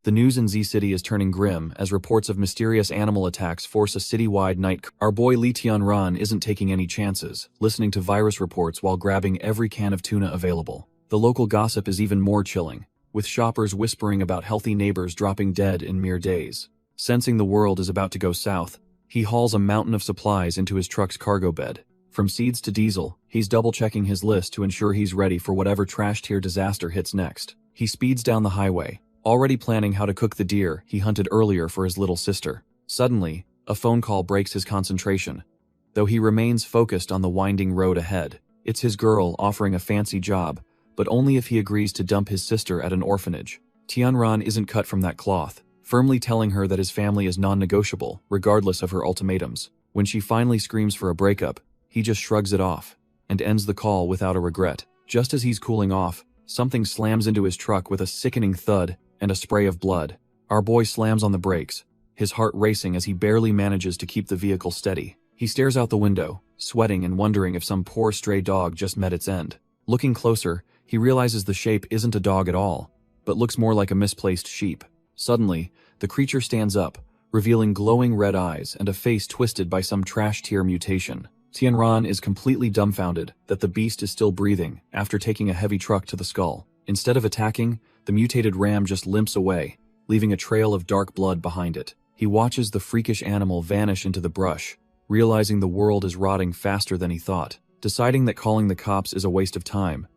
The news in Z City is turning grim as reports of mysterious animal attacks force a citywide night. Our boy Lee Tianran isn't taking any chances, listening to virus reports while grabbing every can of tuna available. The local gossip is even more chilling, with shoppers whispering about healthy neighbors dropping dead in mere days. Sensing the world is about to go south, he hauls a mountain of supplies into his truck's cargo bed. From seeds to diesel, he's double-checking his list to ensure he's ready for whatever trash-tier disaster hits next. He speeds down the highway, already planning how to cook the deer he hunted earlier for his little sister. Suddenly, a phone call breaks his concentration, though he remains focused on the winding road ahead. It's his girl offering a fancy job, but only if he agrees to dump his sister at an orphanage. Tianran isn't cut from that cloth, firmly telling her that his family is non-negotiable, regardless of her ultimatums. When she finally screams for a breakup, he just shrugs it off and ends the call without a regret. Just as he's cooling off, something slams into his truck with a sickening thud and a spray of blood. Our boy slams on the brakes, his heart racing as he barely manages to keep the vehicle steady. He stares out the window, sweating and wondering if some poor stray dog just met its end. Looking closer, he realizes the shape isn't a dog at all, but looks more like a misplaced sheep. Suddenly, the creature stands up, revealing glowing red eyes and a face twisted by some trash-tier mutation. Tianran is completely dumbfounded that the beast is still breathing after taking a heavy truck to the skull. Instead of attacking, the mutated ram just limps away, leaving a trail of dark blood behind it. He watches the freakish animal vanish into the brush, realizing the world is rotting faster than he thought. Deciding that calling the cops is a waste of time,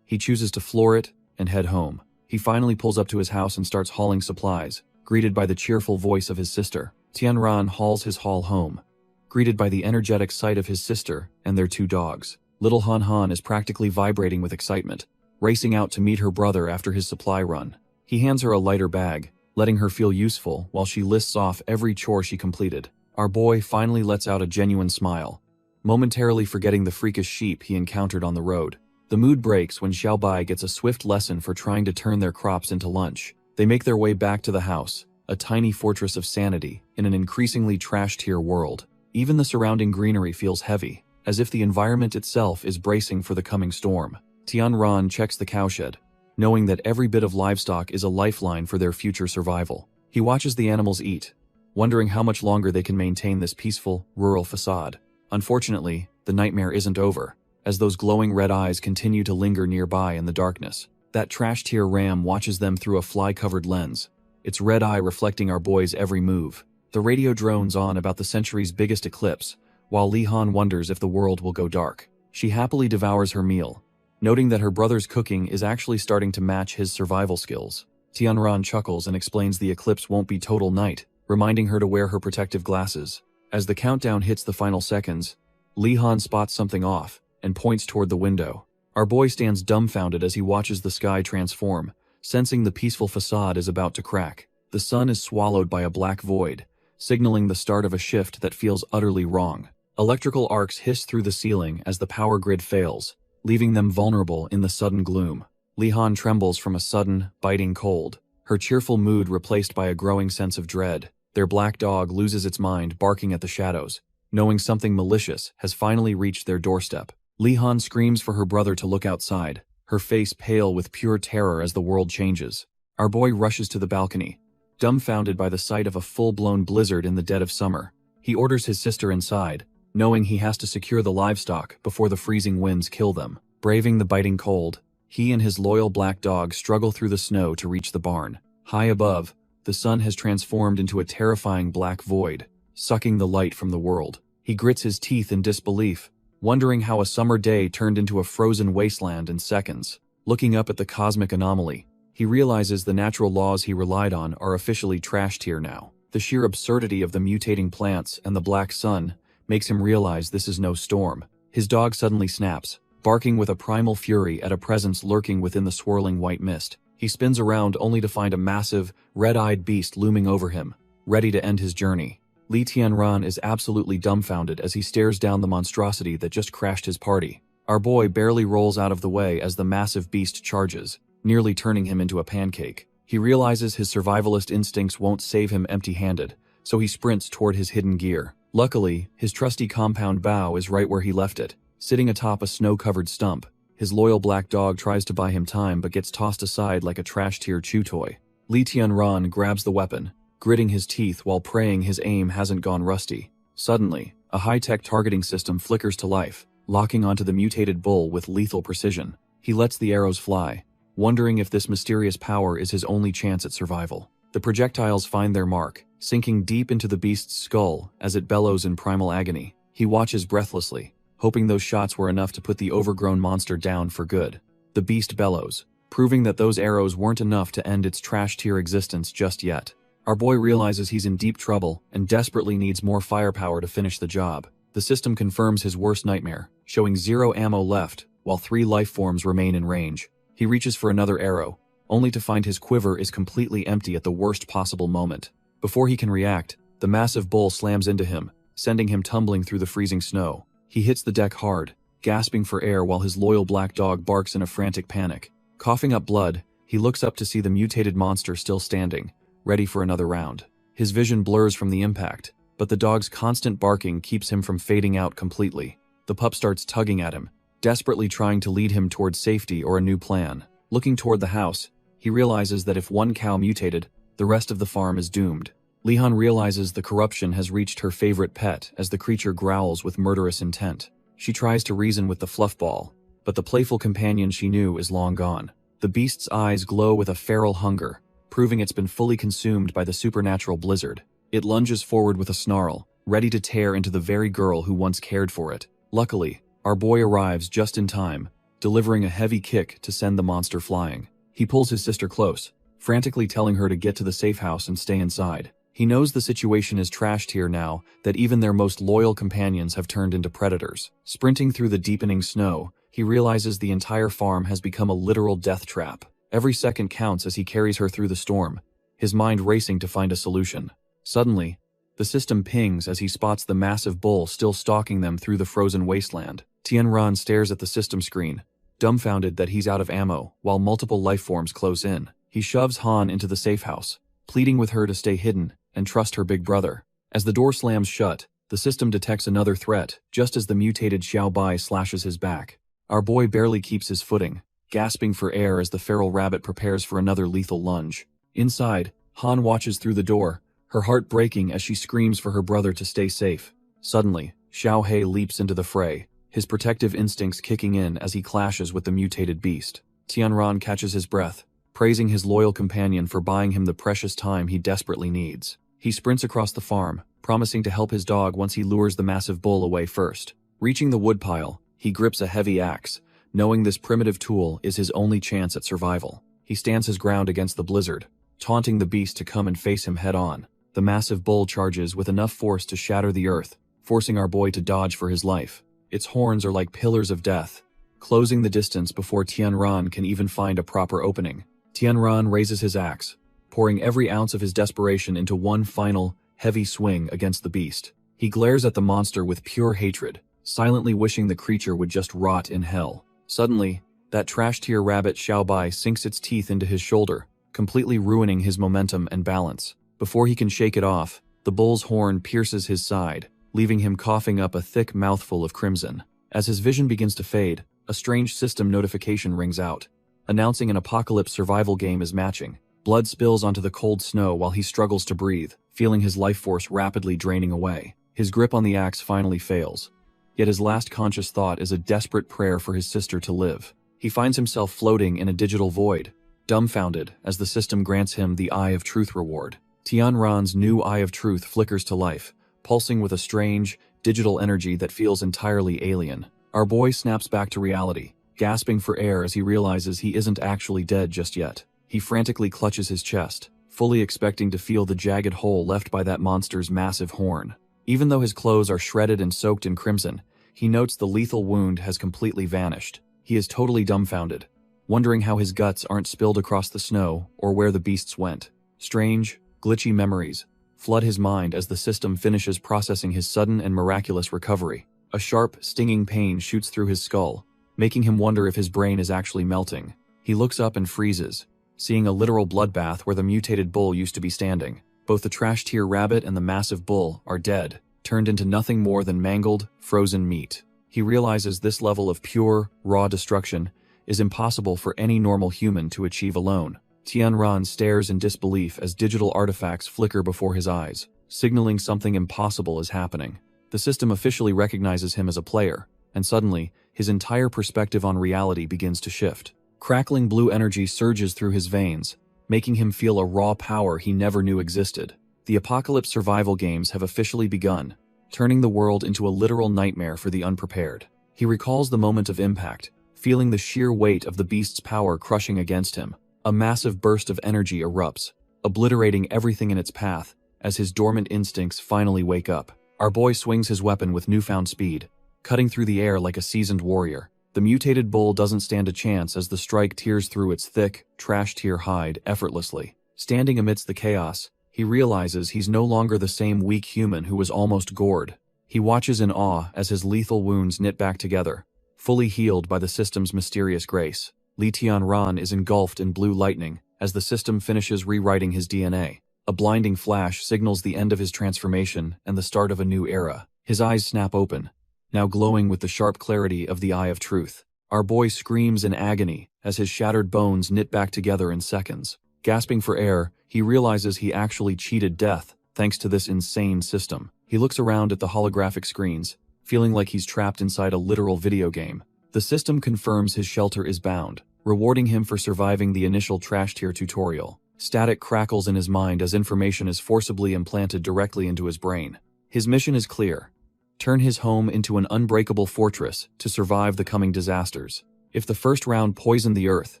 he chooses to floor it and head home. He finally pulls up to his house and starts hauling supplies, greeted by the cheerful voice of his sister. Tianran hauls his haul home, greeted by the energetic sight of his sister and their two dogs. Little Han Han is practically vibrating with excitement, racing out to meet her brother after his supply run. He hands her a lighter bag, letting her feel useful while she lists off every chore she completed. Our boy finally lets out a genuine smile, momentarily forgetting the freakish sheep he encountered on the road. The mood breaks when Xiaobai gets a swift lesson for trying to turn their crops into lunch. They make their way back to the house, a tiny fortress of sanity in an increasingly trash-tier world. Even the surrounding greenery feels heavy, as if the environment itself is bracing for the coming storm. Tianran checks the cowshed, knowing that every bit of livestock is a lifeline for their future survival. He watches the animals eat, wondering how much longer they can maintain this peaceful, rural facade. Unfortunately, the nightmare isn't over, as those glowing red eyes continue to linger nearby in the darkness. That trash-tier ram watches them through a fly-covered lens, its red eye reflecting our boy's every move. The radio drones on about the century's biggest eclipse, while Li Han wonders if the world will go dark. She happily devours her meal, noting that her brother's cooking is actually starting to match his survival skills. Tianran chuckles and explains the eclipse won't be total night, reminding her to wear her protective glasses. As the countdown hits the final seconds, Li Han spots something off and points toward the window. Our boy stands dumbfounded as he watches the sky transform, sensing the peaceful facade is about to crack. The sun is swallowed by a black void, signaling the start of a shift that feels utterly wrong. Electrical arcs hiss through the ceiling as the power grid fails, leaving them vulnerable in the sudden gloom. Li Han trembles from a sudden, biting cold, her cheerful mood replaced by a growing sense of dread. Their black dog loses its mind barking at the shadows, knowing something malicious has finally reached their doorstep. Li Han screams for her brother to look outside, her face pale with pure terror as the world changes. Our boy rushes to the balcony, dumbfounded by the sight of a full-blown blizzard in the dead of summer. He orders his sister inside, knowing he has to secure the livestock before the freezing winds kill them. Braving the biting cold, he and his loyal black dog struggle through the snow to reach the barn. High above, the sun has transformed into a terrifying black void, sucking the light from the world. He grits his teeth in disbelief, wondering how a summer day turned into a frozen wasteland in seconds. Looking up at the cosmic anomaly, he realizes the natural laws he relied on are officially trashed here now. The sheer absurdity of the mutating plants and the black sun makes him realize this is no storm. His dog suddenly snaps, barking with a primal fury at a presence lurking within the swirling white mist. He spins around only to find a massive, red-eyed beast looming over him, ready to end his journey. Li Tianran is absolutely dumbfounded as he stares down the monstrosity that just crashed his party. Our boy barely rolls out of the way as the massive beast charges, nearly turning him into a pancake. He realizes his survivalist instincts won't save him empty-handed, so he sprints toward his hidden gear. Luckily, his trusty compound bow is right where he left it, sitting atop a snow-covered stump. His loyal black dog tries to buy him time but gets tossed aside like a trash-tier chew toy. Li Tianran grabs the weapon, gritting his teeth while praying his aim hasn't gone rusty. Suddenly, a high-tech targeting system flickers to life, locking onto the mutated bull with lethal precision. He lets the arrows fly, wondering if this mysterious power is his only chance at survival. The projectiles find their mark, sinking deep into the beast's skull as it bellows in primal agony. He watches breathlessly, hoping those shots were enough to put the overgrown monster down for good. The beast bellows, proving that those arrows weren't enough to end its trash-tier existence just yet. Our boy realizes he's in deep trouble and desperately needs more firepower to finish the job. The system confirms his worst nightmare, showing 0 ammo left while 3 life forms remain in range. He reaches for another arrow, only to find his quiver is completely empty at the worst possible moment. Before he can react, the massive bull slams into him, sending him tumbling through the freezing snow. He hits the deck hard, gasping for air while his loyal black dog barks in a frantic panic. Coughing up blood, he looks up to see the mutated monster still standing, ready for another round. His vision blurs from the impact, but the dog's constant barking keeps him from fading out completely. The pup starts tugging at him, desperately trying to lead him toward safety or a new plan. Looking toward the house, he realizes that if one cow mutated, the rest of the farm is doomed. Lihan realizes the corruption has reached her favorite pet as the creature growls with murderous intent. She tries to reason with the fluffball, but the playful companion she knew is long gone. The beast's eyes glow with a feral hunger, proving it's been fully consumed by the supernatural blizzard. It lunges forward with a snarl, ready to tear into the very girl who once cared for it. Luckily, our boy arrives just in time, delivering a heavy kick to send the monster flying. He pulls his sister close, frantically telling her to get to the safe house and stay inside. He knows the situation is trashed here now that even their most loyal companions have turned into predators. Sprinting through the deepening snow, he realizes the entire farm has become a literal death trap. Every second counts as he carries her through the storm, his mind racing to find a solution. Suddenly, the system pings as he spots the massive bull still stalking them through the frozen wasteland. Tianran stares at the system screen, dumbfounded that he's out of ammo, while multiple life forms close in. He shoves Han into the safe house, pleading with her to stay hidden and trust her big brother. As the door slams shut, the system detects another threat, just as the mutated Xiao Bai slashes his back. Our boy barely keeps his footing, gasping for air as the feral rabbit prepares for another lethal lunge. Inside, Han watches through the door, her heart breaking as she screams for her brother to stay safe. Suddenly, Xiao He leaps into the fray, his protective instincts kicking in as he clashes with the mutated beast. Tianran catches his breath, praising his loyal companion for buying him the precious time he desperately needs. He sprints across the farm, promising to help his dog once he lures the massive bull away first. Reaching the woodpile, he grips a heavy axe, knowing this primitive tool is his only chance at survival. He stands his ground against the blizzard, taunting the beast to come and face him head-on. The massive bull charges with enough force to shatter the earth, forcing our boy to dodge for his life. Its horns are like pillars of death, closing the distance before Tianran can even find a proper opening. Tianran raises his axe, pouring every ounce of his desperation into one final, heavy swing against the beast. He glares at the monster with pure hatred, silently wishing the creature would just rot in hell. Suddenly, that trash-tier rabbit Xiao Bai sinks its teeth into his shoulder, completely ruining his momentum and balance. Before he can shake it off, the bull's horn pierces his side, leaving him coughing up a thick mouthful of crimson. As his vision begins to fade, a strange system notification rings out, announcing an apocalypse survival game is matching. Blood spills onto the cold snow while he struggles to breathe, feeling his life force rapidly draining away. His grip on the axe finally fails, yet his last conscious thought is a desperate prayer for his sister to live. He finds himself floating in a digital void, dumbfounded as the system grants him the Eye of Truth reward. Tianran's new Eye of Truth flickers to life, pulsing with a strange, digital energy that feels entirely alien. Our boy snaps back to reality, gasping for air as he realizes he isn't actually dead just yet. He frantically clutches his chest, fully expecting to feel the jagged hole left by that monster's massive horn. Even though his clothes are shredded and soaked in crimson, he notes the lethal wound has completely vanished. He is totally dumbfounded, wondering how his guts aren't spilled across the snow or where the beasts went. Strange, glitchy memories flood his mind as the system finishes processing his sudden and miraculous recovery. A sharp, stinging pain shoots through his skull, making him wonder if his brain is actually melting. He looks up and freezes, seeing a literal bloodbath where the mutated bull used to be standing. Both the trash-tier rabbit and the massive bull are dead, turned into nothing more than mangled, frozen meat. He realizes this level of pure, raw destruction is impossible for any normal human to achieve alone. Tianran stares in disbelief as digital artifacts flicker before his eyes, signaling something impossible is happening. The system officially recognizes him as a player, and suddenly, his entire perspective on reality begins to shift. Crackling blue energy surges through his veins, making him feel a raw power he never knew existed. The apocalypse survival games have officially begun, turning the world into a literal nightmare for the unprepared. He recalls the moment of impact, feeling the sheer weight of the beast's power crushing against him. A massive burst of energy erupts, obliterating everything in its path as his dormant instincts finally wake up. Our boy swings his weapon with newfound speed, cutting through the air like a seasoned warrior. The mutated bull doesn't stand a chance as the strike tears through its thick, trash-tier hide effortlessly. Standing amidst the chaos, he realizes he's no longer the same weak human who was almost gored. He watches in awe as his lethal wounds knit back together, fully healed by the system's mysterious grace. Li Tianran is engulfed in blue lightning as the system finishes rewriting his DNA. A blinding flash signals the end of his transformation and the start of a new era. His eyes snap open, now glowing with the sharp clarity of the Eye of Truth. Our boy screams in agony as his shattered bones knit back together in seconds. Gasping for air, he realizes he actually cheated death thanks to this insane system. He looks around at the holographic screens, feeling like he's trapped inside a literal video game. The system confirms his shelter is bound, rewarding him for surviving the initial trash tier tutorial. Static crackles in his mind as information is forcibly implanted directly into his brain. His mission is clear: turn his home into an unbreakable fortress to survive the coming disasters. If the first round poisoned the earth,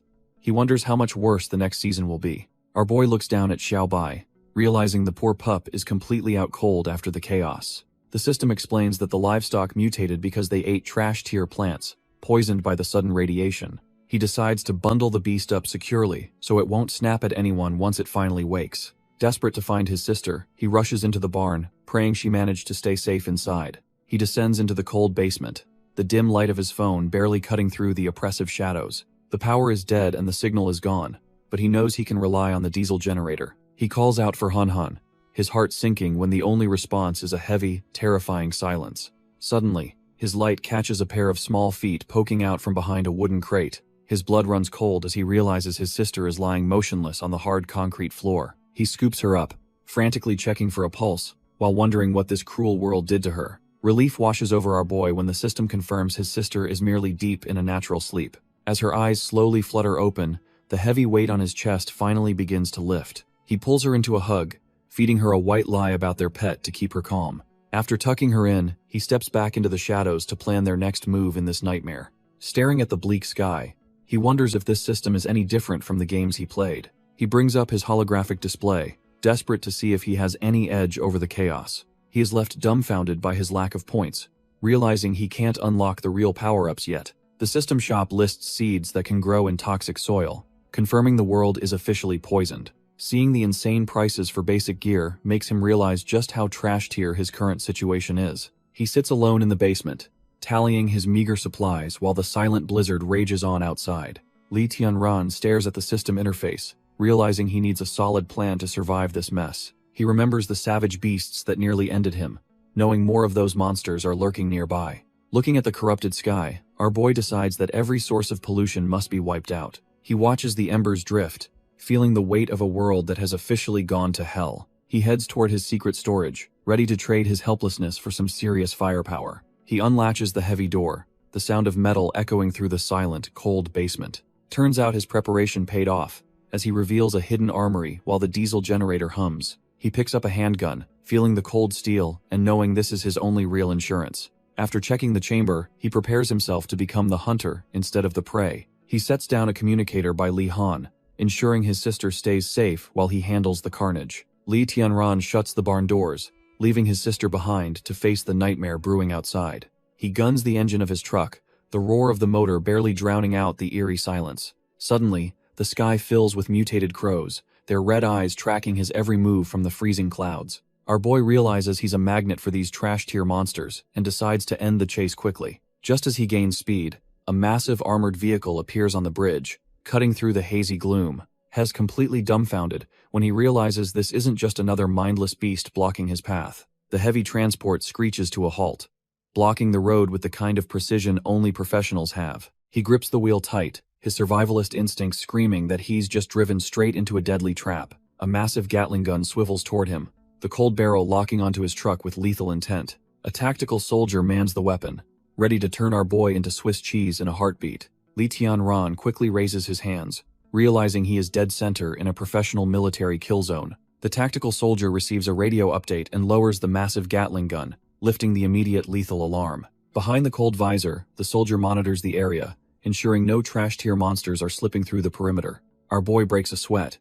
he wonders how much worse the next season will be. Our boy looks down at Xiao Bai, realizing the poor pup is completely out cold after the chaos. The system explains that the livestock mutated because they ate trash-tier plants, poisoned by the sudden radiation. He decides to bundle the beast up securely so it won't snap at anyone once it finally wakes. Desperate to find his sister, he rushes into the barn, praying she managed to stay safe inside. He descends into the cold basement, the dim light of his phone barely cutting through the oppressive shadows. The power is dead and the signal is gone, but he knows he can rely on the diesel generator. He calls out for Han Han, his heart sinking when the only response is a heavy, terrifying silence. Suddenly, his light catches a pair of small feet poking out from behind a wooden crate. His blood runs cold as he realizes his sister is lying motionless on the hard concrete floor. He scoops her up, frantically checking for a pulse, while wondering what this cruel world did to her. Relief washes over our boy when the system confirms his sister is merely deep in a natural sleep. As her eyes slowly flutter open, the heavy weight on his chest finally begins to lift. He pulls her into a hug, feeding her a white lie about their pet to keep her calm. After tucking her in, he steps back into the shadows to plan their next move in this nightmare. Staring at the bleak sky, he wonders if this system is any different from the games he played. He brings up his holographic display, desperate to see if he has any edge over the chaos. He is left dumbfounded by his lack of points, realizing he can't unlock the real power-ups yet. The system shop lists seeds that can grow in toxic soil, confirming the world is officially poisoned. Seeing the insane prices for basic gear makes him realize just how trash-tier his current situation is. He sits alone in the basement, tallying his meager supplies while the silent blizzard rages on outside. Li Tianran stares at the system interface, realizing he needs a solid plan to survive this mess. He remembers the savage beasts that nearly ended him, knowing more of those monsters are lurking nearby. Looking at the corrupted sky, our boy decides that every source of pollution must be wiped out. He watches the embers drift, feeling the weight of a world that has officially gone to hell. He heads toward his secret storage, ready to trade his helplessness for some serious firepower. He unlatches the heavy door, the sound of metal echoing through the silent, cold basement. Turns out his preparation paid off, as he reveals a hidden armory while the diesel generator hums. He picks up a handgun, feeling the cold steel and knowing this is his only real insurance. After checking the chamber, he prepares himself to become the hunter instead of the prey. He sets down a communicator by Li Han, ensuring his sister stays safe while he handles the carnage. Li Tianran shuts the barn doors, leaving his sister behind to face the nightmare brewing outside. He guns the engine of his truck, the roar of the motor barely drowning out the eerie silence. Suddenly, the sky fills with mutated crows, their red eyes tracking his every move from the freezing clouds. Our boy realizes he's a magnet for these trash-tier monsters and decides to end the chase quickly. Just as he gains speed, a massive armored vehicle appears on the bridge, cutting through the hazy gloom. Hes completely dumbfounded when he realizes this isn't just another mindless beast blocking his path. The heavy transport screeches to a halt, blocking the road with the kind of precision only professionals have. He grips the wheel tight, his survivalist instincts screaming that he's just driven straight into a deadly trap. A massive Gatling gun swivels toward him, the cold barrel locking onto his truck with lethal intent. A tactical soldier mans the weapon, ready to turn our boy into Swiss cheese in a heartbeat. Lee Tian-ran quickly raises his hands, realizing he is dead center in a professional military kill zone. The tactical soldier receives a radio update and lowers the massive Gatling gun, lifting the immediate lethal alarm. Behind the cold visor, the soldier monitors the area, ensuring no trash-tier monsters are slipping through the perimeter. Our boy breaks a sweat,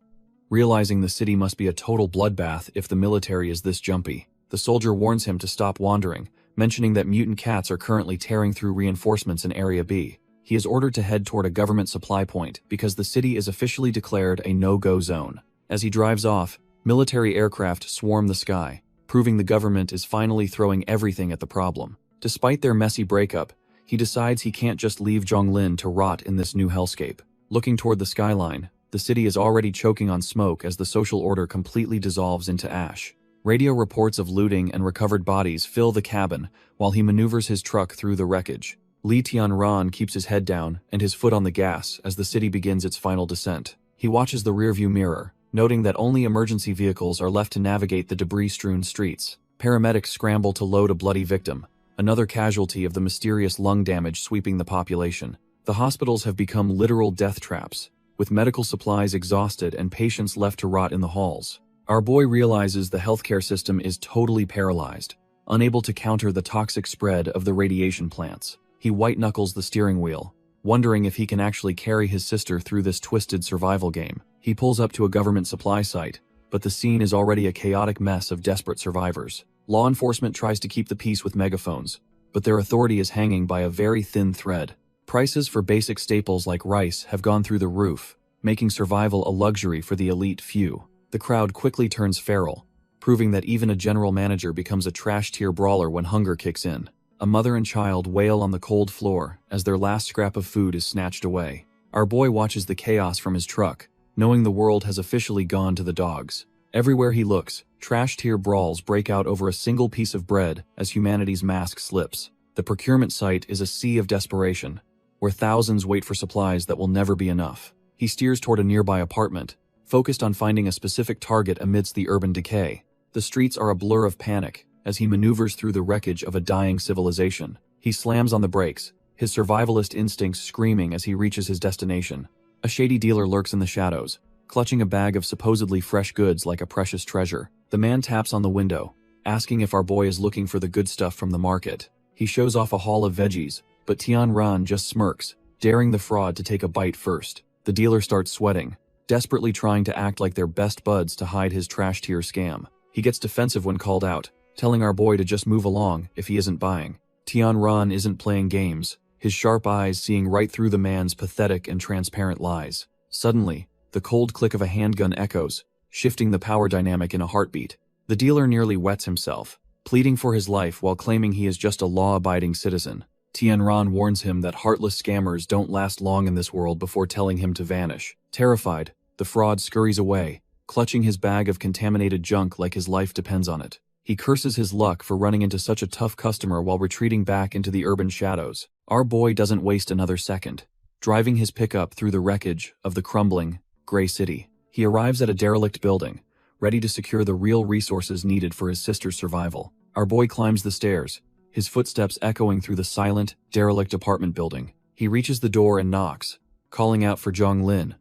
realizing the city must be a total bloodbath if the military is this jumpy. The soldier warns him to stop wandering, mentioning that mutant cats are currently tearing through reinforcements in Area B. He is ordered to head toward a government supply point because the city is officially declared a no-go zone. As he drives off, military aircraft swarm the sky, proving the government is finally throwing everything at the problem. Despite their messy breakup, he decides he can't just leave Zhonglin to rot in this new hellscape. Looking toward the skyline, the city is already choking on smoke as the social order completely dissolves into ash. Radio reports of looting and recovered bodies fill the cabin while he maneuvers his truck through the wreckage. Lee Tian-ran keeps his head down and his foot on the gas as the city begins its final descent. He watches the rearview mirror, noting that only emergency vehicles are left to navigate the debris-strewn streets. Paramedics scramble to load a bloody victim, another casualty of the mysterious lung damage sweeping the population. The hospitals have become literal death traps, with medical supplies exhausted and patients left to rot in the halls. Our boy realizes the healthcare system is totally paralyzed, unable to counter the toxic spread of the radiation plants. He white-knuckles the steering wheel, wondering if he can actually carry his sister through this twisted survival game. He pulls up to a government supply site, but the scene is already a chaotic mess of desperate survivors. Law enforcement tries to keep the peace with megaphones, but their authority is hanging by a very thin thread. Prices for basic staples like rice have gone through the roof, making survival a luxury for the elite few. The crowd quickly turns feral, proving that even a general manager becomes a trash-tier brawler when hunger kicks in. A mother and child wail on the cold floor as their last scrap of food is snatched away. Our boy watches the chaos from his truck, knowing the world has officially gone to the dogs. Everywhere he looks, trash-tier brawls break out over a single piece of bread as humanity's mask slips. The procurement site is a sea of desperation, where thousands wait for supplies that will never be enough. He steers toward a nearby apartment, focused on finding a specific target amidst the urban decay. The streets are a blur of panic as he maneuvers through the wreckage of a dying civilization. He slams on the brakes, his survivalist instincts screaming as he reaches his destination. A shady dealer lurks in the shadows, clutching a bag of supposedly fresh goods like a precious treasure. The man taps on the window, asking if our boy is looking for the good stuff from the market. He shows off a haul of veggies, but Tian-ran just smirks, daring the fraud to take a bite first. The dealer starts sweating, desperately trying to act like they're best buds to hide his trash-tier scam. He gets defensive when called out, telling our boy to just move along if he isn't buying. Tian-ran isn't playing games, his sharp eyes seeing right through the man's pathetic and transparent lies. Suddenly, the cold click of a handgun echoes, shifting the power dynamic in a heartbeat. The dealer nearly wets himself, pleading for his life while claiming he is just a law-abiding citizen. Tian-ran warns him that heartless scammers don't last long in this world before telling him to vanish. Terrified, the fraud scurries away, clutching his bag of contaminated junk like his life depends on it. He curses his luck for running into such a tough customer while retreating back into the urban shadows. Our boy doesn't waste another second, driving his pickup through the wreckage of the crumbling, gray city. He arrives at a derelict building, ready to secure the real resources needed for his sister's survival. Our boy climbs the stairs, his footsteps echoing through the silent, derelict apartment building. He reaches the door and knocks, calling out for Zhonglin,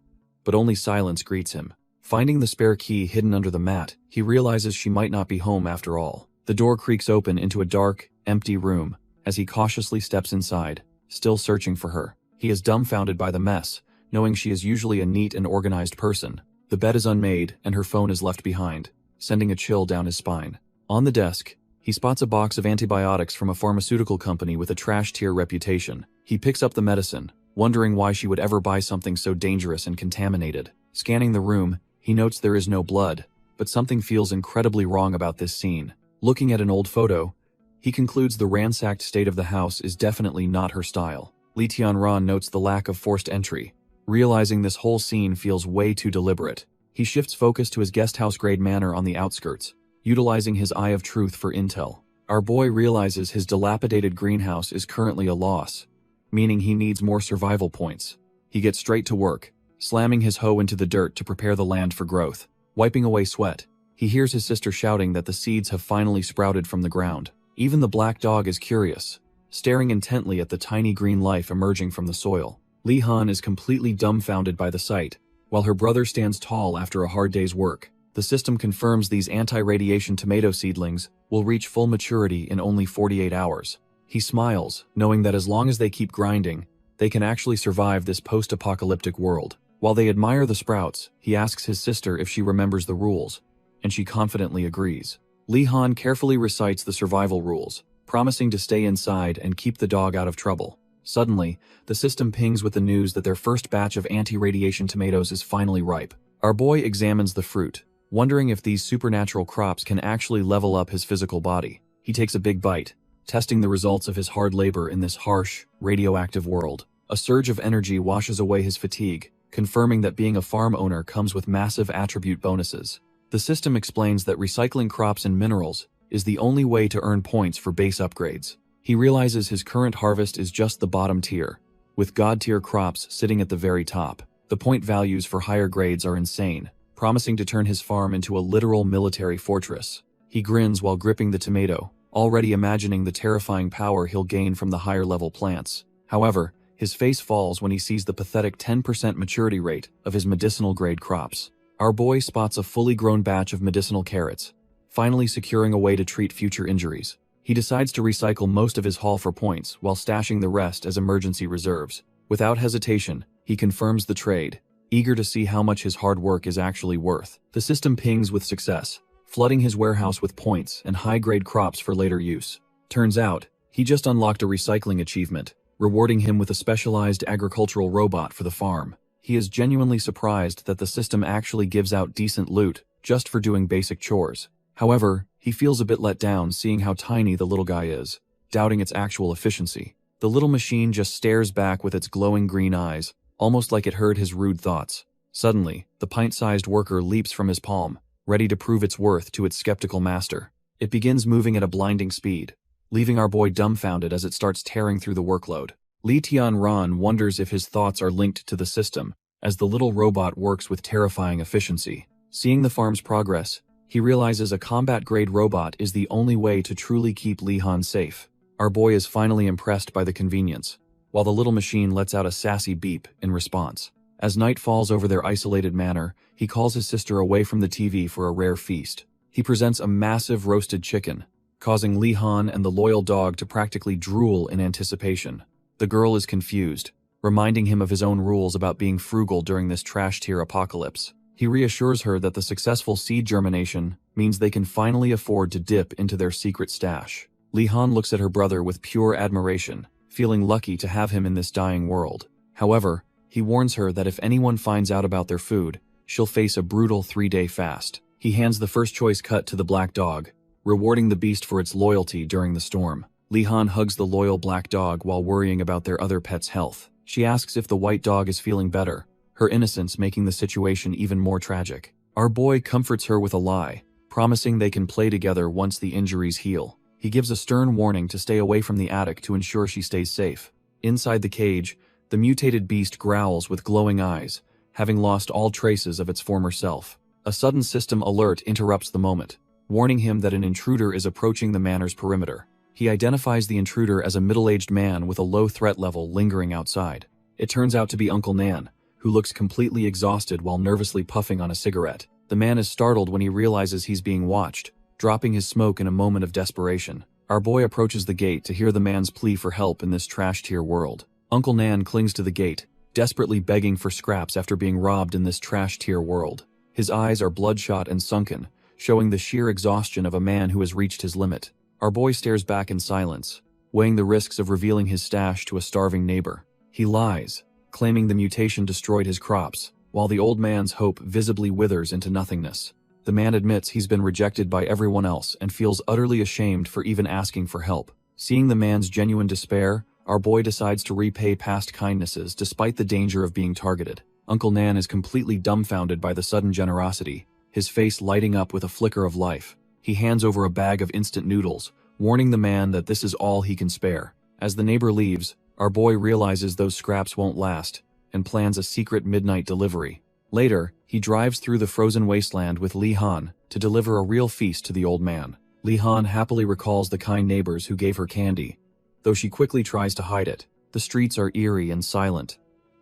but only silence greets him. Finding the spare key hidden under the mat, he realizes she might not be home after all. The door creaks open into a dark, empty room as he cautiously steps inside, still searching for her. He is dumbfounded by the mess, knowing she is usually a neat and organized person. The bed is unmade and her phone is left behind, sending a chill down his spine. On the desk, he spots a box of antibiotics from a pharmaceutical company with a trash-tier reputation. He picks up the medicine, wondering why she would ever buy something so dangerous and contaminated. Scanning the room, he notes there is no blood, but something feels incredibly wrong about this scene. Looking at an old photo, he concludes the ransacked state of the house is definitely not her style. Lee Tian-ran notes the lack of forced entry, realizing this whole scene feels way too deliberate. He shifts focus to his guesthouse-grade manor on the outskirts, utilizing his eye of truth for intel. Our boy realizes his dilapidated greenhouse is currently a loss, meaning he needs more survival points. He gets straight to work, slamming his hoe into the dirt to prepare the land for growth. Wiping away sweat, he hears his sister shouting that the seeds have finally sprouted from the ground. Even the black dog is curious, staring intently at the tiny green life emerging from the soil. Lee Han is completely dumbfounded by the sight, while her brother stands tall after a hard day's work. The system confirms these anti-radiation tomato seedlings will reach full maturity in only 48 hours. He smiles, knowing that as long as they keep grinding, they can actually survive this post-apocalyptic world. While they admire the sprouts, he asks his sister if she remembers the rules, and she confidently agrees. Lee Han carefully recites the survival rules, promising to stay inside and keep the dog out of trouble. Suddenly, the system pings with the news that their first batch of anti-radiation tomatoes is finally ripe. Our boy examines the fruit, wondering if these supernatural crops can actually level up his physical body. He takes a big bite, testing the results of his hard labor in this harsh, radioactive world. A surge of energy washes away his fatigue, confirming that being a farm owner comes with massive attribute bonuses. The system explains that recycling crops and minerals is the only way to earn points for base upgrades. He realizes his current harvest is just the bottom tier, with god-tier crops sitting at the very top. The point values for higher grades are insane, promising to turn his farm into a literal military fortress. He grins while gripping the tomato, already imagining the terrifying power he'll gain from the higher-level plants. However, his face falls when he sees the pathetic 10% maturity rate of his medicinal-grade crops. Our boy spots a fully grown batch of medicinal carrots, finally securing a way to treat future injuries. He decides to recycle most of his haul for points while stashing the rest as emergency reserves. Without hesitation, he confirms the trade, eager to see how much his hard work is actually worth. The system pings with success, flooding his warehouse with points and high-grade crops for later use. Turns out, he just unlocked a recycling achievement, rewarding him with a specialized agricultural robot for the farm. He is genuinely surprised that the system actually gives out decent loot just for doing basic chores. However, he feels a bit let down seeing how tiny the little guy is, doubting its actual efficiency. The little machine just stares back with its glowing green eyes, almost like it heard his rude thoughts. Suddenly, the pint-sized worker leaps from his palm, ready to prove its worth to its skeptical master. It begins moving at a blinding speed, leaving our boy dumbfounded as it starts tearing through the workload. Lee Tian-ran wonders if his thoughts are linked to the system, as the little robot works with terrifying efficiency. Seeing the farm's progress, he realizes a combat-grade robot is the only way to truly keep Lee Han safe. Our boy is finally impressed by the convenience, while the little machine lets out a sassy beep in response. As night falls over their isolated manor, he calls his sister away from the TV for a rare feast. He presents a massive roasted chicken, causing Lee Han and the loyal dog to practically drool in anticipation. The girl is confused, reminding him of his own rules about being frugal during this trash-tier apocalypse. He reassures her that the successful seed germination means they can finally afford to dip into their secret stash. Lee Han looks at her brother with pure admiration, feeling lucky to have him in this dying world. However, he warns her that if anyone finds out about their food, she'll face a brutal 3-day fast. He hands the first choice cut to the black dog, rewarding the beast for its loyalty during the storm. Lee Han hugs the loyal black dog while worrying about their other pet's health. She asks if the white dog is feeling better, her innocence making the situation even more tragic. Our boy comforts her with a lie, promising they can play together once the injuries heal. He gives a stern warning to stay away from the attic to ensure she stays safe. Inside the cage, the mutated beast growls with glowing eyes, having lost all traces of its former self. A sudden system alert interrupts the moment, warning him that an intruder is approaching the manor's perimeter. He identifies the intruder as a middle-aged man with a low threat level lingering outside. It turns out to be Uncle Nan, who looks completely exhausted while nervously puffing on a cigarette. The man is startled when he realizes he's being watched, dropping his smoke in a moment of desperation. Our boy approaches the gate to hear the man's plea for help in this trash-tier world. Uncle Nan clings to the gate, desperately begging for scraps after being robbed in this trash-tier world. His eyes are bloodshot and sunken, showing the sheer exhaustion of a man who has reached his limit. Our boy stares back in silence, weighing the risks of revealing his stash to a starving neighbor. He lies, claiming the mutation destroyed his crops, while the old man's hope visibly withers into nothingness. The man admits he's been rejected by everyone else and feels utterly ashamed for even asking for help. Seeing the man's genuine despair, our boy decides to repay past kindnesses despite the danger of being targeted. Uncle Nan is completely dumbfounded by the sudden generosity, his face lighting up with a flicker of life. He hands over a bag of instant noodles, warning the man that this is all he can spare. As the neighbor leaves, our boy realizes those scraps won't last, and plans a secret midnight delivery. Later, he drives through the frozen wasteland with Li Han to deliver a real feast to the old man. Li Han happily recalls the kind neighbors who gave her candy, though she quickly tries to hide it. The streets are eerie and silent,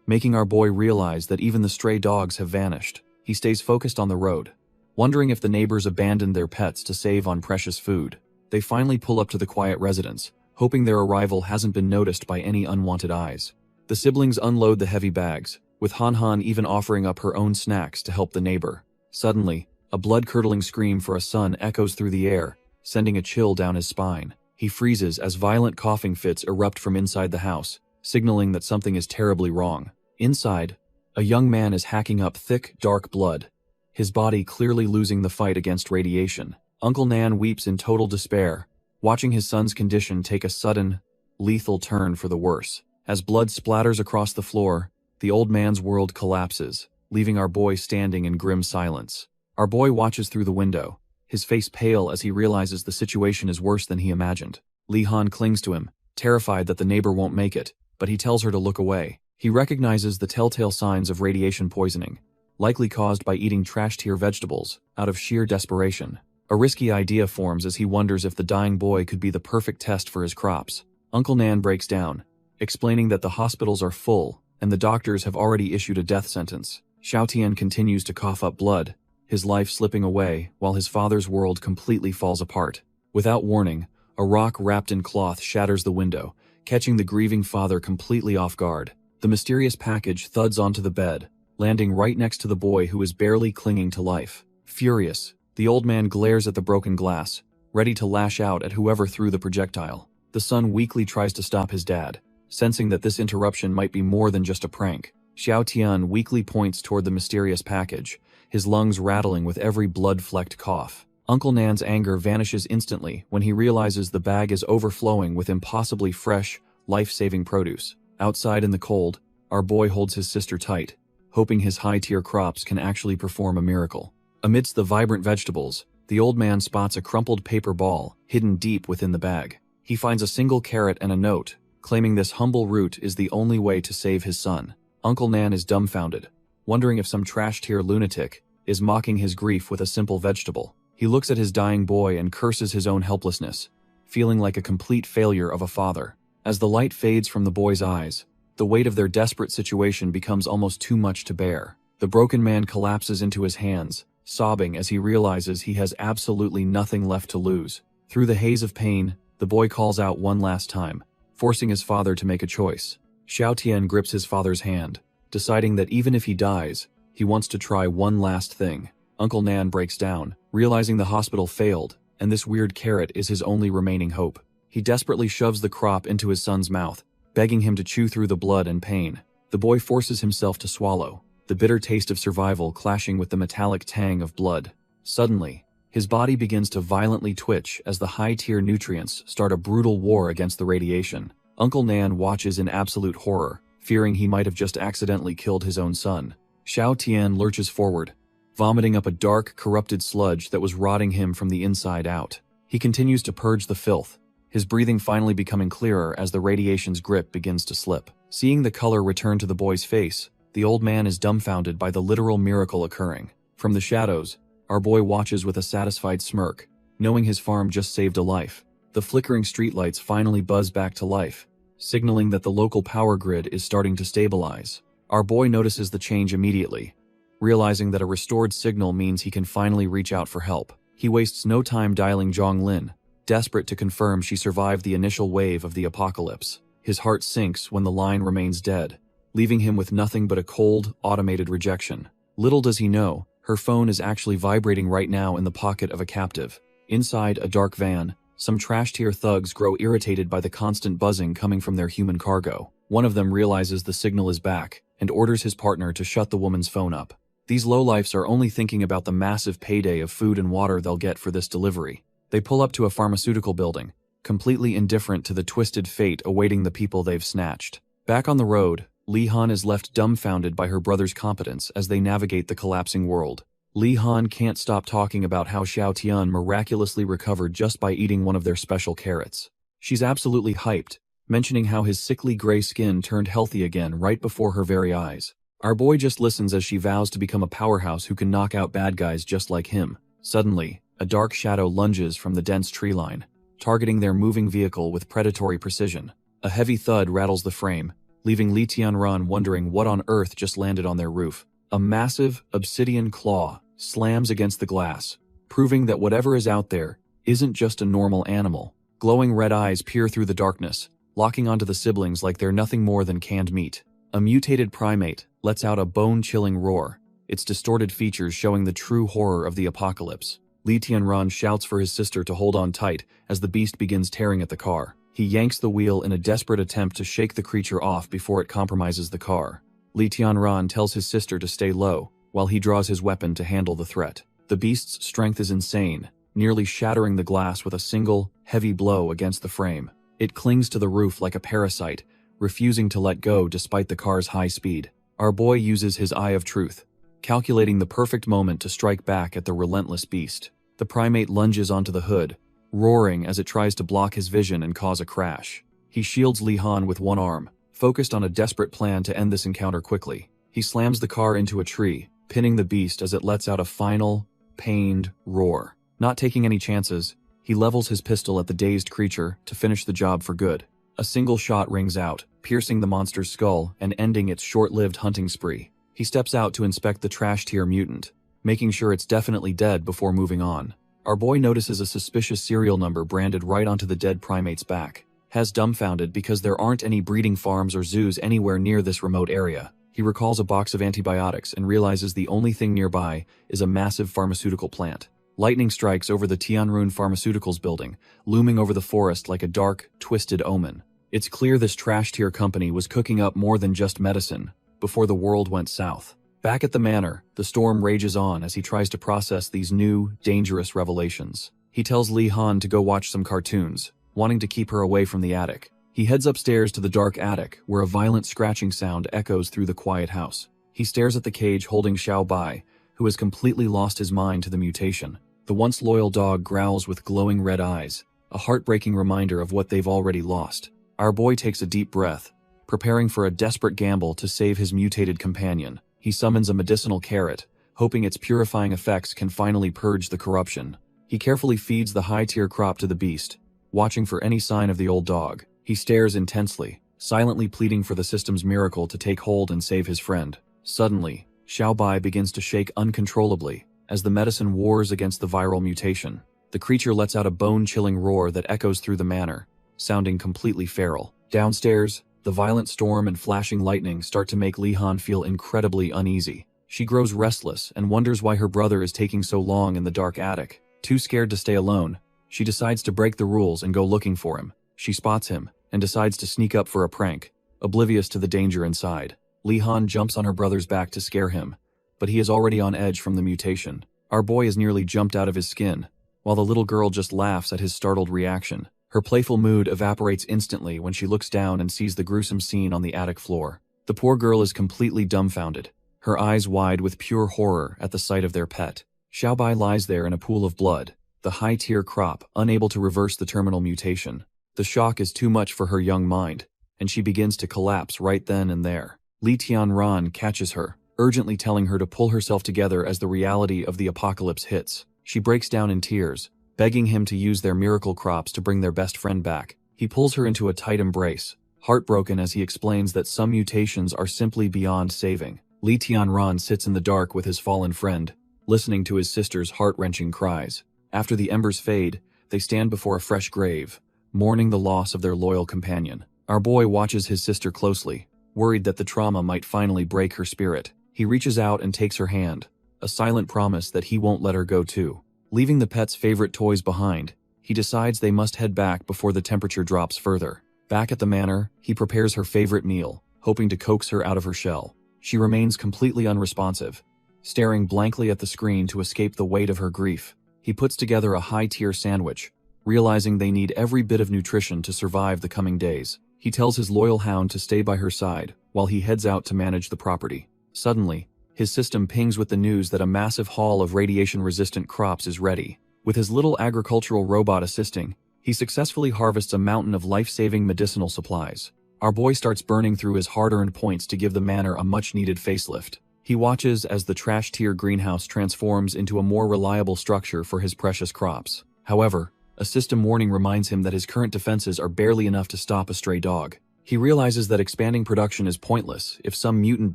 making our boy realize that even the stray dogs have vanished. He stays focused on the road, wondering if the neighbors abandoned their pets to save on precious food. They finally pull up to the quiet residence, hoping their arrival hasn't been noticed by any unwanted eyes. The siblings unload the heavy bags, with Han Han even offering up her own snacks to help the neighbor. Suddenly, a blood-curdling scream for a son echoes through the air, sending a chill down his spine. He freezes as violent coughing fits erupt from inside the house, signaling that something is terribly wrong. Inside, a young man is hacking up thick, dark blood, his body clearly losing the fight against radiation. Uncle Nan weeps in total despair, watching his son's condition take a sudden, lethal turn for the worse. As blood splatters across the floor, the old man's world collapses, leaving our boy standing in grim silence. Our boy watches through the window, his face pale as he realizes the situation is worse than he imagined. Li Han clings to him, terrified that the neighbor won't make it, but he tells her to look away. He recognizes the telltale signs of radiation poisoning, likely caused by eating trash-tier vegetables, out of sheer desperation. A risky idea forms as he wonders if the dying boy could be the perfect test for his crops. Uncle Nan breaks down, explaining that the hospitals are full and the doctors have already issued a death sentence. Xiao Tian continues to cough up blood, his life slipping away while his father's world completely falls apart. Without warning, a rock wrapped in cloth shatters the window, catching the grieving father completely off guard. The mysterious package thuds onto the bed, landing right next to the boy who is barely clinging to life. Furious, the old man glares at the broken glass, ready to lash out at whoever threw the projectile. The son weakly tries to stop his dad, sensing that this interruption might be more than just a prank. Xiao Tian weakly points toward the mysterious package, his lungs rattling with every blood-flecked cough. Uncle Nan's anger vanishes instantly when he realizes the bag is overflowing with impossibly fresh, life-saving produce. Outside in the cold, our boy holds his sister tight, hoping his high-tier crops can actually perform a miracle. Amidst the vibrant vegetables, the old man spots a crumpled paper ball hidden deep within the bag. He finds a single carrot and a note, claiming this humble root is the only way to save his son. Uncle Nan is dumbfounded, wondering if some trash-tier lunatic is mocking his grief with a simple vegetable. He looks at his dying boy and curses his own helplessness, feeling like a complete failure of a father. As the light fades from the boy's eyes, the weight of their desperate situation becomes almost too much to bear. The broken man collapses into his hands, sobbing as he realizes he has absolutely nothing left to lose. Through the haze of pain, the boy calls out one last time, forcing his father to make a choice. Xiao Tian grips his father's hand, deciding that even if he dies, he wants to try one last thing. Uncle Nan breaks down, realizing the hospital failed, and this weird carrot is his only remaining hope. He desperately shoves the crop into his son's mouth, begging him to chew through the blood and pain. The boy forces himself to swallow, the bitter taste of survival clashing with the metallic tang of blood. Suddenly, his body begins to violently twitch as the high-tier nutrients start a brutal war against the radiation. Uncle Nan watches in absolute horror, fearing he might have just accidentally killed his own son. Xiao Tian lurches forward, vomiting up a dark, corrupted sludge that was rotting him from the inside out. He continues to purge the filth, his breathing finally becoming clearer as the radiation's grip begins to slip. Seeing the color return to the boy's face, the old man is dumbfounded by the literal miracle occurring. From the shadows, our boy watches with a satisfied smirk, knowing his farm just saved a life. The flickering streetlights finally buzz back to life, signaling that the local power grid is starting to stabilize. Our boy notices the change immediately, realizing that a restored signal means he can finally reach out for help. He wastes no time dialing Zhonglin, desperate to confirm she survived the initial wave of the apocalypse. His heart sinks when the line remains dead, leaving him with nothing but a cold, automated rejection. Little does he know, her phone is actually vibrating right now in the pocket of a captive. Inside a dark van, some trash-tier thugs grow irritated by the constant buzzing coming from their human cargo. One of them realizes the signal is back and orders his partner to shut the woman's phone up. These lowlifes are only thinking about the massive payday of food and water they'll get for this delivery. They pull up to a pharmaceutical building, completely indifferent to the twisted fate awaiting the people they've snatched. Back on the road, Li Han is left dumbfounded by her brother's competence as they navigate the collapsing world. Li Han can't stop talking about how Xiao Tian miraculously recovered just by eating one of their special carrots. She's absolutely hyped, mentioning how his sickly gray skin turned healthy again right before her very eyes. Our boy just listens as she vows to become a powerhouse who can knock out bad guys just like him. Suddenly, a dark shadow lunges from the dense tree line, targeting their moving vehicle with predatory precision. A heavy thud rattles the frame, leaving Li Tianran wondering what on earth just landed on their roof. A massive, obsidian claw slams against the glass, proving that whatever is out there isn't just a normal animal. Glowing red eyes peer through the darkness, locking onto the siblings like they're nothing more than canned meat. A mutated primate lets out a bone-chilling roar, its distorted features showing the true horror of the apocalypse. Li Tianran shouts for his sister to hold on tight as the beast begins tearing at the car. He yanks the wheel in a desperate attempt to shake the creature off before it compromises the car. Li Tianran tells his sister to stay low, while he draws his weapon to handle the threat. The beast's strength is insane, nearly shattering the glass with a single, heavy blow against the frame. It clings to the roof like a parasite, refusing to let go despite the car's high speed. Our boy uses his eye of truth, calculating the perfect moment to strike back at the relentless beast. The primate lunges onto the hood, roaring as it tries to block his vision and cause a crash. He shields Li Han with one arm, focused on a desperate plan to end this encounter quickly. He slams the car into a tree, pinning the beast as it lets out a final, pained roar. Not taking any chances, he levels his pistol at the dazed creature to finish the job for good. A single shot rings out, piercing the monster's skull and ending its short-lived hunting spree. He steps out to inspect the trash-tier mutant, making sure it's definitely dead before moving on. Our boy notices a suspicious serial number branded right onto the dead primate's back. Has dumbfounded because there aren't any breeding farms or zoos anywhere near this remote area. He recalls a box of antibiotics and realizes the only thing nearby is a massive pharmaceutical plant. Lightning strikes over the Tianrun Pharmaceuticals building, looming over the forest like a dark, twisted omen. It's clear this trash-tier company was cooking up more than just medicine before the world went south. Back at the manor, the storm rages on as he tries to process these new, dangerous revelations. He tells Li Han to go watch some cartoons, wanting to keep her away from the attic. He heads upstairs to the dark attic, where a violent scratching sound echoes through the quiet house. He stares at the cage holding Xiao Bai, who has completely lost his mind to the mutation. The once loyal dog growls with glowing red eyes, a heartbreaking reminder of what they've already lost. Our boy takes a deep breath, preparing for a desperate gamble to save his mutated companion. He summons a medicinal carrot, hoping its purifying effects can finally purge the corruption. He carefully feeds the high-tier crop to the beast, watching for any sign of the old dog. He stares intensely, silently pleading for the system's miracle to take hold and save his friend. Suddenly, Xiao Bai begins to shake uncontrollably as the medicine wars against the viral mutation. The creature lets out a bone-chilling roar that echoes through the manor, sounding completely feral. Downstairs, the violent storm and flashing lightning start to make Li Han feel incredibly uneasy. She grows restless and wonders why her brother is taking so long in the dark attic. Too scared to stay alone, she decides to break the rules and go looking for him. She spots him and decides to sneak up for a prank, oblivious to the danger inside. Li Han jumps on her brother's back to scare him, but he is already on edge from the mutation. Our boy is nearly jumped out of his skin, while the little girl just laughs at his startled reaction. Her playful mood evaporates instantly when she looks down and sees the gruesome scene on the attic floor. The poor girl is completely dumbfounded, her eyes wide with pure horror at the sight of their pet. Xiao Bai lies there in a pool of blood, the high-tier crop unable to reverse the terminal mutation. The shock is too much for her young mind, and she begins to collapse right then and there. Li Tianran catches her, urgently telling her to pull herself together as the reality of the apocalypse hits. She breaks down in tears, begging him to use their miracle crops to bring their best friend back. He pulls her into a tight embrace, heartbroken as he explains that some mutations are simply beyond saving. Li Tianran sits in the dark with his fallen friend, listening to his sister's heart-wrenching cries. After the embers fade, they stand before a fresh grave, mourning the loss of their loyal companion. Our boy watches his sister closely, worried that the trauma might finally break her spirit. He reaches out and takes her hand, a silent promise that he won't let her go too. Leaving the pet's favorite toys behind, he decides they must head back before the temperature drops further. Back at the manor, he prepares her favorite meal, hoping to coax her out of her shell. She remains completely unresponsive, staring blankly at the screen to escape the weight of her grief. He puts together a high-tier sandwich, realizing they need every bit of nutrition to survive the coming days. He tells his loyal hound to stay by her side while he heads out to manage the property. Suddenly, his system pings with the news that a massive haul of radiation-resistant crops is ready. With his little agricultural robot assisting, He successfully harvests a mountain of life-saving medicinal supplies. Our boy starts burning through his hard-earned points to give the manor a much-needed facelift. He watches as the trash-tier greenhouse transforms into a more reliable structure for his precious crops. However, a system warning reminds him that his current defenses are barely enough to stop a stray dog. He realizes that expanding production is pointless if some mutant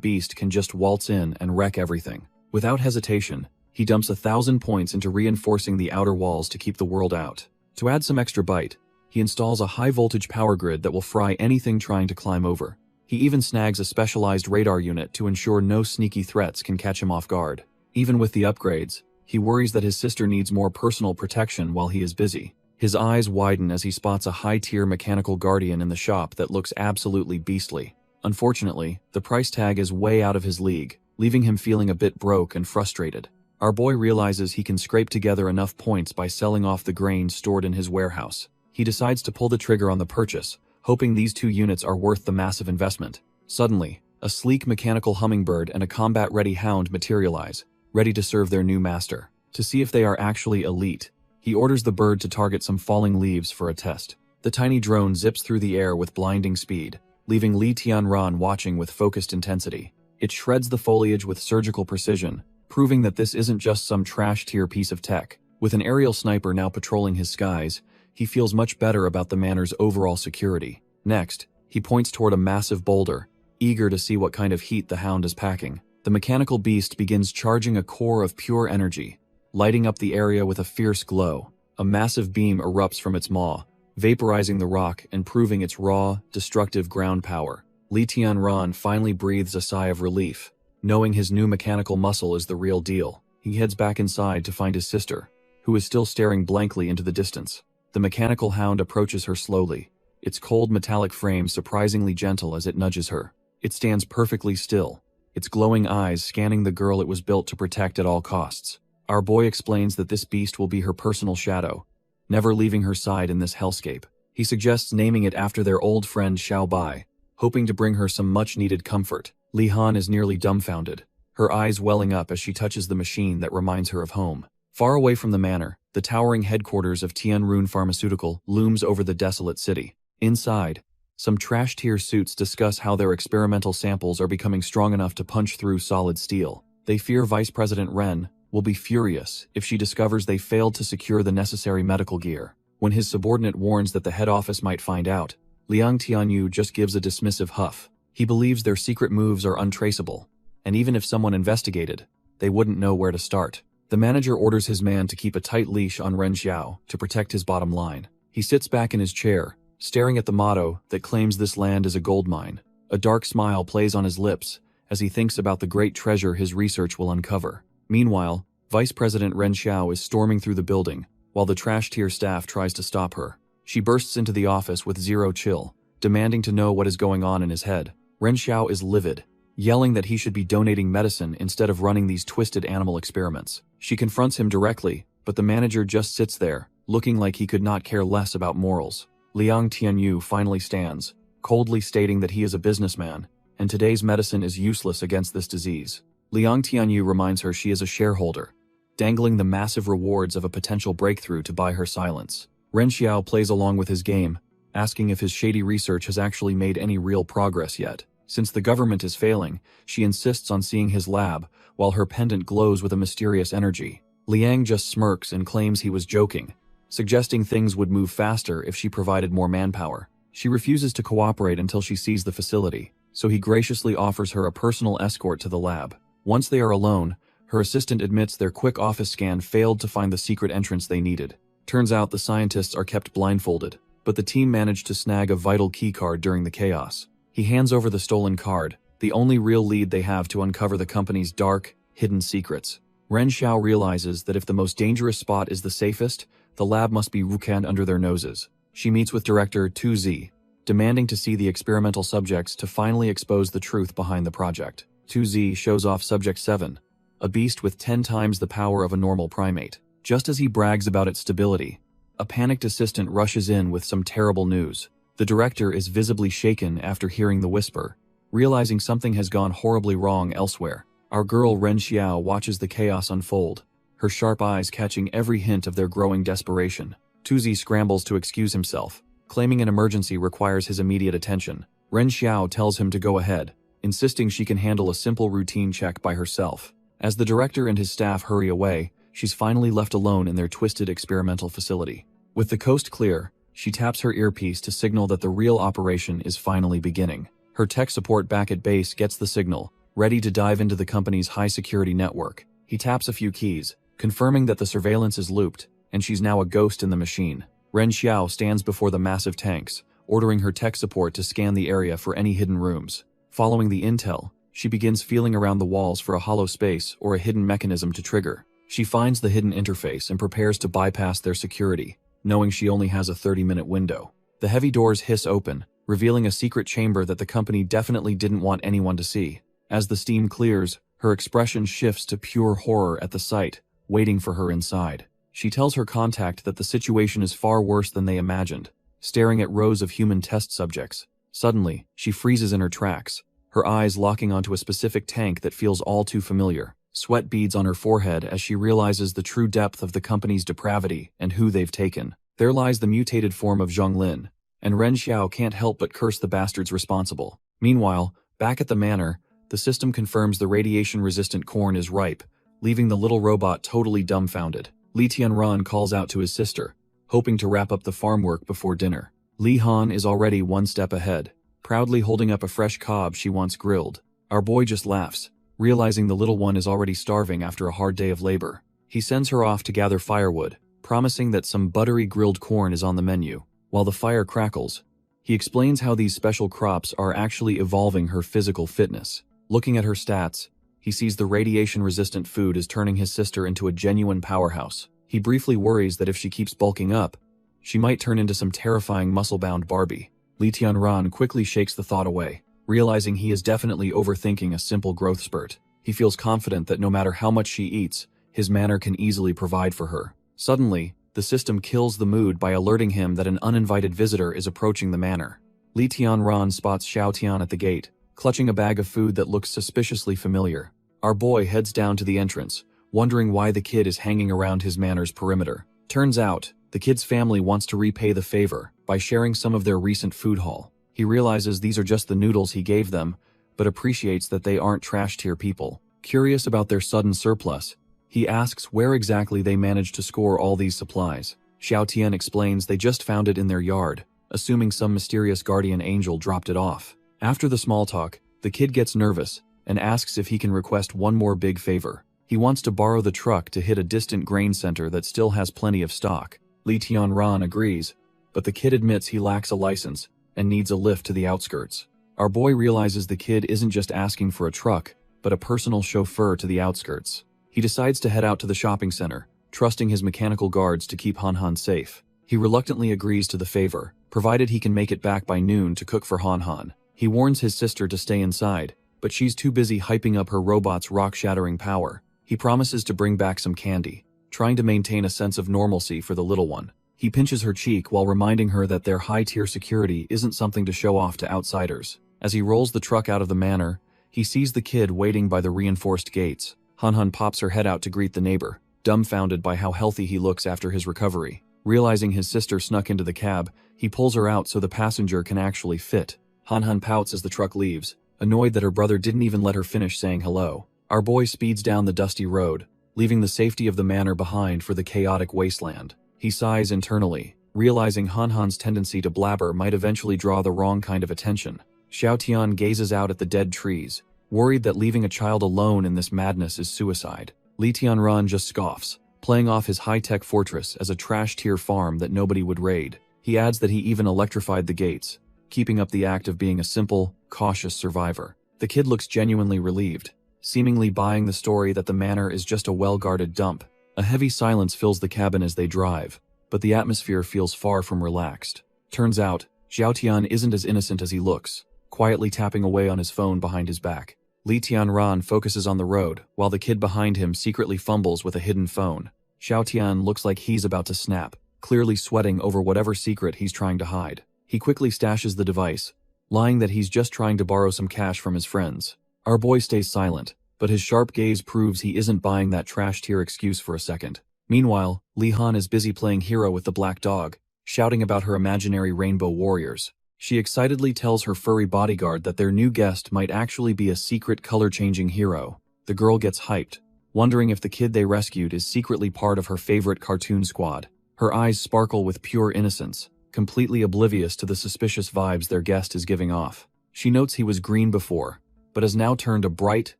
beast can just waltz in and wreck everything. Without hesitation, he dumps 1,000 points into reinforcing the outer walls to keep the world out. To add some extra bite, he installs a high-voltage power grid that will fry anything trying to climb over. He even snags a specialized radar unit to ensure no sneaky threats can catch him off guard. Even with the upgrades, he worries that his sister needs more personal protection while he is busy. His eyes widen as he spots a high-tier mechanical guardian in the shop that looks absolutely beastly. Unfortunately, the price tag is way out of his league, leaving him feeling a bit broke and frustrated. Our boy realizes he can scrape together enough points by selling off the grain stored in his warehouse. He decides to pull the trigger on the purchase, hoping these 2 units are worth the massive investment. Suddenly, a sleek mechanical hummingbird and a combat-ready hound materialize, ready to serve their new master. To see if they are actually elite, he orders the bird to target some falling leaves for a test. The tiny drone zips through the air with blinding speed, leaving Li Tianran watching with focused intensity. It shreds the foliage with surgical precision, proving that this isn't just some trash-tier piece of tech. With an aerial sniper now patrolling his skies, he feels much better about the manor's overall security. Next, he points toward a massive boulder, eager to see what kind of heat the hound is packing. The mechanical beast begins charging a core of pure energy, lighting up the area with a fierce glow. A massive beam erupts from its maw, vaporizing the rock and proving its raw, destructive ground power. Li Tianran finally breathes a sigh of relief, knowing his new mechanical muscle is the real deal. He heads back inside to find his sister, who is still staring blankly into the distance. The mechanical hound approaches her slowly, its cold metallic frame surprisingly gentle as it nudges her. It stands perfectly still, its glowing eyes scanning the girl it was built to protect at all costs. Our boy explains that this beast will be her personal shadow, never leaving her side in this hellscape. He suggests naming it after their old friend Xiao Bai, hoping to bring her some much-needed comfort. Li Han is nearly dumbfounded, her eyes welling up as she touches the machine that reminds her of home. Far away from the manor, the towering headquarters of Tianrun Pharmaceutical looms over the desolate city. Inside, some trash-tier suits discuss how their experimental samples are becoming strong enough to punch through solid steel. They fear Vice President Ren will be furious if she discovers they failed to secure the necessary medical gear. When his subordinate warns that the head office might find out, Liang Tianyu just gives a dismissive huff. He believes their secret moves are untraceable, and even if someone investigated, they wouldn't know where to start. The manager orders his man to keep a tight leash on Ren Xiao to protect his bottom line. He sits back in his chair, staring at the motto that claims this land is a gold mine. A dark smile plays on his lips as he thinks about the great treasure his research will uncover. Meanwhile, Vice President Ren Xiao is storming through the building, while the trash-tier staff tries to stop her. She bursts into the office with zero chill, demanding to know what is going on in his head. Ren Xiao is livid, yelling that he should be donating medicine instead of running these twisted animal experiments. She confronts him directly, but the manager just sits there, looking like he could not care less about morals. Liang Tianyu finally stands, coldly stating that he is a businessman, and today's medicine is useless against this disease. Liang Tianyu reminds her she is a shareholder, dangling the massive rewards of a potential breakthrough to buy her silence. Ren Xiao plays along with his game, asking if his shady research has actually made any real progress yet. Since the government is failing, she insists on seeing his lab, while her pendant glows with a mysterious energy. Liang just smirks and claims he was joking, suggesting things would move faster if she provided more manpower. She refuses to cooperate until she sees the facility, so he graciously offers her a personal escort to the lab. Once they are alone, her assistant admits their quick office scan failed to find the secret entrance they needed. Turns out the scientists are kept blindfolded, but the team managed to snag a vital keycard during the chaos. He hands over the stolen card, the only real lead they have to uncover the company's dark, hidden secrets. Ren Xiao realizes that if the most dangerous spot is the safest, the lab must be Wukan under their noses. She meets with Director 2Z, demanding to see the experimental subjects to finally expose the truth behind the project. 2Z shows off Subject 7, a beast with 10 times the power of a normal primate. Just as he brags about its stability, a panicked assistant rushes in with some terrible news. The director is visibly shaken after hearing the whisper, realizing something has gone horribly wrong elsewhere. Our girl Ren Xiao watches the chaos unfold, her sharp eyes catching every hint of their growing desperation. Tuzi scrambles to excuse himself, claiming an emergency requires his immediate attention. Ren Xiao tells him to go ahead, insisting she can handle a simple routine check by herself. As the director and his staff hurry away, she's finally left alone in their twisted experimental facility. With the coast clear, she taps her earpiece to signal that the real operation is finally beginning. Her tech support back at base gets the signal, ready to dive into the company's high-security network. He taps a few keys, confirming that the surveillance is looped, and she's now a ghost in the machine. Ren Xiao stands before the massive tanks, ordering her tech support to scan the area for any hidden rooms. Following the intel, she begins feeling around the walls for a hollow space or a hidden mechanism to trigger. She finds the hidden interface and prepares to bypass their security, knowing she only has a 30-minute window. The heavy doors hiss open, revealing a secret chamber that the company definitely didn't want anyone to see. As the steam clears, her expression shifts to pure horror at the sight, waiting for her inside. She tells her contact that the situation is far worse than they imagined, staring at rows of human test subjects. Suddenly, she freezes in her tracks, her eyes locking onto a specific tank that feels all too familiar. Sweat beads on her forehead as she realizes the true depth of the company's depravity and who they've taken. There lies the mutated form of Zhonglin, and Ren Xiao can't help but curse the bastards responsible. Meanwhile, back at the manor, the system confirms the radiation-resistant corn is ripe, leaving the little robot totally dumbfounded. Li Tianran calls out to his sister, hoping to wrap up the farm work before dinner. Li Han is already one step ahead, proudly holding up a fresh cob she once grilled. Our boy just laughs, realizing the little one is already starving after a hard day of labor. He sends her off to gather firewood, promising that some buttery grilled corn is on the menu. While the fire crackles, he explains how these special crops are actually evolving her physical fitness. Looking at her stats, he sees the radiation-resistant food is turning his sister into a genuine powerhouse. He briefly worries that if she keeps bulking up, she might turn into some terrifying muscle-bound Barbie. Li Tianran quickly shakes the thought away, realizing he is definitely overthinking a simple growth spurt. He feels confident that no matter how much she eats, his manor can easily provide for her. Suddenly, the system kills the mood by alerting him that an uninvited visitor is approaching the manor. Li Tianran spots Xiao Tian at the gate, clutching a bag of food that looks suspiciously familiar. Our boy heads down to the entrance, wondering why the kid is hanging around his manor's perimeter. Turns out, the kid's family wants to repay the favor by sharing some of their recent food haul. He realizes these are just the noodles he gave them, but appreciates that they aren't trash-tier people. Curious about their sudden surplus, he asks where exactly they managed to score all these supplies. Xiao Tian explains they just found it in their yard, assuming some mysterious guardian angel dropped it off. After the small talk, the kid gets nervous and asks if he can request one more big favor. He wants to borrow the truck to hit a distant grain center that still has plenty of stock. Li Tianran agrees, but the kid admits he lacks a license and needs a lift to the outskirts. Our boy realizes the kid isn't just asking for a truck, but a personal chauffeur to the outskirts. He decides to head out to the shopping center, trusting his mechanical guards to keep Han Han safe. He reluctantly agrees to the favor, provided he can make it back by noon to cook for Han Han. He warns his sister to stay inside, but she's too busy hyping up her robot's rock-shattering power. He promises to bring back some candy, trying to maintain a sense of normalcy for the little one. He pinches her cheek while reminding her that their high-tier security isn't something to show off to outsiders. As he rolls the truck out of the manor, he sees the kid waiting by the reinforced gates. Han Han pops her head out to greet the neighbor, dumbfounded by how healthy he looks after his recovery. Realizing his sister snuck into the cab, he pulls her out so the passenger can actually fit. Han Han pouts as the truck leaves, annoyed that her brother didn't even let her finish saying hello. Our boy speeds down the dusty road, leaving the safety of the manor behind for the chaotic wasteland. He sighs internally, realizing Han Han's tendency to blabber might eventually draw the wrong kind of attention. Xiao Tian gazes out at the dead trees, worried that leaving a child alone in this madness is suicide. Li Tianran just scoffs, playing off his high-tech fortress as a trash-tier farm that nobody would raid. He adds that he even electrified the gates, keeping up the act of being a simple, cautious survivor. The kid looks genuinely relieved, seemingly buying the story that the manor is just a well-guarded dump. A heavy silence fills the cabin as they drive, but the atmosphere feels far from relaxed. Turns out, Xiao Tian isn't as innocent as he looks, quietly tapping away on his phone behind his back. Li Tianran focuses on the road, while the kid behind him secretly fumbles with a hidden phone. Xiao Tian looks like he's about to snap, clearly sweating over whatever secret he's trying to hide. He quickly stashes the device, lying that he's just trying to borrow some cash from his friends. Our boy stays silent, but his sharp gaze proves he isn't buying that trash-tier excuse for a second. Meanwhile, Li Han is busy playing hero with the black dog, shouting about her imaginary rainbow warriors. She excitedly tells her furry bodyguard that their new guest might actually be a secret color-changing hero. The girl gets hyped, wondering if the kid they rescued is secretly part of her favorite cartoon squad. Her eyes sparkle with pure innocence, completely oblivious to the suspicious vibes their guest is giving off. She notes he was green before, but has now turned a bright,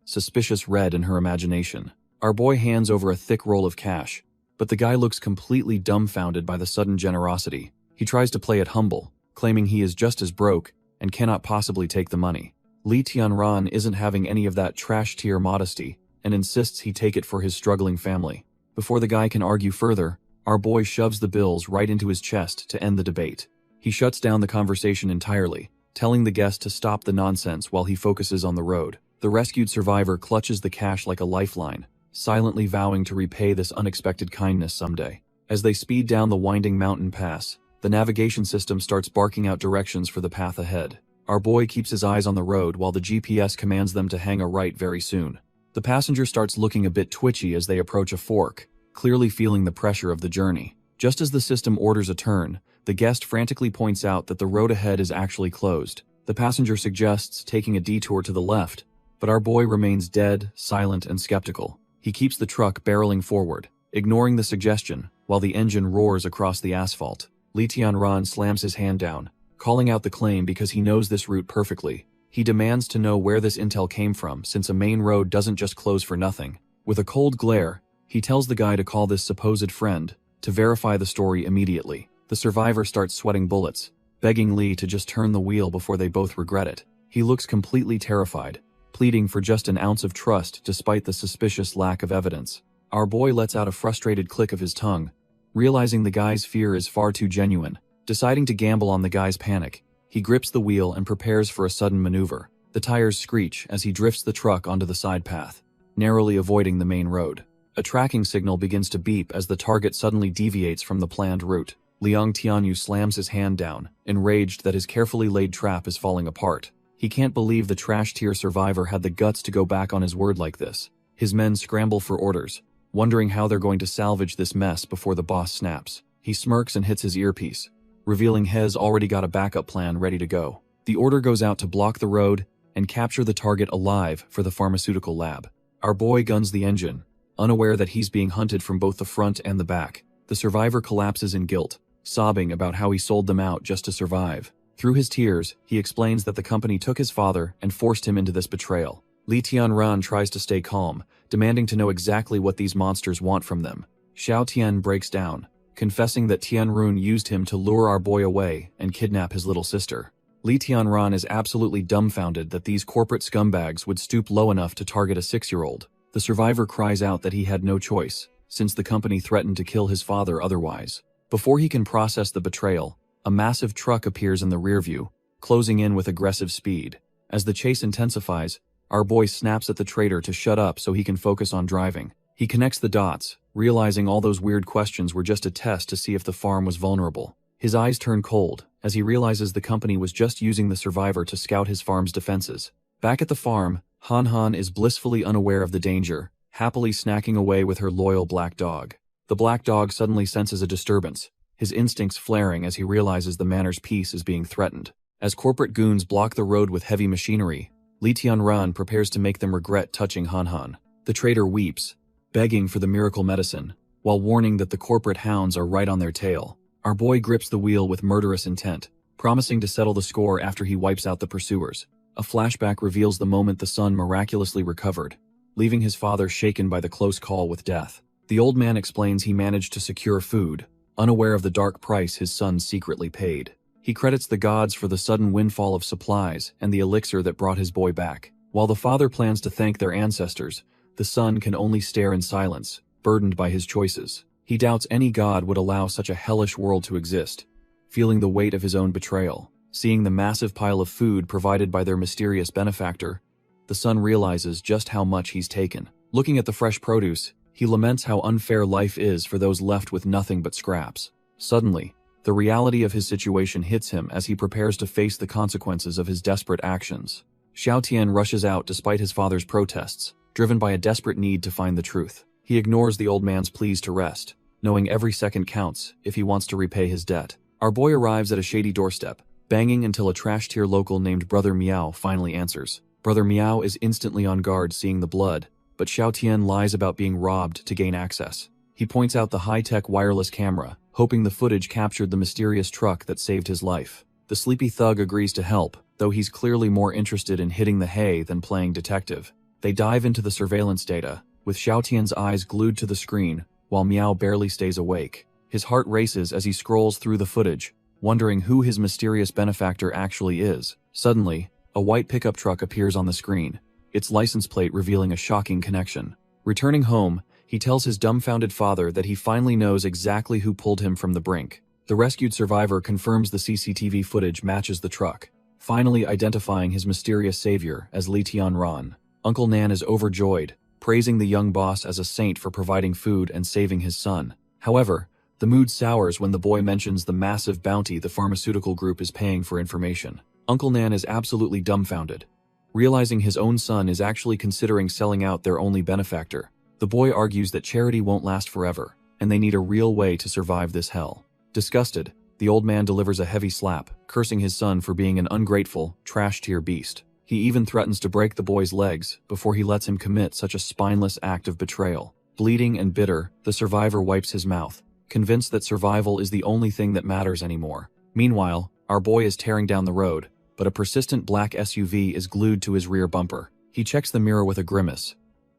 suspicious red in her imagination. Our boy hands over a thick roll of cash, but the guy looks completely dumbfounded by the sudden generosity. He tries to play it humble, claiming he is just as broke and cannot possibly take the money. Li Tianran isn't having any of that trash-tier modesty and insists he take it for his struggling family. Before the guy can argue further, our boy shoves the bills right into his chest to end the debate. He shuts down the conversation entirely, telling the guest to stop the nonsense while he focuses on the road. The rescued survivor clutches the cash like a lifeline, silently vowing to repay this unexpected kindness someday. As they speed down the winding mountain pass, the navigation system starts barking out directions for the path ahead. Our boy keeps his eyes on the road while the GPS commands them to hang a right very soon. The passenger starts looking a bit twitchy as they approach a fork, clearly feeling the pressure of the journey. Just as the system orders a turn, the guest frantically points out that the road ahead is actually closed. The passenger suggests taking a detour to the left, but our boy remains dead, silent, and skeptical. He keeps the truck barreling forward, ignoring the suggestion, while the engine roars across the asphalt. Li Tianran slams his hand down, calling out the claim because he knows this route perfectly. He demands to know where this intel came from, since a main road doesn't just close for nothing. With a cold glare, he tells the guy to call this supposed friend to verify the story immediately. The survivor starts sweating bullets, begging Li to just turn the wheel before they both regret it. He looks completely terrified, pleading for just an ounce of trust despite the suspicious lack of evidence. Our boy lets out a frustrated click of his tongue, realizing the guy's fear is far too genuine. Deciding to gamble on the guy's panic, he grips the wheel and prepares for a sudden maneuver. The tires screech as he drifts the truck onto the side path, narrowly avoiding the main road. A tracking signal begins to beep as the target suddenly deviates from the planned route. Liang Tianyu slams his hand down, enraged that his carefully laid trap is falling apart. He can't believe the trash-tier survivor had the guts to go back on his word like this. His men scramble for orders, wondering how they're going to salvage this mess before the boss snaps. He smirks and hits his earpiece, revealing Hez already got a backup plan ready to go. The order goes out to block the road and capture the target alive for the pharmaceutical lab. Our boy guns the engine, unaware that he's being hunted from both the front and the back. The survivor collapses in guilt, sobbing about how he sold them out just to survive. Through his tears, he explains that the company took his father and forced him into this betrayal. Li Tianran tries to stay calm, demanding to know exactly what these monsters want from them. Xiao Tian breaks down, confessing that Tianrun used him to lure our boy away and kidnap his little sister. Li Tianran is absolutely dumbfounded that these corporate scumbags would stoop low enough to target a 6-year-old. The survivor cries out that he had no choice, since the company threatened to kill his father otherwise. Before he can process the betrayal, a massive truck appears in the rearview, closing in with aggressive speed. As the chase intensifies, our boy snaps at the traitor to shut up so he can focus on driving. He connects the dots, realizing all those weird questions were just a test to see if the farm was vulnerable. His eyes turn cold as he realizes the company was just using the survivor to scout his farm's defenses. Back at the farm, Han Han is blissfully unaware of the danger, happily snacking away with her loyal black dog. The black dog suddenly senses a disturbance, his instincts flaring as he realizes the manor's peace is being threatened. As corporate goons block the road with heavy machinery, Li Tianran prepares to make them regret touching Han Han. The traitor weeps, begging for the miracle medicine, while warning that the corporate hounds are right on their tail. Our boy grips the wheel with murderous intent, promising to settle the score after he wipes out the pursuers. A flashback reveals the moment the son miraculously recovered, leaving his father shaken by the close call with death. The old man explains he managed to secure food, unaware of the dark price his son secretly paid. He credits the gods for the sudden windfall of supplies and the elixir that brought his boy back. While the father plans to thank their ancestors, the son can only stare in silence, burdened by his choices. He doubts any god would allow such a hellish world to exist, feeling the weight of his own betrayal. Seeing the massive pile of food provided by their mysterious benefactor, the son realizes just how much he's taken. Looking at the fresh produce, he laments how unfair life is for those left with nothing but scraps. Suddenly, the reality of his situation hits him as he prepares to face the consequences of his desperate actions. Xiao Tian rushes out despite his father's protests, driven by a desperate need to find the truth. He ignores the old man's pleas to rest, knowing every second counts if he wants to repay his debt. Our boy arrives at a shady doorstep, banging until a trash-tier local named Brother Meow finally answers. Brother Meow is instantly on guard seeing the blood, but Xiao Tian lies about being robbed to gain access. He points out the high-tech wireless camera, hoping the footage captured the mysterious truck that saved his life. The sleepy thug agrees to help, though he's clearly more interested in hitting the hay than playing detective. They dive into the surveillance data, with Xiao Tian's eyes glued to the screen, while Meow barely stays awake. His heart races as he scrolls through the footage, wondering who his mysterious benefactor actually is. Suddenly, a white pickup truck appears on the screen, its license plate revealing a shocking connection. Returning home, he tells his dumbfounded father that he finally knows exactly who pulled him from the brink. The rescued survivor confirms the CCTV footage matches the truck, finally identifying his mysterious savior as Li Tianran. Uncle Nan is overjoyed, praising the young boss as a saint for providing food and saving his son. However, the mood sours when the boy mentions the massive bounty the pharmaceutical group is paying for information. Uncle Nan is absolutely dumbfounded, realizing his own son is actually considering selling out their only benefactor. The boy argues that charity won't last forever, and they need a real way to survive this hell. Disgusted, the old man delivers a heavy slap, cursing his son for being an ungrateful, trash-tier beast. He even threatens to break the boy's legs before he lets him commit such a spineless act of betrayal. Bleeding and bitter, the survivor wipes his mouth, convinced that survival is the only thing that matters anymore. Meanwhile, our boy is tearing down the road, but a persistent black SUV is glued to his rear bumper. He checks the mirror with a grimace,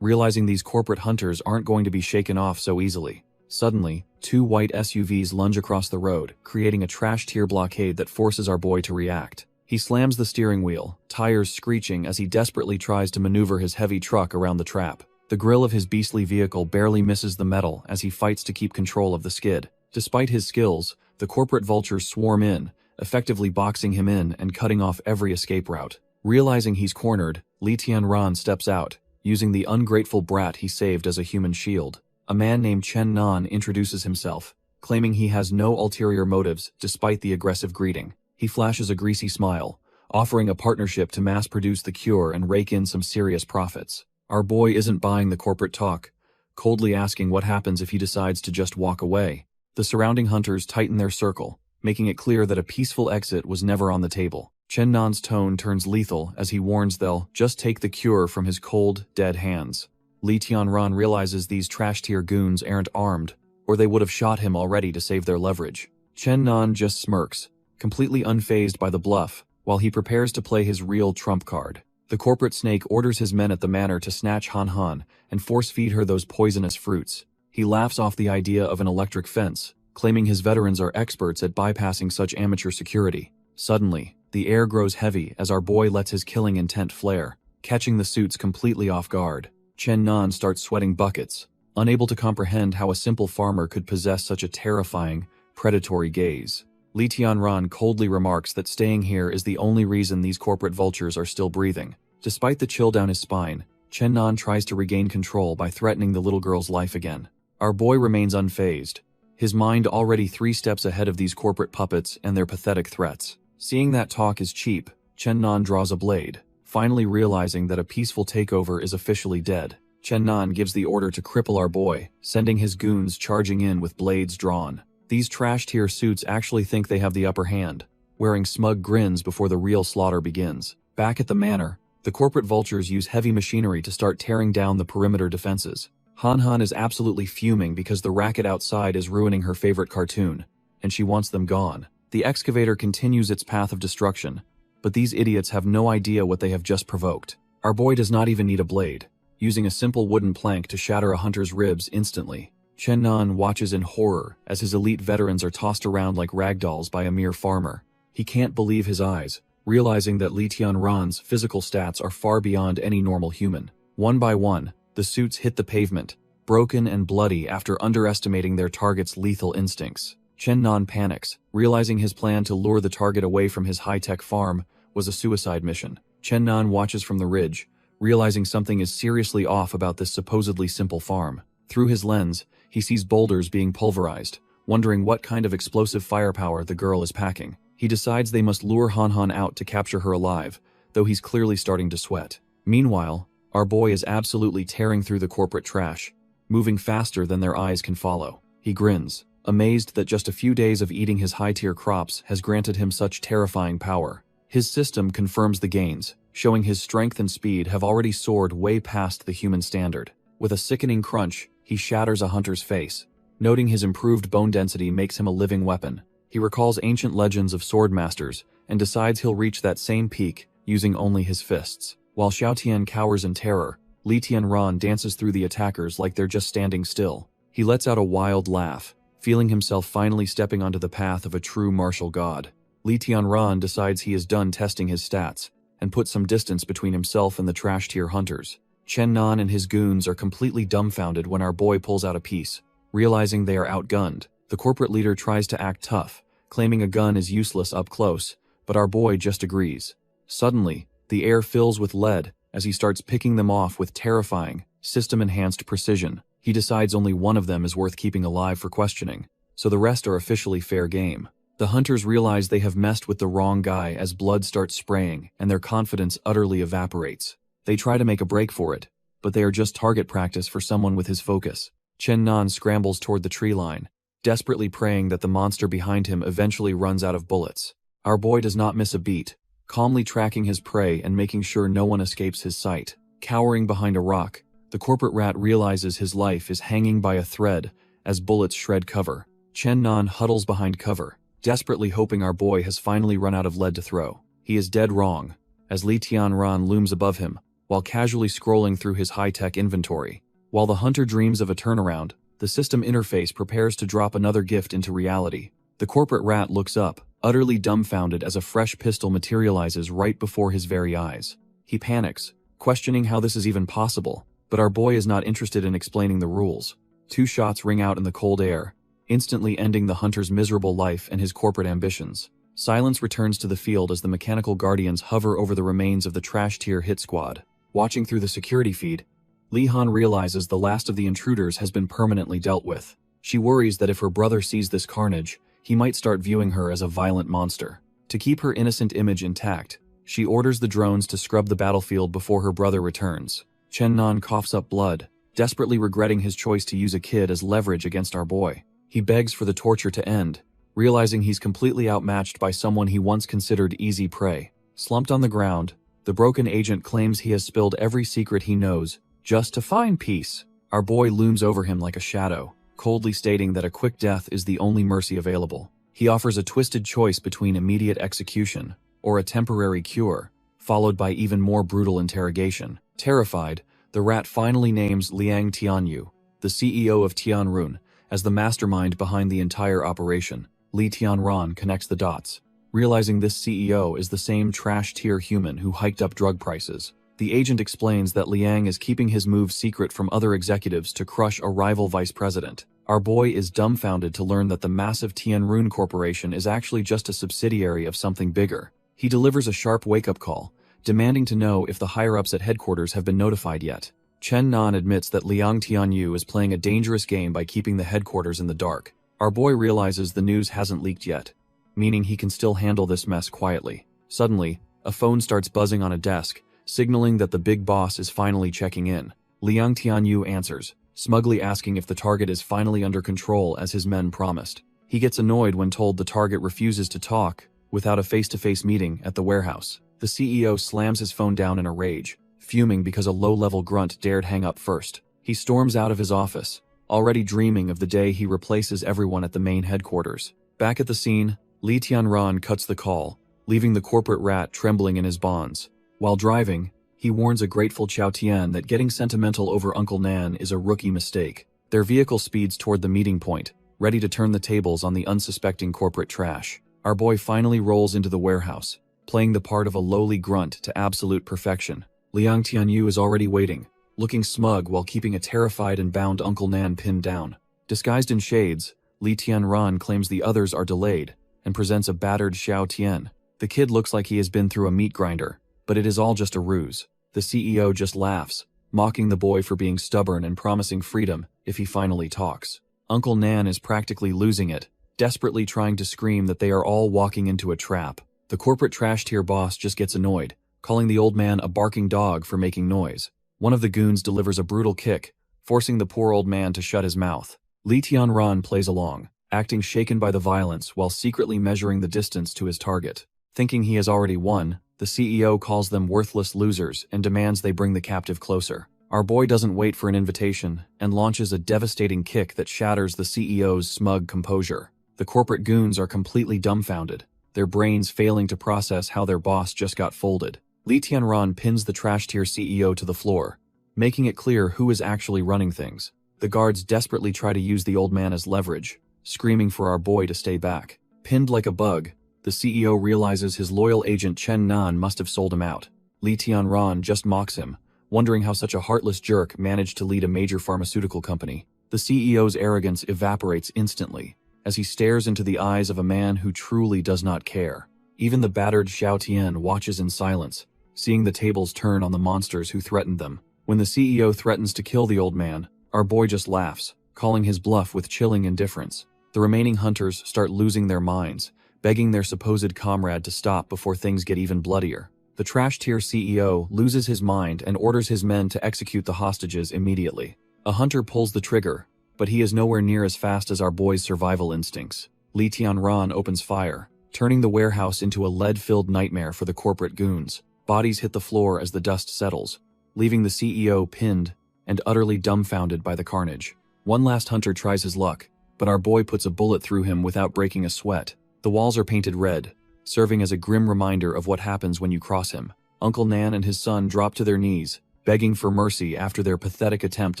realizing these corporate hunters aren't going to be shaken off so easily. Suddenly, two white SUVs lunge across the road, creating a trash-tier blockade that forces our boy to react. He slams the steering wheel, tires screeching as he desperately tries to maneuver his heavy truck around the trap. The grille of his beastly vehicle barely misses the metal as he fights to keep control of the skid. Despite his skills, the corporate vultures swarm in, effectively boxing him in and cutting off every escape route. Realizing he's cornered, Li Tianran steps out, using the ungrateful brat he saved as a human shield. A man named Chen Nan introduces himself, claiming he has no ulterior motives despite the aggressive greeting. He flashes a greasy smile, offering a partnership to mass-produce the cure and rake in some serious profits. Our boy isn't buying the corporate talk, coldly asking what happens if he decides to just walk away. The surrounding hunters tighten their circle, making it clear that a peaceful exit was never on the table. Chen Nan's tone turns lethal as he warns they'll just take the cure from his cold, dead hands. Li Tianran realizes these trash-tier goons aren't armed, or they would have shot him already to save their leverage. Chen Nan just smirks, completely unfazed by the bluff, while he prepares to play his real trump card. The corporate snake orders his men at the manor to snatch Han Han and force-feed her those poisonous fruits. He laughs off the idea of an electric fence, claiming his veterans are experts at bypassing such amateur security. Suddenly, the air grows heavy as our boy lets his killing intent flare, catching the suits completely off guard. Chen Nan starts sweating buckets, unable to comprehend how a simple farmer could possess such a terrifying, predatory gaze. Li Tianran coldly remarks that staying here is the only reason these corporate vultures are still breathing. Despite the chill down his spine, Chen Nan tries to regain control by threatening the little girl's life again. Our boy remains unfazed, his mind already 3 steps ahead of these corporate puppets and their pathetic threats. Seeing that talk is cheap, Chen Nan draws a blade, finally realizing that a peaceful takeover is officially dead. Chen Nan gives the order to cripple our boy, sending his goons charging in with blades drawn. These trash-tier suits actually think they have the upper hand, wearing smug grins before the real slaughter begins. Back at the manor, the corporate vultures use heavy machinery to start tearing down the perimeter defenses. Han Han is absolutely fuming because the racket outside is ruining her favorite cartoon, and she wants them gone. The excavator continues its path of destruction, but these idiots have no idea what they have just provoked. Our boy does not even need a blade, using a simple wooden plank to shatter a hunter's ribs instantly. Chen Nan watches in horror as his elite veterans are tossed around like ragdolls by a mere farmer. He can't believe his eyes, realizing that Li Tianran's physical stats are far beyond any normal human. One by one, the suits hit the pavement, broken and bloody after underestimating their target's lethal instincts. Chen Nan panics, realizing his plan to lure the target away from his high-tech farm was a suicide mission. Chen Nan watches from the ridge, realizing something is seriously off about this supposedly simple farm. Through his lens, he sees boulders being pulverized, wondering what kind of explosive firepower the girl is packing. He decides they must lure Han Han out to capture her alive, though he's clearly starting to sweat. Meanwhile, our boy is absolutely tearing through the corporate trash, moving faster than their eyes can follow. He grins, amazed that just a few days of eating his high-tier crops has granted him such terrifying power. His system confirms the gains, showing his strength and speed have already soared way past the human standard. With a sickening crunch, he shatters a hunter's face. Noting his improved bone density makes him a living weapon. He recalls ancient legends of sword masters and decides he'll reach that same peak using only his fists. While Xiao Tian cowers in terror, Li Tianran dances through the attackers like they're just standing still. He lets out a wild laugh, feeling himself finally stepping onto the path of a true martial god. Li Tianran decides he is done testing his stats and puts some distance between himself and the trash-tier hunters. Chen Nan and his goons are completely dumbfounded when our boy pulls out a piece. Realizing they are outgunned, the corporate leader tries to act tough, claiming a gun is useless up close, but our boy just agrees. Suddenly, the air fills with lead as he starts picking them off with terrifying, system-enhanced precision. He decides only one of them is worth keeping alive for questioning, so the rest are officially fair game. The hunters realize they have messed with the wrong guy as blood starts spraying and their confidence utterly evaporates. They try to make a break for it, but they are just target practice for someone with his focus. Chen Nan scrambles toward the tree line, desperately praying that the monster behind him eventually runs out of bullets. Our boy does not miss a beat, calmly tracking his prey and making sure no one escapes his sight. Cowering behind a rock, the corporate rat realizes his life is hanging by a thread as bullets shred cover. Chen Nan huddles behind cover, desperately hoping our boy has finally run out of lead to throw. He is dead wrong, as Li Tianran looms above him, while casually scrolling through his high-tech inventory. While the hunter dreams of a turnaround, the system interface prepares to drop another gift into reality. The corporate rat looks up, utterly dumbfounded as a fresh pistol materializes right before his very eyes. He panics, questioning how this is even possible, but our boy is not interested in explaining the rules. 2 shots ring out in the cold air, instantly ending the hunter's miserable life and his corporate ambitions. Silence returns to the field as the mechanical guardians hover over the remains of the trash-tier hit squad. Watching through the security feed, Li Han realizes the last of the intruders has been permanently dealt with. She worries that if her brother sees this carnage, he might start viewing her as a violent monster. To keep her innocent image intact, she orders the drones to scrub the battlefield before her brother returns. Chen Nan coughs up blood, desperately regretting his choice to use a kid as leverage against our boy. He begs for the torture to end, realizing he's completely outmatched by someone he once considered easy prey. Slumped on the ground, the broken agent claims he has spilled every secret he knows, just to find peace. Our boy looms over him like a shadow, coldly stating that a quick death is the only mercy available. He offers a twisted choice between immediate execution or a temporary cure, followed by even more brutal interrogation. Terrified, the rat finally names Liang Tianyu, the CEO of Tianrun, as the mastermind behind the entire operation. Li Tianran connects the dots, realizing this CEO is the same trash-tier human who hiked up drug prices. The agent explains that Liang is keeping his move secret from other executives to crush a rival vice president. Our boy is dumbfounded to learn that the massive Tianrun Corporation is actually just a subsidiary of something bigger. He delivers a sharp wake-up call, demanding to know if the higher-ups at headquarters have been notified yet. Chen Nan admits that Liang Tianyu is playing a dangerous game by keeping the headquarters in the dark. Our boy realizes the news hasn't leaked yet, meaning he can still handle this mess quietly. Suddenly, a phone starts buzzing on a desk, signaling that the big boss is finally checking in. Liang Tianyu answers, smugly asking if the target is finally under control as his men promised. He gets annoyed when told the target refuses to talk without a face-to-face meeting at the warehouse. The CEO slams his phone down in a rage, fuming because a low-level grunt dared hang up first. He storms out of his office, already dreaming of the day he replaces everyone at the main headquarters. Back at the scene, Li Tianran cuts the call, leaving the corporate rat trembling in his bonds. While driving, he warns a grateful Xiao Tian that getting sentimental over Uncle Nan is a rookie mistake. Their vehicle speeds toward the meeting point, ready to turn the tables on the unsuspecting corporate trash. Our boy finally rolls into the warehouse, playing the part of a lowly grunt to absolute perfection. Liang Tianyu is already waiting, looking smug while keeping a terrified and bound Uncle Nan pinned down. Disguised in shades, Li Tianran claims the others are delayed and presents a battered Xiao Tian. The kid looks like he has been through a meat grinder, but it is all just a ruse. The CEO just laughs, mocking the boy for being stubborn and promising freedom if he finally talks. Uncle Nan is practically losing it, desperately trying to scream that they are all walking into a trap. The corporate trash-tier boss just gets annoyed, calling the old man a barking dog for making noise. One of the goons delivers a brutal kick, forcing the poor old man to shut his mouth. Li Tianran plays along, acting shaken by the violence while secretly measuring the distance to his target. Thinking he has already won, the CEO calls them worthless losers and demands they bring the captive closer. Our boy doesn't wait for an invitation and launches a devastating kick that shatters the CEO's smug composure. The corporate goons are completely dumbfounded, their brains failing to process how their boss just got folded. Li Tianran pins the trash-tier CEO to the floor, making it clear who is actually running things. The guards desperately try to use the old man as leverage, screaming for our boy to stay back. Pinned like a bug, the CEO realizes his loyal agent Chen Nan must have sold him out. Li Tianran just mocks him, wondering how such a heartless jerk managed to lead a major pharmaceutical company. The CEO's arrogance evaporates instantly, as he stares into the eyes of a man who truly does not care. Even the battered Xiao Tian watches in silence, seeing the tables turn on the monsters who threatened them. When the CEO threatens to kill the old man, our boy just laughs, calling his bluff with chilling indifference. The remaining hunters start losing their minds, begging their supposed comrade to stop before things get even bloodier. The trash-tier CEO loses his mind and orders his men to execute the hostages immediately. A hunter pulls the trigger, but he is nowhere near as fast as our boy's survival instincts. Li Tianran opens fire, turning the warehouse into a lead-filled nightmare for the corporate goons. Bodies hit the floor as the dust settles, leaving the CEO pinned and utterly dumbfounded by the carnage. One last hunter tries his luck, but our boy puts a bullet through him without breaking a sweat. The walls are painted red, serving as a grim reminder of what happens when you cross him. Uncle Nan and his son drop to their knees, begging for mercy after their pathetic attempt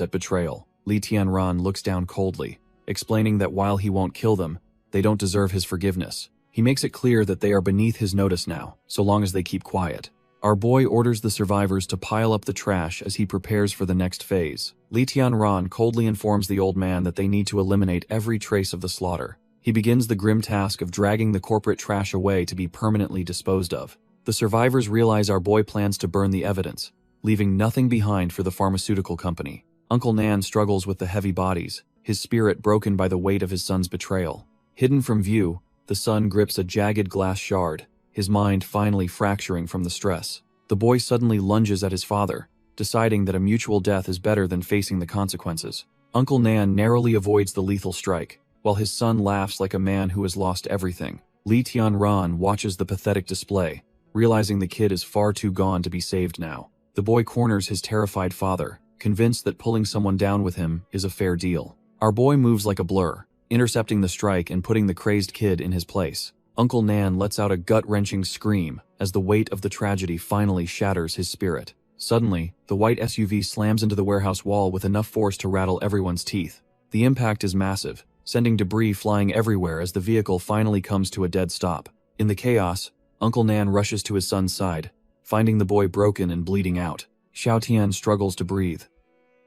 at betrayal. Li Tianran looks down coldly, explaining that while he won't kill them, they don't deserve his forgiveness. He makes it clear that they are beneath his notice now, so long as they keep quiet. Our boy orders the survivors to pile up the trash as he prepares for the next phase. Li Tianran coldly informs the old man that they need to eliminate every trace of the slaughter. He begins the grim task of dragging the corporate trash away to be permanently disposed of. The survivors realize our boy plans to burn the evidence, leaving nothing behind for the pharmaceutical company. Uncle Nan struggles with the heavy bodies, his spirit broken by the weight of his son's betrayal. Hidden from view, the son grips a jagged glass shard, his mind finally fracturing from the stress. The boy suddenly lunges at his father, deciding that a mutual death is better than facing the consequences. Uncle Nan narrowly avoids the lethal strike, while his son laughs like a man who has lost everything. Li Tianran watches the pathetic display, realizing the kid is far too gone to be saved now. The boy corners his terrified father, convinced that pulling someone down with him is a fair deal. Our boy moves like a blur, intercepting the strike and putting the crazed kid in his place. Uncle Nan lets out a gut-wrenching scream as the weight of the tragedy finally shatters his spirit. Suddenly, the white SUV slams into the warehouse wall with enough force to rattle everyone's teeth. The impact is massive, sending debris flying everywhere as the vehicle finally comes to a dead stop. In the chaos, Uncle Nan rushes to his son's side, finding the boy broken and bleeding out. Xiao Tian struggles to breathe,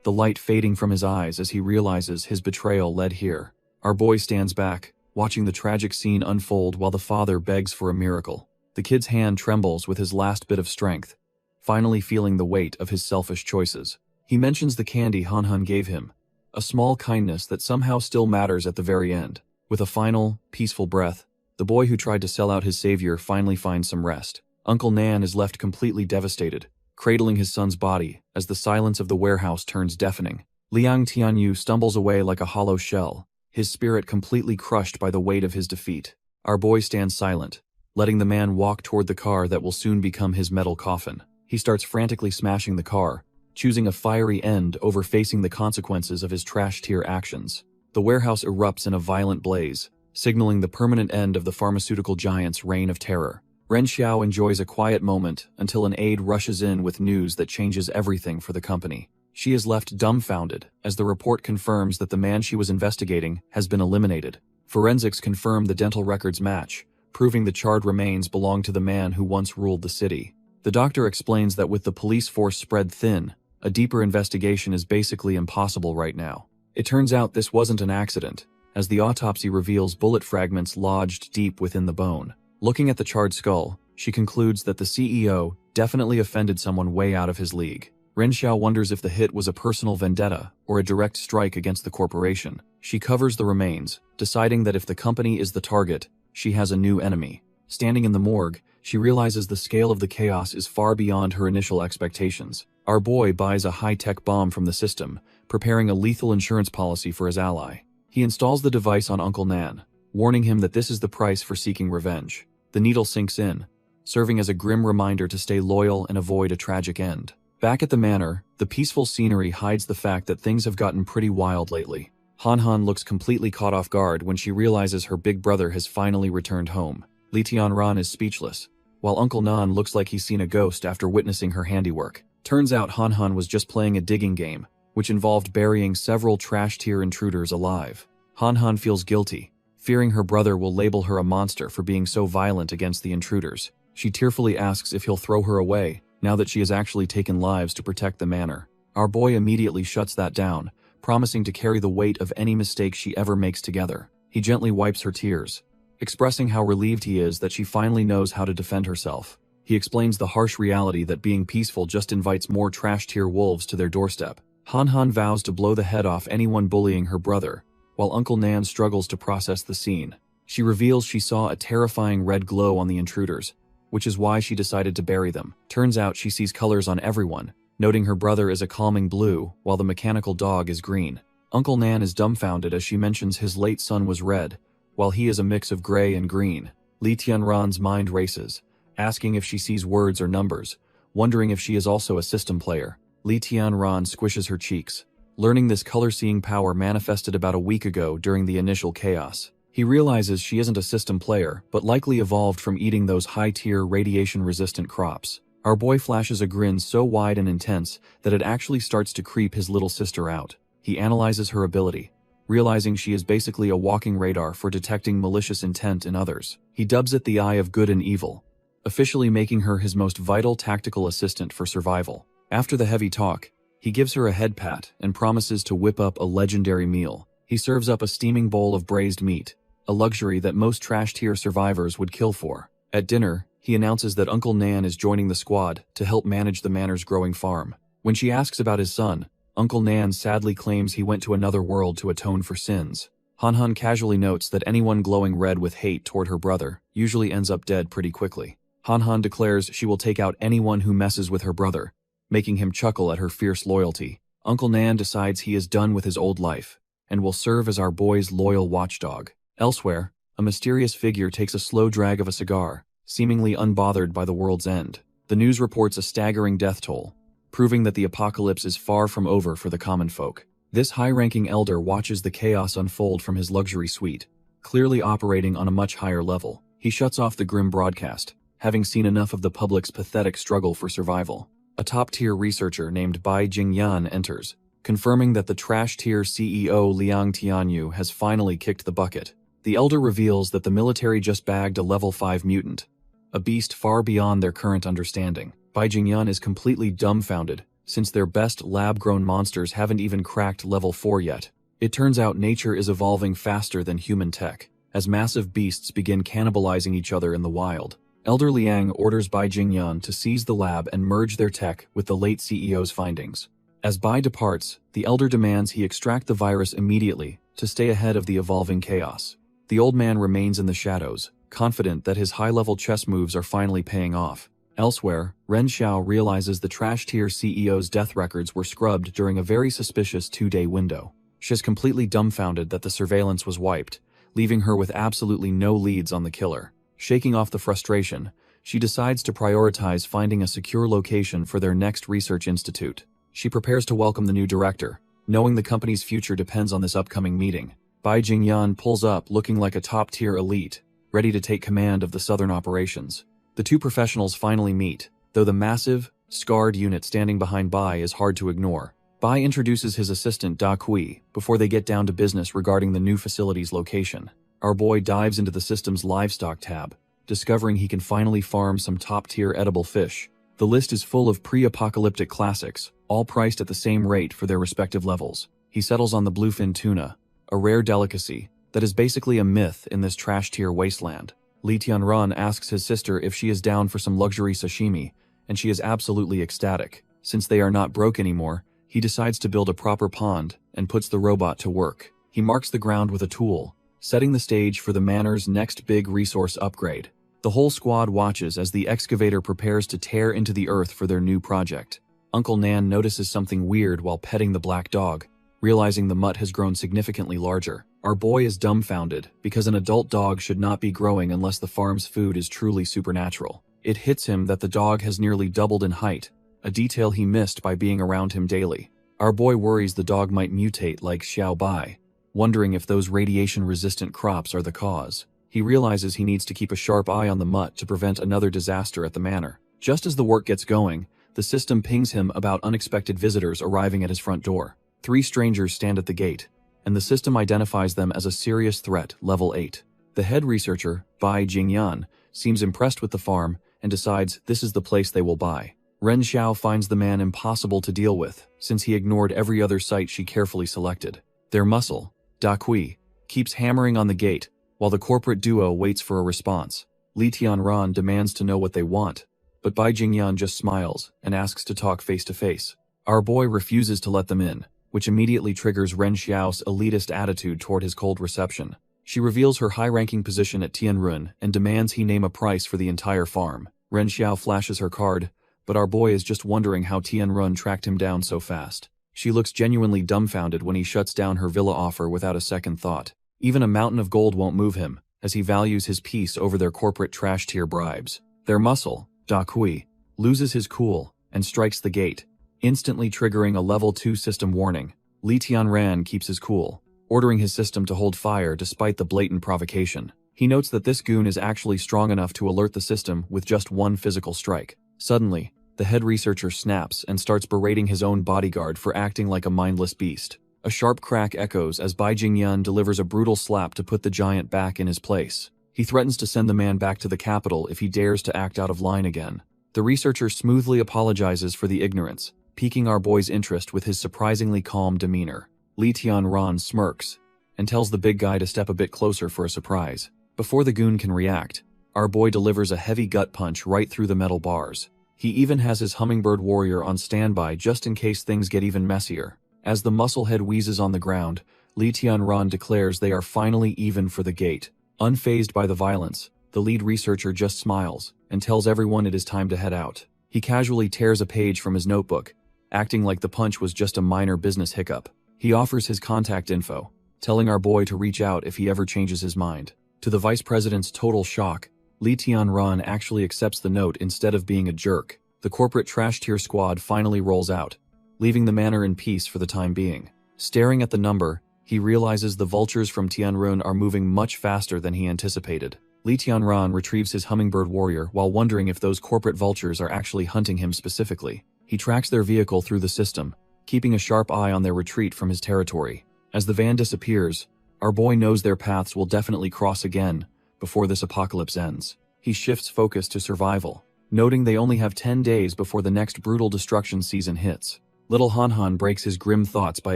the light fading from his eyes as he realizes his betrayal led here. Our boy stands back, watching the tragic scene unfold while the father begs for a miracle. The kid's hand trembles with his last bit of strength, finally feeling the weight of his selfish choices. He mentions the candy Han Han gave him, a small kindness that somehow still matters at the very end. With a final, peaceful breath, the boy who tried to sell out his savior finally finds some rest. Uncle Nan is left completely devastated, cradling his son's body as the silence of the warehouse turns deafening. Liang Tianyu stumbles away like a hollow shell, his spirit completely crushed by the weight of his defeat. Our boy stands silent, letting the man walk toward the car that will soon become his metal coffin. He starts frantically smashing the car, choosing a fiery end over facing the consequences of his trash-tier actions. The warehouse erupts in a violent blaze, signaling the permanent end of the pharmaceutical giant's reign of terror. Ren Xiao enjoys a quiet moment until an aide rushes in with news that changes everything for the company. She is left dumbfounded as the report confirms that the man she was investigating has been eliminated. Forensics confirm the dental records match, proving the charred remains belong to the man who once ruled the city. The doctor explains that with the police force spread thin, a deeper investigation is basically impossible right now. It turns out this wasn't an accident, as the autopsy reveals bullet fragments lodged deep within the bone. Looking at the charred skull, she concludes that the CEO definitely offended someone way out of his league. Ren Xiao wonders if the hit was a personal vendetta or a direct strike against the corporation. She covers the remains, deciding that if the company is the target, she has a new enemy. Standing in the morgue, she realizes the scale of the chaos is far beyond her initial expectations. Our boy buys a high-tech bomb from the system, preparing a lethal insurance policy for his ally. He installs the device on Uncle Nan, warning him that this is the price for seeking revenge. The needle sinks in, serving as a grim reminder to stay loyal and avoid a tragic end. Back at the manor, the peaceful scenery hides the fact that things have gotten pretty wild lately. Han Han looks completely caught off guard when she realizes her big brother has finally returned home. Li Tianran is speechless, while Uncle Nan looks like he's seen a ghost after witnessing her handiwork. Turns out Han Han was just playing a digging game, which involved burying several trash-tier intruders alive. Han Han feels guilty, fearing her brother will label her a monster for being so violent against the intruders. She tearfully asks if he'll throw her away, now that she has actually taken lives to protect the manor. Our boy immediately shuts that down, promising to carry the weight of any mistake she ever makes together. He gently wipes her tears, expressing how relieved he is that she finally knows how to defend herself. He explains the harsh reality that being peaceful just invites more trash-tier wolves to their doorstep. Han Han vows to blow the head off anyone bullying her brother, while Uncle Nan struggles to process the scene. She reveals she saw a terrifying red glow on the intruders, which is why she decided to bury them. Turns out she sees colors on everyone, noting her brother is a calming blue, while the mechanical dog is green. Uncle Nan is dumbfounded as she mentions his late son was red, while he is a mix of gray and green. Li Tianran's mind races, asking if she sees words or numbers, wondering if she is also a system player. Li Tianran squishes her cheeks, learning this color-seeing power manifested about a week ago during the initial chaos. He realizes she isn't a system player, but likely evolved from eating those high-tier radiation-resistant crops. Our boy flashes a grin so wide and intense that it actually starts to creep his little sister out. He analyzes her ability, realizing she is basically a walking radar for detecting malicious intent in others. He dubs it the Eye of Good and Evil, officially making her his most vital tactical assistant for survival. After the heavy talk, he gives her a head pat and promises to whip up a legendary meal. He serves up a steaming bowl of braised meat, a luxury that most trash-tier survivors would kill for. At dinner, he announces that Uncle Nan is joining the squad to help manage the manor's growing farm. When she asks about his son, Uncle Nan sadly claims he went to another world to atone for sins. Han Han casually notes that anyone glowing red with hate toward her brother usually ends up dead pretty quickly. Han Han declares she will take out anyone who messes with her brother, making him chuckle at her fierce loyalty. Uncle Nan decides he is done with his old life and will serve as our boy's loyal watchdog. Elsewhere, a mysterious figure takes a slow drag of a cigar, seemingly unbothered by the world's end. The news reports a staggering death toll, proving that the apocalypse is far from over for the common folk. This high-ranking elder watches the chaos unfold from his luxury suite, clearly operating on a much higher level. He shuts off the grim broadcast, having seen enough of the public's pathetic struggle for survival. A top-tier researcher named Bai Jingyan enters, confirming that the trash-tier CEO Liang Tianyu has finally kicked the bucket. The elder reveals that the military just bagged a level 5 mutant, a beast far beyond their current understanding. Bai Jingyan is completely dumbfounded, since their best lab-grown monsters haven't even cracked level 4 yet. It turns out nature is evolving faster than human tech, as massive beasts begin cannibalizing each other in the wild. Elder Liang orders Bai Jingyan to seize the lab and merge their tech with the late CEO's findings. As Bai departs, the elder demands he extract the virus immediately to stay ahead of the evolving chaos. The old man remains in the shadows, confident that his high-level chess moves are finally paying off. Elsewhere, Ren Xiao realizes the trash-tier CEO's death records were scrubbed during a very suspicious 2-day window. She is completely dumbfounded that the surveillance was wiped, leaving her with absolutely no leads on the killer. Shaking off the frustration, she decides to prioritize finding a secure location for their next research institute. She prepares to welcome the new director, knowing the company's future depends on this upcoming meeting. Bai Jingyan pulls up looking like a top-tier elite, ready to take command of the southern operations. The two professionals finally meet, though the massive, scarred unit standing behind Bai is hard to ignore. Bai introduces his assistant Da Kui before they get down to business regarding the new facility's location. Our boy dives into the system's livestock tab, discovering he can finally farm some top-tier edible fish. The list is full of pre-apocalyptic classics, all priced at the same rate for their respective levels. He settles on the bluefin tuna, a rare delicacy that is basically a myth in this trash-tier wasteland. Li Tianran asks his sister if she is down for some luxury sashimi, and she is absolutely ecstatic. Since they are not broke anymore, he decides to build a proper pond and puts the robot to work. He marks the ground with a tool, setting the stage for the manor's next big resource upgrade. The whole squad watches as the excavator prepares to tear into the earth for their new project. Uncle Nan notices something weird while petting the black dog, realizing the mutt has grown significantly larger. Our boy is dumbfounded, because an adult dog should not be growing unless the farm's food is truly supernatural. It hits him that the dog has nearly doubled in height, a detail he missed by being around him daily. Our boy worries the dog might mutate like Xiao Bai, wondering if those radiation-resistant crops are the cause. He realizes he needs to keep a sharp eye on the mutt to prevent another disaster at the manor. Just as the work gets going, the system pings him about unexpected visitors arriving at his front door. 3 strangers stand at the gate, and the system identifies them as a serious threat, level 8. The head researcher, Bai Jingyan, seems impressed with the farm and decides this is the place they will buy. Ren Xiao finds the man impossible to deal with, since he ignored every other site she carefully selected. Their muscle, Da Kui, keeps hammering on the gate, while the corporate duo waits for a response. Li Tianran demands to know what they want, but Bai Jingyan just smiles and asks to talk face to face. Our boy refuses to let them in, which immediately triggers Ren Xiao's elitist attitude toward his cold reception. She reveals her high-ranking position at Tianrun and demands he name a price for the entire farm. Ren Xiao flashes her card, but our boy is just wondering how Tianrun tracked him down so fast. She looks genuinely dumbfounded when he shuts down her villa offer without a second thought. Even a mountain of gold won't move him, as he values his peace over their corporate trash-tier bribes. Their muscle, Da Kui, loses his cool and strikes the gate, instantly triggering a level 2 system warning. Li Tianran keeps his cool, ordering his system to hold fire despite the blatant provocation. He notes that this goon is actually strong enough to alert the system with just one physical strike. Suddenly, the head researcher snaps and starts berating his own bodyguard for acting like a mindless beast. A sharp crack echoes as Bai Jingyan delivers a brutal slap to put the giant back in his place. He threatens to send the man back to the capital if he dares to act out of line again. The researcher smoothly apologizes for the ignorance, piquing our boy's interest with his surprisingly calm demeanor. Li Tianran smirks and tells the big guy to step a bit closer for a surprise. Before the goon can react, our boy delivers a heavy gut punch right through the metal bars. He even has his hummingbird warrior on standby just in case things get even messier. As the musclehead wheezes on the ground, Li Tianran declares they are finally even for the gate. Unfazed by the violence, the lead researcher just smiles and tells everyone it is time to head out. He casually tears a page from his notebook, acting like the punch was just a minor business hiccup. He offers his contact info, telling our boy to reach out if he ever changes his mind. To the vice president's total shock, Li Tianran actually accepts the note instead of being a jerk. The corporate trash-tier squad finally rolls out, leaving the manor in peace for the time being. Staring at the number, he realizes the vultures from Tianrun are moving much faster than he anticipated. Li Tianran retrieves his hummingbird warrior while wondering if those corporate vultures are actually hunting him specifically. He tracks their vehicle through the system, keeping a sharp eye on their retreat from his territory. As the van disappears, our boy knows their paths will definitely cross again before this apocalypse ends. He shifts focus to survival, noting they only have 10 days before the next brutal destruction season hits. Little Han Han breaks his grim thoughts by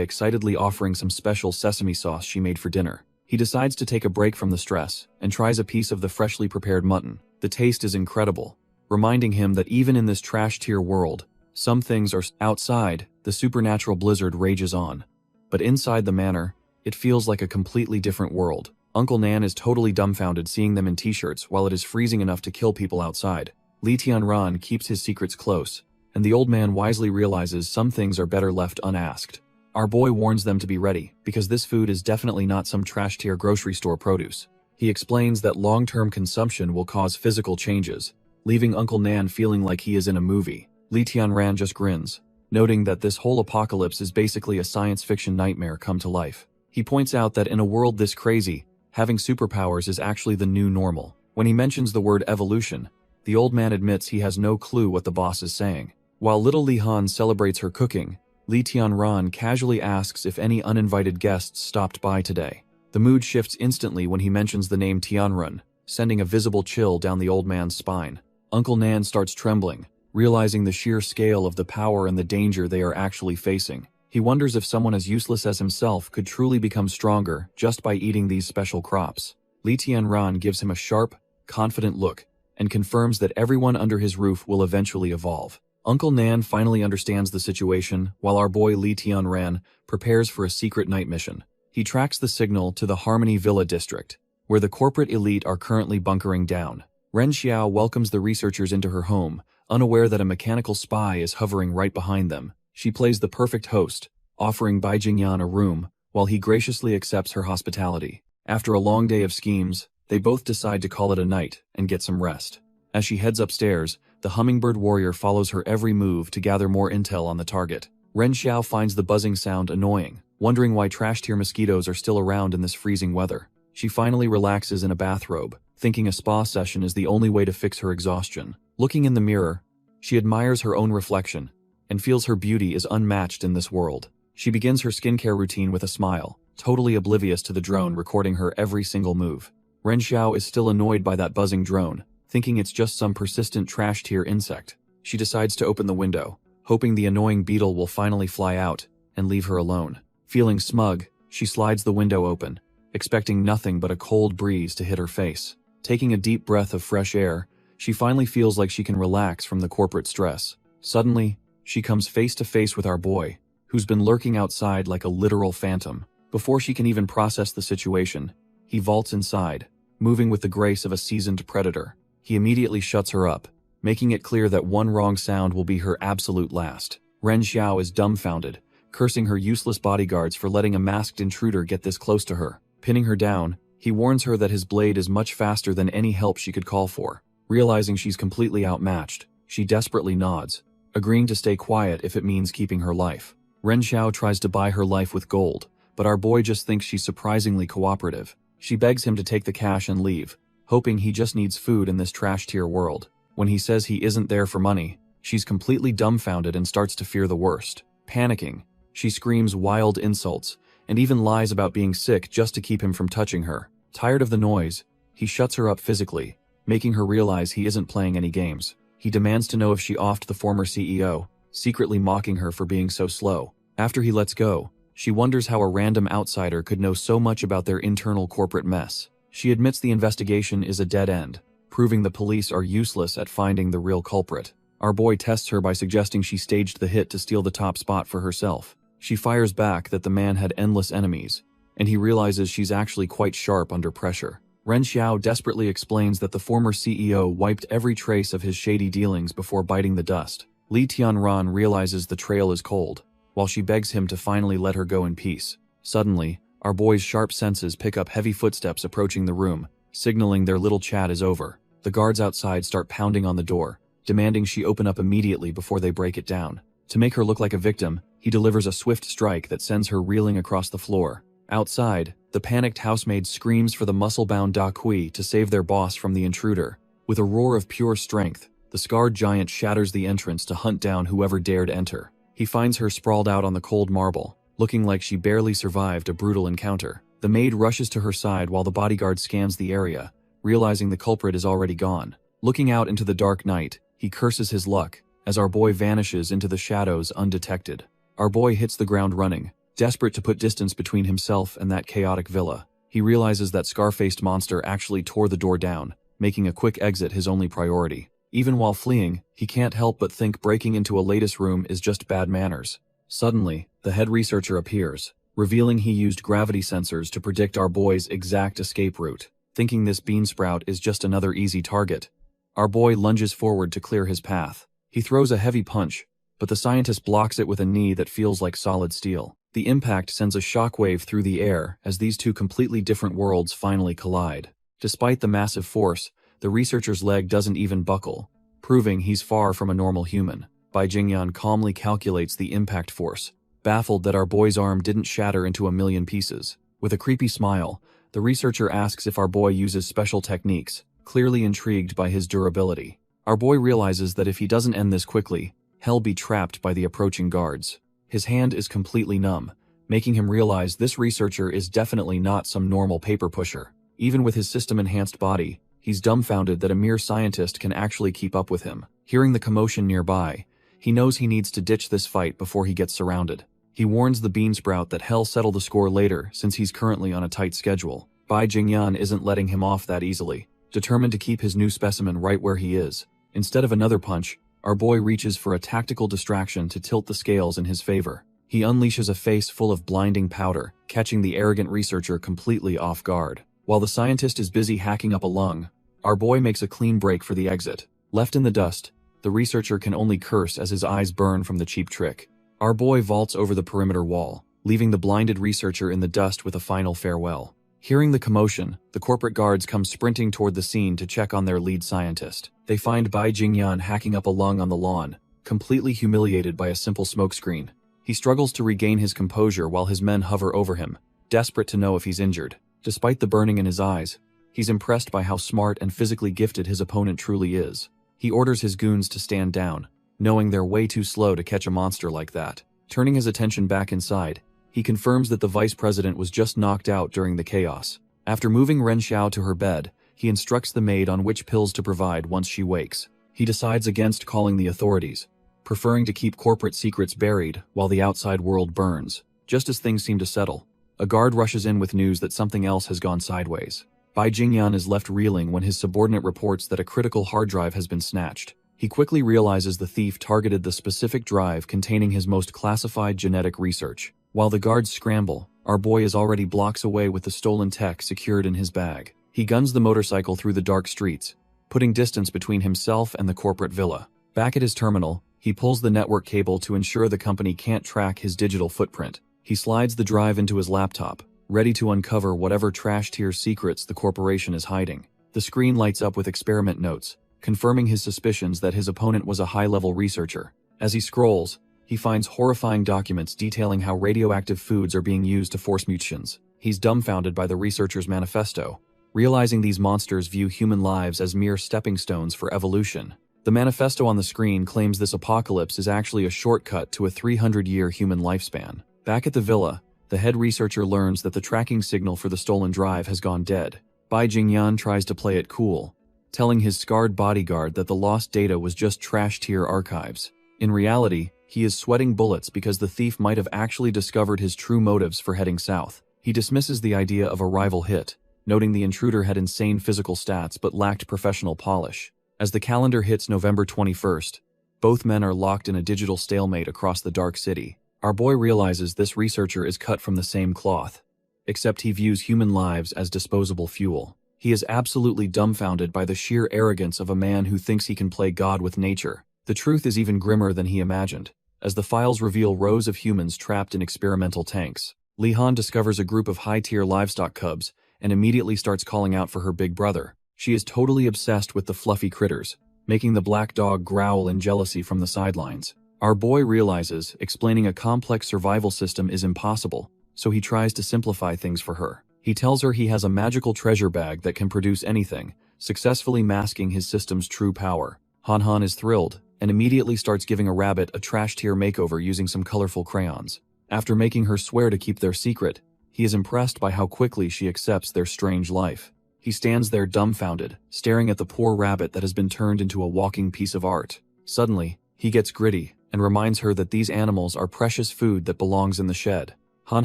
excitedly offering some special sesame sauce she made for dinner. He decides to take a break from the stress and tries a piece of the freshly prepared mutton. The taste is incredible, reminding him that even in this trash-tier world, some things are outside. The supernatural blizzard rages on, but inside the manor, it feels like a completely different world. Uncle Nan is totally dumbfounded seeing them in t-shirts while it is freezing enough to kill people outside. Li Tianran keeps his secrets close, and the old man wisely realizes some things are better left unasked. Our boy warns them to be ready, because this food is definitely not some trash-tier grocery store produce. He explains that long-term consumption will cause physical changes, leaving Uncle Nan feeling like he is in a movie. Li Tianran just grins, noting that this whole apocalypse is basically a science fiction nightmare come to life. He points out that in a world this crazy, having superpowers is actually the new normal. When he mentions the word evolution, the old man admits he has no clue what the boss is saying. While little Li Han celebrates her cooking, Li Tianran casually asks if any uninvited guests stopped by today. The mood shifts instantly when he mentions the name Tianrun, sending a visible chill down the old man's spine. Uncle Nan starts trembling, realizing the sheer scale of the power and the danger they are actually facing. He wonders if someone as useless as himself could truly become stronger just by eating these special crops. Li Tianran gives him a sharp, confident look, and confirms that everyone under his roof will eventually evolve. Uncle Nan finally understands the situation, while our boy Li Tianran prepares for a secret night mission. He tracks the signal to the Harmony Villa district, where the corporate elite are currently bunkering down. Ren Xiao welcomes the researchers into her home, unaware that a mechanical spy is hovering right behind them. She plays the perfect host, offering Bai Jingyan a room, while he graciously accepts her hospitality. After a long day of schemes, they both decide to call it a night and get some rest. As she heads upstairs, the hummingbird warrior follows her every move to gather more intel on the target. Ren Xiao finds the buzzing sound annoying, wondering why trash-tier mosquitoes are still around in this freezing weather. She finally relaxes in a bathrobe, thinking a spa session is the only way to fix her exhaustion. Looking in the mirror, she admires her own reflection and feels her beauty is unmatched in this world. She begins her skincare routine with a smile, totally oblivious to the drone recording her every single move. Ren Xiao is still annoyed by that buzzing drone, thinking it's just some persistent trash-tier insect. She decides to open the window, hoping the annoying beetle will finally fly out and leave her alone. Feeling smug, she slides the window open, expecting nothing but a cold breeze to hit her face. Taking a deep breath of fresh air, she finally feels like she can relax from the corporate stress. Suddenly, she comes face to face with our boy, who's been lurking outside like a literal phantom. Before she can even process the situation, he vaults inside, moving with the grace of a seasoned predator. He immediately shuts her up, making it clear that one wrong sound will be her absolute last. Ren Xiao is dumbfounded, cursing her useless bodyguards for letting a masked intruder get this close to her. Pinning her down, he warns her that his blade is much faster than any help she could call for. Realizing she's completely outmatched, she desperately nods, agreeing to stay quiet if it means keeping her life. Ren Xiao tries to buy her life with gold, but our boy just thinks she's surprisingly cooperative. She begs him to take the cash and leave, hoping he just needs food in this trash-tier world. When he says he isn't there for money, she's completely dumbfounded and starts to fear the worst. Panicking, she screams wild insults, and even lies about being sick just to keep him from touching her. Tired of the noise, he shuts her up physically, making her realize he isn't playing any games. He demands to know if she offed the former CEO, secretly mocking her for being so slow. After he lets go, she wonders how a random outsider could know so much about their internal corporate mess. She admits the investigation is a dead end, proving the police are useless at finding the real culprit. Our boy tests her by suggesting she staged the hit to steal the top spot for herself. She fires back that the man had endless enemies, and he realizes she's actually quite sharp under pressure. Ren Xiao desperately explains that the former CEO wiped every trace of his shady dealings before biting the dust. Li Tianran realizes the trail is cold, while she begs him to finally let her go in peace. Suddenly, our boy's sharp senses pick up heavy footsteps approaching the room, signaling their little chat is over. The guards outside start pounding on the door, demanding she open up immediately before they break it down. To make her look like a victim, he delivers a swift strike that sends her reeling across the floor. Outside, the panicked housemaid screams for the muscle-bound Da Kui to save their boss from the intruder. With a roar of pure strength, the scarred giant shatters the entrance to hunt down whoever dared enter. He finds her sprawled out on the cold marble, looking like she barely survived a brutal encounter. The maid rushes to her side while the bodyguard scans the area, realizing the culprit is already gone. Looking out into the dark night, he curses his luck, as our boy vanishes into the shadows undetected. Our boy hits the ground running, desperate to put distance between himself and that chaotic villa. He realizes that scar-faced monster actually tore the door down, making a quick exit his only priority. Even while fleeing, he can't help but think breaking into a latest room is just bad manners. Suddenly, the head researcher appears, revealing he used gravity sensors to predict our boy's exact escape route. Thinking this beansprout is just another easy target, our boy lunges forward to clear his path. He throws a heavy punch, but the scientist blocks it with a knee that feels like solid steel. The impact sends a shockwave through the air as these two completely different worlds finally collide. Despite the massive force, the researcher's leg doesn't even buckle, proving he's far from a normal human. Bai Jingyan calmly calculates the impact force, baffled that our boy's arm didn't shatter into a million pieces. With a creepy smile, the researcher asks if our boy uses special techniques, clearly intrigued by his durability. Our boy realizes that if he doesn't end this quickly, he'll be trapped by the approaching guards. His hand is completely numb, making him realize this researcher is definitely not some normal paper pusher. Even with his system-enhanced body, he's dumbfounded that a mere scientist can actually keep up with him. Hearing the commotion nearby, he knows he needs to ditch this fight before he gets surrounded. He warns the beansprout that he'll settle the score later since he's currently on a tight schedule. Bai Jingyan isn't letting him off that easily, determined to keep his new specimen right where he is. Instead of another punch, our boy reaches for a tactical distraction to tilt the scales in his favor. He unleashes a face full of blinding powder, catching the arrogant researcher completely off guard. While the scientist is busy hacking up a lung, our boy makes a clean break for the exit. Left in the dust, the researcher can only curse as his eyes burn from the cheap trick. Our boy vaults over the perimeter wall, leaving the blinded researcher in the dust with a final farewell. Hearing the commotion, the corporate guards come sprinting toward the scene to check on their lead scientist. They find Bai Jingyan hacking up a lung on the lawn, completely humiliated by a simple smokescreen. He struggles to regain his composure while his men hover over him, desperate to know if he's injured. Despite the burning in his eyes, he's impressed by how smart and physically gifted his opponent truly is. He orders his goons to stand down, knowing they're way too slow to catch a monster like that. Turning his attention back inside, he confirms that the vice president was just knocked out during the chaos. After moving Ren Xiao to her bed, he instructs the maid on which pills to provide once she wakes. He decides against calling the authorities, preferring to keep corporate secrets buried while the outside world burns. Just as things seem to settle, a guard rushes in with news that something else has gone sideways. Bai Jingyan is left reeling when his subordinate reports that a critical hard drive has been snatched. He quickly realizes the thief targeted the specific drive containing his most classified genetic research. While the guards scramble, our boy is already blocks away with the stolen tech secured in his bag. He guns the motorcycle through the dark streets, putting distance between himself and the corporate villa. Back at his terminal, he pulls the network cable to ensure the company can't track his digital footprint. He slides the drive into his laptop, ready to uncover whatever trash-tier secrets the corporation is hiding. The screen lights up with experiment notes, confirming his suspicions that his opponent was a high-level researcher. As he scrolls, he finds horrifying documents detailing how radioactive foods are being used to force mutations. He's dumbfounded by the researcher's manifesto, realizing these monsters view human lives as mere stepping stones for evolution. The manifesto on the screen claims this apocalypse is actually a shortcut to a 300-year human lifespan. Back at the villa, the head researcher learns that the tracking signal for the stolen drive has gone dead. Bai Jingyan tries to play it cool, telling his scarred bodyguard that the lost data was just trash-tier archives. In reality, he is sweating bullets because the thief might have actually discovered his true motives for heading south. He dismisses the idea of a rival hit, noting the intruder had insane physical stats but lacked professional polish. As the calendar hits November 21st, both men are locked in a digital stalemate across the dark city. Our boy realizes this researcher is cut from the same cloth, except he views human lives as disposable fuel. He is absolutely dumbfounded by the sheer arrogance of a man who thinks he can play God with nature. The truth is even grimmer than he imagined, as the files reveal rows of humans trapped in experimental tanks. Li Han discovers a group of high-tier livestock cubs and immediately starts calling out for her big brother. She is totally obsessed with the fluffy critters, making the black dog growl in jealousy from the sidelines. Our boy realizes explaining a complex survival system is impossible, so he tries to simplify things for her. He tells her he has a magical treasure bag that can produce anything, successfully masking his system's true power. Han Han is thrilled, and immediately starts giving a rabbit a trash-tier makeover using some colorful crayons. After making her swear to keep their secret, he is impressed by how quickly she accepts their strange life. He stands there dumbfounded, staring at the poor rabbit that has been turned into a walking piece of art. Suddenly, he gets gritty and reminds her that these animals are precious food that belongs in the shed. Han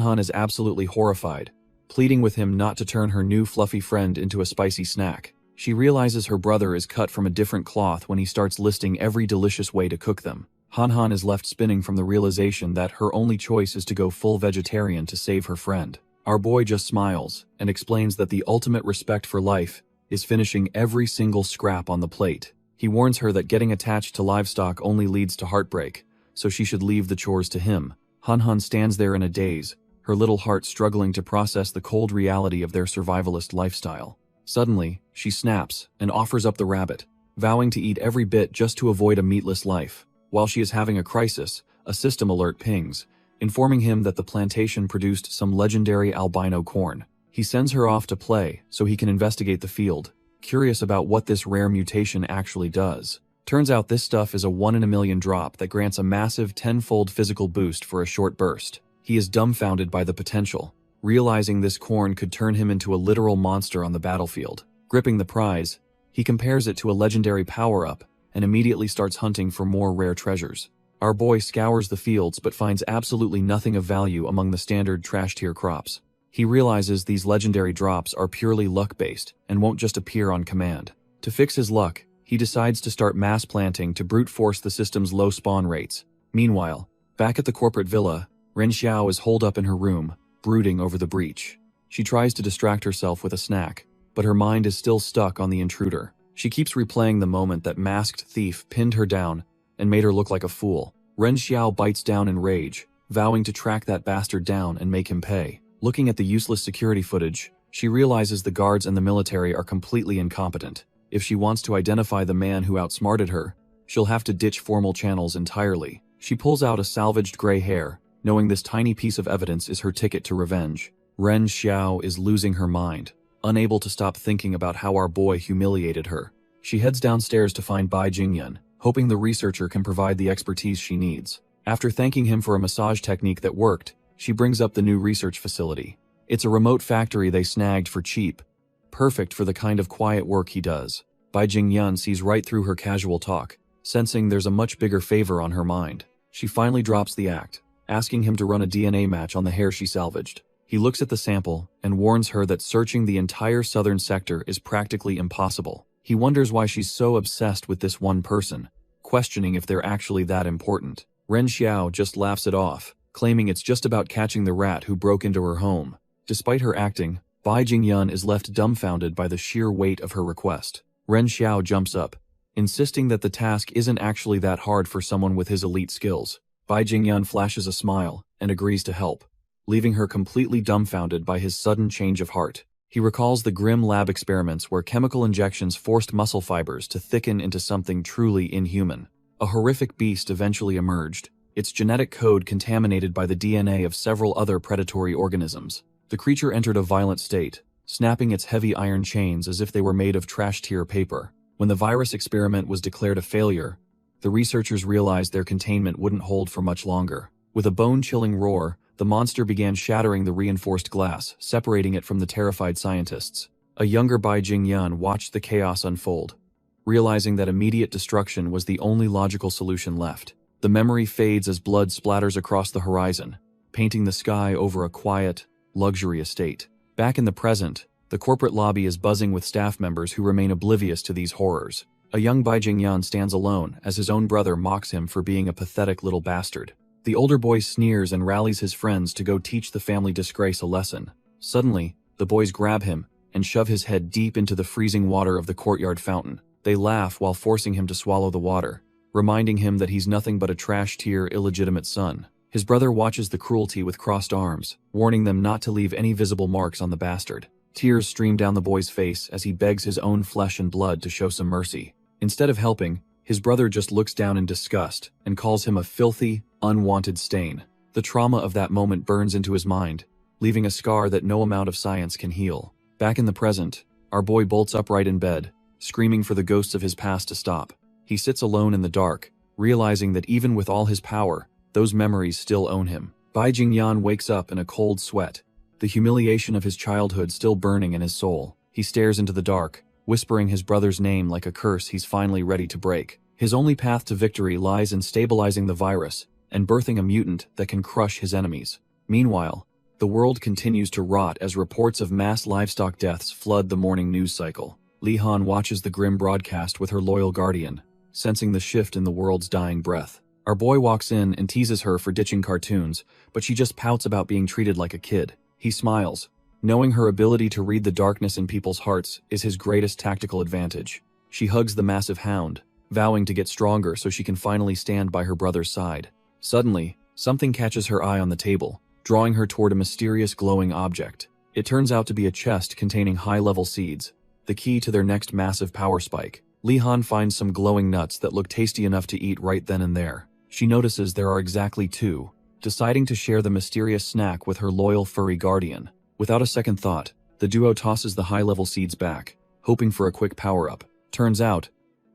Han is absolutely horrified, pleading with him not to turn her new fluffy friend into a spicy snack. She realizes her brother is cut from a different cloth when he starts listing every delicious way to cook them. Han Han is left spinning from the realization that her only choice is to go full vegetarian to save her friend. Our boy just smiles and explains that the ultimate respect for life is finishing every single scrap on the plate. He warns her that getting attached to livestock only leads to heartbreak, so she should leave the chores to him. Han Han stands there in a daze, her little heart struggling to process the cold reality of their survivalist lifestyle. Suddenly, she snaps and offers up the rabbit, vowing to eat every bit just to avoid a meatless life. While she is having a crisis, a system alert pings, informing him that the plantation produced some legendary albino corn. He sends her off to play so he can investigate the field, curious about what this rare mutation actually does. Turns out this stuff is a 1 in a million drop that grants a massive 10-fold physical boost for a short burst. He is dumbfounded by the potential, realizing this corn could turn him into a literal monster on the battlefield. Gripping the prize, he compares it to a legendary power-up and immediately starts hunting for more rare treasures. Our boy scours the fields but finds absolutely nothing of value among the standard trash-tier crops. He realizes these legendary drops are purely luck-based and won't just appear on command. To fix his luck, he decides to start mass planting to brute force the system's low spawn rates. Meanwhile, back at the corporate villa, Ren Xiao is holed up in her room, brooding over the breach. She tries to distract herself with a snack, but her mind is still stuck on the intruder. She keeps replaying the moment that masked thief pinned her down and made her look like a fool. Ren Xiao bites down in rage, vowing to track that bastard down and make him pay. Looking at the useless security footage, she realizes the guards and the military are completely incompetent. If she wants to identify the man who outsmarted her, she'll have to ditch formal channels entirely. She pulls out a salvaged gray hair, knowing this tiny piece of evidence is her ticket to revenge. Ren Xiao is losing her mind, unable to stop thinking about how our boy humiliated her. She heads downstairs to find Bai Jingyun, hoping the researcher can provide the expertise she needs. After thanking him for a massage technique that worked, she brings up the new research facility. It's a remote factory they snagged for cheap, perfect for the kind of quiet work he does. Bai Jingyun sees right through her casual talk, sensing there's a much bigger favor on her mind. She finally drops the act, asking him to run a DNA match on the hair she salvaged. He looks at the sample and warns her that searching the entire southern sector is practically impossible. He wonders why she's so obsessed with this one person, questioning if they're actually that important. Ren Xiao just laughs it off, claiming it's just about catching the rat who broke into her home. Despite her acting, Bai Jingyun is left dumbfounded by the sheer weight of her request. Ren Xiao jumps up, insisting that the task isn't actually that hard for someone with his elite skills. Bai Jingyun flashes a smile and agrees to help, leaving her completely dumbfounded by his sudden change of heart. He recalls the grim lab experiments where chemical injections forced muscle fibers to thicken into something truly inhuman. A horrific beast eventually emerged, its genetic code contaminated by the DNA of several other predatory organisms. The creature entered a violent state, snapping its heavy iron chains as if they were made of trash-tier paper. When the virus experiment was declared a failure, the researchers realized their containment wouldn't hold for much longer. With a bone-chilling roar, the monster began shattering the reinforced glass, separating it from the terrified scientists. A younger Bai Jingyun watched the chaos unfold, realizing that immediate destruction was the only logical solution left. The memory fades as blood splatters across the horizon, painting the sky over a quiet, luxury estate. Back in the present, the corporate lobby is buzzing with staff members who remain oblivious to these horrors. A young Bai Jingyun stands alone as his own brother mocks him for being a pathetic little bastard. The older boy sneers and rallies his friends to go teach the family disgrace a lesson. Suddenly, the boys grab him and shove his head deep into the freezing water of the courtyard fountain. They laugh while forcing him to swallow the water, reminding him that he's nothing but a trash-tier illegitimate son. His brother watches the cruelty with crossed arms, warning them not to leave any visible marks on the bastard. Tears stream down the boy's face as he begs his own flesh and blood to show some mercy. Instead of helping, his brother just looks down in disgust and calls him a filthy, unwanted stain. The trauma of that moment burns into his mind, leaving a scar that no amount of science can heal. Back in the present, our boy bolts upright in bed, screaming for the ghosts of his past to stop. He sits alone in the dark, realizing that even with all his power, those memories still own him. Bai Jingyun wakes up in a cold sweat, the humiliation of his childhood still burning in his soul. He stares into the dark, whispering his brother's name like a curse he's finally ready to break. His only path to victory lies in stabilizing the virus and birthing a mutant that can crush his enemies. Meanwhile, the world continues to rot as reports of mass livestock deaths flood the morning news cycle. Li Han watches the grim broadcast with her loyal guardian, sensing the shift in the world's dying breath. Our boy walks in and teases her for ditching cartoons, but she just pouts about being treated like a kid. He smiles, knowing her ability to read the darkness in people's hearts is his greatest tactical advantage. She hugs the massive hound, vowing to get stronger so she can finally stand by her brother's side. Suddenly, something catches her eye on the table, drawing her toward a mysterious glowing object. It turns out to be a chest containing high-level seeds, the key to their next massive power spike. Li Han finds some glowing nuts that look tasty enough to eat right then and there. She notices there are exactly two, deciding to share the mysterious snack with her loyal furry guardian. Without a second thought, the duo tosses the high-level seeds back, hoping for a quick power-up. Turns out,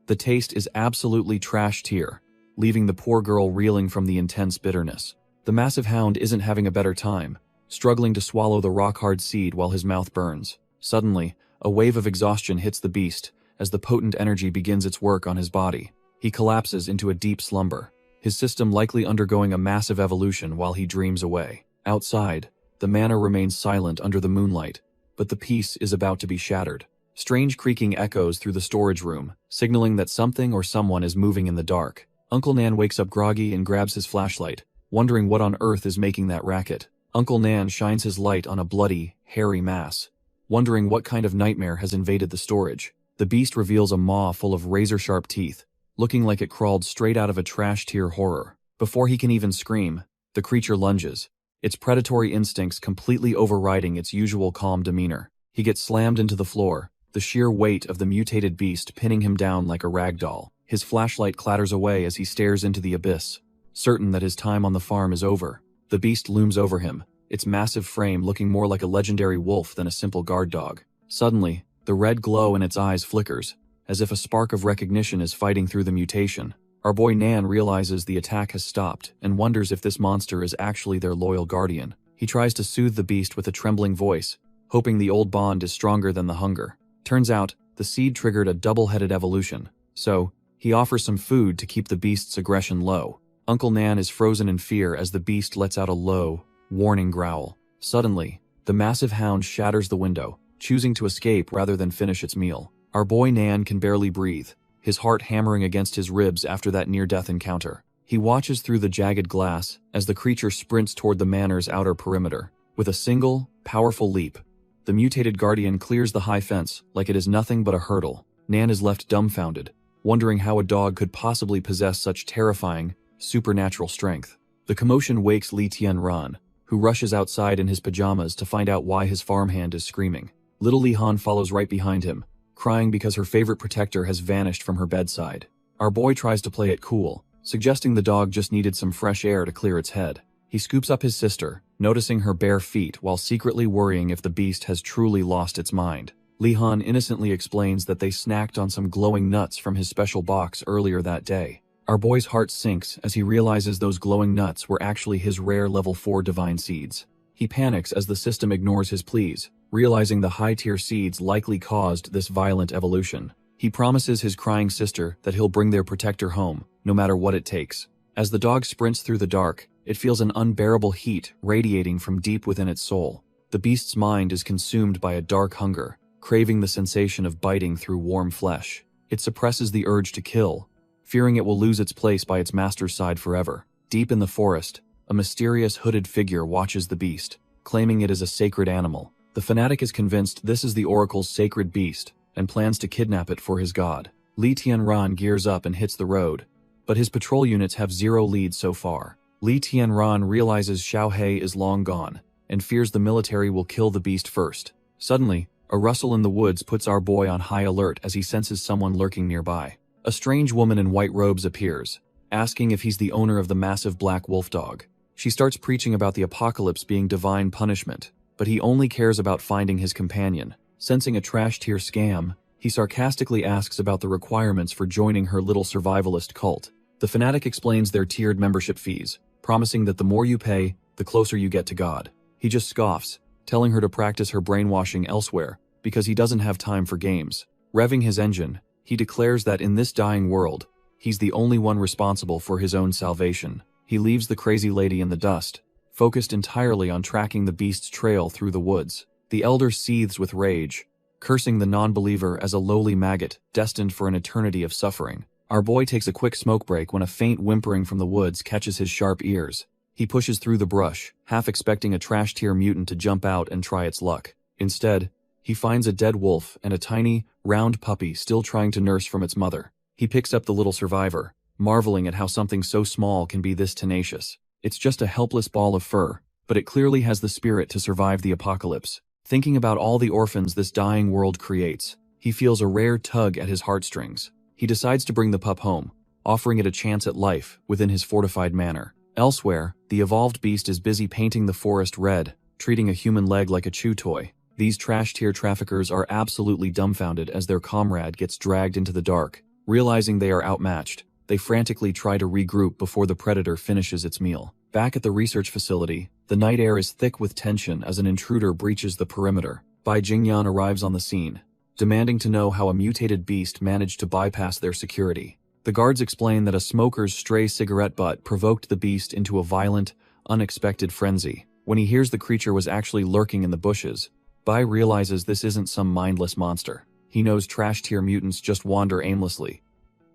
the taste is absolutely trash tier, leaving the poor girl reeling from the intense bitterness. The massive hound isn't having a better time, struggling to swallow the rock-hard seed while his mouth burns. Suddenly, a wave of exhaustion hits the beast as the potent energy begins its work on his body. He collapses into a deep slumber, his system likely undergoing a massive evolution while he dreams away. Outside, the manor remains silent under the moonlight, but the peace is about to be shattered. Strange creaking echoes through the storage room, signaling that something or someone is moving in the dark. Uncle Nan wakes up groggy and grabs his flashlight, wondering what on earth is making that racket. Uncle Nan shines his light on a bloody, hairy mass, wondering what kind of nightmare has invaded the storage. The beast reveals a maw full of razor-sharp teeth, looking like it crawled straight out of a trash-tier horror. Before he can even scream, the creature lunges, its predatory instincts completely overriding its usual calm demeanor. He gets slammed into the floor, the sheer weight of the mutated beast pinning him down like a rag doll. His flashlight clatters away as he stares into the abyss, certain that his time on the farm is over. The beast looms over him, its massive frame looking more like a legendary wolf than a simple guard dog. Suddenly, the red glow in its eyes flickers, as if a spark of recognition is fighting through the mutation. Our boy Nan realizes the attack has stopped and wonders if this monster is actually their loyal guardian. He tries to soothe the beast with a trembling voice, hoping the old bond is stronger than the hunger. Turns out, the seed triggered a double-headed evolution, so he offers some food to keep the beast's aggression low. Uncle Nan is frozen in fear as the beast lets out a low, warning growl. Suddenly, the massive hound shatters the window, choosing to escape rather than finish its meal. Our boy Nan can barely breathe, his heart hammering against his ribs after that near-death encounter. He watches through the jagged glass as the creature sprints toward the manor's outer perimeter. With a single, powerful leap, the mutated guardian clears the high fence like it is nothing but a hurdle. Nan is left dumbfounded, wondering how a dog could possibly possess such terrifying, supernatural strength. The commotion wakes Li Tianran, who rushes outside in his pajamas to find out why his farmhand is screaming. Little Li Han follows right behind him, crying because her favorite protector has vanished from her bedside. Our boy tries to play it cool, suggesting the dog just needed some fresh air to clear its head. He scoops up his sister, noticing her bare feet while secretly worrying if the beast has truly lost its mind. Li Han innocently explains that they snacked on some glowing nuts from his special box earlier that day. Our boy's heart sinks as he realizes those glowing nuts were actually his rare level 4 divine seeds. He panics as the system ignores his pleas, realizing the high-tier seeds likely caused this violent evolution. He promises his crying sister that he'll bring their protector home, no matter what it takes. As the dog sprints through the dark, it feels an unbearable heat radiating from deep within its soul. The beast's mind is consumed by a dark hunger, craving the sensation of biting through warm flesh. It suppresses the urge to kill, fearing it will lose its place by its master's side forever. Deep in the forest, a mysterious hooded figure watches the beast, claiming it is a sacred animal. The fanatic is convinced this is the oracle's sacred beast and plans to kidnap it for his god. Li Tianran gears up and hits the road, but his patrol units have 0 leads so far. Li Tianran realizes Xiao He is long gone and fears the military will kill the beast first. Suddenly, a rustle in the woods puts our boy on high alert as he senses someone lurking nearby. A strange woman in white robes appears, asking if he's the owner of the massive black wolf dog. She starts preaching about the apocalypse being divine punishment, but he only cares about finding his companion. Sensing a trash-tier scam, he sarcastically asks about the requirements for joining her little survivalist cult. The fanatic explains their tiered membership fees, promising that the more you pay, the closer you get to God. He just scoffs, telling her to practice her brainwashing elsewhere, because he doesn't have time for games. Revving his engine, he declares that in this dying world, he's the only one responsible for his own salvation. He leaves the crazy lady in the dust, focused entirely on tracking the beast's trail through the woods. The elder seethes with rage, cursing the non-believer as a lowly maggot destined for an eternity of suffering. Our boy takes a quick smoke break when a faint whimpering from the woods catches his sharp ears. He pushes through the brush, half expecting a trash-tier mutant to jump out and try its luck. Instead, he finds a dead wolf and a tiny, round puppy still trying to nurse from its mother. He picks up the little survivor, marveling at how something so small can be this tenacious. It's just a helpless ball of fur, but it clearly has the spirit to survive the apocalypse. Thinking about all the orphans this dying world creates, he feels a rare tug at his heartstrings. He decides to bring the pup home, offering it a chance at life within his fortified manor. Elsewhere, the evolved beast is busy painting the forest red, treating a human leg like a chew toy. These trash-tier traffickers are absolutely dumbfounded as their comrade gets dragged into the dark. Realizing they are outmatched, they frantically try to regroup before the predator finishes its meal. Back at the research facility, the night air is thick with tension as an intruder breaches the perimeter. Bai Jingyan arrives on the scene, demanding to know how a mutated beast managed to bypass their security. The guards explain that a smoker's stray cigarette butt provoked the beast into a violent, unexpected frenzy. When he hears the creature was actually lurking in the bushes, Bai realizes this isn't some mindless monster. He knows trash-tier mutants just wander aimlessly,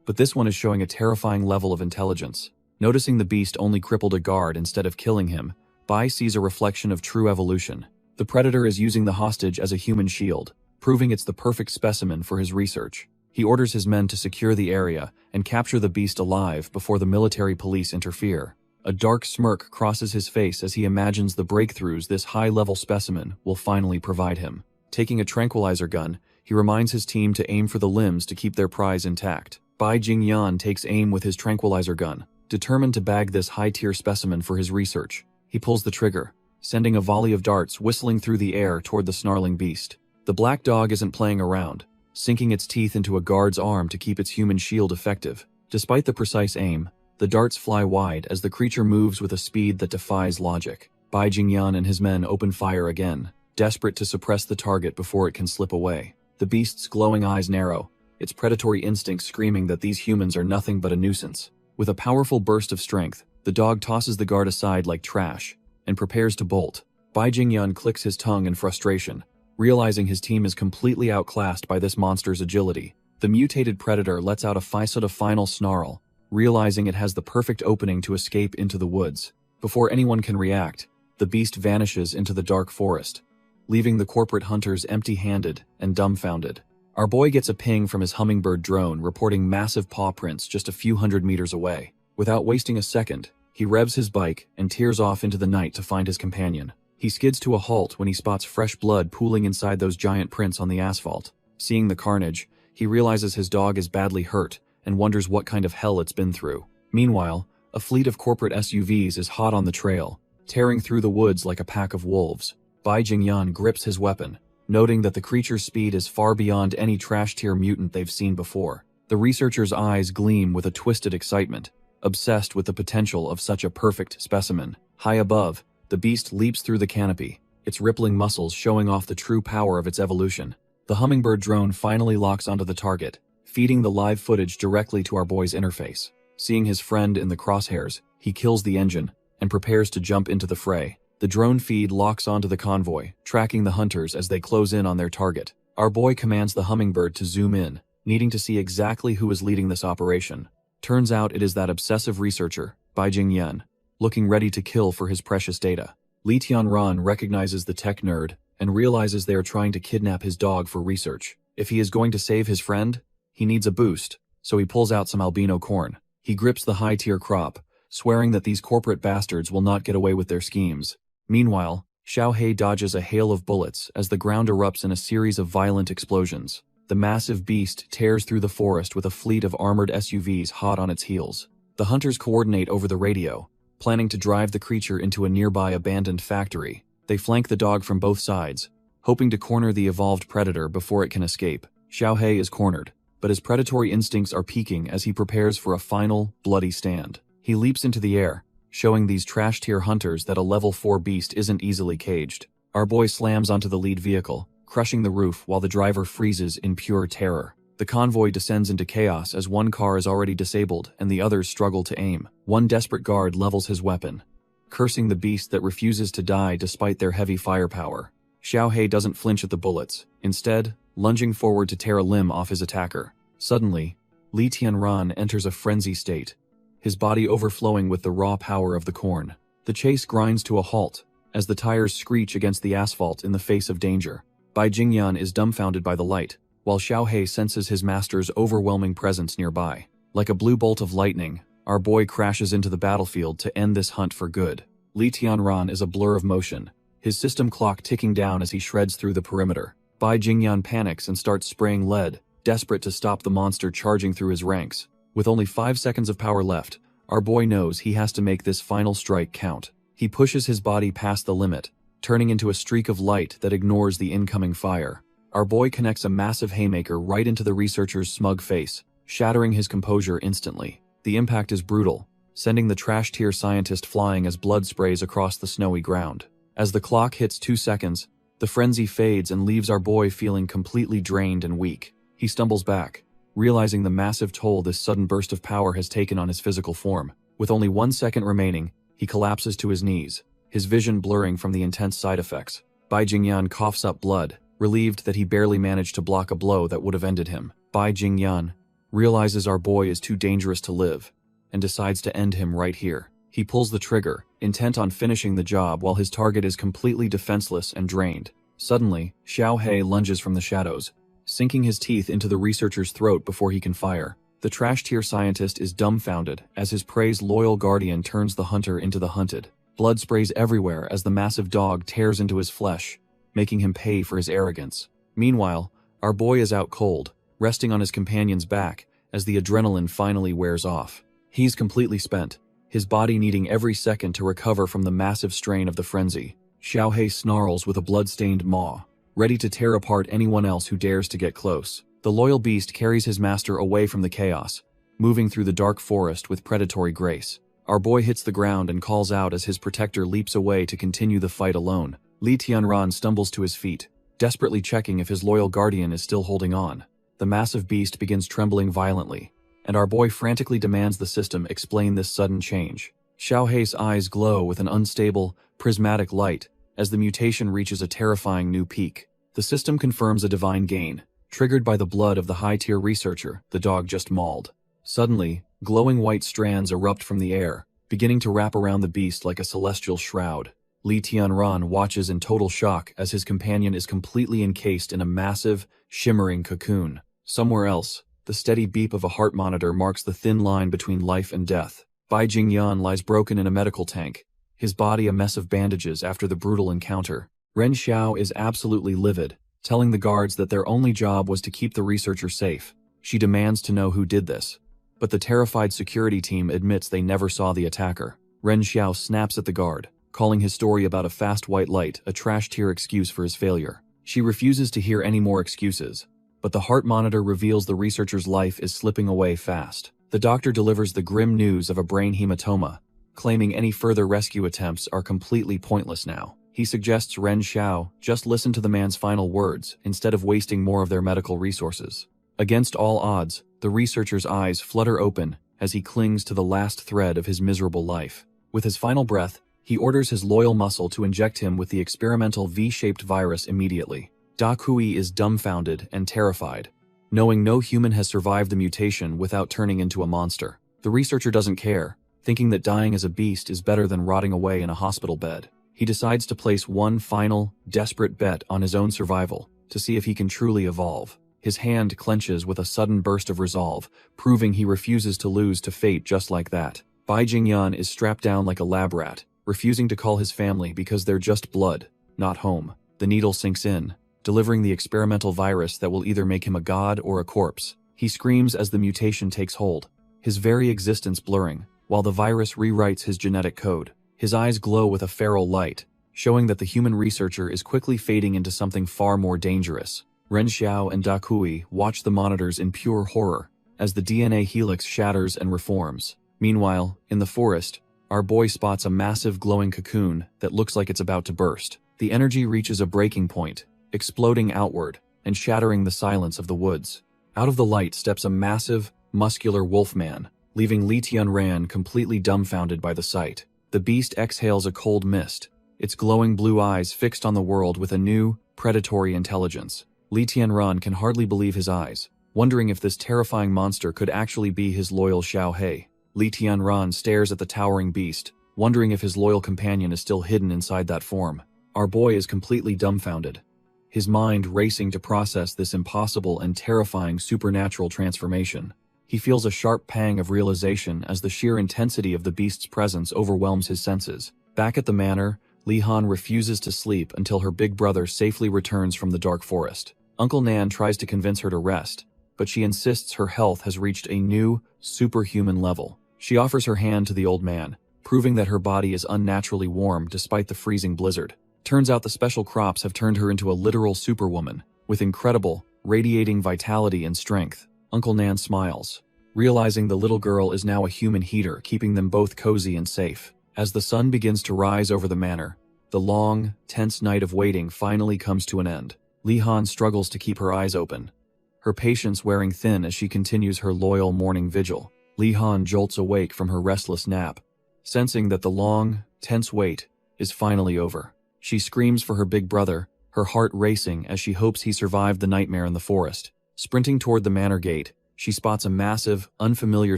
but this one is showing a terrifying level of intelligence. Noticing the beast only crippled a guard instead of killing him, Bai sees a reflection of true evolution. The predator is using the hostage as a human shield, proving it's the perfect specimen for his research. He orders his men to secure the area and capture the beast alive before the military police interfere. A dark smirk crosses his face as he imagines the breakthroughs this high-level specimen will finally provide him. Taking a tranquilizer gun, he reminds his team to aim for the limbs to keep their prize intact. Bai Jingyan takes aim with his tranquilizer gun, determined to bag this high-tier specimen for his research. He pulls the trigger, sending a volley of darts whistling through the air toward the snarling beast. The black dog isn't playing around, sinking its teeth into a guard's arm to keep its human shield effective. Despite the precise aim, the darts fly wide as the creature moves with a speed that defies logic. Bai Jingyan and his men open fire again, desperate to suppress the target before it can slip away. The beast's glowing eyes narrow, its predatory instincts screaming that these humans are nothing but a nuisance. With a powerful burst of strength, the dog tosses the guard aside like trash and prepares to bolt. Bai Jingyan clicks his tongue in frustration, realizing his team is completely outclassed by this monster's agility. The mutated predator lets out a final snarl, realizing it has the perfect opening to escape into the woods. Before anyone can react, the beast vanishes into the dark forest, leaving the corporate hunters empty-handed and dumbfounded. Our boy gets a ping from his hummingbird drone reporting massive paw prints just a few hundred meters away. Without wasting a second, he revs his bike and tears off into the night to find his companion. He skids to a halt when he spots fresh blood pooling inside those giant prints on the asphalt. Seeing the carnage, he realizes his dog is badly hurt and wonders what kind of hell it's been through. Meanwhile, a fleet of corporate SUVs is hot on the trail, tearing through the woods like a pack of wolves. Bai Jingyan grips his weapon, noting that the creature's speed is far beyond any trash-tier mutant they've seen before. The researcher's eyes gleam with a twisted excitement, obsessed with the potential of such a perfect specimen. High above, the beast leaps through the canopy, its rippling muscles showing off the true power of its evolution. The hummingbird drone finally locks onto the target, feeding the live footage directly to our boy's interface. Seeing his friend in the crosshairs, he kills the engine and prepares to jump into the fray. The drone feed locks onto the convoy, tracking the hunters as they close in on their target. Our boy commands the hummingbird to zoom in, needing to see exactly who is leading this operation. Turns out it is that obsessive researcher, Bai Jingyan, looking ready to kill for his precious data. Li Tianran recognizes the tech nerd and realizes they are trying to kidnap his dog for research. If he is going to save his friend, he needs a boost, so he pulls out some albino corn. He grips the high-tier crop, swearing that these corporate bastards will not get away with their schemes. Meanwhile, Xiao He dodges a hail of bullets as the ground erupts in a series of violent explosions. The massive beast tears through the forest with a fleet of armored SUVs hot on its heels. The hunters coordinate over the radio, planning to drive the creature into a nearby abandoned factory. They flank the dog from both sides, hoping to corner the evolved predator before it can escape. Xiao He is cornered, but his predatory instincts are peaking as he prepares for a final, bloody stand. He leaps into the air, showing these trash-tier hunters that a level 4 beast isn't easily caged. Our boy slams onto the lead vehicle, crushing the roof while the driver freezes in pure terror. The convoy descends into chaos as one car is already disabled and the others struggle to aim. One desperate guard levels his weapon, cursing the beast that refuses to die despite their heavy firepower. Xiao He doesn't flinch at the bullets, instead, lunging forward to tear a limb off his attacker. Suddenly, Li Tianran enters a frenzy state, his body overflowing with the raw power of the corn. The chase grinds to a halt as the tires screech against the asphalt in the face of danger. Bai Jingyan is dumbfounded by the light, while Xiao He senses his master's overwhelming presence nearby. Like a blue bolt of lightning, our boy crashes into the battlefield to end this hunt for good. Li Tianran is a blur of motion, his system clock ticking down as he shreds through the perimeter. Bai Jingyan panics and starts spraying lead, desperate to stop the monster charging through his ranks. With only 5 seconds of power left, our boy knows he has to make this final strike count. He pushes his body past the limit, turning into a streak of light that ignores the incoming fire. Our boy connects a massive haymaker right into the researcher's smug face, shattering his composure instantly. The impact is brutal, sending the trash-tier scientist flying as blood sprays across the snowy ground. As the clock hits 2 seconds, the frenzy fades and leaves our boy feeling completely drained and weak. He stumbles back, realizing the massive toll this sudden burst of power has taken on his physical form. With only 1 second remaining, he collapses to his knees, his vision blurring from the intense side effects. Bai Jingyan coughs up blood, relieved that he barely managed to block a blow that would have ended him. Bai Jingyan realizes our boy is too dangerous to live, and decides to end him right here. He pulls the trigger, intent on finishing the job while his target is completely defenseless and drained. Suddenly, Xiao He lunges from the shadows, sinking his teeth into the researcher's throat before he can fire. The trash-tier scientist is dumbfounded as his prey's loyal guardian turns the hunter into the hunted. Blood sprays everywhere as the massive dog tears into his flesh, making him pay for his arrogance. Meanwhile, our boy is out cold, resting on his companion's back as the adrenaline finally wears off. He's completely spent, his body needing every second to recover from the massive strain of the frenzy. Xiaohei snarls with a blood-stained maw, ready to tear apart anyone else who dares to get close. The loyal beast carries his master away from the chaos, moving through the dark forest with predatory grace. Our boy hits the ground and calls out as his protector leaps away to continue the fight alone. Li Tianran stumbles to his feet, desperately checking if his loyal guardian is still holding on. The massive beast begins trembling violently, and our boy frantically demands the system explain this sudden change. Xiaohei's eyes glow with an unstable, prismatic light as the mutation reaches a terrifying new peak. The system confirms a divine gain, triggered by the blood of the high-tier researcher the dog just mauled. Suddenly, glowing white strands erupt from the air, beginning to wrap around the beast like a celestial shroud. Li Tianran watches in total shock as his companion is completely encased in a massive, shimmering cocoon. Somewhere else, the steady beep of a heart monitor marks the thin line between life and death. Bai Jingyan lies broken in a medical tank, his body a mess of bandages after the brutal encounter. Ren Xiao is absolutely livid, telling the guards that their only job was to keep the researcher safe. She demands to know who did this, but the terrified security team admits they never saw the attacker. Ren Xiao snaps at the guard, calling his story about a fast white light a trash-tier excuse for his failure. She refuses to hear any more excuses, but the heart monitor reveals the researcher's life is slipping away fast. The doctor delivers the grim news of a brain hematoma, claiming any further rescue attempts are completely pointless now. He suggests Ren Xiao just listen to the man's final words instead of wasting more of their medical resources. Against all odds, the researcher's eyes flutter open as he clings to the last thread of his miserable life. With his final breath, he orders his loyal muscle to inject him with the experimental V-shaped virus immediately. Da Kui is dumbfounded and terrified, knowing no human has survived the mutation without turning into a monster. The researcher doesn't care, thinking that dying as a beast is better than rotting away in a hospital bed. He decides to place one final, desperate bet on his own survival, to see if he can truly evolve. His hand clenches with a sudden burst of resolve, proving he refuses to lose to fate just like that. Bai Jingyan is strapped down like a lab rat, refusing to call his family because they're just blood, not home. The needle sinks in, delivering the experimental virus that will either make him a god or a corpse. He screams as the mutation takes hold, his very existence blurring, while the virus rewrites his genetic code. His eyes glow with a feral light, showing that the human researcher is quickly fading into something far more dangerous. Ren Xiao and Da Kui watch the monitors in pure horror as the DNA helix shatters and reforms. Meanwhile, in the forest, our boy spots a massive glowing cocoon that looks like it's about to burst. The energy reaches a breaking point, exploding outward and shattering the silence of the woods. Out of the light steps a massive, muscular wolfman, leaving Li Tianran completely dumbfounded by the sight. The beast exhales a cold mist, its glowing blue eyes fixed on the world with a new, predatory intelligence. Li Tianran can hardly believe his eyes, wondering if this terrifying monster could actually be his loyal Xiaohei. Li Tianran stares at the towering beast, wondering if his loyal companion is still hidden inside that form. Our boy is completely dumbfounded, his mind racing to process this impossible and terrifying supernatural transformation. He feels a sharp pang of realization as the sheer intensity of the beast's presence overwhelms his senses. Back at the manor, Li Han refuses to sleep until her big brother safely returns from the dark forest. Uncle Nan tries to convince her to rest, but she insists her health has reached a new, superhuman level. She offers her hand to the old man, proving that her body is unnaturally warm despite the freezing blizzard. Turns out the special crops have turned her into a literal superwoman, with incredible, radiating vitality and strength. Uncle Nan smiles, realizing the little girl is now a human heater keeping them both cozy and safe. As the sun begins to rise over the manor, the long, tense night of waiting finally comes to an end. Li Han struggles to keep her eyes open, her patience wearing thin as she continues her loyal morning vigil. Li Han jolts awake from her restless nap, sensing that the long, tense wait is finally over. She screams for her big brother, her heart racing as she hopes he survived the nightmare in the forest. Sprinting toward the manor gate, she spots a massive, unfamiliar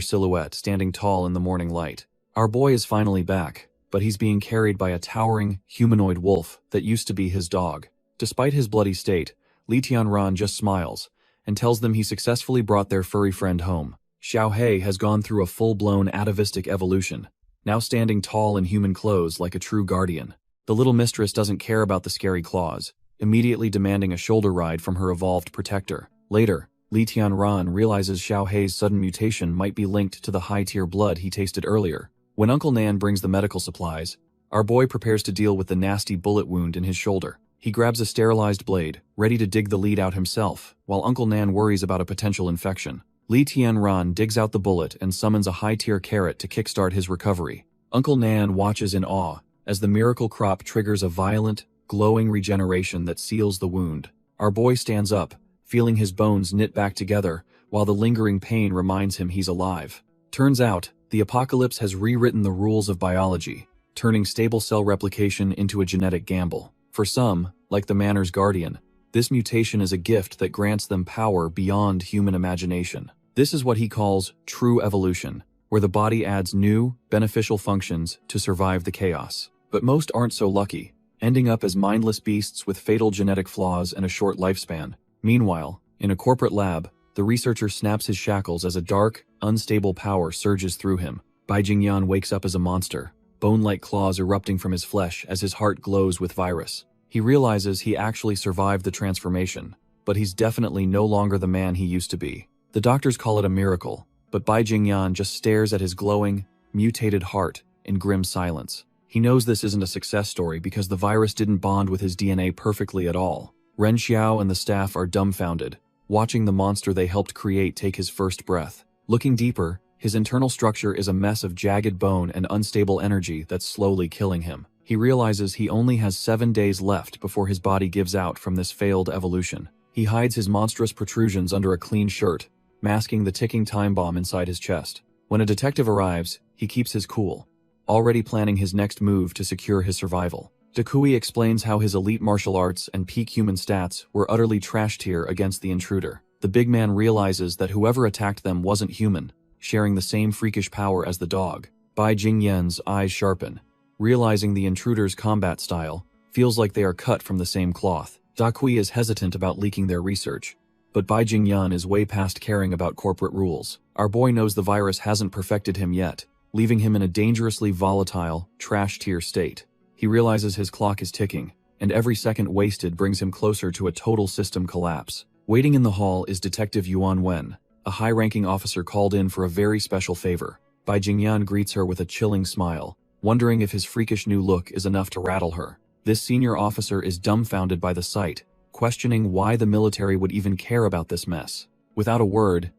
silhouette standing tall in the morning light. Our boy is finally back, but he's being carried by a towering, humanoid wolf that used to be his dog. Despite his bloody state, Li Tianran just smiles, and tells them he successfully brought their furry friend home. Xiaohei has gone through a full-blown atavistic evolution, now standing tall in human clothes like a true guardian. The little mistress doesn't care about the scary claws, immediately demanding a shoulder ride from her evolved protector. Later, Li Tianran realizes Xiaohei's sudden mutation might be linked to the high-tier blood he tasted earlier. When Uncle Nan brings the medical supplies, our boy prepares to deal with the nasty bullet wound in his shoulder. He grabs a sterilized blade, ready to dig the lead out himself, while Uncle Nan worries about a potential infection. Li Tianran digs out the bullet and summons a high-tier carrot to kickstart his recovery. Uncle Nan watches in awe as the miracle crop triggers a violent, glowing regeneration that seals the wound. Our boy stands up, feeling his bones knit back together, while the lingering pain reminds him he's alive. Turns out, the apocalypse has rewritten the rules of biology, turning stable cell replication into a genetic gamble. For some, like the Manor's guardian, this mutation is a gift that grants them power beyond human imagination. This is what he calls true evolution, where the body adds new, beneficial functions to survive the chaos. But most aren't so lucky, ending up as mindless beasts with fatal genetic flaws and a short lifespan. Meanwhile, in a corporate lab, the researcher snaps his shackles as a dark, unstable power surges through him. Bai Jingyan wakes up as a monster, bone-like claws erupting from his flesh as his heart glows with virus. He realizes he actually survived the transformation, but he's definitely no longer the man he used to be. The doctors call it a miracle, but Bai Jingyan just stares at his glowing, mutated heart in grim silence. He knows this isn't a success story because the virus didn't bond with his DNA perfectly at all. Ren Xiao and the staff are dumbfounded, watching the monster they helped create take his first breath. Looking deeper, his internal structure is a mess of jagged bone and unstable energy that's slowly killing him. He realizes he only has 7 days left before his body gives out from this failed evolution. He hides his monstrous protrusions under a clean shirt, masking the ticking time bomb inside his chest. When a detective arrives, he keeps his cool, already planning his next move to secure his survival. Dakui explains how his elite martial arts and peak human stats were utterly trash tier against the intruder. The big man realizes that whoever attacked them wasn't human, sharing the same freakish power as the dog. Bai Jingyan's eyes sharpen, realizing the intruder's combat style feels like they are cut from the same cloth. Dakui is hesitant about leaking their research, but Bai Jingyan is way past caring about corporate rules. Our boy knows the virus hasn't perfected him yet, leaving him in a dangerously volatile, trash-tier state. He realizes his clock is ticking, and every second wasted brings him closer to a total system collapse. Waiting in the hall is Detective Yuan Wen, a high-ranking officer called in for a very special favor. Bai Jingyan greets her with a chilling smile, wondering if his freakish new look is enough to rattle her. This senior officer is dumbfounded by the sight, questioning why the military would even care about this mess. Without a word,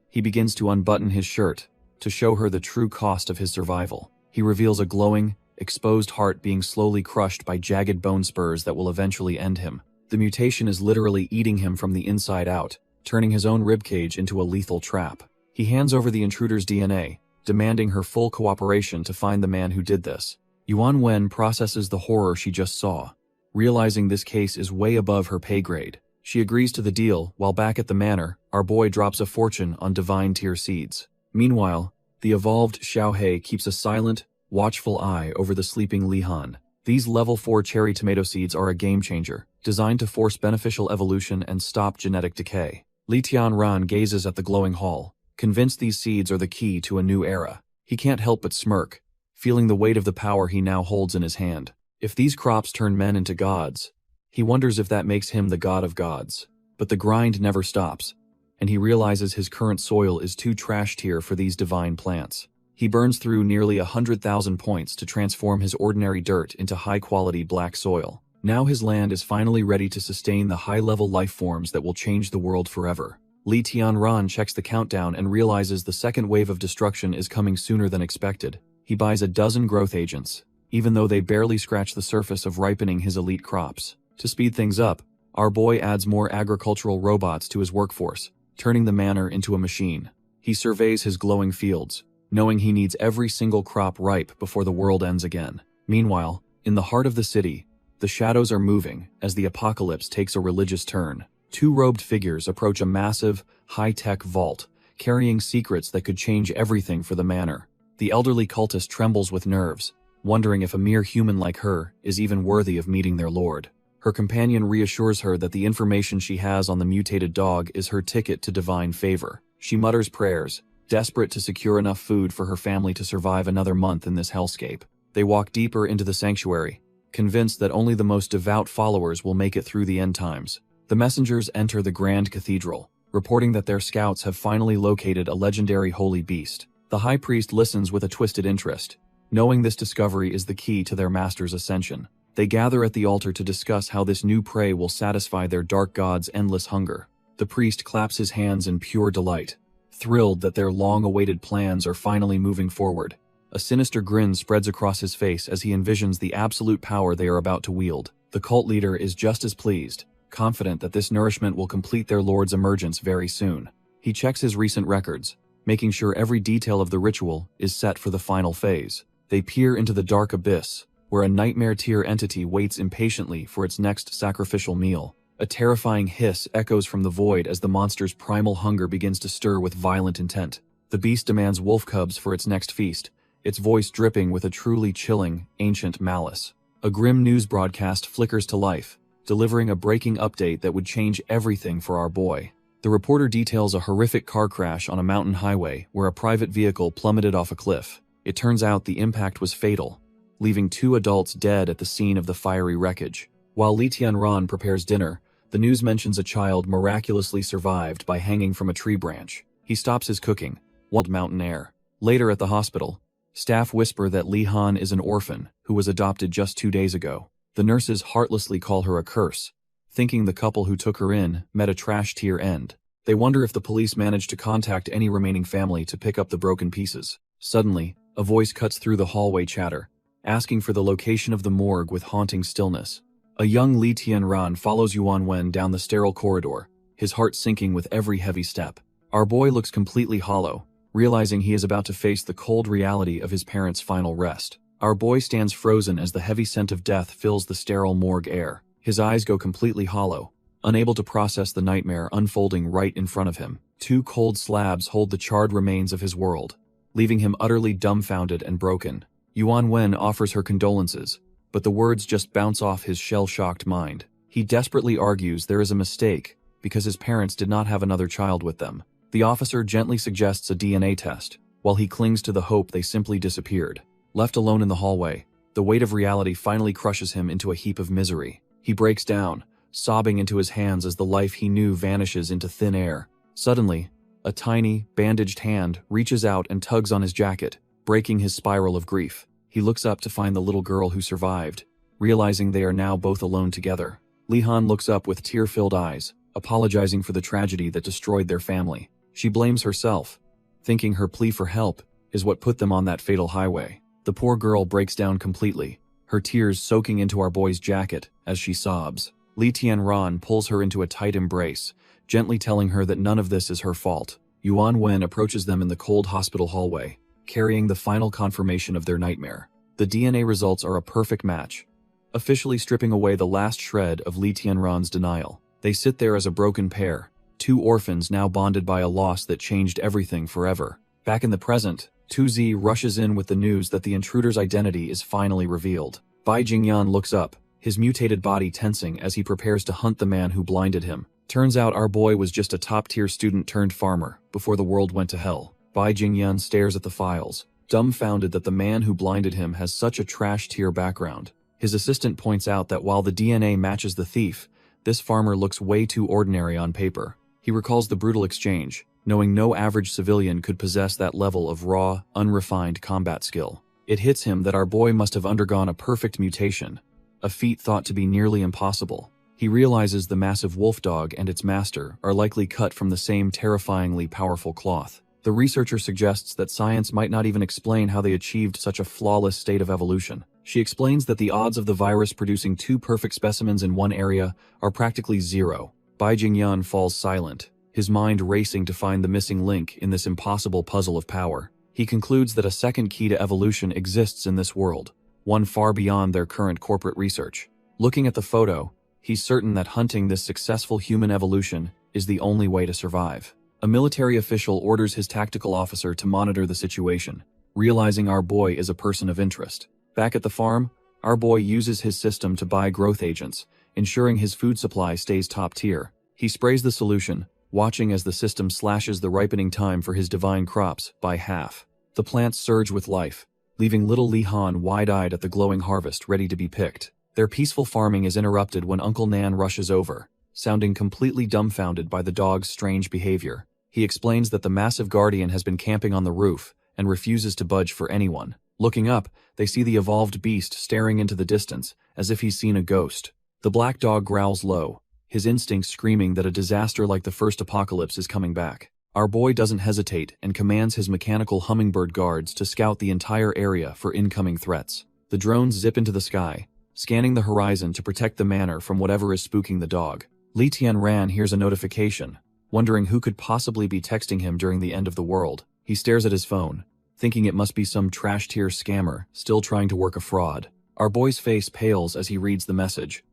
he begins to unbutton his shirt to show her the true cost of his survival. He reveals a glowing, exposed heart being slowly crushed by jagged bone spurs that will eventually end him. The mutation is literally eating him from the inside out, turning his own ribcage into a lethal trap. He hands over the intruder's DNA, demanding her full cooperation to find the man who did this. Yuan Wen processes the horror she just saw, realizing this case is way above her pay grade. She agrees to the deal, while back at the manor, our boy drops a fortune on divine tier seeds. Meanwhile, the evolved Xiaohei keeps a silent, watchful eye over the sleeping Li Han. These level 4 cherry tomato seeds are a game changer, designed to force beneficial evolution and stop genetic decay. Li Tianran gazes at the glowing hall, convinced these seeds are the key to a new era. He can't help but smirk, feeling the weight of the power he now holds in his hand. If these crops turn men into gods, he wonders if that makes him the god of gods. But the grind never stops, and he realizes his current soil is too trash tier for these divine plants. He burns through nearly 100,000 points to transform his ordinary dirt into high-quality black soil. Now his land is finally ready to sustain the high-level life forms that will change the world forever. Li Tianran checks the countdown and realizes the second wave of destruction is coming sooner than expected. He buys a dozen growth agents, even though they barely scratch the surface of ripening his elite crops. To speed things up, our boy adds more agricultural robots to his workforce, turning the manor into a machine. He surveys his glowing fields, knowing he needs every single crop ripe before the world ends again. Meanwhile, in the heart of the city, the shadows are moving as the apocalypse takes a religious turn. Two robed figures approach a massive, high-tech vault, carrying secrets that could change everything for the manor. The elderly cultist trembles with nerves, wondering if a mere human like her is even worthy of meeting their lord. Her companion reassures her that the information she has on the mutated dog is her ticket to divine favor. She mutters prayers, desperate to secure enough food for her family to survive another month in this hellscape. They walk deeper into the sanctuary, convinced that only the most devout followers will make it through the end times. The messengers enter the grand cathedral, reporting that their scouts have finally located a legendary holy beast. The high priest listens with a twisted interest, knowing this discovery is the key to their master's ascension. They gather at the altar to discuss how this new prey will satisfy their dark god's endless hunger. The priest claps his hands in pure delight, thrilled that their long-awaited plans are finally moving forward. A sinister grin spreads across his face as he envisions the absolute power they are about to wield. The cult leader is just as pleased, confident that this nourishment will complete their lord's emergence very soon. He checks his recent records, making sure every detail of the ritual is set for the final phase. They peer into the dark abyss, where a nightmare-tier entity waits impatiently for its next sacrificial meal. A terrifying hiss echoes from the void as the monster's primal hunger begins to stir with violent intent. The beast demands wolf cubs for its next feast, its voice dripping with a truly chilling, ancient malice. A grim news broadcast flickers to life, delivering a breaking update that would change everything for our boy. The reporter details a horrific car crash on a mountain highway where a private vehicle plummeted off a cliff. It turns out the impact was fatal, leaving 2 adults dead at the scene of the fiery wreckage. While Li Tianran prepares dinner, the news mentions a child miraculously survived by hanging from a tree branch. He stops his cooking, wild mountain air. Later at the hospital, staff whisper that Li Han is an orphan who was adopted just 2 days ago. The nurses heartlessly call her a curse, thinking the couple who took her in met a trash-tier end. They wonder if the police managed to contact any remaining family to pick up the broken pieces. Suddenly, a voice cuts through the hallway chatter, asking for the location of the morgue with haunting stillness. A young Li Tianran follows Yuan Wen down the sterile corridor, his heart sinking with every heavy step. Our boy looks completely hollow, realizing he is about to face the cold reality of his parents' final rest. Our boy stands frozen as the heavy scent of death fills the sterile morgue air. His eyes go completely hollow, unable to process the nightmare unfolding right in front of him. 2 cold slabs hold the charred remains of his world, leaving him utterly dumbfounded and broken. Yuan Wen offers her condolences, but the words just bounce off his shell-shocked mind. He desperately argues there is a mistake because his parents did not have another child with them. The officer gently suggests a DNA test, while he clings to the hope they simply disappeared. Left alone in the hallway, the weight of reality finally crushes him into a heap of misery. He breaks down, sobbing into his hands as the life he knew vanishes into thin air. Suddenly, a tiny, bandaged hand reaches out and tugs on his jacket, breaking his spiral of grief. He looks up to find the little girl who survived, realizing they are now both alone together. Li Han looks up with tear-filled eyes, apologizing for the tragedy that destroyed their family. She blames herself, thinking her plea for help is what put them on that fatal highway. The poor girl breaks down completely, her tears soaking into our boy's jacket as she sobs. Li Tianran pulls her into a tight embrace, gently telling her that none of this is her fault. Yuan Wen approaches them in the cold hospital hallway, carrying the final confirmation of their nightmare. The DNA results are a perfect match, officially stripping away the last shred of Li Tianran's denial. They sit there as a broken pair, 2 orphans now bonded by a loss that changed everything forever. Back in the present, 2Z rushes in with the news that the intruder's identity is finally revealed. Bai Jingyan looks up, his mutated body tensing as he prepares to hunt the man who blinded him. Turns out our boy was just a top-tier student turned farmer before the world went to hell. Bai Jingyan stares at the files, dumbfounded that the man who blinded him has such a trash-tier background. His assistant points out that while the DNA matches the thief, this farmer looks way too ordinary on paper. He recalls the brutal exchange, knowing no average civilian could possess that level of raw, unrefined combat skill. It hits him that our boy must have undergone a perfect mutation, a feat thought to be nearly impossible. He realizes the massive wolf dog and its master are likely cut from the same terrifyingly powerful cloth. The researcher suggests that science might not even explain how they achieved such a flawless state of evolution. She explains that the odds of the virus producing 2 perfect specimens in one area are practically 0. Bai Jingyan falls silent, his mind racing to find the missing link in this impossible puzzle of power. He concludes that a second key to evolution exists in this world, one far beyond their current corporate research. Looking at the photo, he's certain that hunting this successful human evolution is the only way to survive. A military official orders his tactical officer to monitor the situation, realizing our boy is a person of interest. Back at the farm, our boy uses his system to buy growth agents, ensuring his food supply stays top tier. He sprays the solution, watching as the system slashes the ripening time for his divine crops by half. The plants surge with life, leaving little Li Han wide-eyed at the glowing harvest ready to be picked. Their peaceful farming is interrupted when Uncle Nan rushes over, sounding completely dumbfounded by the dog's strange behavior. He explains that the massive guardian has been camping on the roof and refuses to budge for anyone. Looking up, they see the evolved beast staring into the distance, as if he's seen a ghost. The black dog growls low, his instincts screaming that a disaster like the first apocalypse is coming back. Our boy doesn't hesitate and commands his mechanical hummingbird guards to scout the entire area for incoming threats. The drones zip into the sky, scanning the horizon to protect the manor from whatever is spooking the dog. Li Tianran hears a notification, wondering who could possibly be texting him during the end of the world. He stares at his phone, thinking it must be some trash-tier scammer still trying to work a fraud. Our boy's face pales as he reads the message,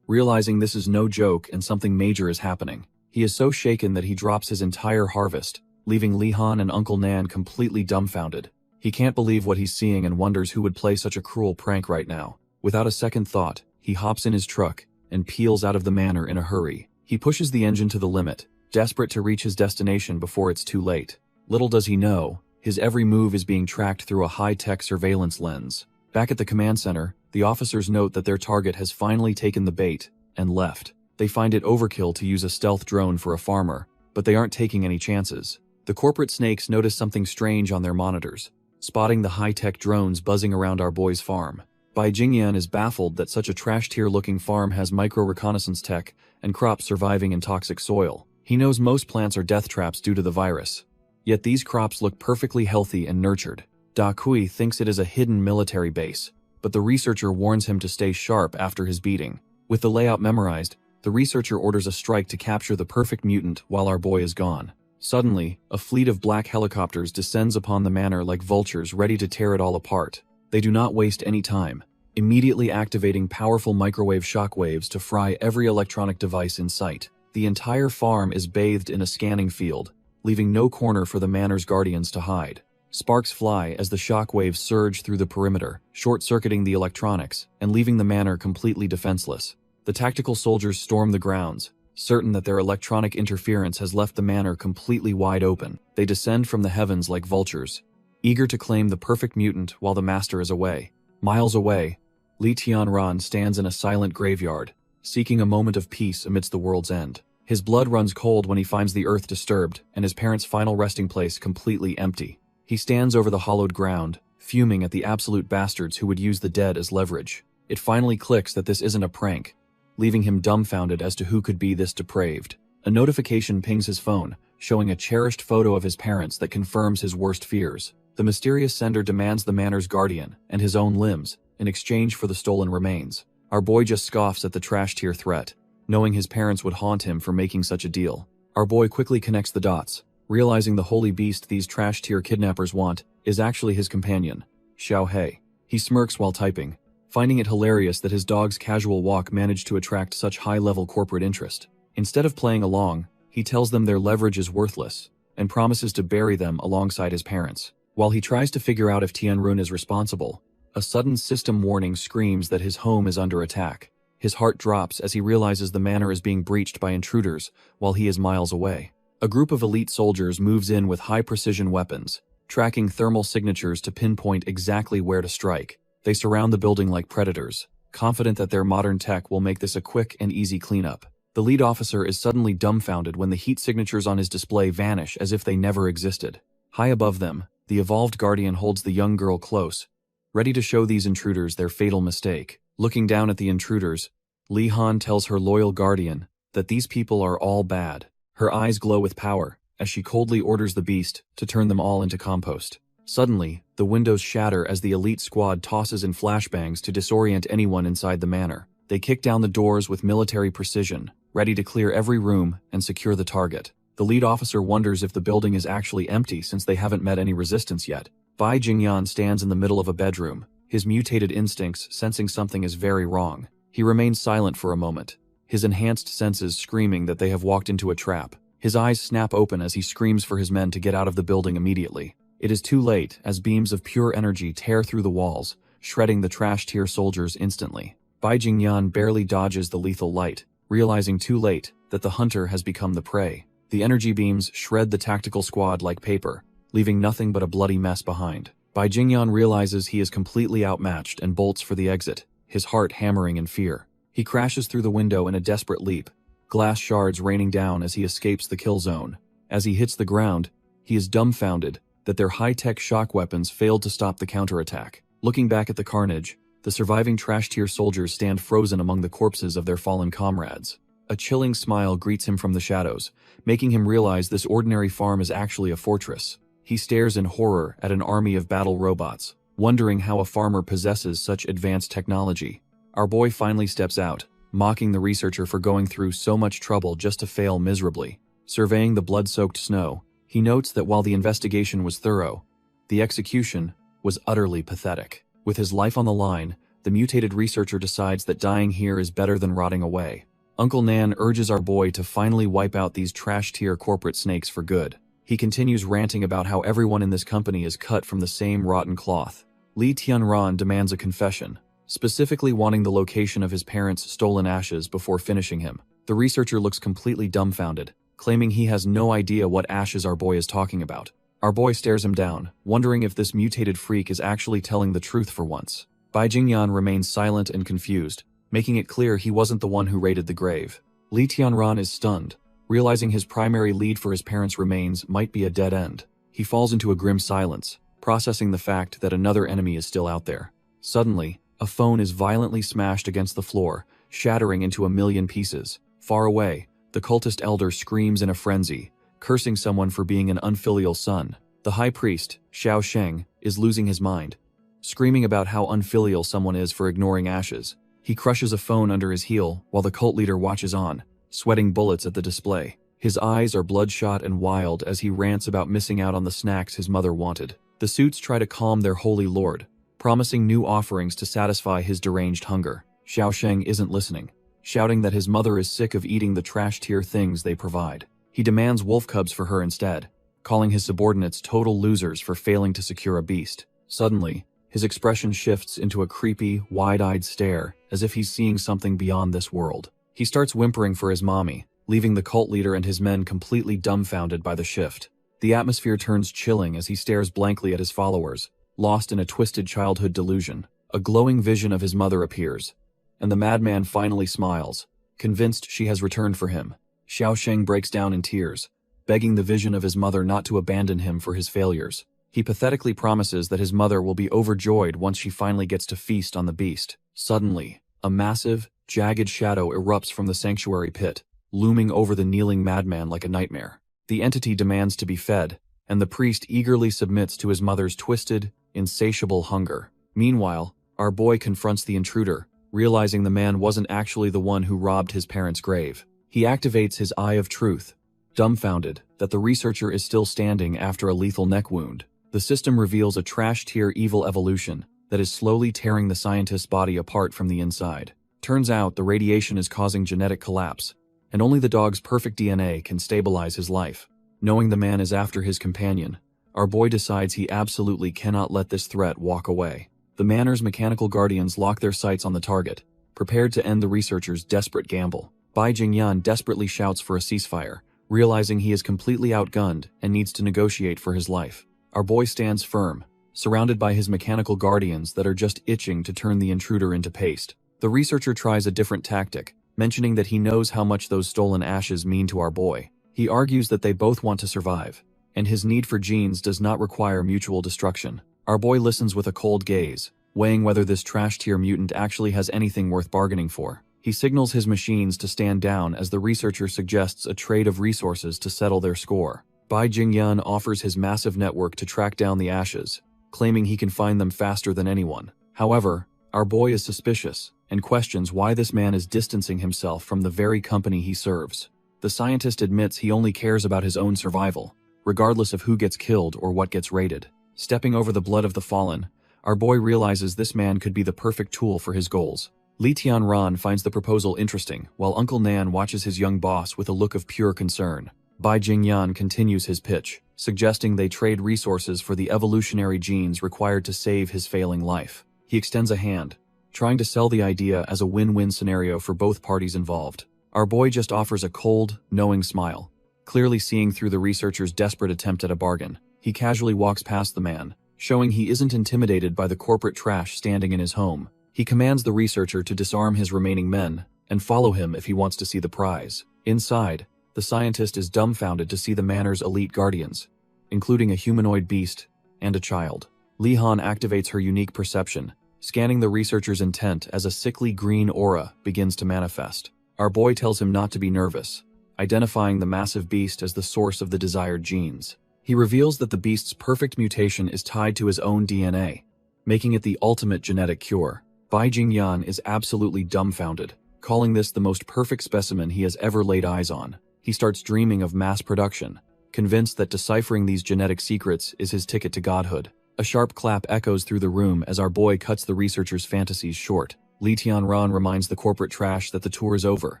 realizing this is no joke and something major is happening. He is so shaken that he drops his entire harvest, leaving Li Han and Uncle Nan completely dumbfounded. He can't believe what he's seeing and wonders who would play such a cruel prank right now. Without a second thought, he hops in his truck and peels out of the manor in a hurry. He pushes the engine to the limit, desperate to reach his destination before it's too late. Little does he know, his every move is being tracked through a high-tech surveillance lens. Back at the command center, the officers note that their target has finally taken the bait and left. They find it overkill to use a stealth drone for a farmer, but they aren't taking any chances. The corporate snakes notice something strange on their monitors, spotting the high-tech drones buzzing around our boy's farm. Bai Jingyan is baffled that such a trash-tier-looking farm has micro-reconnaissance tech and crops surviving in toxic soil. He knows most plants are death traps due to the virus. Yet these crops look perfectly healthy and nurtured. Da Kui thinks it is a hidden military base, but the researcher warns him to stay sharp after his beating. With the layout memorized, the researcher orders a strike to capture the perfect mutant while our boy is gone. Suddenly, a fleet of black helicopters descends upon the manor like vultures ready to tear it all apart. They do not waste any time, immediately activating powerful microwave shockwaves to fry every electronic device in sight. The entire farm is bathed in a scanning field, leaving no corner for the manor's guardians to hide. Sparks fly as the shockwaves surge through the perimeter, short-circuiting the electronics and leaving the manor completely defenseless. The tactical soldiers storm the grounds, certain that their electronic interference has left the manor completely wide open. They descend from the heavens like vultures, eager to claim the perfect mutant while the master is away. Miles away, Li Tianran stands in a silent graveyard, seeking a moment of peace amidst the world's end. His blood runs cold when he finds the earth disturbed and his parents' final resting place completely empty. He stands over the hollowed ground, fuming at the absolute bastards who would use the dead as leverage. It finally clicks that this isn't a prank, leaving him dumbfounded as to who could be this depraved. A notification pings his phone, showing a cherished photo of his parents that confirms his worst fears. The mysterious sender demands the manor's guardian and his own limbs in exchange for the stolen remains. Our boy just scoffs at the trash-tier threat, knowing his parents would haunt him for making such a deal. Our boy quickly connects the dots, realizing the holy beast these trash-tier kidnappers want is actually his companion, Xiao He. He smirks while typing, finding it hilarious that his dog's casual walk managed to attract such high-level corporate interest. Instead of playing along, he tells them their leverage is worthless and promises to bury them alongside his parents. While he tries to figure out if Tianrun is responsible, a sudden system warning screams that his home is under attack. His heart drops as he realizes the manor is being breached by intruders while he is miles away. A group of elite soldiers moves in with high-precision weapons, tracking thermal signatures to pinpoint exactly where to strike. They surround the building like predators, confident that their modern tech will make this a quick and easy cleanup. The lead officer is suddenly dumbfounded when the heat signatures on his display vanish as if they never existed. High above them, the evolved guardian holds the young girl close, ready to show these intruders their fatal mistake. Looking down at the intruders, Li Han tells her loyal guardian that these people are all bad. Her eyes glow with power as she coldly orders the beast to turn them all into compost. Suddenly, the windows shatter as the elite squad tosses in flashbangs to disorient anyone inside the manor. They kick down the doors with military precision, ready to clear every room and secure the target. The lead officer wonders if the building is actually empty since they haven't met any resistance yet. Bai Jingyan stands in the middle of a bedroom, his mutated instincts sensing something is very wrong. He remains silent for a moment, his enhanced senses screaming that they have walked into a trap. His eyes snap open as he screams for his men to get out of the building immediately. It is too late as beams of pure energy tear through the walls, shredding the trash-tier soldiers instantly. Bai Jingyan barely dodges the lethal light, realizing too late that the hunter has become the prey. The energy beams shred the tactical squad like paper, leaving nothing but a bloody mess behind. Bai Jingyan realizes he is completely outmatched and bolts for the exit, his heart hammering in fear. He crashes through the window in a desperate leap, glass shards raining down as he escapes the kill zone. As he hits the ground, he is dumbfounded that their high-tech shock weapons failed to stop the counterattack. Looking back at the carnage, the surviving trash-tier soldiers stand frozen among the corpses of their fallen comrades. A chilling smile greets him from the shadows, making him realize this ordinary farm is actually a fortress. He stares in horror at an army of battle robots, wondering how a farmer possesses such advanced technology. Our boy finally steps out, mocking the researcher for going through so much trouble just to fail miserably. Surveying the blood-soaked snow, he notes that while the investigation was thorough, the execution was utterly pathetic. With his life on the line, the mutated researcher decides that dying here is better than rotting away. Uncle Nan urges our boy to finally wipe out these trash-tier corporate snakes for good. He continues ranting about how everyone in this company is cut from the same rotten cloth. Li Tianran demands a confession, specifically wanting the location of his parents' stolen ashes before finishing him. The researcher looks completely dumbfounded, claiming he has no idea what ashes our boy is talking about. Our boy stares him down, wondering if this mutated freak is actually telling the truth for once. Bai Jingyan remains silent and confused, making it clear he wasn't the one who raided the grave. Li Tianran is stunned, realizing his primary lead for his parents' remains might be a dead end. He falls into a grim silence, processing the fact that another enemy is still out there. Suddenly, a phone is violently smashed against the floor, shattering into a million pieces. Far away, the cultist elder screams in a frenzy, cursing someone for being an unfilial son. The high priest, Xiao Sheng, is losing his mind, screaming about how unfilial someone is for ignoring ashes. He crushes a phone under his heel while the cult leader watches on, sweating bullets at the display. His eyes are bloodshot and wild as he rants about missing out on the snacks his mother wanted. The suits try to calm their holy lord, promising new offerings to satisfy his deranged hunger. Xiao Sheng isn't listening, shouting that his mother is sick of eating the trash-tier things they provide. He demands wolf cubs for her instead, calling his subordinates total losers for failing to secure a beast. Suddenly, his expression shifts into a creepy, wide-eyed stare, as if he's seeing something beyond this world. He starts whimpering for his mommy, leaving the cult leader and his men completely dumbfounded by the shift. The atmosphere turns chilling as he stares blankly at his followers, lost in a twisted childhood delusion. A glowing vision of his mother appears, and the madman finally smiles, convinced she has returned for him. Xiao Sheng breaks down in tears, begging the vision of his mother not to abandon him for his failures. He pathetically promises that his mother will be overjoyed once she finally gets to feast on the beast. Suddenly, a massive, jagged shadow erupts from the sanctuary pit, looming over the kneeling madman like a nightmare. The entity demands to be fed, and the priest eagerly submits to his mother's twisted, insatiable hunger. Meanwhile, our boy confronts the intruder, realizing the man wasn't actually the one who robbed his parents' grave. He activates his Eye of Truth, dumbfounded that the researcher is still standing after a lethal neck wound. The system reveals a trash-tier evil evolution that is slowly tearing the scientist's body apart from the inside. Turns out the radiation is causing genetic collapse, and only the dog's perfect DNA can stabilize his life. Knowing the man is after his companion, our boy decides he absolutely cannot let this threat walk away. The Manor's mechanical guardians lock their sights on the target, prepared to end the researcher's desperate gamble. Bai Jingyan desperately shouts for a ceasefire, realizing he is completely outgunned and needs to negotiate for his life. Our boy stands firm, surrounded by his mechanical guardians that are just itching to turn the intruder into paste. The researcher tries a different tactic, mentioning that he knows how much those stolen ashes mean to our boy. He argues that they both want to survive, and his need for genes does not require mutual destruction. Our boy listens with a cold gaze, weighing whether this trash-tier mutant actually has anything worth bargaining for. He signals his machines to stand down as the researcher suggests a trade of resources to settle their score. Bai Jingyan offers his massive network to track down the ashes, claiming he can find them faster than anyone. However, our boy is suspicious and questions why this man is distancing himself from the very company he serves. The scientist admits he only cares about his own survival, regardless of who gets killed or what gets raided. Stepping over the blood of the fallen, our boy realizes this man could be the perfect tool for his goals. Li Tianran finds the proposal interesting, while Uncle Nan watches his young boss with a look of pure concern. Bai Jingyan continues his pitch, suggesting they trade resources for the evolutionary genes required to save his failing life. He extends a hand, trying to sell the idea as a win-win scenario for both parties involved. Our boy just offers a cold, knowing smile. Clearly seeing through the researcher's desperate attempt at a bargain, he casually walks past the man, showing he isn't intimidated by the corporate trash standing in his home. He commands the researcher to disarm his remaining men and follow him if he wants to see the prize. Inside, the scientist is dumbfounded to see the manor's elite guardians, including a humanoid beast and a child. Li-Han activates her unique perception, scanning the researcher's intent as a sickly green aura begins to manifest. Our boy tells him not to be nervous, identifying the massive beast as the source of the desired genes. He reveals that the beast's perfect mutation is tied to his own DNA, making it the ultimate genetic cure. Bai Jingyan is absolutely dumbfounded, calling this the most perfect specimen he has ever laid eyes on. He starts dreaming of mass production, convinced that deciphering these genetic secrets is his ticket to godhood. A sharp clap echoes through the room as our boy cuts the researcher's fantasies short. Li Tianran reminds the corporate trash that the tour is over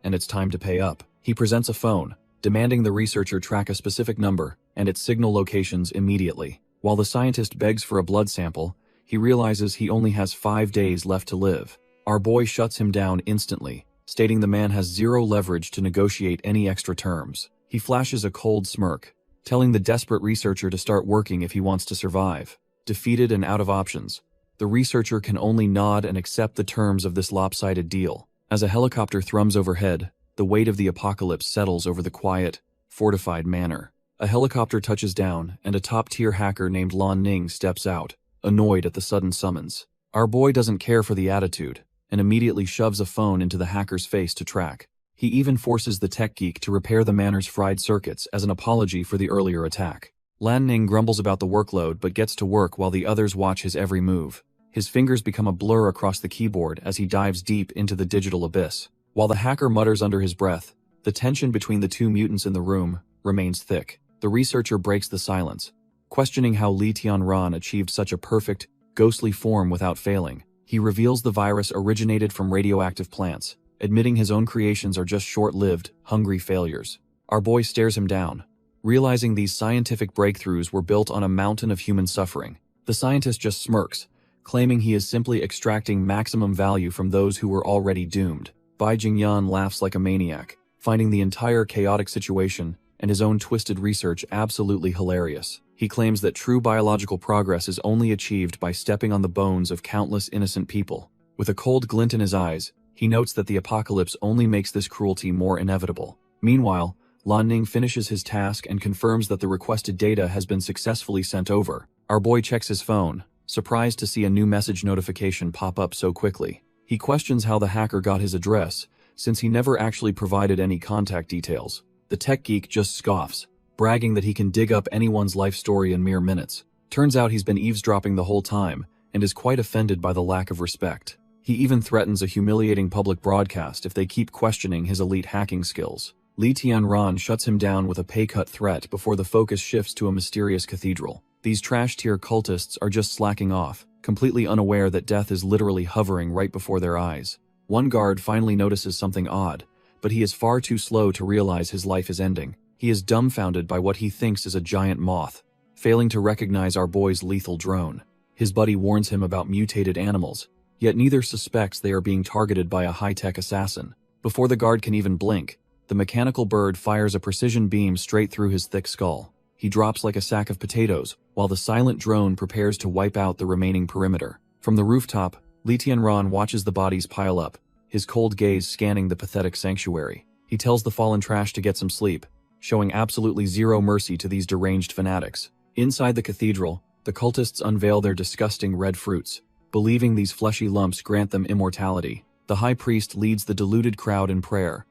and it's time to pay up. He presents a phone, demanding the researcher track a specific number and its signal locations immediately. While the scientist begs for a blood sample, he realizes he only has 5 days left to live. Our boy shuts him down instantly, stating the man has zero leverage to negotiate any extra terms. He flashes a cold smirk, telling the desperate researcher to start working if he wants to survive. Defeated and out of options, the researcher can only nod and accept the terms of this lopsided deal. As a helicopter thrums overhead, the weight of the apocalypse settles over the quiet, fortified manor. A helicopter touches down, and a top-tier hacker named Lan Ning steps out, annoyed at the sudden summons. Our boy doesn't care for the attitude, and immediately shoves a phone into the hacker's face to track. He even forces the tech geek to repair the manor's fried circuits as an apology for the earlier attack. Lan Ning grumbles about the workload but gets to work while the others watch his every move. His fingers become a blur across the keyboard as he dives deep into the digital abyss. While the hacker mutters under his breath, the tension between the two mutants in the room remains thick. The researcher breaks the silence, questioning how Li Tianran achieved such a perfect, ghostly form without failing. He reveals the virus originated from radioactive plants, admitting his own creations are just short-lived, hungry failures. Our boy stares him down, realizing these scientific breakthroughs were built on a mountain of human suffering. The scientist just smirks, claiming he is simply extracting maximum value from those who were already doomed. Bai Jingyan laughs like a maniac, finding the entire chaotic situation and his own twisted research absolutely hilarious. He claims that true biological progress is only achieved by stepping on the bones of countless innocent people. With a cold glint in his eyes, he notes that the apocalypse only makes this cruelty more inevitable. Meanwhile, Lan Ning finishes his task and confirms that the requested data has been successfully sent over. Our boy checks his phone, surprised to see a new message notification pop up so quickly. He questions how the hacker got his address, since he never actually provided any contact details. The tech geek just scoffs, bragging that he can dig up anyone's life story in mere minutes. Turns out he's been eavesdropping the whole time, and is quite offended by the lack of respect. He even threatens a humiliating public broadcast if they keep questioning his elite hacking skills. Li Tianran shuts him down with a pay-cut threat before the focus shifts to a mysterious cathedral. These trash-tier cultists are just slacking off, completely unaware that death is literally hovering right before their eyes. One guard finally notices something odd, but he is far too slow to realize his life is ending. He is dumbfounded by what he thinks is a giant moth, failing to recognize our boy's lethal drone. His buddy warns him about mutated animals, yet neither suspects they are being targeted by a high-tech assassin. Before the guard can even blink, the mechanical bird fires a precision beam straight through his thick skull. He drops like a sack of potatoes, while the silent drone prepares to wipe out the remaining perimeter. From the rooftop, Li Tianran watches the bodies pile up, his cold gaze scanning the pathetic sanctuary. He tells the fallen trash to get some sleep, showing absolutely zero mercy to these deranged fanatics. Inside the cathedral, the cultists unveil their disgusting red fruits, believing these fleshy lumps grant them immortality. The high priest leads the deluded crowd in prayer,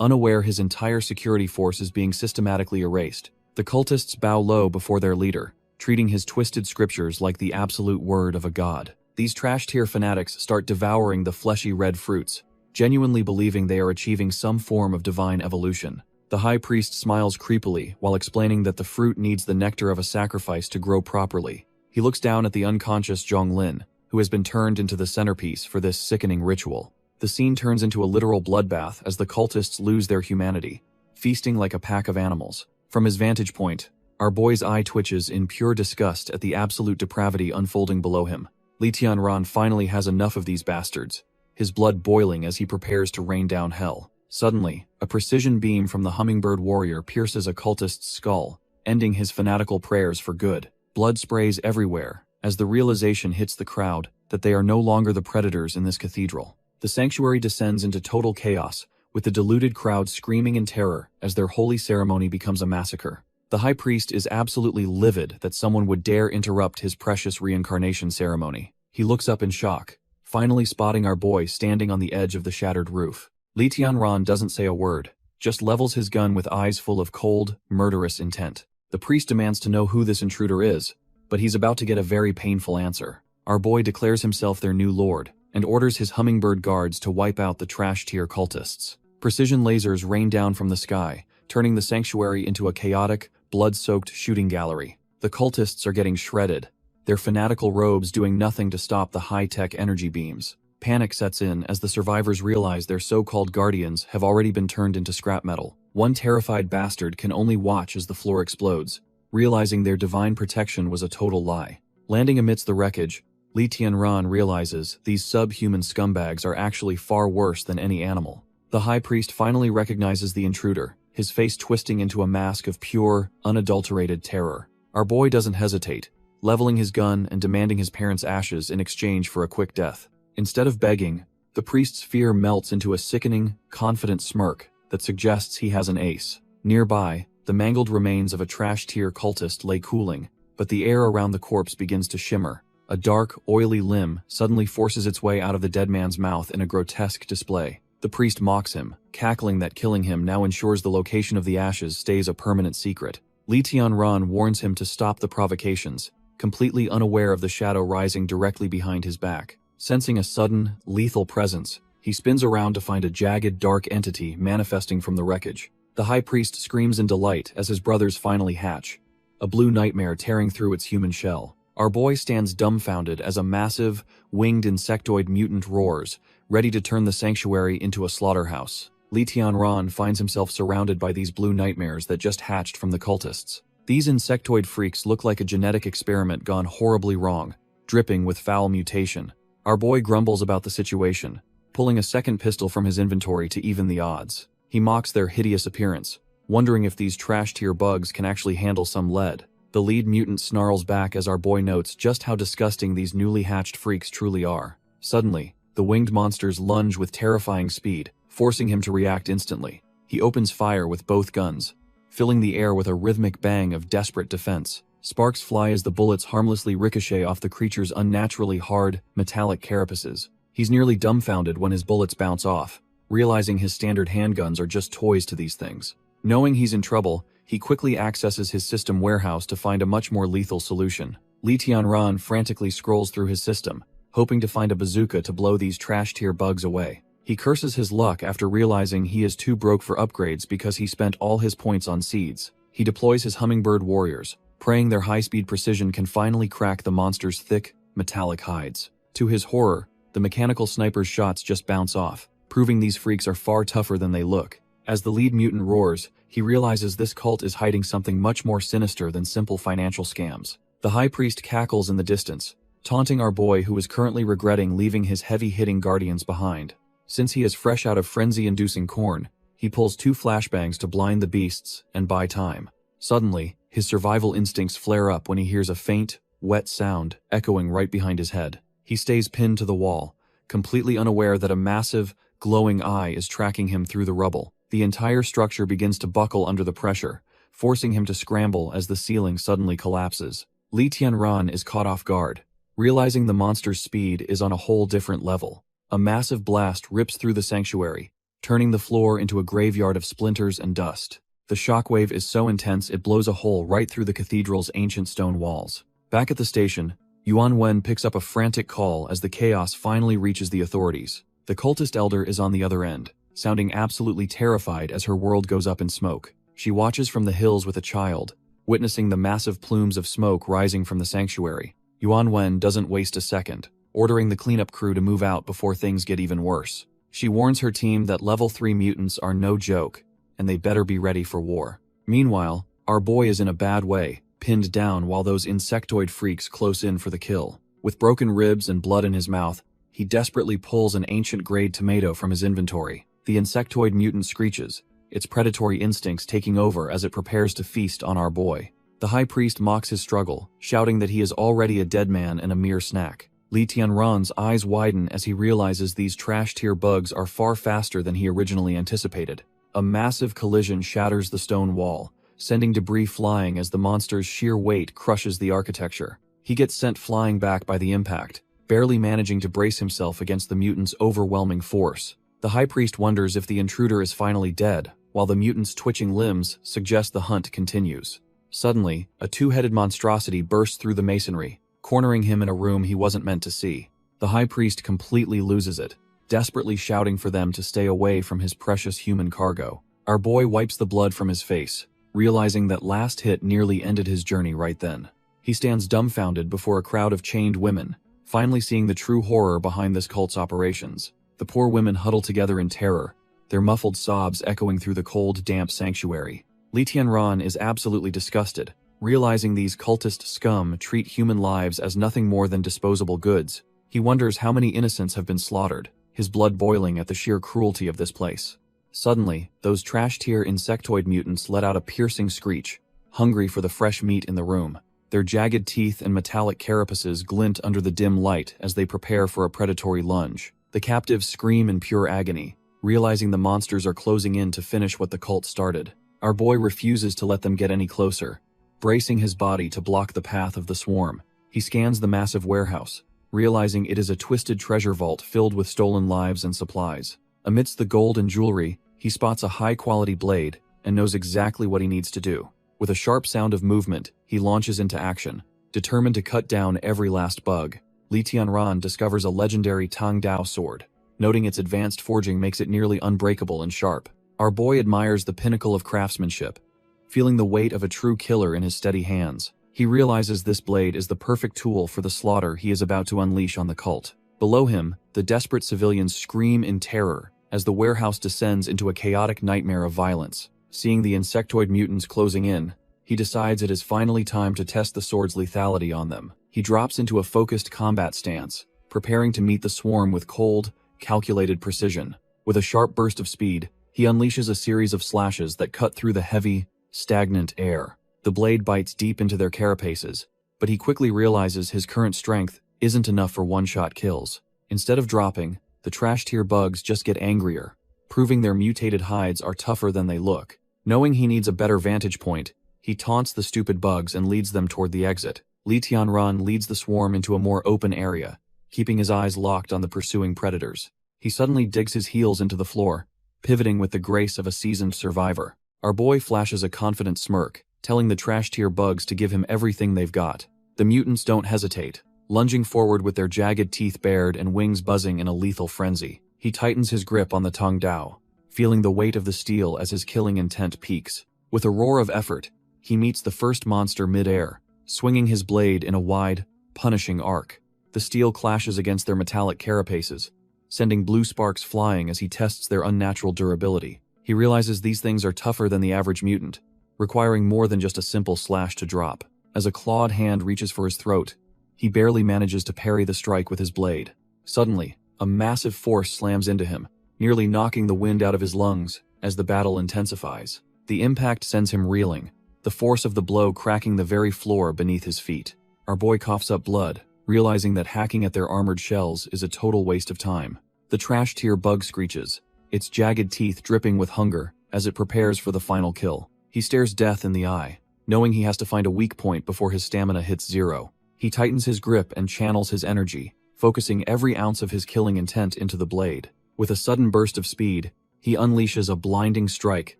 unaware his entire security force is being systematically erased. The cultists bow low before their leader, treating his twisted scriptures like the absolute word of a god. These trash-tier fanatics start devouring the fleshy red fruits, genuinely believing they are achieving some form of divine evolution. The high priest smiles creepily while explaining that the fruit needs the nectar of a sacrifice to grow properly. He looks down at the unconscious Zhonglin, who has been turned into the centerpiece for this sickening ritual. The scene turns into a literal bloodbath as the cultists lose their humanity, feasting like a pack of animals. From his vantage point, our boy's eye twitches in pure disgust at the absolute depravity unfolding below him. Li Tianran finally has enough of these bastards, his blood boiling as he prepares to rain down hell. Suddenly, a precision beam from the hummingbird warrior pierces a cultist's skull, ending his fanatical prayers for good. Blood sprays everywhere, as the realization hits the crowd that they are no longer the predators in this cathedral. The sanctuary descends into total chaos, with the deluded crowd screaming in terror as their holy ceremony becomes a massacre. The high priest is absolutely livid that someone would dare interrupt his precious reincarnation ceremony. He looks up in shock, finally spotting our boy standing on the edge of the shattered roof. Li Tianran doesn't say a word, just levels his gun with eyes full of cold, murderous intent. The priest demands to know who this intruder is, but he's about to get a very painful answer. Our boy declares himself their new lord, and orders his hummingbird guards to wipe out the trash-tier cultists. Precision lasers rain down from the sky, turning the sanctuary into a chaotic, blood-soaked shooting gallery. The cultists are getting shredded, their fanatical robes doing nothing to stop the high-tech energy beams. Panic sets in as the survivors realize their so-called guardians have already been turned into scrap metal. One terrified bastard can only watch as the floor explodes, realizing their divine protection was a total lie. Landing amidst the wreckage, Li Tianran realizes these subhuman scumbags are actually far worse than any animal. The high priest finally recognizes the intruder, his face twisting into a mask of pure, unadulterated terror. Our boy doesn't hesitate, leveling his gun and demanding his parents' ashes in exchange for a quick death. Instead of begging, the priest's fear melts into a sickening, confident smirk that suggests he has an ace. Nearby, the mangled remains of a trash-tier cultist lay cooling, but the air around the corpse begins to shimmer. A dark, oily limb suddenly forces its way out of the dead man's mouth in a grotesque display. The priest mocks him, cackling that killing him now ensures the location of the ashes stays a permanent secret. Li Tianran warns him to stop the provocations, completely unaware of the shadow rising directly behind his back. Sensing a sudden, lethal presence, he spins around to find a jagged, dark entity manifesting from the wreckage. The high priest screams in delight as his brothers finally hatch, a blue nightmare tearing through its human shell. Our boy stands dumbfounded as a massive, winged insectoid mutant roars, ready to turn the sanctuary into a slaughterhouse. Li Tianran finds himself surrounded by these blue nightmares that just hatched from the cultists. These insectoid freaks look like a genetic experiment gone horribly wrong, dripping with foul mutation. Our boy grumbles about the situation, pulling a second pistol from his inventory to even the odds. He mocks their hideous appearance, wondering if these trash-tier bugs can actually handle some lead. The lead mutant snarls back as our boy notes just how disgusting these newly hatched freaks truly are. Suddenly, the winged monsters lunge with terrifying speed, forcing him to react instantly. He opens fire with both guns, filling the air with a rhythmic bang of desperate defense. Sparks fly as the bullets harmlessly ricochet off the creature's unnaturally hard, metallic carapaces. He's nearly dumbfounded when his bullets bounce off, realizing his standard handguns are just toys to these things. Knowing he's in trouble, he quickly accesses his system warehouse to find a much more lethal solution. Li Tianran frantically scrolls through his system, hoping to find a bazooka to blow these trash-tier bugs away. He curses his luck after realizing he is too broke for upgrades because he spent all his points on seeds. He deploys his hummingbird warriors, praying their high-speed precision can finally crack the monster's thick, metallic hides. To his horror, the mechanical sniper's shots just bounce off, proving these freaks are far tougher than they look. As the lead mutant roars, he realizes this cult is hiding something much more sinister than simple financial scams. The high priest cackles in the distance, taunting our boy who is currently regretting leaving his heavy-hitting guardians behind. Since he is fresh out of frenzy-inducing corn, he pulls 2 flashbangs to blind the beasts and buy time. Suddenly, his survival instincts flare up when he hears a faint, wet sound echoing right behind his head. He stays pinned to the wall, completely unaware that a massive, glowing eye is tracking him through the rubble. The entire structure begins to buckle under the pressure, forcing him to scramble as the ceiling suddenly collapses. Li Tianran is caught off guard, realizing the monster's speed is on a whole different level. A massive blast rips through the sanctuary, turning the floor into a graveyard of splinters and dust. The shockwave is so intense it blows a hole right through the cathedral's ancient stone walls. Back at the station, Yuan Wen picks up a frantic call as the chaos finally reaches the authorities. The cultist elder is on the other end, sounding absolutely terrified as her world goes up in smoke. She watches from the hills with a child, witnessing the massive plumes of smoke rising from the sanctuary. Yuan Wen doesn't waste a second, ordering the cleanup crew to move out before things get even worse. She warns her team that level 3 mutants are no joke, and they better be ready for war. Meanwhile, our boy is in a bad way, pinned down while those insectoid freaks close in for the kill. With broken ribs and blood in his mouth, he desperately pulls an ancient-grade tomato from his inventory. The insectoid mutant screeches, its predatory instincts taking over as it prepares to feast on our boy. The high priest mocks his struggle, shouting that he is already a dead man and a mere snack. Li Tianran's eyes widen as he realizes these trash-tier bugs are far faster than he originally anticipated. A massive collision shatters the stone wall, sending debris flying as the monster's sheer weight crushes the architecture. He gets sent flying back by the impact, barely managing to brace himself against the mutant's overwhelming force. The high priest wonders if the intruder is finally dead, while the mutant's twitching limbs suggest the hunt continues. Suddenly, a two-headed monstrosity bursts through the masonry, cornering him in a room he wasn't meant to see. The high priest completely loses it, desperately shouting for them to stay away from his precious human cargo. Our boy wipes the blood from his face, realizing that last hit nearly ended his journey right then. He stands dumbfounded before a crowd of chained women, finally seeing the true horror behind this cult's operations. The poor women huddle together in terror, their muffled sobs echoing through the cold, damp sanctuary. Li Tianran is absolutely disgusted, realizing these cultist scum treat human lives as nothing more than disposable goods. He wonders how many innocents have been slaughtered, his blood boiling at the sheer cruelty of this place. Suddenly, those trash-tier insectoid mutants let out a piercing screech, hungry for the fresh meat in the room. Their jagged teeth and metallic carapaces glint under the dim light as they prepare for a predatory lunge. The captives scream in pure agony, realizing the monsters are closing in to finish what the cult started. Our boy refuses to let them get any closer, bracing his body to block the path of the swarm. He scans the massive warehouse, realizing it is a twisted treasure vault filled with stolen lives and supplies. Amidst the gold and jewelry, he spots a high-quality blade and knows exactly what he needs to do. With a sharp sound of movement, he launches into action, determined to cut down every last bug. Li Tianran discovers a legendary Tang Dao sword. Noting its advanced forging makes it nearly unbreakable and sharp. Our boy admires the pinnacle of craftsmanship, feeling the weight of a true killer in his steady hands. He realizes this blade is the perfect tool for the slaughter he is about to unleash on the cult. Below him, the desperate civilians scream in terror as the warehouse descends into a chaotic nightmare of violence. Seeing the insectoid mutants closing in, he decides it is finally time to test the sword's lethality on them. He drops into a focused combat stance, preparing to meet the swarm with cold, calculated precision. With a sharp burst of speed, he unleashes a series of slashes that cut through the heavy, stagnant air. The blade bites deep into their carapaces, but he quickly realizes his current strength isn't enough for one-shot kills. Instead of dropping, the trash-tier bugs just get angrier, proving their mutated hides are tougher than they look. Knowing he needs a better vantage point, he taunts the stupid bugs and leads them toward the exit. Li Tianran leads the swarm into a more open area, keeping his eyes locked on the pursuing predators. He suddenly digs his heels into the floor, pivoting with the grace of a seasoned survivor. Our boy flashes a confident smirk, telling the trash-tier bugs to give him everything they've got. The mutants don't hesitate, lunging forward with their jagged teeth bared and wings buzzing in a lethal frenzy. He tightens his grip on the Tang Dao, feeling the weight of the steel as his killing intent peaks. With a roar of effort, he meets the first monster mid-air, swinging his blade in a wide, punishing arc. The steel clashes against their metallic carapaces, sending blue sparks flying as he tests their unnatural durability. He realizes these things are tougher than the average mutant, requiring more than just a simple slash to drop. As a clawed hand reaches for his throat, he barely manages to parry the strike with his blade. Suddenly, a massive force slams into him, nearly knocking the wind out of his lungs as the battle intensifies. The impact sends him reeling, the force of the blow cracking the very floor beneath his feet. Our boy coughs up blood, realizing that hacking at their armored shells is a total waste of time. The trash-tier bug screeches, its jagged teeth dripping with hunger as it prepares for the final kill. He stares death in the eye, knowing he has to find a weak point before his stamina hits zero. He tightens his grip and channels his energy, focusing every ounce of his killing intent into the blade. With a sudden burst of speed, he unleashes a blinding strike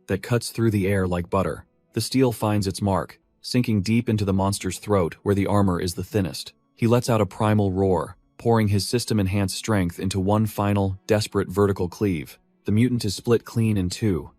that cuts through the air like butter. The steel finds its mark, sinking deep into the monster's throat where the armor is the thinnest. He lets out a primal roar, pouring his system-enhanced strength into one final, desperate vertical cleave. The mutant is split clean in two,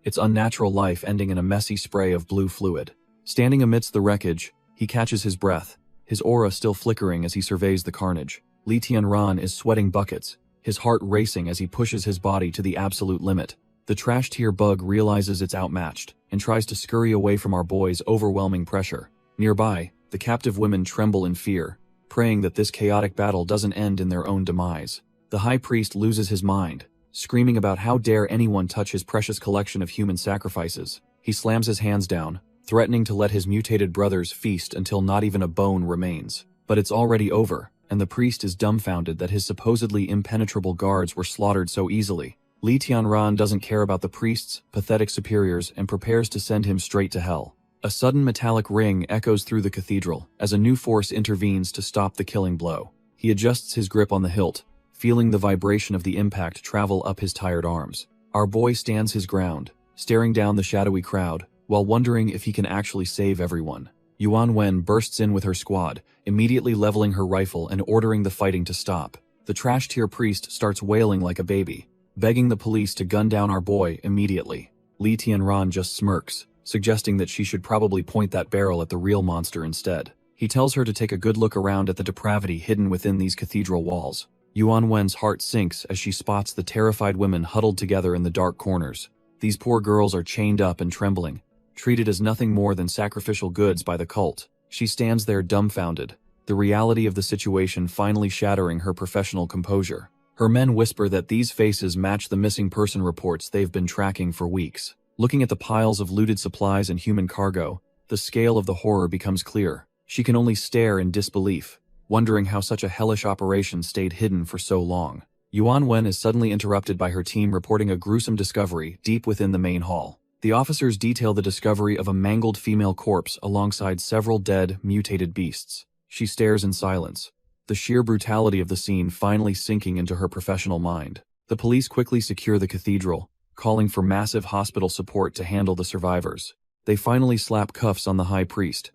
its unnatural life ending in a messy spray of blue fluid. Standing amidst the wreckage, he catches his breath, his aura still flickering as he surveys the carnage. Li Tianran is sweating buckets, his heart racing as he pushes his body to the absolute limit. The trash-tier bug realizes it's outmatched and tries to scurry away from our boy's overwhelming pressure. Nearby, the captive women tremble in fear, praying that this chaotic battle doesn't end in their own demise. The high priest loses his mind, screaming about how dare anyone touch his precious collection of human sacrifices. He slams his hands down, threatening to let his mutated brothers feast until not even a bone remains. But it's already over, and the priest is dumbfounded that his supposedly impenetrable guards were slaughtered so easily. Li Tianran doesn't care about the priest's pathetic superiors and prepares to send him straight to hell. A sudden metallic ring echoes through the cathedral as a new force intervenes to stop the killing blow. He adjusts his grip on the hilt, feeling the vibration of the impact travel up his tired arms. Our boy stands his ground, staring down the shadowy crowd, while wondering if he can actually save everyone. Yuan Wen bursts in with her squad, immediately leveling her rifle and ordering the fighting to stop. The trash-tier priest starts wailing like a baby, begging the police to gun down our boy immediately. Li Tianran just smirks, suggesting that she should probably point that barrel at the real monster instead. He tells her to take a good look around at the depravity hidden within these cathedral walls. Yuan Wen's heart sinks as she spots the terrified women huddled together in the dark corners. These poor girls are chained up and trembling, treated as nothing more than sacrificial goods by the cult. She stands there dumbfounded, the reality of the situation finally shattering her professional composure. Her men whisper that these faces match the missing person reports they've been tracking for weeks. Looking at the piles of looted supplies and human cargo, the scale of the horror becomes clear. She can only stare in disbelief, wondering how such a hellish operation stayed hidden for so long. Yuan Wen is suddenly interrupted by her team reporting a gruesome discovery deep within the main hall. The officers detail the discovery of a mangled female corpse alongside several dead, mutated beasts. She stares in silence, the sheer brutality of the scene finally sinking into her professional mind. The police quickly secure the cathedral, calling for massive hospital support to handle the survivors. They finally slap cuffs on the high priest,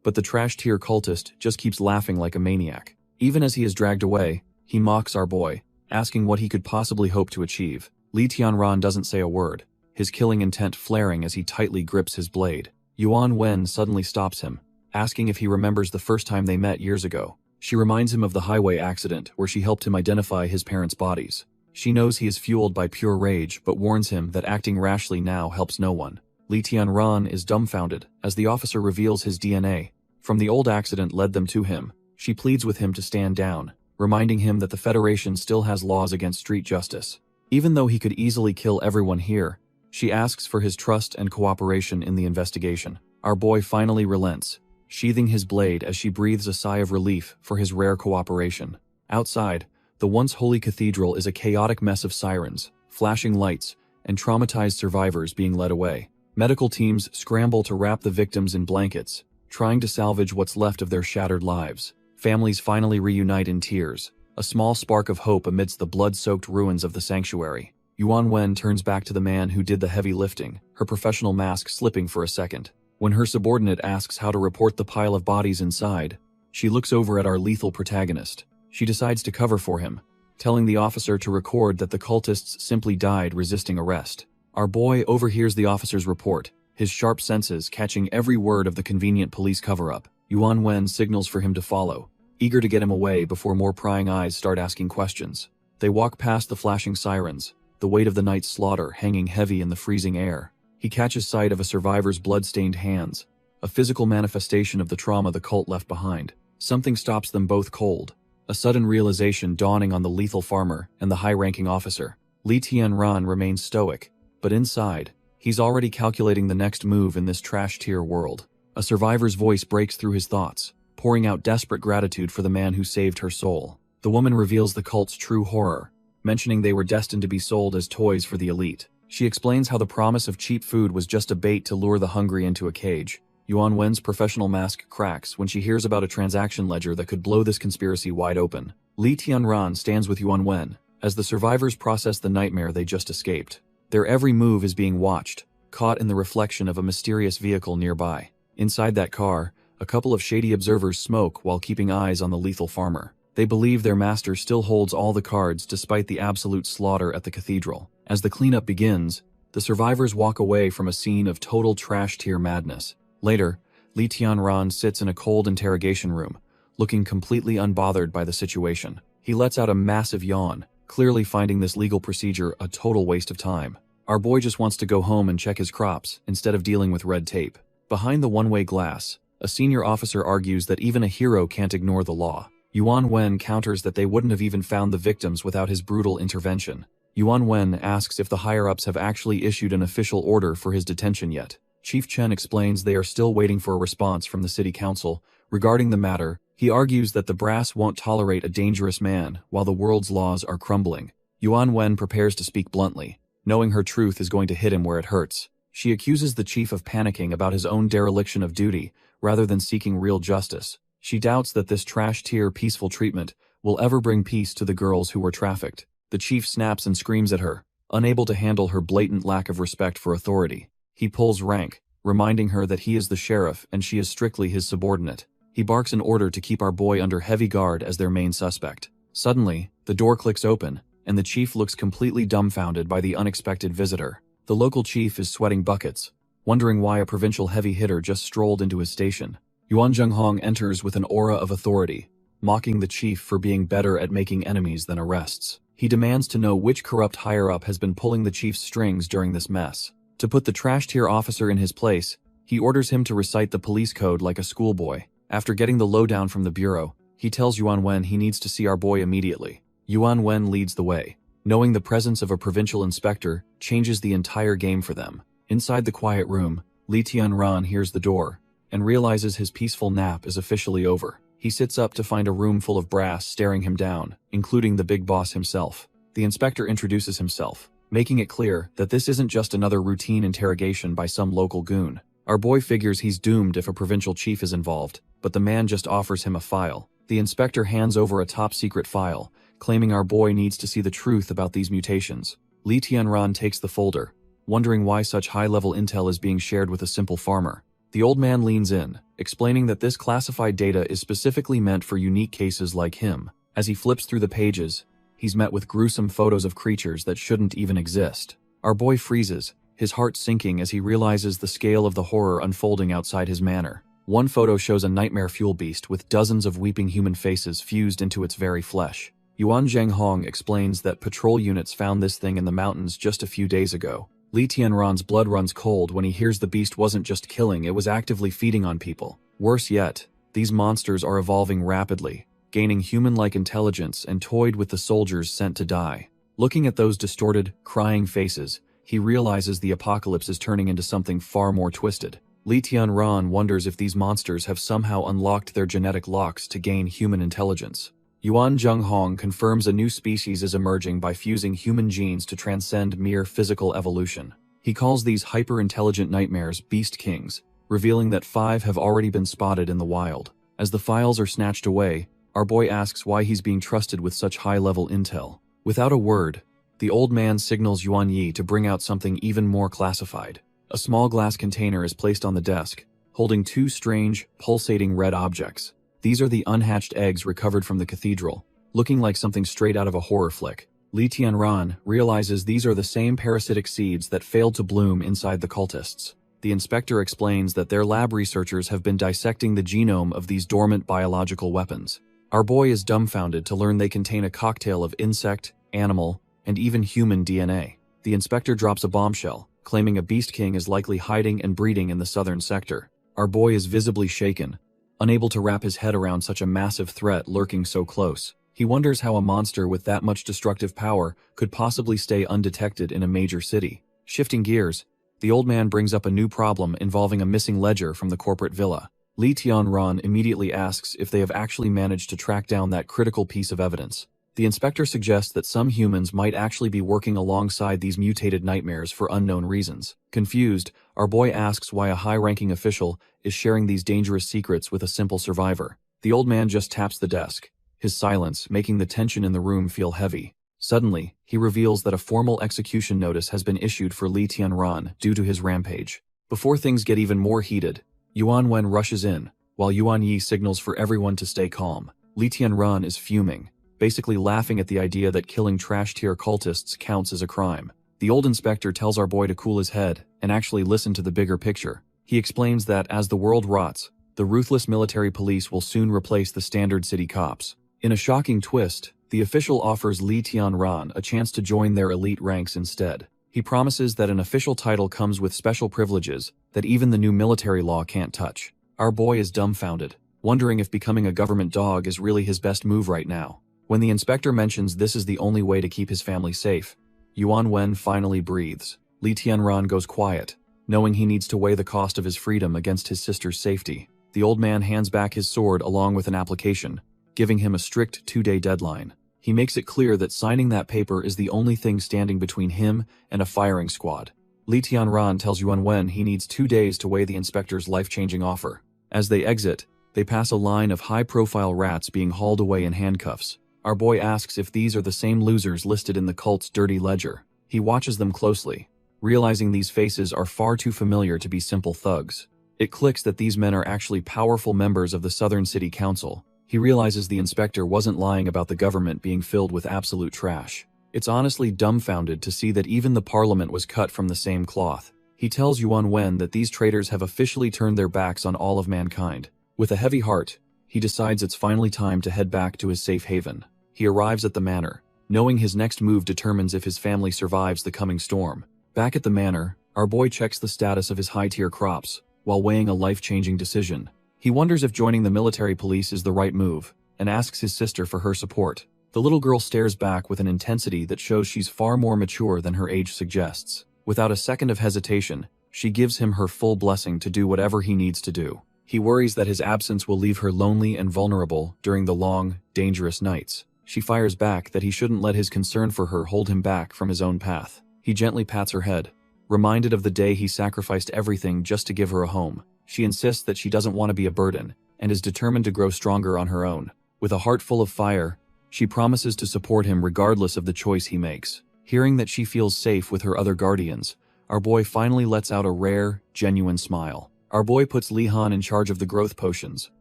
but the trash-tier cultist just keeps laughing like a maniac. Even as he is dragged away, he mocks our boy, asking what he could possibly hope to achieve. Li Tianran doesn't say a word, his killing intent flaring as he tightly grips his blade. Yuan Wen suddenly stops him, asking if he remembers the first time they met years ago. She reminds him of the highway accident where she helped him identify his parents' bodies. She knows he is fueled by pure rage but warns him that acting rashly now helps no one. Li Tianran is dumbfounded as the officer reveals his DNA from the old accident led them to him. She pleads with him to stand down, reminding him that the Federation still has laws against street justice. Even though he could easily kill everyone here, she asks for his trust and cooperation in the investigation. Our boy finally relents, sheathing his blade as she breathes a sigh of relief for his rare cooperation. Outside, the once holy cathedral is a chaotic mess of sirens, flashing lights, and traumatized survivors being led away. Medical teams scramble to wrap the victims in blankets, trying to salvage what's left of their shattered lives. Families finally reunite in tears, a small spark of hope amidst the blood-soaked ruins of the sanctuary. Yuan Wen turns back to the man who did the heavy lifting, her professional mask slipping for a second. When her subordinate asks how to report the pile of bodies inside, she looks over at our lethal protagonist. She decides to cover for him, telling the officer to record that the cultists simply died resisting arrest. Our boy overhears the officer's report, his sharp senses catching every word of the convenient police cover-up. Yuan Wen signals for him to follow, eager to get him away before more prying eyes start asking questions. They walk past the flashing sirens, the weight of the night's slaughter hanging heavy in the freezing air. He catches sight of a survivor's blood-stained hands, a physical manifestation of the trauma the cult left behind. Something stops them both cold, a sudden realization dawning on the lethal farmer and the high-ranking officer. Li Tianran remains stoic, but inside, he's already calculating the next move in this trash-tier world. A survivor's voice breaks through his thoughts, pouring out desperate gratitude for the man who saved her soul. The woman reveals the cult's true horror, mentioning they were destined to be sold as toys for the elite. She explains how the promise of cheap food was just a bait to lure the hungry into a cage. Yuan Wen's professional mask cracks when she hears about a transaction ledger that could blow this conspiracy wide open. Li Tianran stands with Yuan Wen as the survivors process the nightmare they just escaped. Their every move is being watched, caught in the reflection of a mysterious vehicle nearby. Inside that car, a couple of shady observers smoke while keeping eyes on the lethal farmer. They believe their master still holds all the cards despite the absolute slaughter at the cathedral. As the cleanup begins, the survivors walk away from a scene of total trash-tier madness. Later, Li Tianran sits in a cold interrogation room, looking completely unbothered by the situation. He lets out a massive yawn, clearly finding this legal procedure a total waste of time. Our boy just wants to go home and check his crops instead of dealing with red tape. Behind the one-way glass, a senior officer argues that even a hero can't ignore the law. Yuan Wen counters that they wouldn't have even found the victims without his brutal intervention. Yuan Wen asks if the higher-ups have actually issued an official order for his detention yet. Chief Chen explains they are still waiting for a response from the city council. Regarding the matter, he argues that the brass won't tolerate a dangerous man while the world's laws are crumbling. Yuan Wen prepares to speak bluntly, knowing her truth is going to hit him where it hurts. She accuses the chief of panicking about his own dereliction of duty, rather than seeking real justice. She doubts that this trash-tier peaceful treatment will ever bring peace to the girls who were trafficked. The chief snaps and screams at her, unable to handle her blatant lack of respect for authority. He pulls rank, reminding her that he is the sheriff and she is strictly his subordinate. He barks an order to keep our boy under heavy guard as their main suspect. Suddenly, the door clicks open, and the chief looks completely dumbfounded by the unexpected visitor. The local chief is sweating buckets, wondering why a provincial heavy hitter just strolled into his station. Yuan Zhenghong enters with an aura of authority, mocking the chief for being better at making enemies than arrests. He demands to know which corrupt higher-up has been pulling the chief's strings during this mess. To put the trash-tier officer in his place, he orders him to recite the police code like a schoolboy. After getting the lowdown from the bureau, he tells Yuan Wen he needs to see our boy immediately. Yuan Wen leads the way. Knowing the presence of a provincial inspector changes the entire game for them. Inside the quiet room, Li Tianran hears the door and realizes his peaceful nap is officially over. He sits up to find a room full of brass staring him down, including the big boss himself. The inspector introduces himself, making it clear that this isn't just another routine interrogation by some local goon. Our boy figures he's doomed if a provincial chief is involved, but the man just offers him a file. The inspector hands over a top-secret file, claiming our boy needs to see the truth about these mutations. Li Tianran takes the folder, wondering why such high-level intel is being shared with a simple farmer. The old man leans in, explaining that this classified data is specifically meant for unique cases like him. As he flips through the pages, he's met with gruesome photos of creatures that shouldn't even exist. Our boy freezes, his heart sinking as he realizes the scale of the horror unfolding outside his manor. One photo shows a nightmare fuel beast with dozens of weeping human faces fused into its very flesh. Yuan Zhenghong explains that patrol units found this thing in the mountains just a few days ago. Li Tianran's blood runs cold when he hears the beast wasn't just killing, it was actively feeding on people. Worse yet, these monsters are evolving rapidly, gaining human-like intelligence and toyed with the soldiers sent to die. Looking at those distorted, crying faces, he realizes the apocalypse is turning into something far more twisted. Li Tianran wonders if these monsters have somehow unlocked their genetic locks to gain human intelligence. Yuan Zhenghong confirms a new species is emerging by fusing human genes to transcend mere physical evolution. He calls these hyper-intelligent nightmares beast kings, revealing that 5 have already been spotted in the wild. As the files are snatched away, our boy asks why he's being trusted with such high-level intel. Without a word, the old man signals Yuan Yi to bring out something even more classified. A small glass container is placed on the desk, holding 2 strange, pulsating red objects. These are the unhatched eggs recovered from the cathedral, looking like something straight out of a horror flick. Li Tianran realizes these are the same parasitic seeds that failed to bloom inside the cultists. The inspector explains that their lab researchers have been dissecting the genome of these dormant biological weapons. Our boy is dumbfounded to learn they contain a cocktail of insect, animal, and even human DNA. The inspector drops a bombshell, claiming a beast king is likely hiding and breeding in the southern sector. Our boy is visibly shaken, unable to wrap his head around such a massive threat lurking so close. He wonders how a monster with that much destructive power could possibly stay undetected in a major city. Shifting gears, the old man brings up a new problem involving a missing ledger from the corporate villa. Li Tianran immediately asks if they have actually managed to track down that critical piece of evidence. The inspector suggests that some humans might actually be working alongside these mutated nightmares for unknown reasons. Confused, our boy asks why a high-ranking official is sharing these dangerous secrets with a simple survivor. The old man just taps the desk, his silence making the tension in the room feel heavy. Suddenly, he reveals that a formal execution notice has been issued for Li Tianran due to his rampage. Before things get even more heated, Yuan Wen rushes in, while Yuan Yi signals for everyone to stay calm. Li Tianran is fuming, basically laughing at the idea that killing trash-tier cultists counts as a crime. The old inspector tells our boy to cool his head and actually listen to the bigger picture. He explains that as the world rots, the ruthless military police will soon replace the standard city cops. In a shocking twist, the official offers Li Tianran a chance to join their elite ranks instead. He promises that an official title comes with special privileges that even the new military law can't touch. Our boy is dumbfounded, wondering if becoming a government dog is really his best move right now. When the inspector mentions this is the only way to keep his family safe, Yuan Wen finally breathes. Li Tianran goes quiet, knowing he needs to weigh the cost of his freedom against his sister's safety. The old man hands back his sword along with an application, giving him a strict 2-day deadline. He makes it clear that signing that paper is the only thing standing between him and a firing squad. Li Tianran tells Yuan Wen he needs 2 days to weigh the inspector's life-changing offer. As they exit, they pass a line of high-profile rats being hauled away in handcuffs. Our boy asks if these are the same losers listed in the cult's dirty ledger. He watches them closely, realizing these faces are far too familiar to be simple thugs. It clicks that these men are actually powerful members of the Southern City Council. He realizes the inspector wasn't lying about the government being filled with absolute trash. It's honestly dumbfounded to see that even the parliament was cut from the same cloth. He tells Yuan Wen that these traitors have officially turned their backs on all of mankind. With a heavy heart, he decides it's finally time to head back to his safe haven. He arrives at the manor, knowing his next move determines if his family survives the coming storm. Back at the manor, our boy checks the status of his high-tier crops, while weighing a life-changing decision. He wonders if joining the military police is the right move, and asks his sister for her support. The little girl stares back with an intensity that shows she's far more mature than her age suggests. Without a second of hesitation, she gives him her full blessing to do whatever he needs to do. He worries that his absence will leave her lonely and vulnerable during the long, dangerous nights. She fires back that he shouldn't let his concern for her hold him back from his own path. He gently pats her head, reminded of the day he sacrificed everything just to give her a home. She insists that she doesn't want to be a burden, and is determined to grow stronger on her own. With a heart full of fire, she promises to support him regardless of the choice he makes. Hearing that she feels safe with her other guardians, our boy finally lets out a rare, genuine smile. Our boy puts Li Han in charge of the growth potions,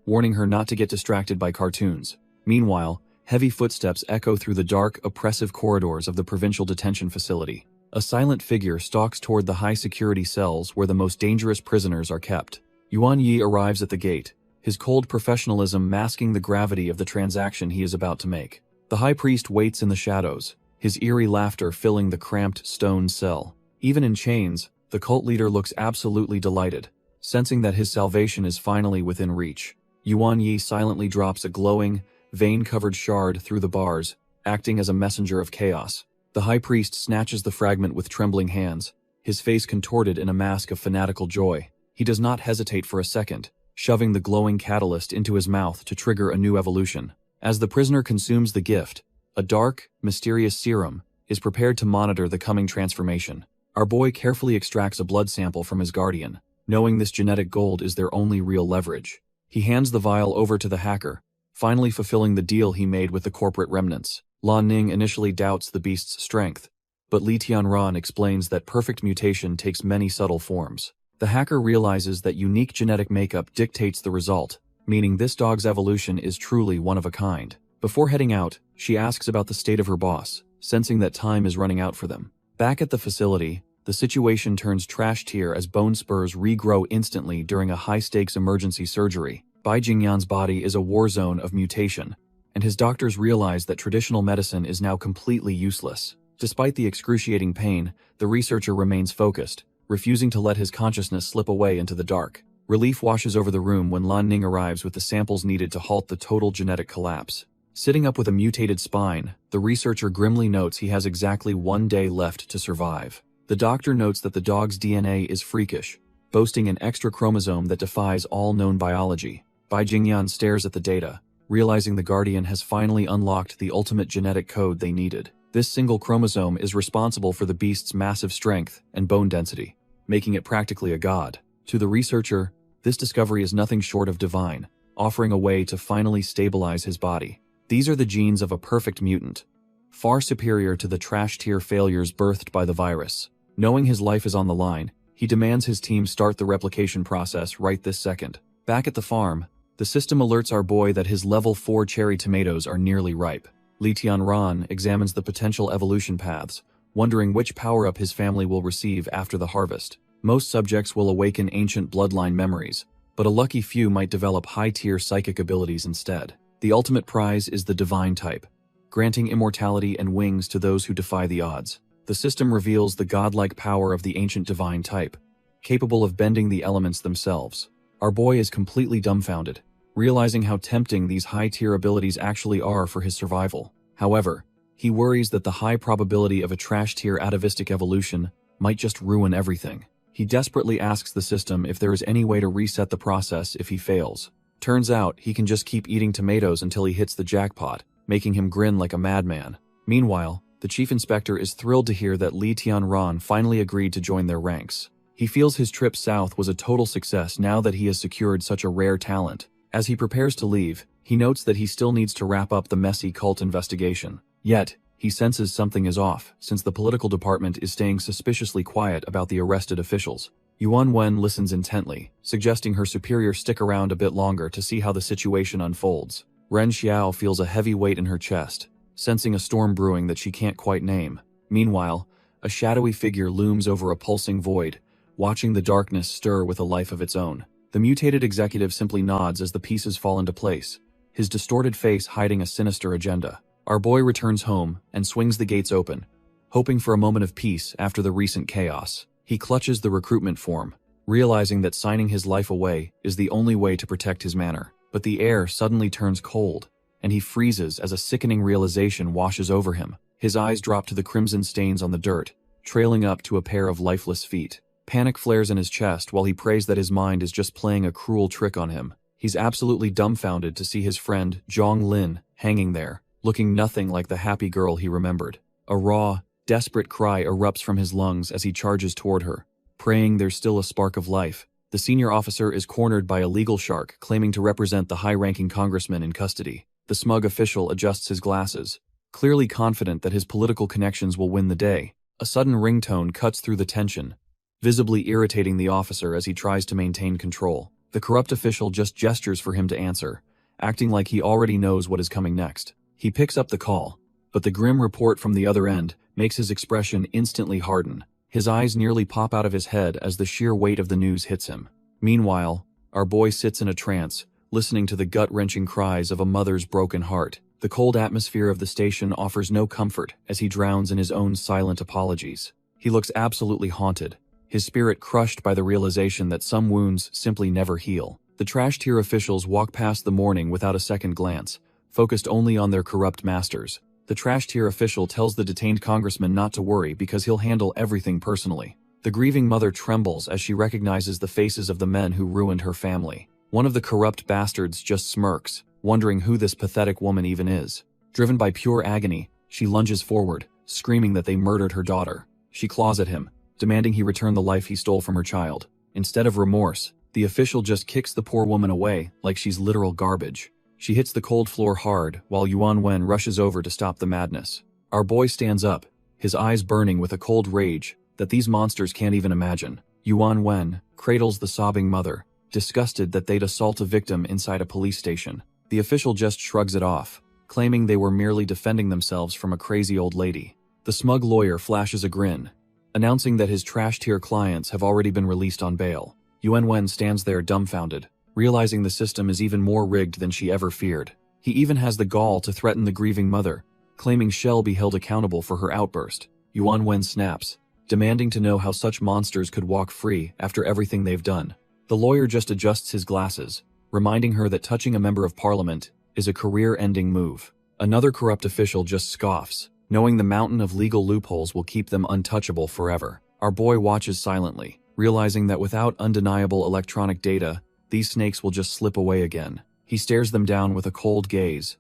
warning her not to get distracted by cartoons. Meanwhile, heavy footsteps echo through the dark, oppressive corridors of the provincial detention facility. A silent figure stalks toward the high-security cells where the most dangerous prisoners are kept. Yuan Yi arrives at the gate, his cold professionalism masking the gravity of the transaction he is about to make. The high priest waits in the shadows, his eerie laughter filling the cramped stone cell. Even in chains, the cult leader looks absolutely delighted, sensing that his salvation is finally within reach. Yuan Yi silently drops a glowing, vein-covered shard through the bars, acting as a messenger of chaos. The high priest snatches the fragment with trembling hands, his face contorted in a mask of fanatical joy. He does not hesitate for a second, shoving the glowing catalyst into his mouth to trigger a new evolution. As the prisoner consumes the gift, a dark, mysterious serum is prepared to monitor the coming transformation. Our boy carefully extracts a blood sample from his guardian, knowing this genetic gold is their only real leverage. He hands the vial over to the hacker, finally fulfilling the deal he made with the corporate remnants. Lan Ning initially doubts the beast's strength, but Li Tianran explains that perfect mutation takes many subtle forms. The hacker realizes that unique genetic makeup dictates the result, meaning this dog's evolution is truly one of a kind. Before heading out, she asks about the state of her boss, sensing that time is running out for them. Back at the facility, the situation turns trash tier as bone spurs regrow instantly during a high-stakes emergency surgery. Bai Jingyan's body is a war zone of mutation, and his doctors realize that traditional medicine is now completely useless. Despite the excruciating pain, the researcher remains focused, refusing to let his consciousness slip away into the dark. Relief washes over the room when Lan Ning arrives with the samples needed to halt the total genetic collapse. Sitting up with a mutated spine, the researcher grimly notes he has exactly 1 day left to survive. The doctor notes that the dog's DNA is freakish, boasting an extra chromosome that defies all known biology. Bai Jingyan stares at the data, realizing the Guardian has finally unlocked the ultimate genetic code they needed. This single chromosome is responsible for the beast's massive strength and bone density, making it practically a god. To the researcher, this discovery is nothing short of divine, offering a way to finally stabilize his body. These are the genes of a perfect mutant, far superior to the trash-tier failures birthed by the virus. Knowing his life is on the line, he demands his team start the replication process right this second. Back at the farm, the system alerts our boy that his level 4 cherry tomatoes are nearly ripe. Li Tianran examines the potential evolution paths, wondering which power-up his family will receive after the harvest. Most subjects will awaken ancient bloodline memories, but a lucky few might develop high-tier psychic abilities instead. The ultimate prize is the divine type, granting immortality and wings to those who defy the odds. The system reveals the godlike power of the ancient divine type, capable of bending the elements themselves. Our boy is completely dumbfounded, realizing how tempting these high-tier abilities actually are for his survival. However, he worries that the high probability of a trash-tier atavistic evolution might just ruin everything. He desperately asks the system if there is any way to reset the process if he fails. Turns out, he can just keep eating tomatoes until he hits the jackpot, making him grin like a madman. Meanwhile, the chief inspector is thrilled to hear that Lee Tian-ran finally agreed to join their ranks. He feels his trip south was a total success now that he has secured such a rare talent. As he prepares to leave, he notes that he still needs to wrap up the messy cult investigation. Yet, he senses something is off, since the political department is staying suspiciously quiet about the arrested officials. Yuan Wen listens intently, suggesting her superior stick around a bit longer to see how the situation unfolds. Ren Xiao feels a heavy weight in her chest, sensing a storm brewing that she can't quite name. Meanwhile, a shadowy figure looms over a pulsing void, watching the darkness stir with a life of its own. The mutated executive simply nods as the pieces fall into place, his distorted face hiding a sinister agenda. Our boy returns home and swings the gates open, hoping for a moment of peace after the recent chaos. He clutches the recruitment form, realizing that signing his life away is the only way to protect his manor. But the air suddenly turns cold, and he freezes as a sickening realization washes over him. His eyes drop to the crimson stains on the dirt, trailing up to a pair of lifeless feet. Panic flares in his chest while he prays that his mind is just playing a cruel trick on him. He's absolutely dumbfounded to see his friend, Zhong Lin, hanging there, looking nothing like the happy girl he remembered. A raw, desperate cry erupts from his lungs as he charges toward her, praying there's still a spark of life. The senior officer is cornered by a legal shark claiming to represent the high-ranking congressman in custody. The smug official adjusts his glasses, clearly confident that his political connections will win the day. A sudden ringtone cuts through the tension, visibly irritating the officer as he tries to maintain control. The corrupt official just gestures for him to answer, acting like he already knows what is coming next. He picks up the call, but the grim report from the other end makes his expression instantly harden. His eyes nearly pop out of his head as the sheer weight of the news hits him. Meanwhile, our boy sits in a trance, listening to the gut-wrenching cries of a mother's broken heart. The cold atmosphere of the station offers no comfort as he drowns in his own silent apologies. He looks absolutely haunted, his spirit crushed by the realization that some wounds simply never heal. The trash-tier officials walk past the morning without a second glance, focused only on their corrupt masters. The trash-tier official tells the detained congressman not to worry because he'll handle everything personally. The grieving mother trembles as she recognizes the faces of the men who ruined her family. One of the corrupt bastards just smirks, wondering who this pathetic woman even is. Driven by pure agony, she lunges forward, screaming that they murdered her daughter. She claws at him, demanding he return the life he stole from her child. Instead of remorse, the official just kicks the poor woman away like she's literal garbage. She hits the cold floor hard while Yuan Wen rushes over to stop the madness. Our boy stands up, his eyes burning with a cold rage that these monsters can't even imagine. Yuan Wen cradles the sobbing mother, disgusted that they'd assault a victim inside a police station. The official just shrugs it off, claiming they were merely defending themselves from a crazy old lady. The smug lawyer flashes a grin, announcing that his trash-tier clients have already been released on bail. Yuan Wen stands there dumbfounded, realizing the system is even more rigged than she ever feared. He even has the gall to threaten the grieving mother, claiming she'll be held accountable for her outburst. Yuan Wen snaps, demanding to know how such monsters could walk free after everything they've done. The lawyer just adjusts his glasses, reminding her that touching a member of parliament is a career-ending move. Another corrupt official just scoffs, knowing the mountain of legal loopholes will keep them untouchable forever. Our boy watches silently, realizing that without undeniable electronic data, these snakes will just slip away again. He stares them down with a cold gaze,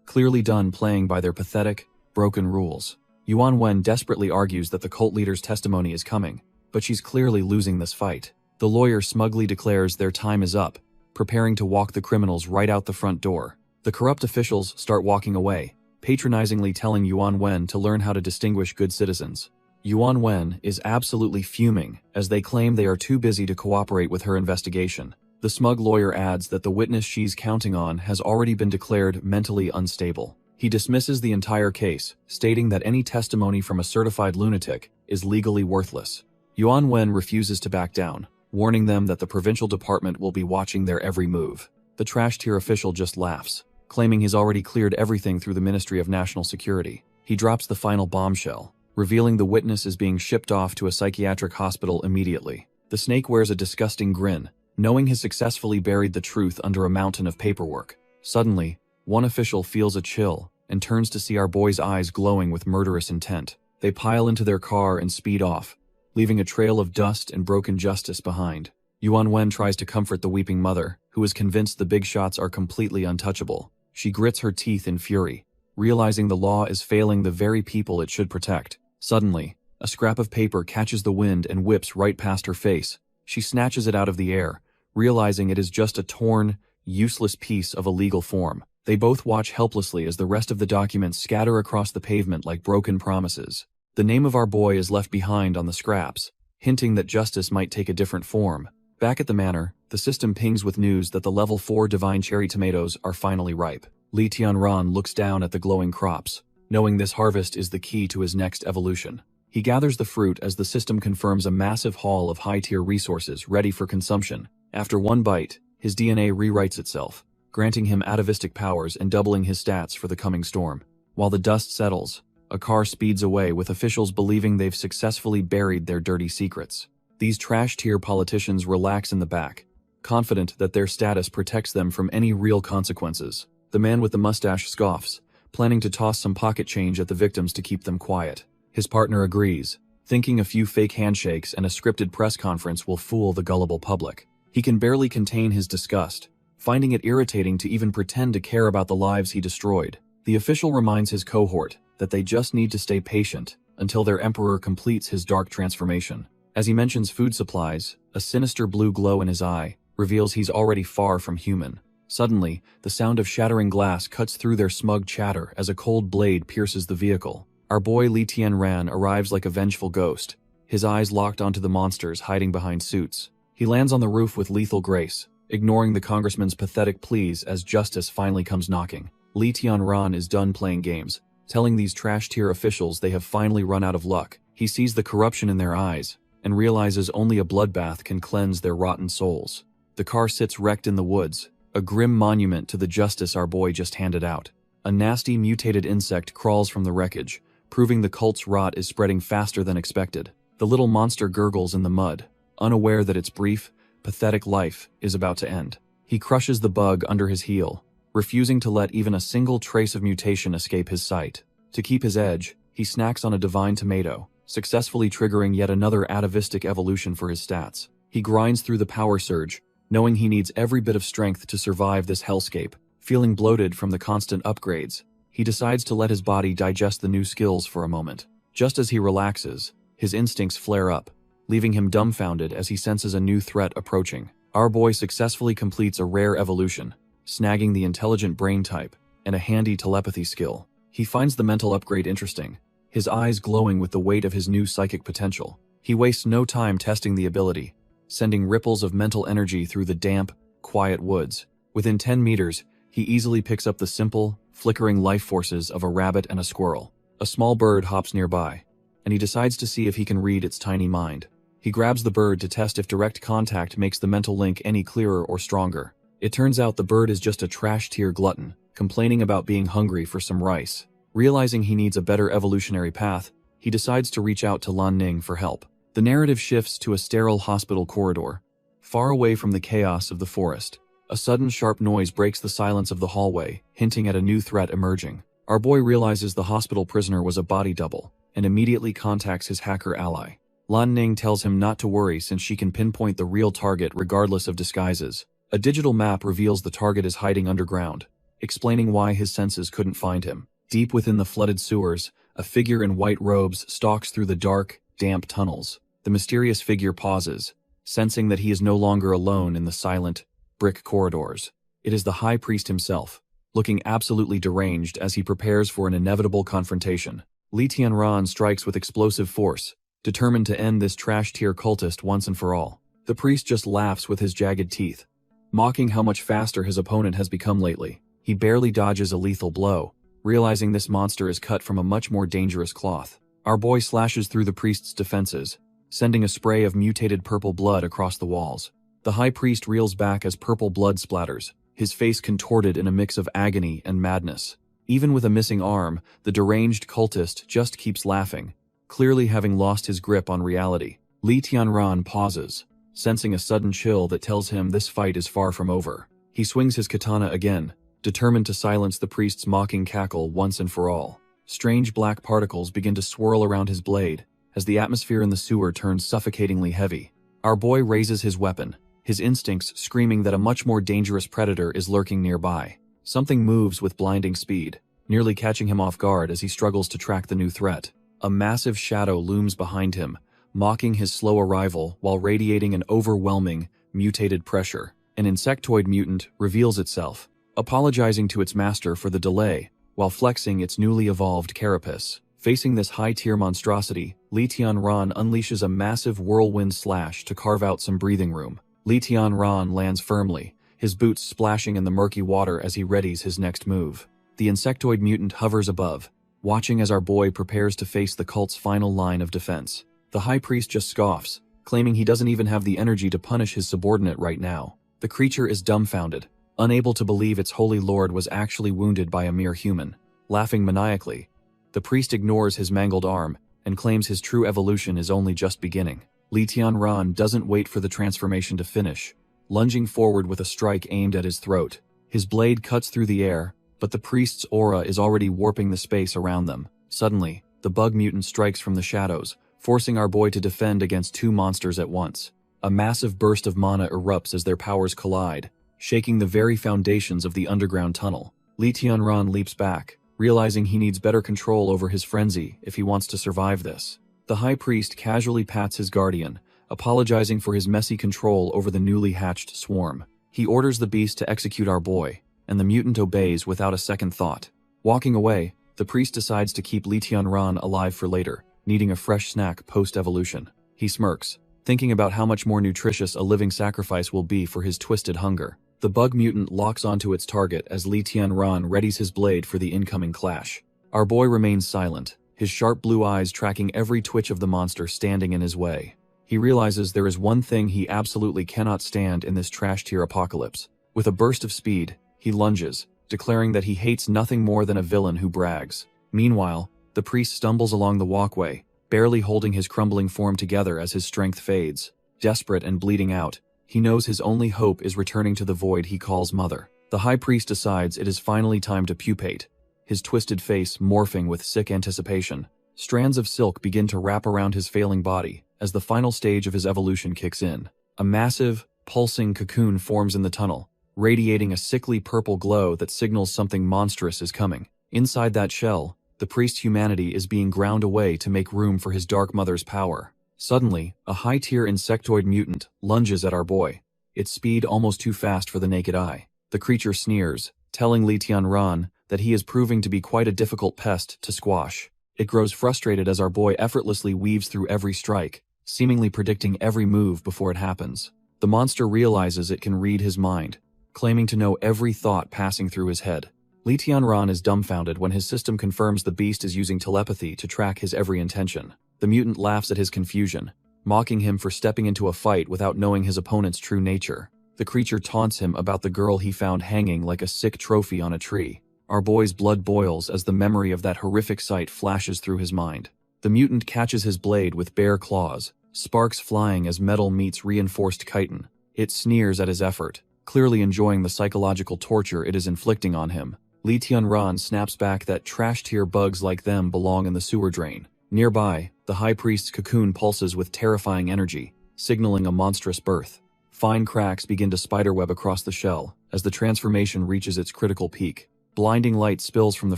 clearly done playing by their pathetic, broken rules. Yuan Wen desperately argues that the cult leader's testimony is coming, but she's clearly losing this fight. The lawyer smugly declares their time is up, preparing to walk the criminals right out the front door. The corrupt officials start walking away, patronizingly telling Yuan Wen to learn how to distinguish good citizens. Yuan Wen is absolutely fuming as they claim they are too busy to cooperate with her investigation. The smug lawyer adds that the witness she's counting on has already been declared mentally unstable. He dismisses the entire case, stating that any testimony from a certified lunatic is legally worthless. Yuan Wen refuses to back down, warning them that the provincial department will be watching their every move. The trash-tier official just laughs, claiming he's already cleared everything through the Ministry of National Security. He drops the final bombshell, revealing the witness is being shipped off to a psychiatric hospital immediately. The snake wears a disgusting grin, knowing he successfully buried the truth under a mountain of paperwork. Suddenly, one official feels a chill and turns to see our boy's eyes glowing with murderous intent. They pile into their car and speed off, leaving a trail of dust and broken justice behind. Yuan Wen tries to comfort the weeping mother, who is convinced the big shots are completely untouchable. She grits her teeth in fury, realizing the law is failing the very people it should protect. Suddenly, a scrap of paper catches the wind and whips right past her face. She snatches it out of the air, realizing it is just a torn, useless piece of a legal form. They both watch helplessly as the rest of the documents scatter across the pavement like broken promises. The name of our boy is left behind on the scraps, hinting that justice might take a different form. Back at the manor, the system pings with news that the level 4 divine cherry tomatoes are finally ripe. Li Tianran looks down at the glowing crops, knowing this harvest is the key to his next evolution. He gathers the fruit as the system confirms a massive haul of high-tier resources ready for consumption. After one bite, his DNA rewrites itself, granting him atavistic powers and doubling his stats for the coming storm. While the dust settles, a car speeds away with officials believing they've successfully buried their dirty secrets. These trash-tier politicians relax in the back, confident that their status protects them from any real consequences. The man with the mustache scoffs, planning to toss some pocket change at the victims to keep them quiet. His partner agrees, thinking a few fake handshakes and a scripted press conference will fool the gullible public. He can barely contain his disgust, finding it irritating to even pretend to care about the lives he destroyed. The official reminds his cohort that they just need to stay patient until their emperor completes his dark transformation. As he mentions food supplies, a sinister blue glow in his eye reveals he's already far from human. Suddenly, the sound of shattering glass cuts through their smug chatter as a cold blade pierces the vehicle. Our boy Li Tianran arrives like a vengeful ghost, his eyes locked onto the monsters hiding behind suits. He lands on the roof with lethal grace, ignoring the congressman's pathetic pleas as justice finally comes knocking. Li Tianran is done playing games, telling these trash-tier officials they have finally run out of luck. He sees the corruption in their eyes and realizes only a bloodbath can cleanse their rotten souls. The car sits wrecked in the woods, a grim monument to the justice our boy just handed out. A nasty mutated insect crawls from the wreckage, proving the cult's rot is spreading faster than expected. The little monster gurgles in the mud, unaware that its brief, pathetic life is about to end. He crushes the bug under his heel, refusing to let even a single trace of mutation escape his sight. To keep his edge, he snacks on a divine tomato, successfully triggering yet another atavistic evolution for his stats. He grinds through the power surge, knowing he needs every bit of strength to survive this hellscape. Feeling bloated from the constant upgrades, he decides to let his body digest the new skills for a moment. Just as he relaxes, his instincts flare up, leaving him dumbfounded as he senses a new threat approaching. Our boy successfully completes a rare evolution, snagging the intelligent brain type and a handy telepathy skill. He finds the mental upgrade interesting, his eyes glowing with the weight of his new psychic potential. He wastes no time testing the ability, sending ripples of mental energy through the damp, quiet woods. Within 10 meters, he easily picks up the simple, flickering life forces of a rabbit and a squirrel. A small bird hops nearby, and he decides to see if he can read its tiny mind. He grabs the bird to test if direct contact makes the mental link any clearer or stronger. It turns out the bird is just a trash-tier glutton, complaining about being hungry for some rice. Realizing he needs a better evolutionary path, he decides to reach out to Lan Ning for help. The narrative shifts to a sterile hospital corridor, far away from the chaos of the forest. A sudden sharp noise breaks the silence of the hallway, hinting at a new threat emerging. Our boy realizes the hospital prisoner was a body double, and immediately contacts his hacker ally. Lan Ning tells him not to worry since she can pinpoint the real target regardless of disguises. A digital map reveals the target is hiding underground, explaining why his senses couldn't find him. Deep within the flooded sewers, a figure in white robes stalks through the dark, damp tunnels. The mysterious figure pauses, sensing that he is no longer alone in the silent, brick corridors. It is the high priest himself, looking absolutely deranged as he prepares for an inevitable confrontation. Li Tianran strikes with explosive force, determined to end this trash-tier cultist once and for all. The priest just laughs with his jagged teeth, mocking how much faster his opponent has become lately. He barely dodges a lethal blow, realizing this monster is cut from a much more dangerous cloth. Our boy slashes through the priest's defenses, sending a spray of mutated purple blood across the walls. The high priest reels back as purple blood splatters, his face contorted in a mix of agony and madness. Even with a missing arm, the deranged cultist just keeps laughing, clearly having lost his grip on reality. Li Tianran pauses, sensing a sudden chill that tells him this fight is far from over. He swings his katana again, determined to silence the priest's mocking cackle once and for all. Strange black particles begin to swirl around his blade, as the atmosphere in the sewer turns suffocatingly heavy. Our boy raises his weapon, his instincts screaming that a much more dangerous predator is lurking nearby. Something moves with blinding speed, nearly catching him off guard as he struggles to track the new threat. A massive shadow looms behind him, mocking his slow arrival while radiating an overwhelming, mutated pressure. An insectoid mutant reveals itself, apologizing to its master for the delay, while flexing its newly evolved carapace. Facing this high-tier monstrosity, Li Tianran unleashes a massive whirlwind slash to carve out some breathing room. Li Tianran lands firmly, his boots splashing in the murky water as he readies his next move. The insectoid mutant hovers above, watching as our boy prepares to face the cult's final line of defense. The high priest just scoffs, claiming he doesn't even have the energy to punish his subordinate right now. The creature is dumbfounded, unable to believe its holy lord was actually wounded by a mere human. Laughing maniacally, the priest ignores his mangled arm and claims his true evolution is only just beginning. Li Tianran doesn't wait for the transformation to finish, lunging forward with a strike aimed at his throat. His blade cuts through the air, but the priest's aura is already warping the space around them. Suddenly, the bug mutant strikes from the shadows, forcing our boy to defend against two monsters at once. A massive burst of mana erupts as their powers collide, shaking the very foundations of the underground tunnel. Li Tianran leaps back, realizing he needs better control over his frenzy if he wants to survive this. The high priest casually pats his guardian, apologizing for his messy control over the newly hatched swarm. He orders the beast to execute our boy, and the mutant obeys without a second thought. Walking away, the priest decides to keep Li Tianran alive for later, needing a fresh snack post-evolution. He smirks, thinking about how much more nutritious a living sacrifice will be for his twisted hunger. The bug mutant locks onto its target as Li Tianran readies his blade for the incoming clash. Our boy remains silent, his sharp blue eyes tracking every twitch of the monster standing in his way. He realizes there is one thing he absolutely cannot stand in this trash-tier apocalypse. With a burst of speed, he lunges, declaring that he hates nothing more than a villain who brags. Meanwhile, the priest stumbles along the walkway, barely holding his crumbling form together as his strength fades. Desperate and bleeding out, he knows his only hope is returning to the void he calls mother. The high priest decides it is finally time to pupate, his twisted face morphing with sick anticipation. Strands of silk begin to wrap around his failing body as the final stage of his evolution kicks in. A massive, pulsing cocoon forms in the tunnel, radiating a sickly purple glow that signals something monstrous is coming. Inside that shell, the priest's humanity is being ground away to make room for his dark mother's power. Suddenly, a high-tier insectoid mutant lunges at our boy, its speed almost too fast for the naked eye. The creature sneers, telling Li Tianran that he is proving to be quite a difficult pest to squash. It grows frustrated as our boy effortlessly weaves through every strike, seemingly predicting every move before it happens. The monster realizes it can read his mind, claiming to know every thought passing through his head. Li Tianran is dumbfounded when his system confirms the beast is using telepathy to track his every intention. The mutant laughs at his confusion, mocking him for stepping into a fight without knowing his opponent's true nature. The creature taunts him about the girl he found hanging like a sick trophy on a tree. Our boy's blood boils as the memory of that horrific sight flashes through his mind. The mutant catches his blade with bare claws, sparks flying as metal meets reinforced chitin. It sneers at his effort, clearly enjoying the psychological torture it is inflicting on him. Li Tianran snaps back that trash-tier bugs like them belong in the sewer drain. Nearby, the high priest's cocoon pulses with terrifying energy, signaling a monstrous birth. Fine cracks begin to spiderweb across the shell as the transformation reaches its critical peak. Blinding light spills from the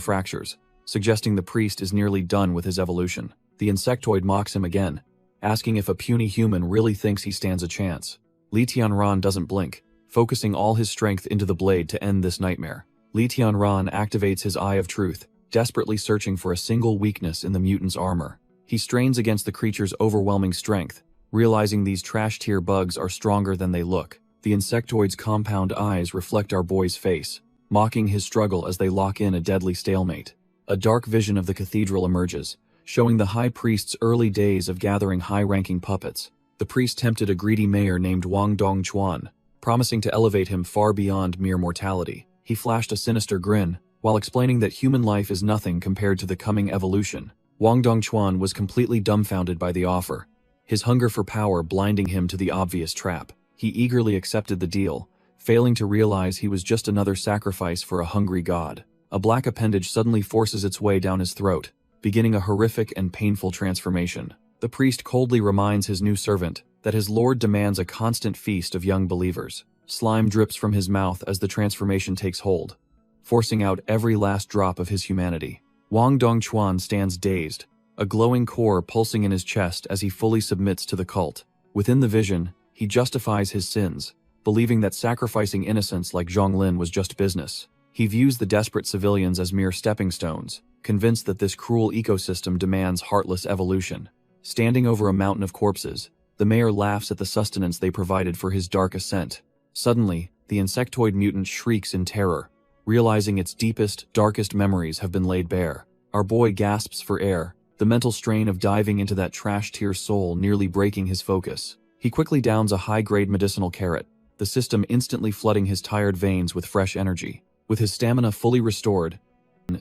fractures, suggesting the priest is nearly done with his evolution. The insectoid mocks him again, asking if a puny human really thinks he stands a chance. Li Tianran doesn't blink, focusing all his strength into the blade to end this nightmare. Li Tianran activates his Eye of Truth, desperately searching for a single weakness in the mutant's armor. He strains against the creature's overwhelming strength, realizing these trash-tier bugs are stronger than they look. The insectoid's compound eyes reflect our boy's face, mocking his struggle as they lock in a deadly stalemate. A dark vision of the cathedral emerges, showing the high priest's early days of gathering high-ranking puppets. The priest tempted a greedy mayor named Wang Dongchuan, promising to elevate him far beyond mere mortality. He flashed a sinister grin, while explaining that human life is nothing compared to the coming evolution. Wang Dongchuan was completely dumbfounded by the offer, his hunger for power blinding him to the obvious trap. He eagerly accepted the deal, failing to realize he was just another sacrifice for a hungry god. A black appendage suddenly forces its way down his throat, beginning a horrific and painful transformation. The priest coldly reminds his new servant that his lord demands a constant feast of young believers. Slime drips from his mouth as the transformation takes hold, forcing out every last drop of his humanity. Wang Dongchuan stands dazed, a glowing core pulsing in his chest as he fully submits to the cult. Within the vision, he justifies his sins, believing that sacrificing innocents like Zhonglin was just business. He views the desperate civilians as mere stepping stones, convinced that this cruel ecosystem demands heartless evolution. Standing over a mountain of corpses, the mayor laughs at the sustenance they provided for his dark ascent. Suddenly, the insectoid mutant shrieks in terror, realizing its deepest, darkest memories have been laid bare. Our boy gasps for air, the mental strain of diving into that trash-tier soul nearly breaking his focus. He quickly downs a high-grade medicinal carrot, the system instantly flooding his tired veins with fresh energy. With his stamina fully restored,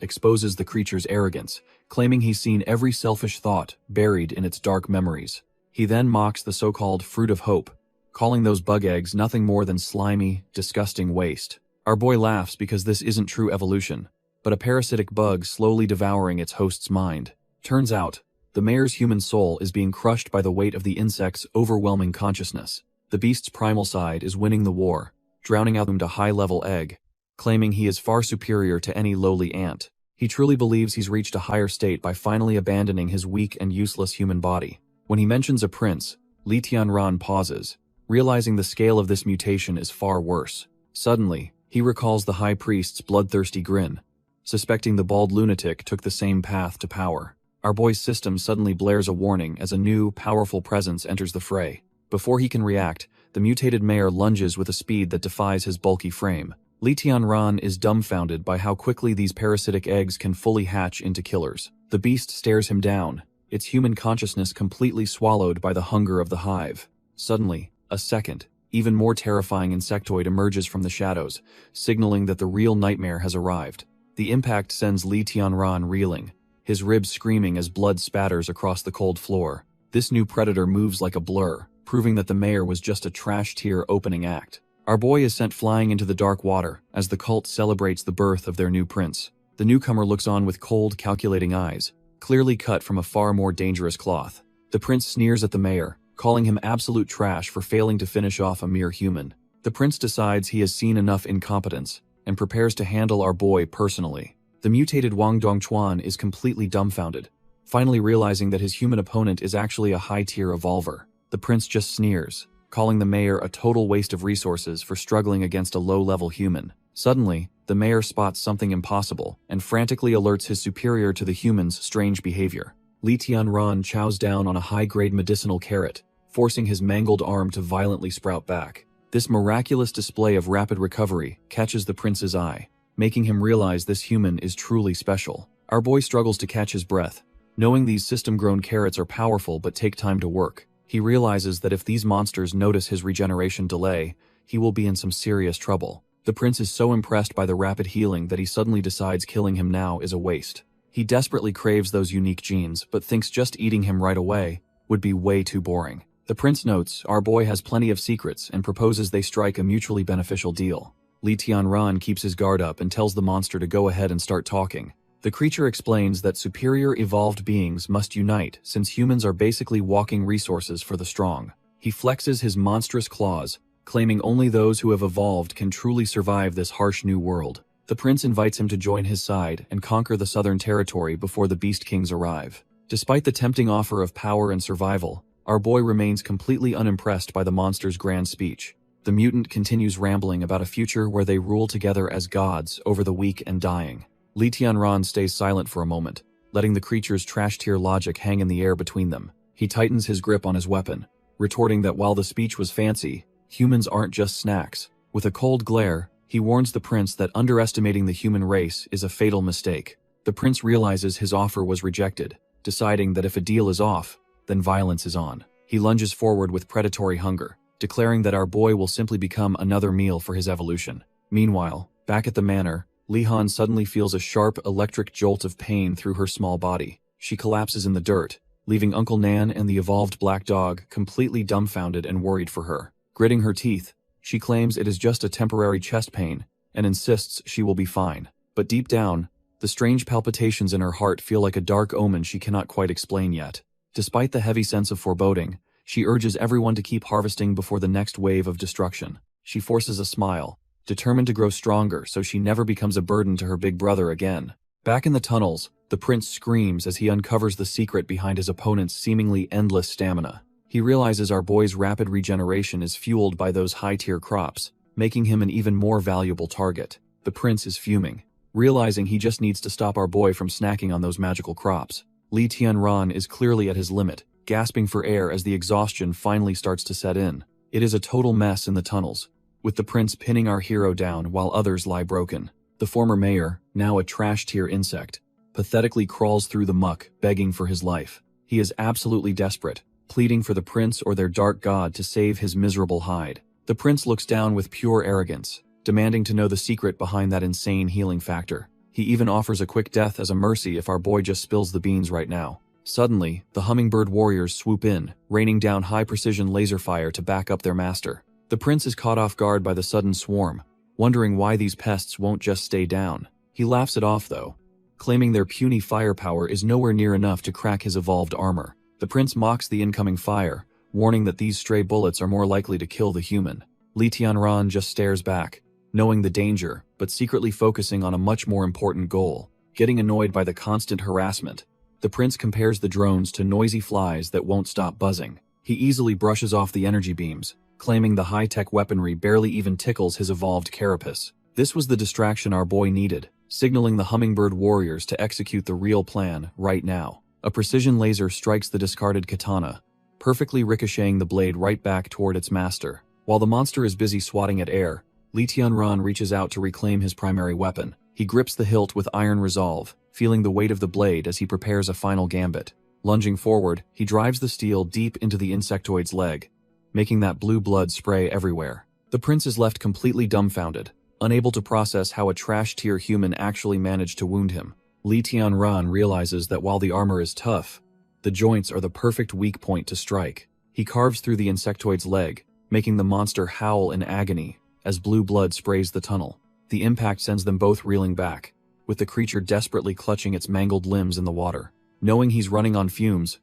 exposes the creature's arrogance, claiming he's seen every selfish thought buried in its dark memories. He then mocks the so-called fruit of hope, calling those bug eggs nothing more than slimy, disgusting waste. Our boy laughs because this isn't true evolution, but a parasitic bug slowly devouring its host's mind. Turns out, the mayor's human soul is being crushed by the weight of the insect's overwhelming consciousness. The beast's primal side is winning the war, drowning out a high-level egg, claiming he is far superior to any lowly ant. He truly believes he's reached a higher state by finally abandoning his weak and useless human body. When he mentions a prince, Li Tianran pauses, realizing the scale of this mutation is far worse. Suddenly, he recalls the high priest's bloodthirsty grin, suspecting the bald lunatic took the same path to power. Our boy's system suddenly blares a warning as a new, powerful presence enters the fray. Before he can react, the mutated mayor lunges with a speed that defies his bulky frame. Li Tianran is dumbfounded by how quickly these parasitic eggs can fully hatch into killers. The beast stares him down, its human consciousness completely swallowed by the hunger of the hive. Suddenly, a second, even more terrifying insectoid emerges from the shadows, signaling that the real nightmare has arrived. The impact sends Li Tianran reeling, his ribs screaming as blood spatters across the cold floor. This new predator moves like a blur, proving that the mayor was just a trash-tier opening act. Our boy is sent flying into the dark water as the cult celebrates the birth of their new prince. The newcomer looks on with cold, calculating eyes, clearly cut from a far more dangerous cloth. The prince sneers at the mayor, calling him absolute trash for failing to finish off a mere human. The prince decides he has seen enough incompetence and prepares to handle our boy personally. The mutated Wang Dongchuan is completely dumbfounded, finally realizing that his human opponent is actually a high-tier evolver. The prince just sneers, calling the mayor a total waste of resources for struggling against a low-level human. Suddenly, the mayor spots something impossible and frantically alerts his superior to the human's strange behavior. Li Tianran chows down on a high-grade medicinal carrot, forcing his mangled arm to violently sprout back. This miraculous display of rapid recovery catches the prince's eye, making him realize this human is truly special. Our boy struggles to catch his breath, knowing these system-grown carrots are powerful but take time to work. He realizes that if these monsters notice his regeneration delay, he will be in some serious trouble. The prince is so impressed by the rapid healing that he suddenly decides killing him now is a waste. He desperately craves those unique genes, but thinks just eating him right away would be way too boring. The prince notes our boy has plenty of secrets and proposes they strike a mutually beneficial deal. Li Tianran keeps his guard up and tells the monster to go ahead and start talking. The creature explains that superior evolved beings must unite since humans are basically walking resources for the strong. He flexes his monstrous claws, claiming only those who have evolved can truly survive this harsh new world. The prince invites him to join his side and conquer the southern territory before the Beast Kings arrive. Despite the tempting offer of power and survival, our boy remains completely unimpressed by the monster's grand speech. The mutant continues rambling about a future where they rule together as gods over the weak and dying. Li Tianran stays silent for a moment, letting the creature's trash-tier logic hang in the air between them. He tightens his grip on his weapon, retorting that while the speech was fancy, humans aren't just snacks. With a cold glare, he warns the prince that underestimating the human race is a fatal mistake. The prince realizes his offer was rejected, deciding that if a deal is off, then violence is on. He lunges forward with predatory hunger, declaring that our boy will simply become another meal for his evolution. Meanwhile, back at the manor, Li Han suddenly feels a sharp electric jolt of pain through her small body. She collapses in the dirt, leaving Uncle Nan and the evolved black dog completely dumbfounded and worried for her. Gritting her teeth, she claims it is just a temporary chest pain and insists she will be fine. But deep down, the strange palpitations in her heart feel like a dark omen she cannot quite explain yet. Despite the heavy sense of foreboding, she urges everyone to keep harvesting before the next wave of destruction. She forces a smile, determined to grow stronger so she never becomes a burden to her big brother again. Back in the tunnels, the prince screams as he uncovers the secret behind his opponent's seemingly endless stamina. He realizes our boy's rapid regeneration is fueled by those high-tier crops, making him an even more valuable target. The prince is fuming, realizing he just needs to stop our boy from snacking on those magical crops. Li Tianran is clearly at his limit, gasping for air as the exhaustion finally starts to set in. It is a total mess in the tunnels, with the prince pinning our hero down while others lie broken. The former mayor, now a trash-tier insect, pathetically crawls through the muck, begging for his life. He is absolutely desperate, pleading for the prince or their dark god to save his miserable hide. The prince looks down with pure arrogance, demanding to know the secret behind that insane healing factor. He even offers a quick death as a mercy if our boy just spills the beans right now. Suddenly, the hummingbird warriors swoop in, raining down high-precision laser fire to back up their master. The prince is caught off guard by the sudden swarm, wondering why these pests won't just stay down. He laughs it off though, claiming their puny firepower is nowhere near enough to crack his evolved armor. The prince mocks the incoming fire, warning that these stray bullets are more likely to kill the human. Li Tianran just stares back, knowing the danger, but secretly focusing on a much more important goal. Getting annoyed by the constant harassment, the prince compares the drones to noisy flies that won't stop buzzing. He easily brushes off the energy beams, claiming the high-tech weaponry barely even tickles his evolved carapace. This was the distraction our boy needed, signaling the hummingbird warriors to execute the real plan right now. A precision laser strikes the discarded katana, perfectly ricocheting the blade right back toward its master. While the monster is busy swatting at air, Li Tianran reaches out to reclaim his primary weapon. He grips the hilt with iron resolve, feeling the weight of the blade as he prepares a final gambit. Lunging forward, he drives the steel deep into the insectoid's leg, making that blue blood spray everywhere. The prince is left completely dumbfounded, unable to process how a trash-tier human actually managed to wound him. Li Tianran realizes that while the armor is tough, the joints are the perfect weak point to strike. He carves through the insectoid's leg, making the monster howl in agony as blue blood sprays the tunnel. The impact sends them both reeling back, with the creature desperately clutching its mangled limbs in the water. Knowing he's running on fumes,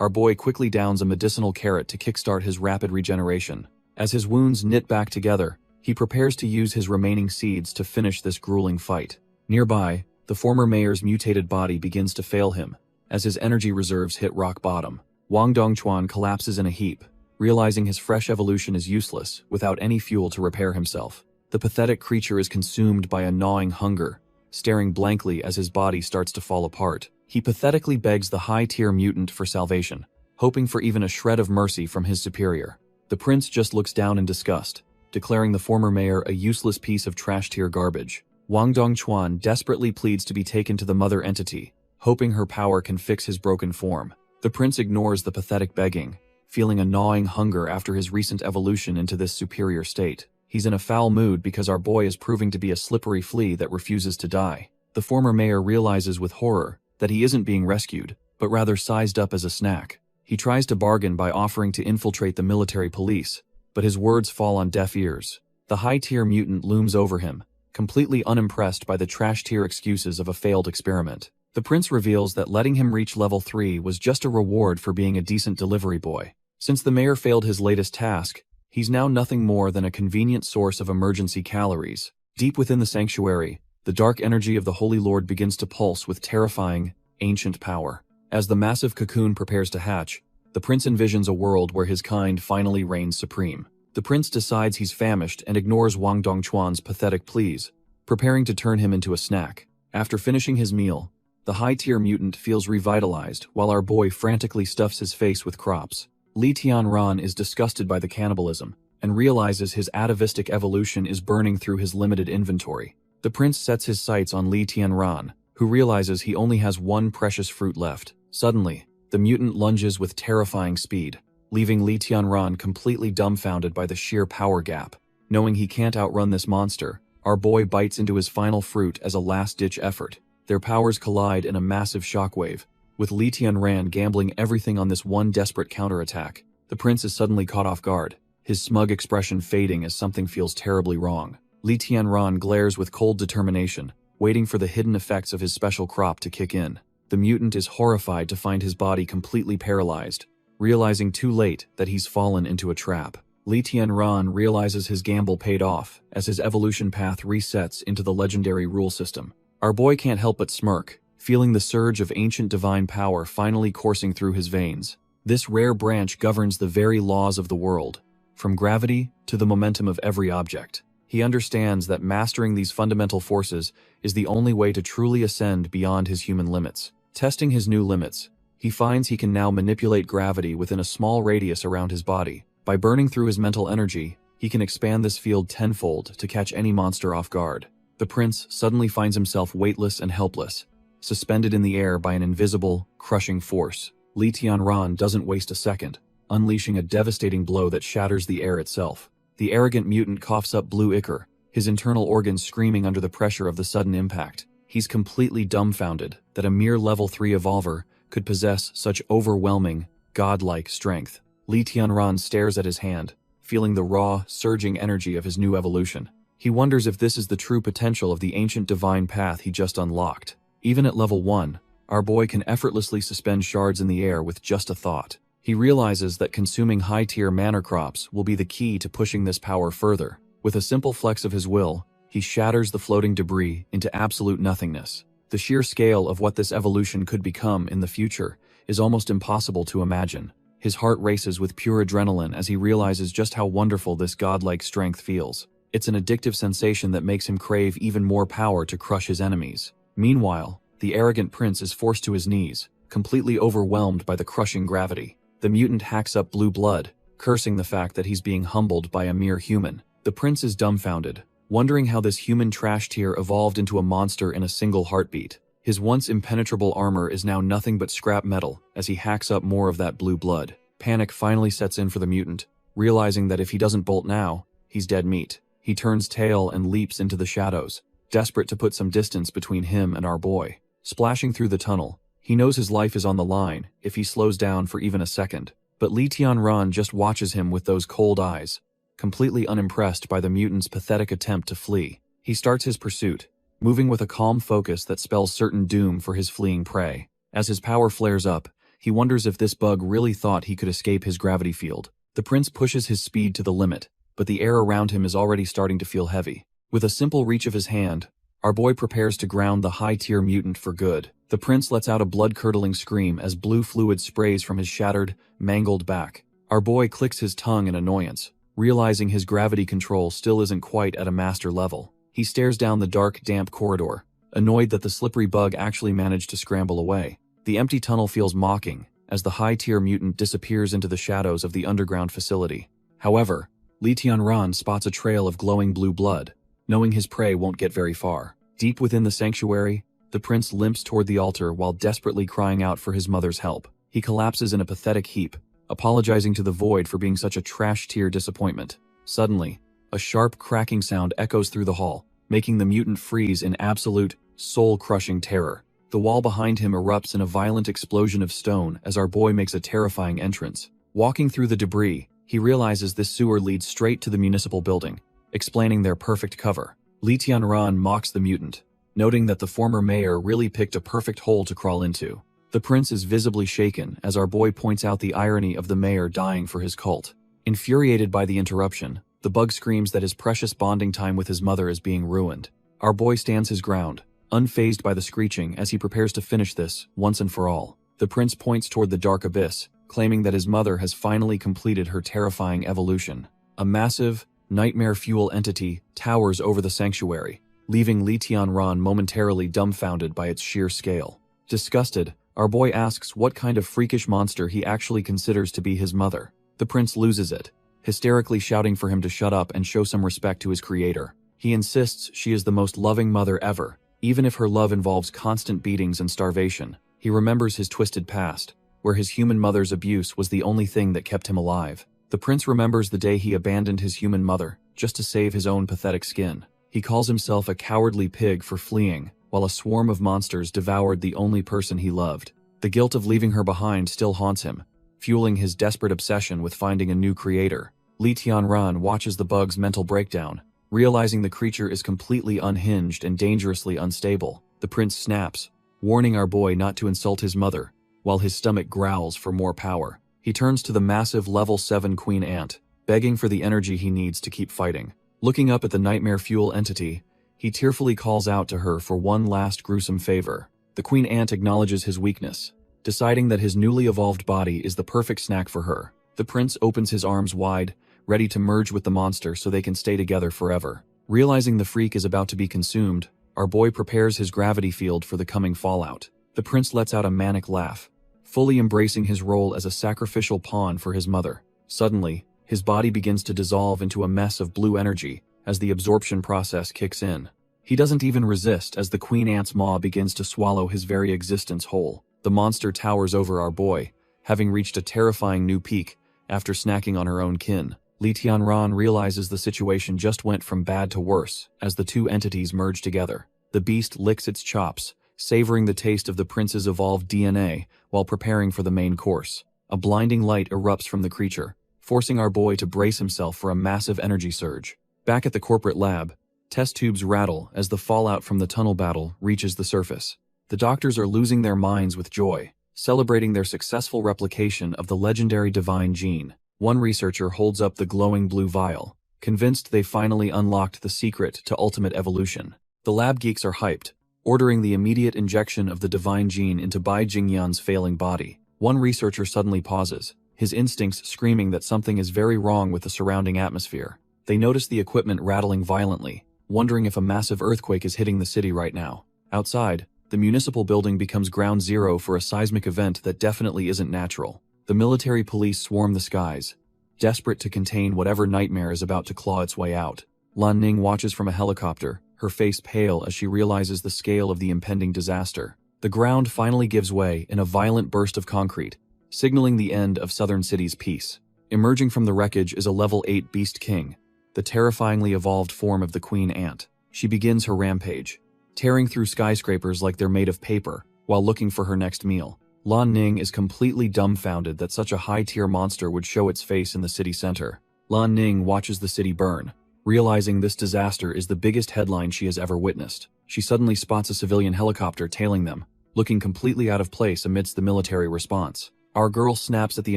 our boy quickly downs a medicinal carrot to kickstart his rapid regeneration. As his wounds knit back together, he prepares to use his remaining seeds to finish this grueling fight. Nearby, the former mayor's mutated body begins to fail him, as his energy reserves hit rock bottom. Wang Dongchuan collapses in a heap, realizing his fresh evolution is useless without any fuel to repair himself. The pathetic creature is consumed by a gnawing hunger, staring blankly as his body starts to fall apart. He pathetically begs the high-tier mutant for salvation, hoping for even a shred of mercy from his superior. The prince just looks down in disgust, declaring the former mayor a useless piece of trash-tier garbage. Wang Dongchuan desperately pleads to be taken to the mother entity, hoping her power can fix his broken form. The prince ignores the pathetic begging, feeling a gnawing hunger after his recent evolution into this superior state. He's in a foul mood because our boy is proving to be a slippery flea that refuses to die. The former mayor realizes with horror that he isn't being rescued, but rather sized up as a snack. He tries to bargain by offering to infiltrate the military police, but his words fall on deaf ears. The high-tier mutant looms over him, completely unimpressed by the trash-tier excuses of a failed experiment. The prince reveals that letting him reach level 3 was just a reward for being a decent delivery boy. Since the mayor failed his latest task, he's now nothing more than a convenient source of emergency calories. Deep within the sanctuary, the dark energy of the Holy Lord begins to pulse with terrifying, ancient power. As the massive cocoon prepares to hatch, the prince envisions a world where his kind finally reigns supreme. The prince decides he's famished and ignores Wang Dongchuan's pathetic pleas, preparing to turn him into a snack. After finishing his meal, the high-tier mutant feels revitalized while our boy frantically stuffs his face with crops. Li Tianran is disgusted by the cannibalism and realizes his atavistic evolution is burning through his limited inventory. The prince sets his sights on Li Tianran, who realizes he only has one precious fruit left. Suddenly, the mutant lunges with terrifying speed, leaving Li Tianran completely dumbfounded by the sheer power gap. Knowing he can't outrun this monster, our boy bites into his final fruit as a last-ditch effort. Their powers collide in a massive shockwave, With Li Tianran gambling everything on this one desperate counterattack, the prince is suddenly caught off guard, his smug expression fading as something feels terribly wrong. Li Tianran glares with cold determination, waiting for the hidden effects of his special crop to kick in. The mutant is horrified to find his body completely paralyzed, realizing too late that he's fallen into a trap. Li Tianran realizes his gamble paid off as his evolution path resets into the legendary rule system. Our boy can't help but smirk, feeling the surge of ancient divine power finally coursing through his veins. This rare branch governs the very laws of the world, from gravity to the momentum of every object. He understands that mastering these fundamental forces is the only way to truly ascend beyond his human limits. Testing his new limits, he finds he can now manipulate gravity within a small radius around his body. By burning through his mental energy, he can expand this field tenfold to catch any monster off guard. The prince suddenly finds himself weightless and helpless, suspended in the air by an invisible, crushing force. Li Tianran doesn't waste a second, unleashing a devastating blow that shatters the air itself. The arrogant mutant coughs up blue ichor, his internal organs screaming under the pressure of the sudden impact. He's completely dumbfounded that a mere level 3 evolver could possess such overwhelming, godlike strength. Li Tianran stares at his hand, feeling the raw, surging energy of his new evolution. He wonders if this is the true potential of the ancient divine path he just unlocked. Even at level 1, our boy can effortlessly suspend shards in the air with just a thought. He realizes that consuming high-tier mangacaps will be the key to pushing this power further. With a simple flex of his will, he shatters the floating debris into absolute nothingness. The sheer scale of what this evolution could become in the future is almost impossible to imagine. His heart races with pure adrenaline as he realizes just how wonderful this godlike strength feels. It's an addictive sensation that makes him crave even more power to crush his enemies. Meanwhile, the arrogant prince is forced to his knees, completely overwhelmed by the crushing gravity. The mutant hacks up blue blood, cursing the fact that he's being humbled by a mere human. The prince is dumbfounded, wondering how this human trash tier evolved into a monster in a single heartbeat. His once impenetrable armor is now nothing but scrap metal as he hacks up more of that blue blood. Panic finally sets in for the mutant, realizing that if he doesn't bolt now, he's dead meat. He turns tail and leaps into the shadows, desperate to put some distance between him and our boy. Splashing through the tunnel, he knows his life is on the line if he slows down for even a second. But Li Tianran just watches him with those cold eyes, completely unimpressed by the mutant's pathetic attempt to flee. He starts his pursuit, moving with a calm focus that spells certain doom for his fleeing prey. As his power flares up, he wonders if this bug really thought he could escape his gravity field. The prince pushes his speed to the limit, but the air around him is already starting to feel heavy. With a simple reach of his hand, our boy prepares to ground the high-tier mutant for good. The prince lets out a blood-curdling scream as blue fluid sprays from his shattered, mangled back. Our boy clicks his tongue in annoyance, realizing his gravity control still isn't quite at a master level. He stares down the dark, damp corridor, annoyed that the slippery bug actually managed to scramble away. The empty tunnel feels mocking as the high-tier mutant disappears into the shadows of the underground facility. However, Li Tianran spots a trail of glowing blue blood, knowing his prey won't get very far. Deep within the sanctuary, the prince limps toward the altar while desperately crying out for his mother's help. He collapses in a pathetic heap, apologizing to the void for being such a trash-tier disappointment. Suddenly, a sharp cracking sound echoes through the hall, making the mutant freeze in absolute, soul-crushing terror. The wall behind him erupts in a violent explosion of stone as our boy makes a terrifying entrance. Walking through the debris, he realizes this sewer leads straight to the municipal building, explaining their perfect cover. Li Tianran mocks the mutant, noting that the former mayor really picked a perfect hole to crawl into. The prince is visibly shaken as our boy points out the irony of the mayor dying for his cult. Infuriated by the interruption, the bug screams that his precious bonding time with his mother is being ruined. Our boy stands his ground, unfazed by the screeching as he prepares to finish this, once and for all. The prince points toward the dark abyss, claiming that his mother has finally completed her terrifying evolution. A massive, nightmare-fuel entity towers over the sanctuary, leaving Li Tianran momentarily dumbfounded by its sheer scale. Disgusted, our boy asks what kind of freakish monster he actually considers to be his mother. The prince loses it, hysterically shouting for him to shut up and show some respect to his creator. He insists she is the most loving mother ever, even if her love involves constant beatings and starvation. He remembers his twisted past, where his human mother's abuse was the only thing that kept him alive. The prince remembers the day he abandoned his human mother, just to save his own pathetic skin. He calls himself a cowardly pig for fleeing, while a swarm of monsters devoured the only person he loved. The guilt of leaving her behind still haunts him, fueling his desperate obsession with finding a new creator. Lee Tianran watches the bug's mental breakdown, realizing the creature is completely unhinged and dangerously unstable. The prince snaps, warning our boy not to insult his mother, while his stomach growls for more power. He turns to the massive level 7 queen ant, begging for the energy he needs to keep fighting. Looking up at the nightmare fuel entity, he tearfully calls out to her for one last gruesome favor. The queen ant acknowledges his weakness, deciding that his newly evolved body is the perfect snack for her. The prince opens his arms wide, ready to merge with the monster so they can stay together forever. Realizing the freak is about to be consumed, our boy prepares his gravity field for the coming fallout. The prince lets out a manic laugh, fully embracing his role as a sacrificial pawn for his mother. Suddenly, his body begins to dissolve into a mess of blue energy as the absorption process kicks in. He doesn't even resist as the queen ant's maw begins to swallow his very existence whole. The monster towers over our boy, having reached a terrifying new peak after snacking on her own kin. Li Tianran realizes the situation just went from bad to worse as the two entities merge together. The beast licks its chops, savoring the taste of the prince's evolved DNA while preparing for the main course. A blinding light erupts from the creature, forcing our boy to brace himself for a massive energy surge. Back at the corporate lab, test tubes rattle as the fallout from the tunnel battle reaches the surface. The doctors are losing their minds with joy, celebrating their successful replication of the legendary divine gene. One researcher holds up the glowing blue vial, convinced they finally unlocked the secret to ultimate evolution. The lab geeks are hyped, ordering the immediate injection of the divine gene into Bai Jingyan's failing body. One researcher suddenly pauses, his instincts screaming that something is very wrong with the surrounding atmosphere. They notice the equipment rattling violently, wondering if a massive earthquake is hitting the city right now. Outside, the municipal building becomes ground zero for a seismic event that definitely isn't natural. The military police swarm the skies, desperate to contain whatever nightmare is about to claw its way out. Lan Ning watches from a helicopter, her face pale as she realizes the scale of the impending disaster. The ground finally gives way in a violent burst of concrete, signaling the end of Southern City's peace. Emerging from the wreckage is a level 8 Beast King, the terrifyingly evolved form of the Queen Ant. She begins her rampage, tearing through skyscrapers like they're made of paper while looking for her next meal. Lan Ning is completely dumbfounded that such a high-tier monster would show its face in the city center. Lan Ning watches the city burn, realizing this disaster is the biggest headline she has ever witnessed. She suddenly spots a civilian helicopter tailing them, looking completely out of place amidst the military response. Our girl snaps at the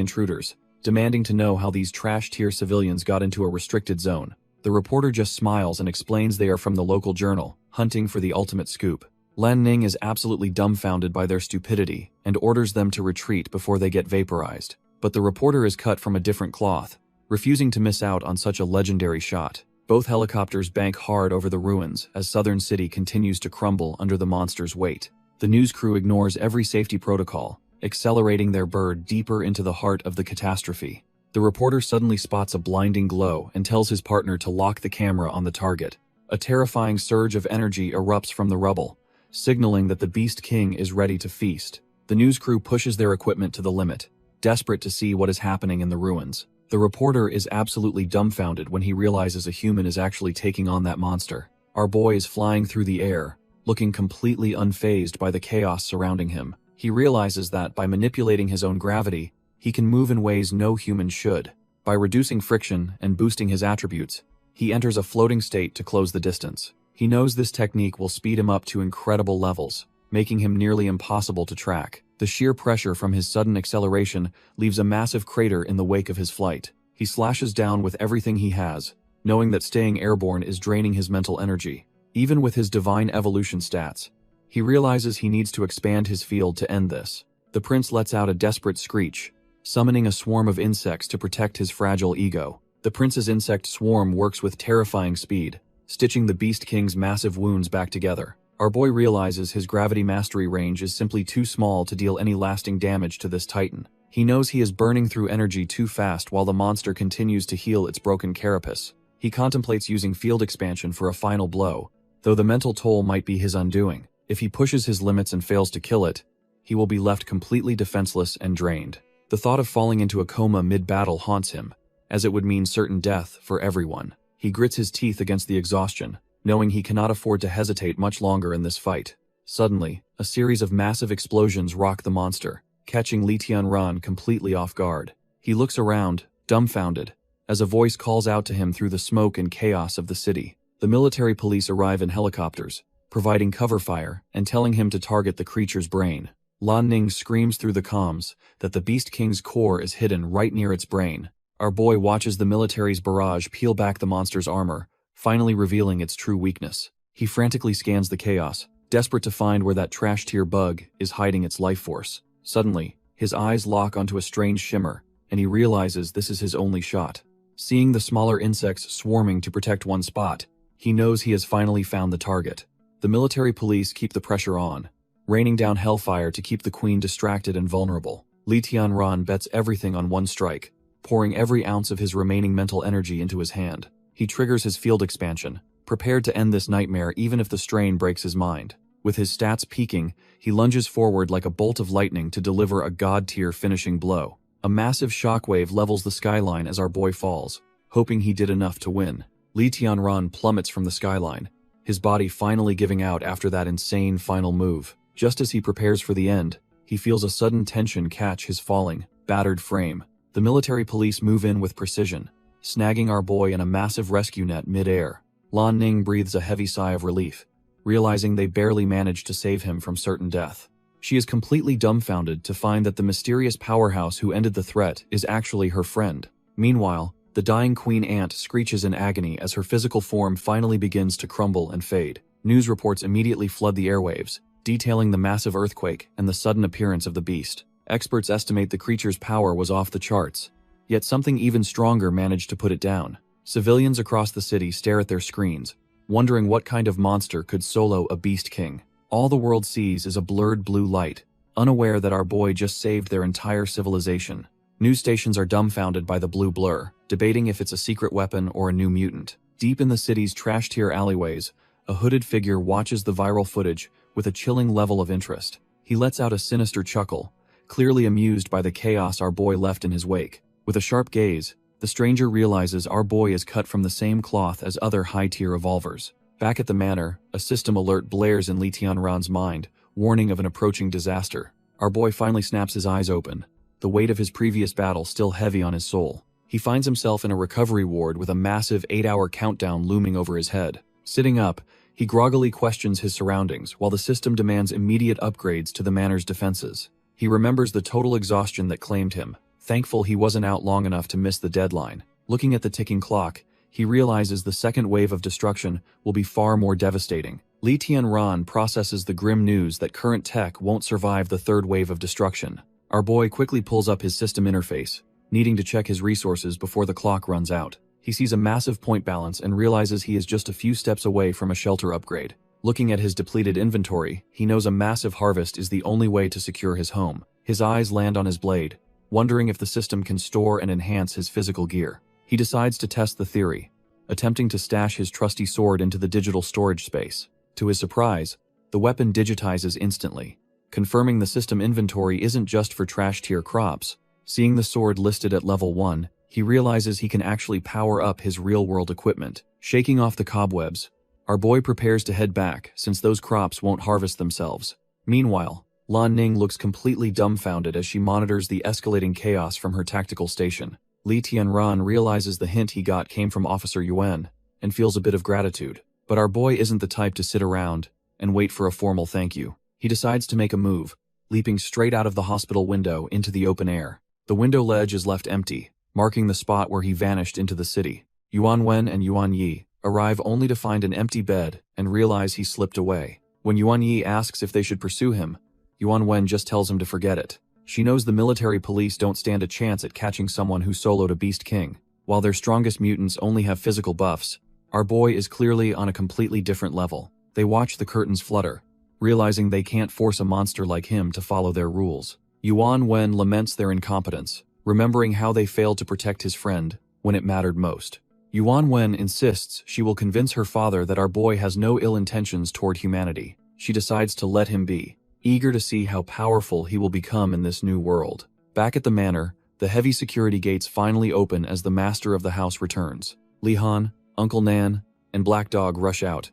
intruders, demanding to know how these trash-tier civilians got into a restricted zone. The reporter just smiles and explains they are from the local journal, hunting for the ultimate scoop. Lan Ning is absolutely dumbfounded by their stupidity and orders them to retreat before they get vaporized. But the reporter is cut from a different cloth, refusing to miss out on such a legendary shot. Both helicopters bank hard over the ruins as Southern City continues to crumble under the monster's weight. The news crew ignores every safety protocol, accelerating their bird deeper into the heart of the catastrophe. The reporter suddenly spots a blinding glow and tells his partner to lock the camera on the target. A terrifying surge of energy erupts from the rubble, signaling that the Beast King is ready to feast. The news crew pushes their equipment to the limit, desperate to see what is happening in the ruins. The reporter is absolutely dumbfounded when he realizes a human is actually taking on that monster. Our boy is flying through the air, looking completely unfazed by the chaos surrounding him. He realizes that by manipulating his own gravity, he can move in ways no human should. By reducing friction and boosting his attributes, he enters a floating state to close the distance. He knows this technique will speed him up to incredible levels, making him nearly impossible to track. The sheer pressure from his sudden acceleration leaves a massive crater in the wake of his flight. He slashes down with everything he has, knowing that staying airborne is draining his mental energy. Even with his divine evolution stats, he realizes he needs to expand his field to end this. The prince lets out a desperate screech, summoning a swarm of insects to protect his fragile ego. The prince's insect swarm works with terrifying speed, stitching the Beast King's massive wounds back together. Our boy realizes his gravity mastery range is simply too small to deal any lasting damage to this titan. He knows he is burning through energy too fast while the monster continues to heal its broken carapace. He contemplates using field expansion for a final blow, though the mental toll might be his undoing. If he pushes his limits and fails to kill it, he will be left completely defenseless and drained. The thought of falling into a coma mid-battle haunts him, as it would mean certain death for everyone. He grits his teeth against the exhaustion, knowing he cannot afford to hesitate much longer in this fight. Suddenly, a series of massive explosions rock the monster, catching Li Tianran completely off guard. He looks around, dumbfounded, as a voice calls out to him through the smoke and chaos of the city. The military police arrive in helicopters, providing cover fire and telling him to target the creature's brain. Lan Ning screams through the comms that the Beast King's core is hidden right near its brain. Our boy watches the military's barrage peel back the monster's armor, finally revealing its true weakness. He frantically scans the chaos, desperate to find where that trash-tier bug is hiding its life force. Suddenly, his eyes lock onto a strange shimmer, and he realizes this is his only shot. Seeing the smaller insects swarming to protect one spot, he knows he has finally found the target. The military police keep the pressure on, raining down hellfire to keep the queen distracted and vulnerable. Li Tianran bets everything on one strike, pouring every ounce of his remaining mental energy into his hand. He triggers his field expansion, prepared to end this nightmare even if the strain breaks his mind. With his stats peaking, he lunges forward like a bolt of lightning to deliver a god-tier finishing blow. A massive shockwave levels the skyline as our boy falls, hoping he did enough to win. Li Tianran plummets from the skyline, his body finally giving out after that insane final move. Just as he prepares for the end, he feels a sudden tension catch his falling, battered frame. The military police move in with precision, snagging our boy in a massive rescue net mid-air. Lan Ning breathes a heavy sigh of relief, realizing they barely managed to save him from certain death. She is completely dumbfounded to find that the mysterious powerhouse who ended the threat is actually her friend. Meanwhile, the dying queen ant screeches in agony as her physical form finally begins to crumble and fade. News reports immediately flood the airwaves, detailing the massive earthquake and the sudden appearance of the beast. Experts estimate the creature's power was off the charts, yet something even stronger managed to put it down. Civilians across the city stare at their screens, wondering what kind of monster could solo a beast king. All the world sees is a blurred blue light, unaware that our boy just saved their entire civilization. News stations are dumbfounded by the blue blur, debating if it's a secret weapon or a new mutant. Deep in the city's trash-tier alleyways, a hooded figure watches the viral footage with a chilling level of interest. He lets out a sinister chuckle, clearly amused by the chaos our boy left in his wake. With a sharp gaze, the stranger realizes our boy is cut from the same cloth as other high-tier evolvers. Back at the manor, a system alert blares in Li Tianran's mind, warning of an approaching disaster. Our boy finally snaps his eyes open, the weight of his previous battle still heavy on his soul. He finds himself in a recovery ward with a massive 8-hour countdown looming over his head. Sitting up, he groggily questions his surroundings while the system demands immediate upgrades to the manor's defenses. He remembers the total exhaustion that claimed him, thankful he wasn't out long enough to miss the deadline. Looking at the ticking clock, he realizes the second wave of destruction will be far more devastating. Li Tianran processes the grim news that current tech won't survive the third wave of destruction. Our boy quickly pulls up his system interface, needing to check his resources before the clock runs out. He sees a massive point balance and realizes he is just a few steps away from a shelter upgrade. Looking at his depleted inventory, he knows a massive harvest is the only way to secure his home. His eyes land on his blade, wondering if the system can store and enhance his physical gear. He decides to test the theory, attempting to stash his trusty sword into the digital storage space. To his surprise, the weapon digitizes instantly, confirming the system inventory isn't just for trash-tier crops. Seeing the sword listed at level 1, he realizes he can actually power up his real-world equipment. Shaking off the cobwebs, our boy prepares to head back since those crops won't harvest themselves. Meanwhile, Lan Ning looks completely dumbfounded as she monitors the escalating chaos from her tactical station. Li Tianran realizes the hint he got came from Officer Yuan and feels a bit of gratitude. But our boy isn't the type to sit around and wait for a formal thank you. He decides to make a move, leaping straight out of the hospital window into the open air. The window ledge is left empty, marking the spot where he vanished into the city. Yuan Wen and Yuan Yi arrive only to find an empty bed and realize he slipped away. When Yuan Yi asks if they should pursue him, Yuan Wen just tells him to forget it. She knows the military police don't stand a chance at catching someone who soloed a beast king. While their strongest mutants only have physical buffs, our boy is clearly on a completely different level. They watch the curtains flutter, realizing they can't force a monster like him to follow their rules. Yuan Wen laments their incompetence, remembering how they failed to protect his friend when it mattered most. Yuan Wen insists she will convince her father that our boy has no ill intentions toward humanity. She decides to let him be, eager to see how powerful he will become in this new world. Back at the manor, the heavy security gates finally open as the master of the house returns. Li Han, Uncle Nan, and Black Dog rush out,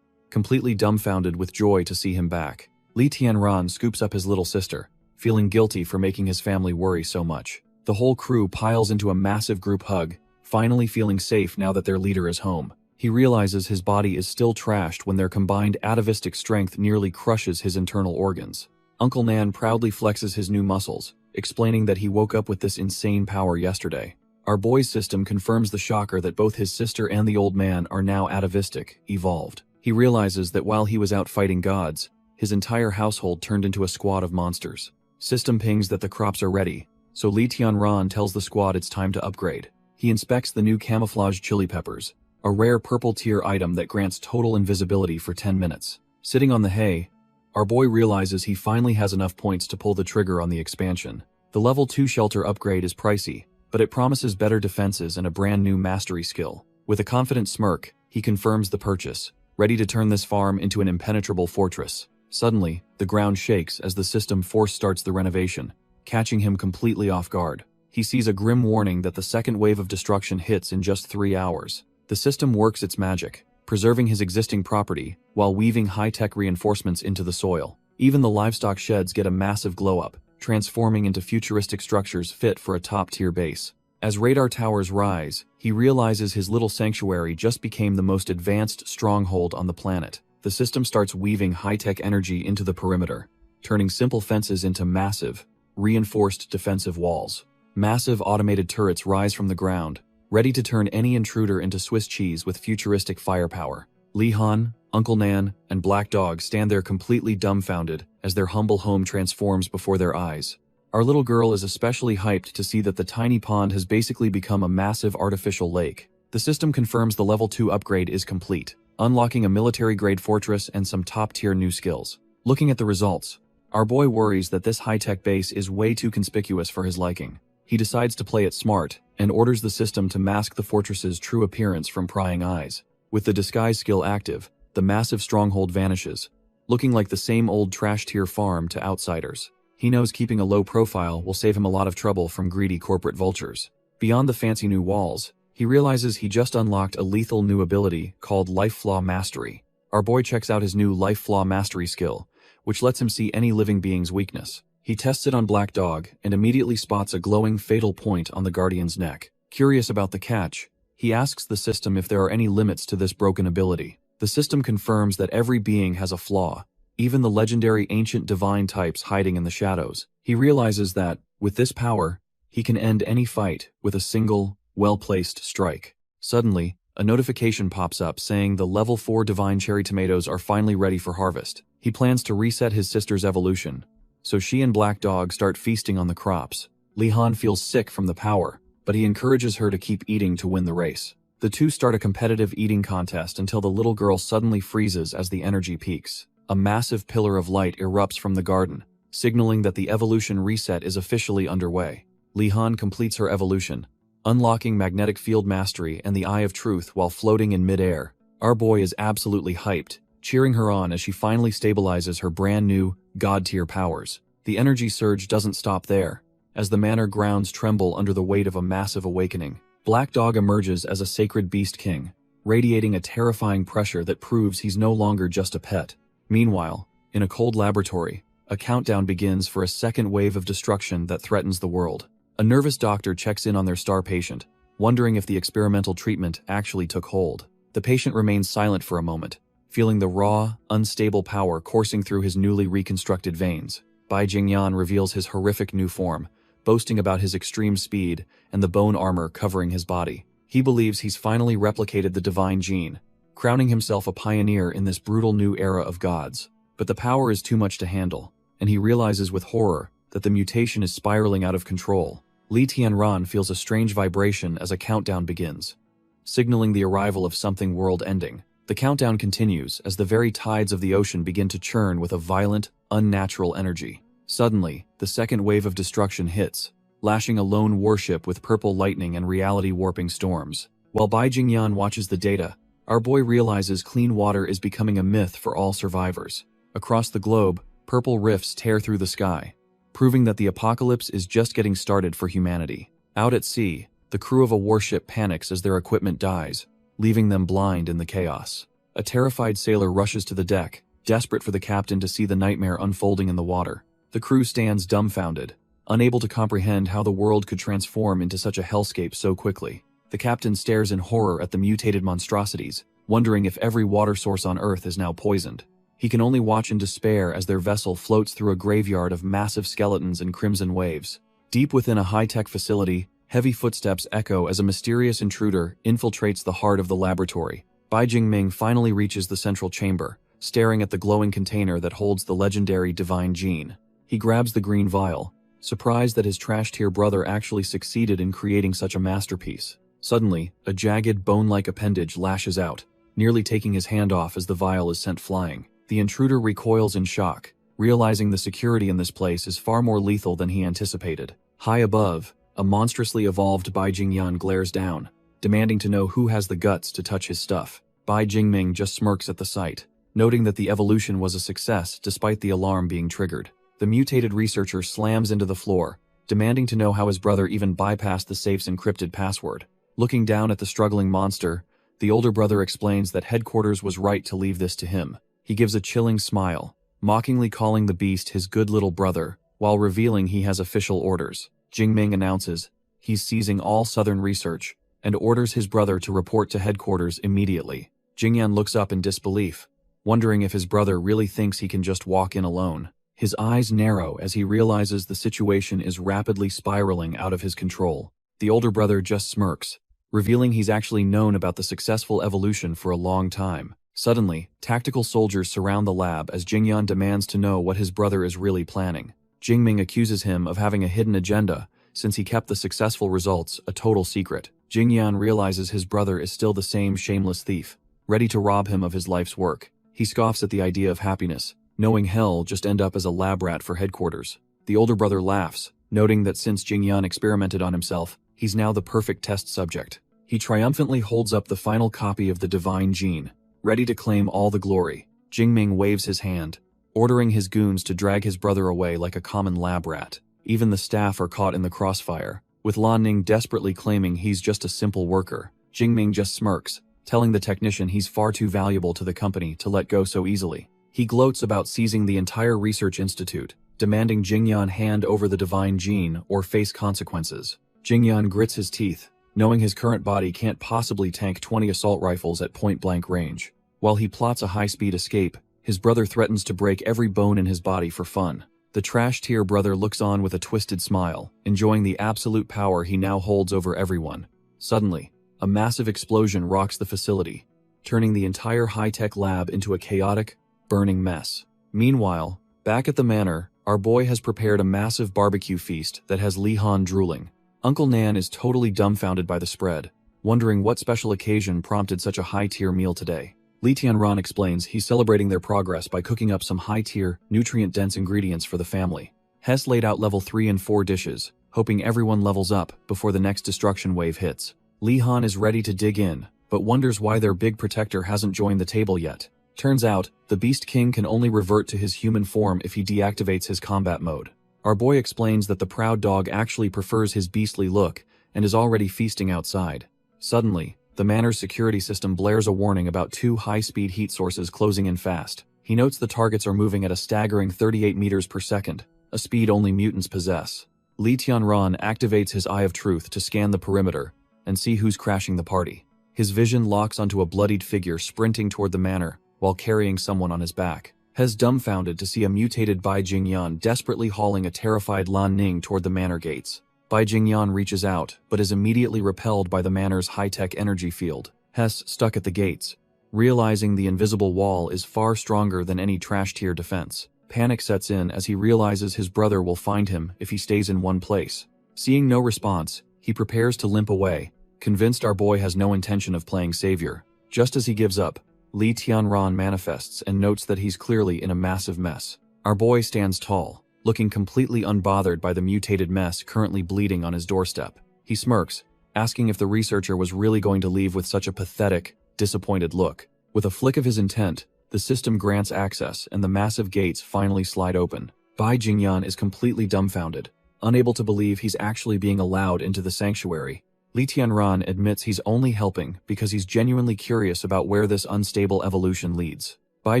completely dumbfounded with joy to see him back. Li Tianran scoops up his little sister, feeling guilty for making his family worry so much. The whole crew piles into a massive group hug, finally feeling safe now that their leader is home. He realizes his body is still trashed when their combined atavistic strength nearly crushes his internal organs. Uncle Nan proudly flexes his new muscles, explaining that he woke up with this insane power yesterday. Our boy's system confirms the shocker that both his sister and the old man are now atavistic, evolved. He realizes that while he was out fighting gods, his entire household turned into a squad of monsters. System pings that the crops are ready, so Li Tianran tells the squad it's time to upgrade. He inspects the new camouflage chili peppers, a rare purple tier item that grants total invisibility for 10 minutes. Sitting on the hay, our boy realizes he finally has enough points to pull the trigger on the expansion. The level 2 shelter upgrade is pricey, but it promises better defenses and a brand new mastery skill. With a confident smirk, he confirms the purchase, ready to turn this farm into an impenetrable fortress. Suddenly, the ground shakes as the system force starts the renovation, catching him completely off guard. He sees a grim warning that the second wave of destruction hits in just 3 hours. The system works its magic, preserving his existing property while weaving high-tech reinforcements into the soil. Even the livestock sheds get a massive glow-up, transforming into futuristic structures fit for a top-tier base. As radar towers rise, he realizes his little sanctuary just became the most advanced stronghold on the planet. The system starts weaving high-tech energy into the perimeter, turning simple fences into massive, reinforced defensive walls. Massive automated turrets rise from the ground, ready to turn any intruder into Swiss cheese with futuristic firepower. Li Han, Uncle Nan, and Black Dog stand there completely dumbfounded as their humble home transforms before their eyes. Our little girl is especially hyped to see that the tiny pond has basically become a massive artificial lake. The system confirms the level 2 upgrade is complete, unlocking a military-grade fortress and some top-tier new skills. Looking at the results, our boy worries that this high-tech base is way too conspicuous for his liking. He decides to play it smart and orders the system to mask the fortress's true appearance from prying eyes. With the disguise skill active, the massive stronghold vanishes, looking like the same old trash-tier farm to outsiders. He knows keeping a low profile will save him a lot of trouble from greedy corporate vultures. Beyond the fancy new walls, he realizes he just unlocked a lethal new ability called Life Flaw Mastery. Our boy checks out his new Life Flaw Mastery skill, which lets him see any living being's weakness. He tests it on Black Dog and immediately spots a glowing fatal point on the Guardian's neck. Curious about the catch, he asks the system if there are any limits to this broken ability. The system confirms that every being has a flaw, even the legendary ancient divine types hiding in the shadows. He realizes that, with this power, he can end any fight with a single, well-placed strike. Suddenly, a notification pops up saying the level 4 divine cherry tomatoes are finally ready for harvest. He plans to reset his sister's evolution, so she and Black Dog start feasting on the crops. Li Han feels sick from the power, but he encourages her to keep eating to win the race. The two start a competitive eating contest until the little girl suddenly freezes as the energy peaks. A massive pillar of light erupts from the garden, signaling that the evolution reset is officially underway. Li Han completes her evolution, unlocking magnetic field mastery and the Eye of Truth while floating in mid-air. Our boy is absolutely hyped, cheering her on as she finally stabilizes her brand new, god-tier powers. The energy surge doesn't stop there. As the manor grounds tremble under the weight of a massive awakening, Black Dog emerges as a sacred beast king, radiating a terrifying pressure that proves he's no longer just a pet. Meanwhile, in a cold laboratory, a countdown begins for a second wave of destruction that threatens the world. A nervous doctor checks in on their star patient, wondering if the experimental treatment actually took hold. The patient remains silent for a moment, feeling the raw, unstable power coursing through his newly reconstructed veins. Bai Jingyan reveals his horrific new form, boasting about his extreme speed and the bone armor covering his body. He believes he's finally replicated the divine gene, crowning himself a pioneer in this brutal new era of gods. But the power is too much to handle, and he realizes with horror that the mutation is spiraling out of control. Li Tianran feels a strange vibration as a countdown begins, signaling the arrival of something world-ending. The countdown continues as the very tides of the ocean begin to churn with a violent, unnatural energy. Suddenly, the second wave of destruction hits, lashing a lone warship with purple lightning and reality-warping storms. While Bai Jingyan watches the data, our boy realizes clean water is becoming a myth for all survivors. Across the globe, purple rifts tear through the sky, proving that the apocalypse is just getting started for humanity. Out at sea, the crew of a warship panics as their equipment dies, leaving them blind in the chaos. A terrified sailor rushes to the deck, desperate for the captain to see the nightmare unfolding in the water. The crew stands dumbfounded, unable to comprehend how the world could transform into such a hellscape so quickly. The captain stares in horror at the mutated monstrosities, wondering if every water source on Earth is now poisoned. He can only watch in despair as their vessel floats through a graveyard of massive skeletons and crimson waves. Deep within a high-tech facility, heavy footsteps echo as a mysterious intruder infiltrates the heart of the laboratory. Bai Jingming finally reaches the central chamber, staring at the glowing container that holds the legendary divine gene. He grabs the green vial, surprised that his trash-tier brother actually succeeded in creating such a masterpiece. Suddenly, a jagged bone-like appendage lashes out, nearly taking his hand off as the vial is sent flying. The intruder recoils in shock, realizing the security in this place is far more lethal than he anticipated. High above, a monstrously evolved Bai Jingyan glares down, demanding to know who has the guts to touch his stuff. Bai Jingming just smirks at the sight, noting that the evolution was a success despite the alarm being triggered. The mutated researcher slams into the floor, demanding to know how his brother even bypassed the safe's encrypted password. Looking down at the struggling monster, the older brother explains that headquarters was right to leave this to him. He gives a chilling smile, mockingly calling the beast his good little brother, while revealing he has official orders. Jingming announces he's seizing all southern research and orders his brother to report to headquarters immediately. Jingyan looks up in disbelief, wondering if his brother really thinks he can just walk in alone. His eyes narrow as he realizes the situation is rapidly spiraling out of his control. The older brother just smirks, revealing he's actually known about the successful evolution for a long time. Suddenly, tactical soldiers surround the lab as Jingyan demands to know what his brother is really planning. Jingming accuses him of having a hidden agenda, since he kept the successful results a total secret. Jingyan realizes his brother is still the same shameless thief, ready to rob him of his life's work. He scoffs at the idea of happiness, knowing he'll just end up as a lab rat for headquarters. The older brother laughs, noting that since Jingyan experimented on himself, he's now the perfect test subject. He triumphantly holds up the final copy of the divine gene, ready to claim all the glory. Jingming waves his hand, ordering his goons to drag his brother away like a common lab rat. Even the staff are caught in the crossfire, with Lan Ning desperately claiming he's just a simple worker. Jingming just smirks, telling the technician he's far too valuable to the company to let go so easily. He gloats about seizing the entire research institute, demanding Jingyan hand over the divine gene or face consequences. Jingyan grits his teeth, knowing his current body can't possibly tank 20 assault rifles at point-blank range. While he plots a high-speed escape, his brother threatens to break every bone in his body for fun. The trash-tier brother looks on with a twisted smile, enjoying the absolute power he now holds over everyone. Suddenly, a massive explosion rocks the facility, turning the entire high-tech lab into a chaotic, burning mess. Meanwhile, back at the manor, our boy has prepared a massive barbecue feast that has Li Han drooling. Uncle Nan is totally dumbfounded by the spread, wondering what special occasion prompted such a high-tier meal today. Li Tianran explains he's celebrating their progress by cooking up some high-tier, nutrient-dense ingredients for the family. Hess laid out level 3 and 4 dishes, hoping everyone levels up before the next destruction wave hits. Li Han is ready to dig in, but wonders why their big protector hasn't joined the table yet. Turns out, the Beast King can only revert to his human form if he deactivates his combat mode. Our boy explains that the proud dog actually prefers his beastly look and is already feasting outside. Suddenly, the manor's security system blares a warning about 2 high-speed heat sources closing in fast. He notes the targets are moving at a staggering 38 meters per second, a speed only mutants possess. Li Tianran activates his Eye of Truth to scan the perimeter and see who's crashing the party. His vision locks onto a bloodied figure sprinting toward the manor while carrying someone on his back. Hes dumbfounded to see a mutated Bai Jingyan desperately hauling a terrified Lan Ning toward the manor gates. Bai Jingyan reaches out, but is immediately repelled by the manor's high-tech energy field. Hes stuck at the gates, realizing the invisible wall is far stronger than any trash-tier defense. Panic sets in as he realizes his brother will find him if he stays in one place. Seeing no response, he prepares to limp away, convinced our boy has no intention of playing savior. Just as he gives up, Li Tianran manifests and notes that he's clearly in a massive mess. Our boy stands tall, looking completely unbothered by the mutated mess currently bleeding on his doorstep. He smirks, asking if the researcher was really going to leave with such a pathetic, disappointed look. With a flick of his intent, the system grants access and the massive gates finally slide open. Bai Jingyan is completely dumbfounded, unable to believe he's actually being allowed into the sanctuary. Li Tianran admits he's only helping because he's genuinely curious about where this unstable evolution leads. Bai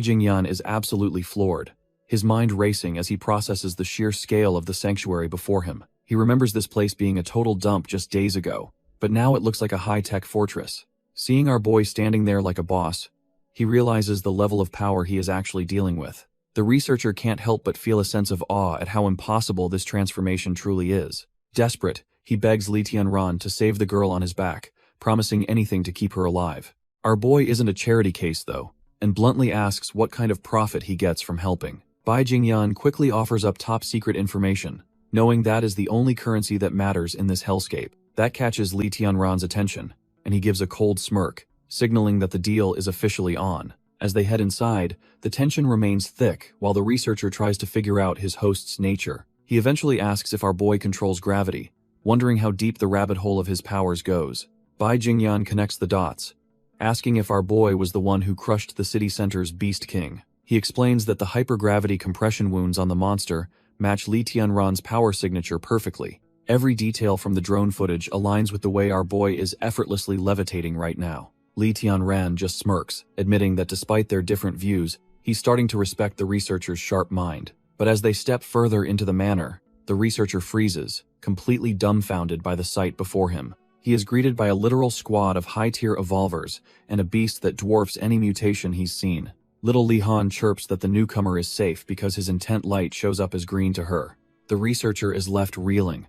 Jingyan is absolutely floored, his mind racing as he processes the sheer scale of the sanctuary before him. He remembers this place being a total dump just days ago, but now it looks like a high-tech fortress. Seeing our boy standing there like a boss, he realizes the level of power he is actually dealing with. The researcher can't help but feel a sense of awe at how impossible this transformation truly is. Desperate, he begs Li Tianran to save the girl on his back, promising anything to keep her alive. Our boy isn't a charity case though, and bluntly asks what kind of profit he gets from helping. Bai Jingyan quickly offers up top-secret information, knowing that is the only currency that matters in this hellscape. That catches Li Tianran's attention, and he gives a cold smirk, signaling that the deal is officially on. As they head inside, the tension remains thick while the researcher tries to figure out his host's nature. He eventually asks if our boy controls gravity, wondering how deep the rabbit hole of his powers goes. Bai Jingyan connects the dots, asking if our boy was the one who crushed the city center's Beast King. He explains that the hypergravity compression wounds on the monster match Li Tianran's power signature perfectly. Every detail from the drone footage aligns with the way our boy is effortlessly levitating right now. Li Tianran just smirks, admitting that despite their different views, he's starting to respect the researcher's sharp mind. But as they step further into the manor, the researcher freezes, completely dumbfounded by the sight before him. He is greeted by a literal squad of high-tier evolvers and a beast that dwarfs any mutation he's seen. Little Li Han chirps that the newcomer is safe because his intent light shows up as green to her. The researcher is left reeling,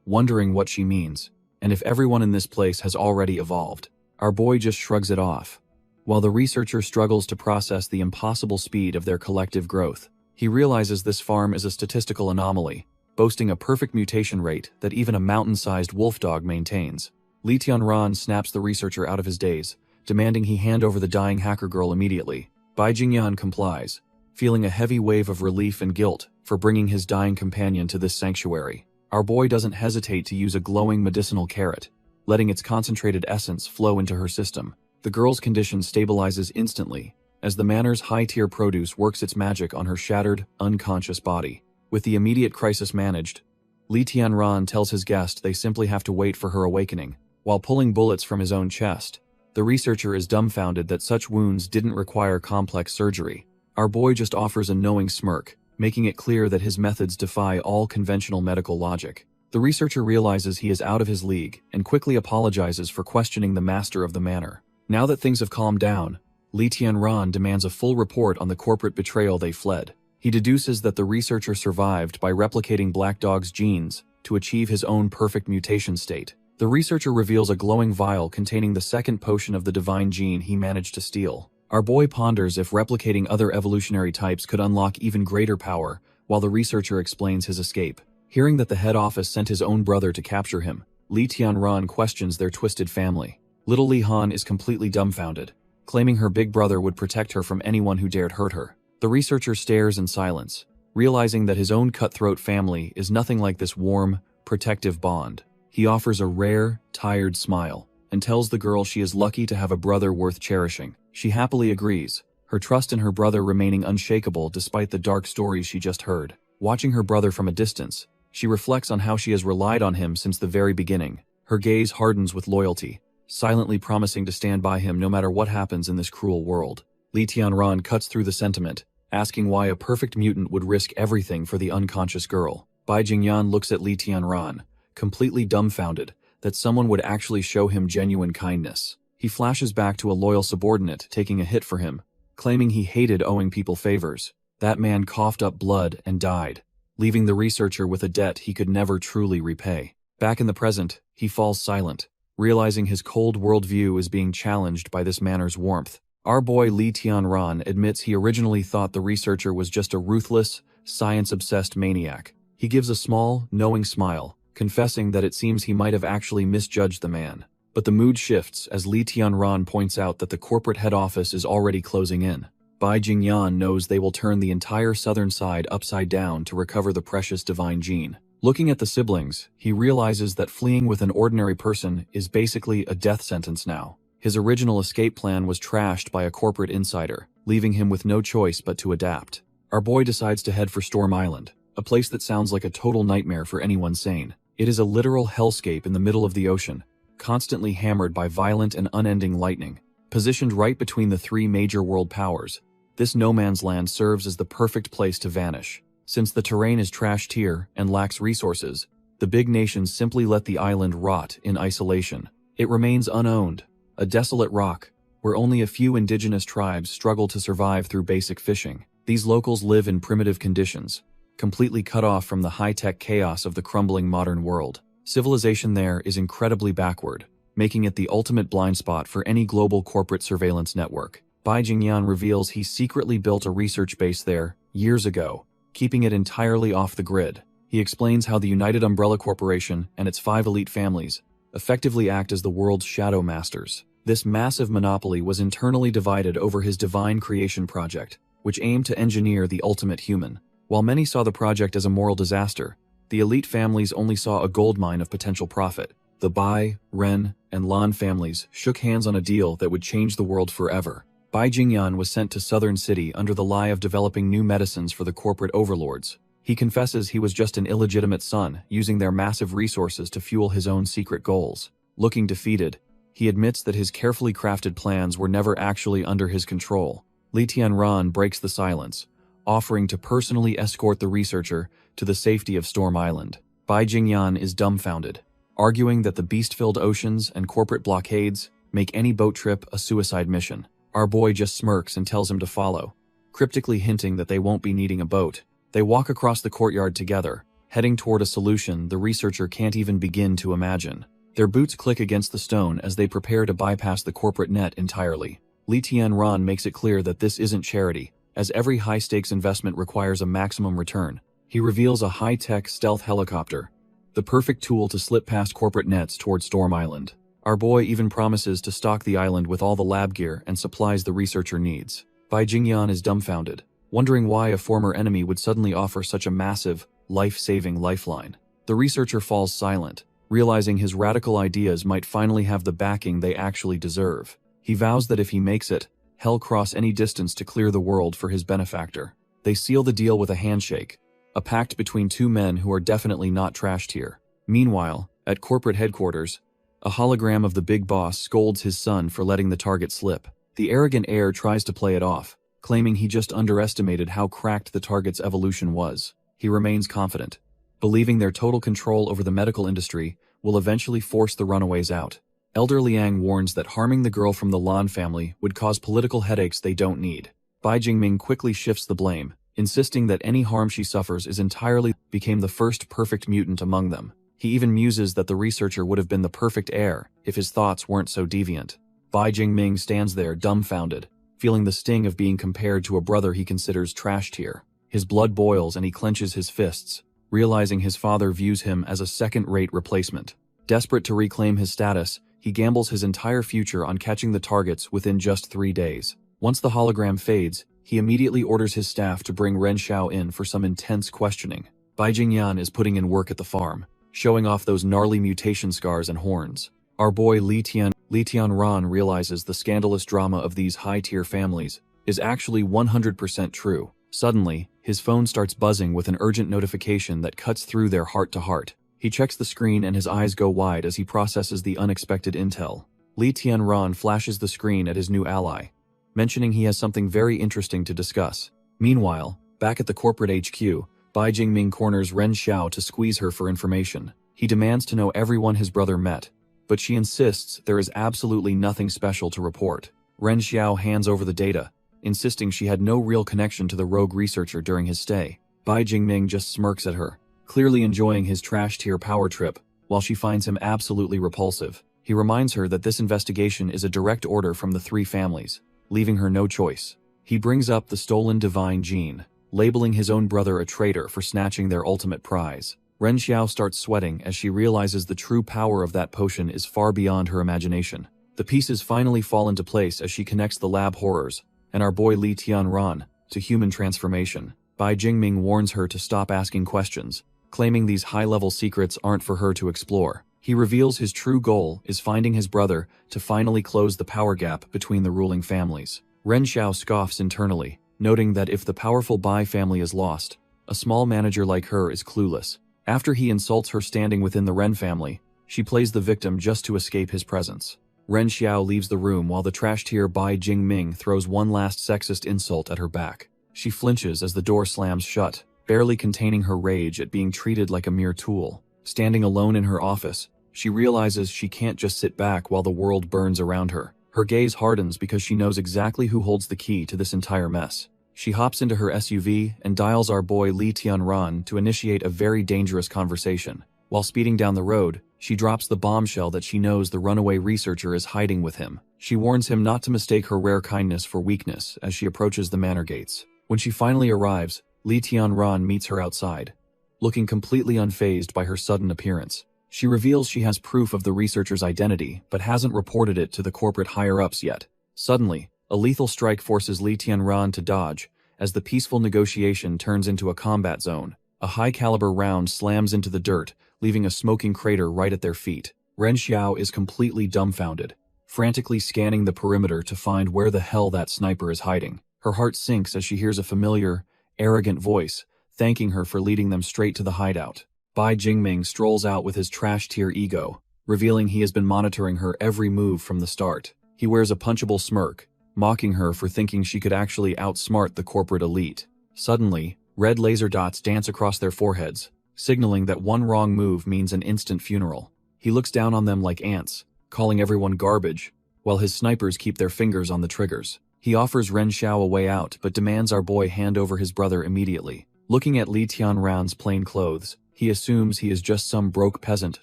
wondering what she means, and if everyone in this place has already evolved. Our boy just shrugs it off, while the researcher struggles to process the impossible speed of their collective growth. He realizes this farm is a statistical anomaly, boasting a perfect mutation rate that even a mountain-sized wolf dog maintains. Li Tianran snaps the researcher out of his daze, demanding he hand over the dying hacker girl immediately. Bai Jingyan complies, feeling a heavy wave of relief and guilt for bringing his dying companion to this sanctuary. Our boy doesn't hesitate to use a glowing medicinal carrot, letting its concentrated essence flow into her system. The girl's condition stabilizes instantly, as the manor's high-tier produce works its magic on her shattered, unconscious body. With the immediate crisis managed, Li Tianran tells his guest they simply have to wait for her awakening. While pulling bullets from his own chest, the researcher is dumbfounded that such wounds didn't require complex surgery. Our boy just offers a knowing smirk, making it clear that his methods defy all conventional medical logic. The researcher realizes he is out of his league and quickly apologizes for questioning the master of the manor. Now that things have calmed down, Li Tianran demands a full report on the corporate betrayal they fled. He deduces that the researcher survived by replicating Black Dog's genes to achieve his own perfect mutation state. The researcher reveals a glowing vial containing the second potion of the divine gene he managed to steal. Our boy ponders if replicating other evolutionary types could unlock even greater power, while the researcher explains his escape. Hearing that the head office sent his own brother to capture him, Li Tianran questions their twisted family. Little Li Han is completely dumbfounded, claiming her big brother would protect her from anyone who dared hurt her. The researcher stares in silence, realizing that his own cutthroat family is nothing like this warm, protective bond. He offers a rare, tired smile, and tells the girl she is lucky to have a brother worth cherishing. She happily agrees, her trust in her brother remaining unshakable despite the dark stories she just heard. Watching her brother from a distance, she reflects on how she has relied on him since the very beginning. Her gaze hardens with loyalty, silently promising to stand by him no matter what happens in this cruel world. Li Tianran cuts through the sentiment, asking why a perfect mutant would risk everything for the unconscious girl. Bai Jingyan looks at Li Tianran, completely dumbfounded that someone would actually show him genuine kindness. He flashes back to a loyal subordinate taking a hit for him, claiming he hated owing people favors. That man coughed up blood and died, leaving the researcher with a debt he could never truly repay. Back in the present, he falls silent, realizing his cold worldview is being challenged by this manor's warmth. Our boy Li Tianran admits he originally thought the researcher was just a ruthless, science-obsessed maniac. He gives a small, knowing smile, confessing that it seems he might have actually misjudged the man. But the mood shifts as Li Tianran points out that the corporate head office is already closing in. Bai Jingyan knows they will turn the entire southern side upside down to recover the precious divine gene. Looking at the siblings, he realizes that fleeing with an ordinary person is basically a death sentence now. His original escape plan was trashed by a corporate insider, leaving him with no choice but to adapt. Our boy decides to head for Storm Island, a place that sounds like a total nightmare for anyone sane. It is a literal hellscape in the middle of the ocean, constantly hammered by violent and unending lightning. Positioned right between the three major world powers, This no man's land serves as the perfect place to vanish. Since the terrain is trash tier and lacks resources, the big nations simply let the island rot in isolation. It remains unowned, a desolate rock, where only a few indigenous tribes struggle to survive through basic fishing. These locals live in primitive conditions, completely cut off from the high-tech chaos of the crumbling modern world. Civilization there is incredibly backward, making it the ultimate blind spot for any global corporate surveillance network. Bai Jingyan reveals he secretly built a research base there years ago, keeping it entirely off the grid. He explains how the United Umbrella Corporation and its 5 elite families effectively act as the world's shadow masters. This massive monopoly was internally divided over his divine creation project, which aimed to engineer the ultimate human. While many saw the project as a moral disaster, the elite families only saw a goldmine of potential profit. The Bai, Ren, and Lan families shook hands on a deal that would change the world forever. Bai Jingyan was sent to Southern City under the lie of developing new medicines for the corporate overlords. He confesses he was just an illegitimate son, using their massive resources to fuel his own secret goals. Looking defeated, he admits that his carefully crafted plans were never actually under his control. Li Tianran breaks the silence, offering to personally escort the researcher to the safety of Storm Island. Bai Jingyan is dumbfounded, arguing that the beast-filled oceans and corporate blockades make any boat trip a suicide mission. Our boy just smirks and tells him to follow, cryptically hinting that they won't be needing a boat. They walk across the courtyard together, heading toward a solution the researcher can't even begin to imagine. Their boots click against the stone as they prepare to bypass the corporate net entirely. Li Tianran makes it clear that this isn't charity, as every high-stakes investment requires a maximum return. He reveals a high-tech stealth helicopter, the perfect tool to slip past corporate nets toward Storm Island. Our boy even promises to stock the island with all the lab gear and supplies the researcher needs. Bai Jingyan is dumbfounded, wondering why a former enemy would suddenly offer such a massive, life-saving lifeline. The researcher falls silent, realizing his radical ideas might finally have the backing they actually deserve. He vows that if he makes it, he'll cross any distance to clear the world for his benefactor. They seal the deal with a handshake, a pact between two men who are definitely not trashed here. Meanwhile, at corporate headquarters, a hologram of the big boss scolds his son for letting the target slip. The arrogant heir tries to play it off, claiming he just underestimated how cracked the target's evolution was. He remains confident, believing their total control over the medical industry will eventually force the runaways out. Elder Liang warns that harming the girl from the Lan family would cause political headaches they don't need. Bai Jingming quickly shifts the blame, insisting that any harm she suffers is entirely became the first perfect mutant among them. He even muses that the researcher would have been the perfect heir if his thoughts weren't so deviant. Bai Jingming stands there dumbfounded, feeling the sting of being compared to a brother he considers trash tier. His blood boils and he clenches his fists, realizing his father views him as a second-rate replacement. Desperate to reclaim his status, he gambles his entire future on catching the targets within just 3 days. Once the hologram fades, he immediately orders his staff to bring Ren Xiao in for some intense questioning. Bai Jingyan is putting in work at the farm, showing off those gnarly mutation scars and horns. Our boy Li Tianran realizes the scandalous drama of these high-tier families is actually 100% true. Suddenly, his phone starts buzzing with an urgent notification that cuts through their heart-to-heart. He checks the screen and his eyes go wide as he processes the unexpected intel. Li Tianran flashes the screen at his new ally, mentioning he has something very interesting to discuss. Meanwhile, back at the corporate HQ, Bai Jingming corners Ren Xiao to squeeze her for information. He demands to know everyone his brother met, but she insists there is absolutely nothing special to report. Ren Xiao hands over the data, insisting she had no real connection to the rogue researcher during his stay. Bai Jingming just smirks at her, clearly enjoying his trash-tier power trip, while she finds him absolutely repulsive. He reminds her that this investigation is a direct order from the 3 families, leaving her no choice. He brings up the stolen divine gene, labeling his own brother a traitor for snatching their ultimate prize. Ren Xiao starts sweating as she realizes the true power of that potion is far beyond her imagination. The pieces finally fall into place as she connects the lab horrors, and our boy Li Tianran, to human transformation. Bai Jingming warns her to stop asking questions, claiming these high-level secrets aren't for her to explore. He reveals his true goal is finding his brother to finally close the power gap between the ruling families. Ren Xiao scoffs internally, noting that if the powerful Bai family is lost, a small manager like her is clueless. After he insults her standing within the Ren family, she plays the victim just to escape his presence. Ren Xiao leaves the room while the trash tier Bai Jingming throws one last sexist insult at her back. She flinches as the door slams shut, barely containing her rage at being treated like a mere tool. Standing alone in her office, she realizes she can't just sit back while the world burns around her. Her gaze hardens because she knows exactly who holds the key to this entire mess. She hops into her SUV and dials our boy Li Tianran to initiate a very dangerous conversation. While speeding down the road, she drops the bombshell that she knows the runaway researcher is hiding with him. She warns him not to mistake her rare kindness for weakness as she approaches the manor gates. When she finally arrives, Li Tianran meets her outside, looking completely unfazed by her sudden appearance. She reveals she has proof of the researcher's identity, but hasn't reported it to the corporate higher-ups yet. Suddenly, a lethal strike forces Li Tianran to dodge, as the peaceful negotiation turns into a combat zone. A high-caliber round slams into the dirt, leaving a smoking crater right at their feet. Ren Xiao is completely dumbfounded, frantically scanning the perimeter to find where the hell that sniper is hiding. Her heart sinks as she hears a familiar, arrogant voice, thanking her for leading them straight to the hideout. Bai Jingming strolls out with his trash-tier ego, revealing he has been monitoring her every move from the start. He wears a punchable smirk, mocking her for thinking she could actually outsmart the corporate elite. Suddenly, red laser dots dance across their foreheads, signaling that one wrong move means an instant funeral. He looks down on them like ants, calling everyone garbage, while his snipers keep their fingers on the triggers. He offers Ren Xiao a way out but demands our boy hand over his brother immediately. Looking at Li Tianran's plain clothes, he assumes he is just some broke peasant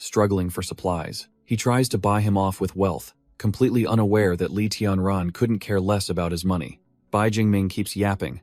struggling for supplies. He tries to buy him off with wealth, completely unaware that Li Tianran couldn't care less about his money. Bai Jingming keeps yapping,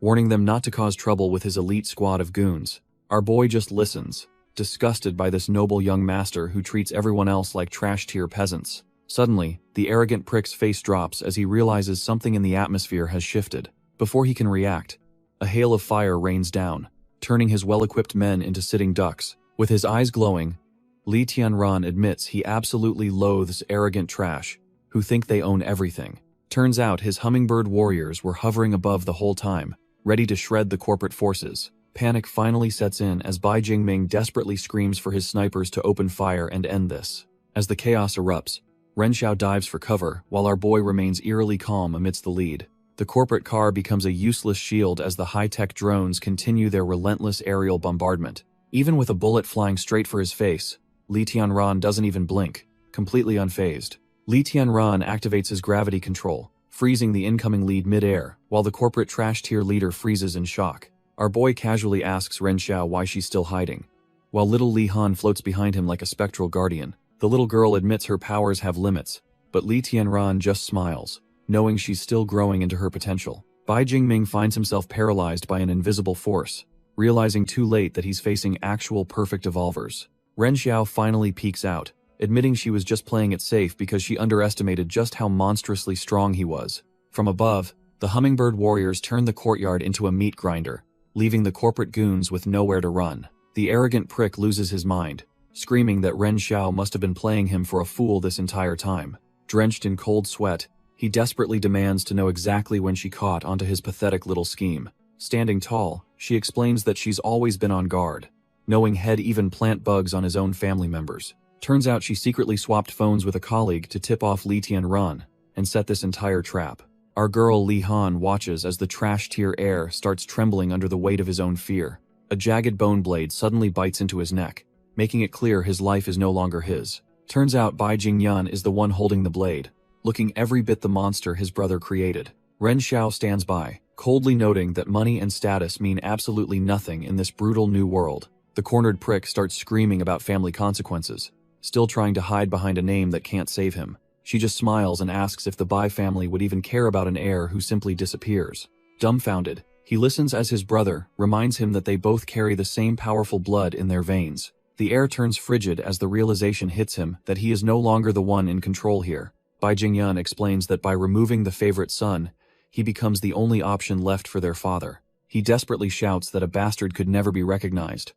warning them not to cause trouble with his elite squad of goons. Our boy just listens, disgusted by this noble young master who treats everyone else like trash-tier peasants. Suddenly, the arrogant prick's face drops as he realizes something in the atmosphere has shifted. Before he can react, a hail of fire rains down, turning his well-equipped men into sitting ducks. With his eyes glowing, Li Tianran admits he absolutely loathes arrogant trash, who think they own everything. Turns out his hummingbird warriors were hovering above the whole time, ready to shred the corporate forces. Panic finally sets in as Bai Jingming desperately screams for his snipers to open fire and end this. As the chaos erupts, Ren Xiao dives for cover while our boy remains eerily calm amidst the lead. The corporate car becomes a useless shield as the high-tech drones continue their relentless aerial bombardment. Even with a bullet flying straight for his face, Li Tianran doesn't even blink, completely unfazed. Li Tianran activates his gravity control, freezing the incoming lead mid-air, while the corporate trash-tier leader freezes in shock. Our boy casually asks Ren Xiao why she's still hiding, while little Li Han floats behind him like a spectral guardian. The little girl admits her powers have limits, but Li Tianran just smiles, knowing she's still growing into her potential. Bai Jingming finds himself paralyzed by an invisible force, realizing too late that he's facing actual perfect evolvers. Ren Xiao finally peeks out, admitting she was just playing it safe because she underestimated just how monstrously strong he was. From above, the hummingbird warriors turn the courtyard into a meat grinder, leaving the corporate goons with nowhere to run. The arrogant prick loses his mind, screaming that Ren Xiao must have been playing him for a fool this entire time. Drenched in cold sweat, he desperately demands to know exactly when she caught onto his pathetic little scheme. Standing tall, she explains that she's always been on guard, knowing he'd even plant bugs on his own family members. Turns out she secretly swapped phones with a colleague to tip off Li Tianran and set this entire trap. Our girl Li Han watches as the trash-tier heir starts trembling under the weight of his own fear. A jagged bone blade suddenly bites into his neck, making it clear his life is no longer his. Turns out Bai Jingyan is the one holding the blade, looking every bit the monster his brother created. Ren Xiao stands by, coldly noting that money and status mean absolutely nothing in this brutal new world. The cornered prick starts screaming about family consequences, still trying to hide behind a name that can't save him. She just smiles and asks if the Bai family would even care about an heir who simply disappears. Dumbfounded, he listens as his brother reminds him that they both carry the same powerful blood in their veins. The heir turns frigid as the realization hits him that he is no longer the one in control here. Bai Jingyan explains that by removing the favorite son, he becomes the only option left for their father. He desperately shouts that a bastard could never be recognized,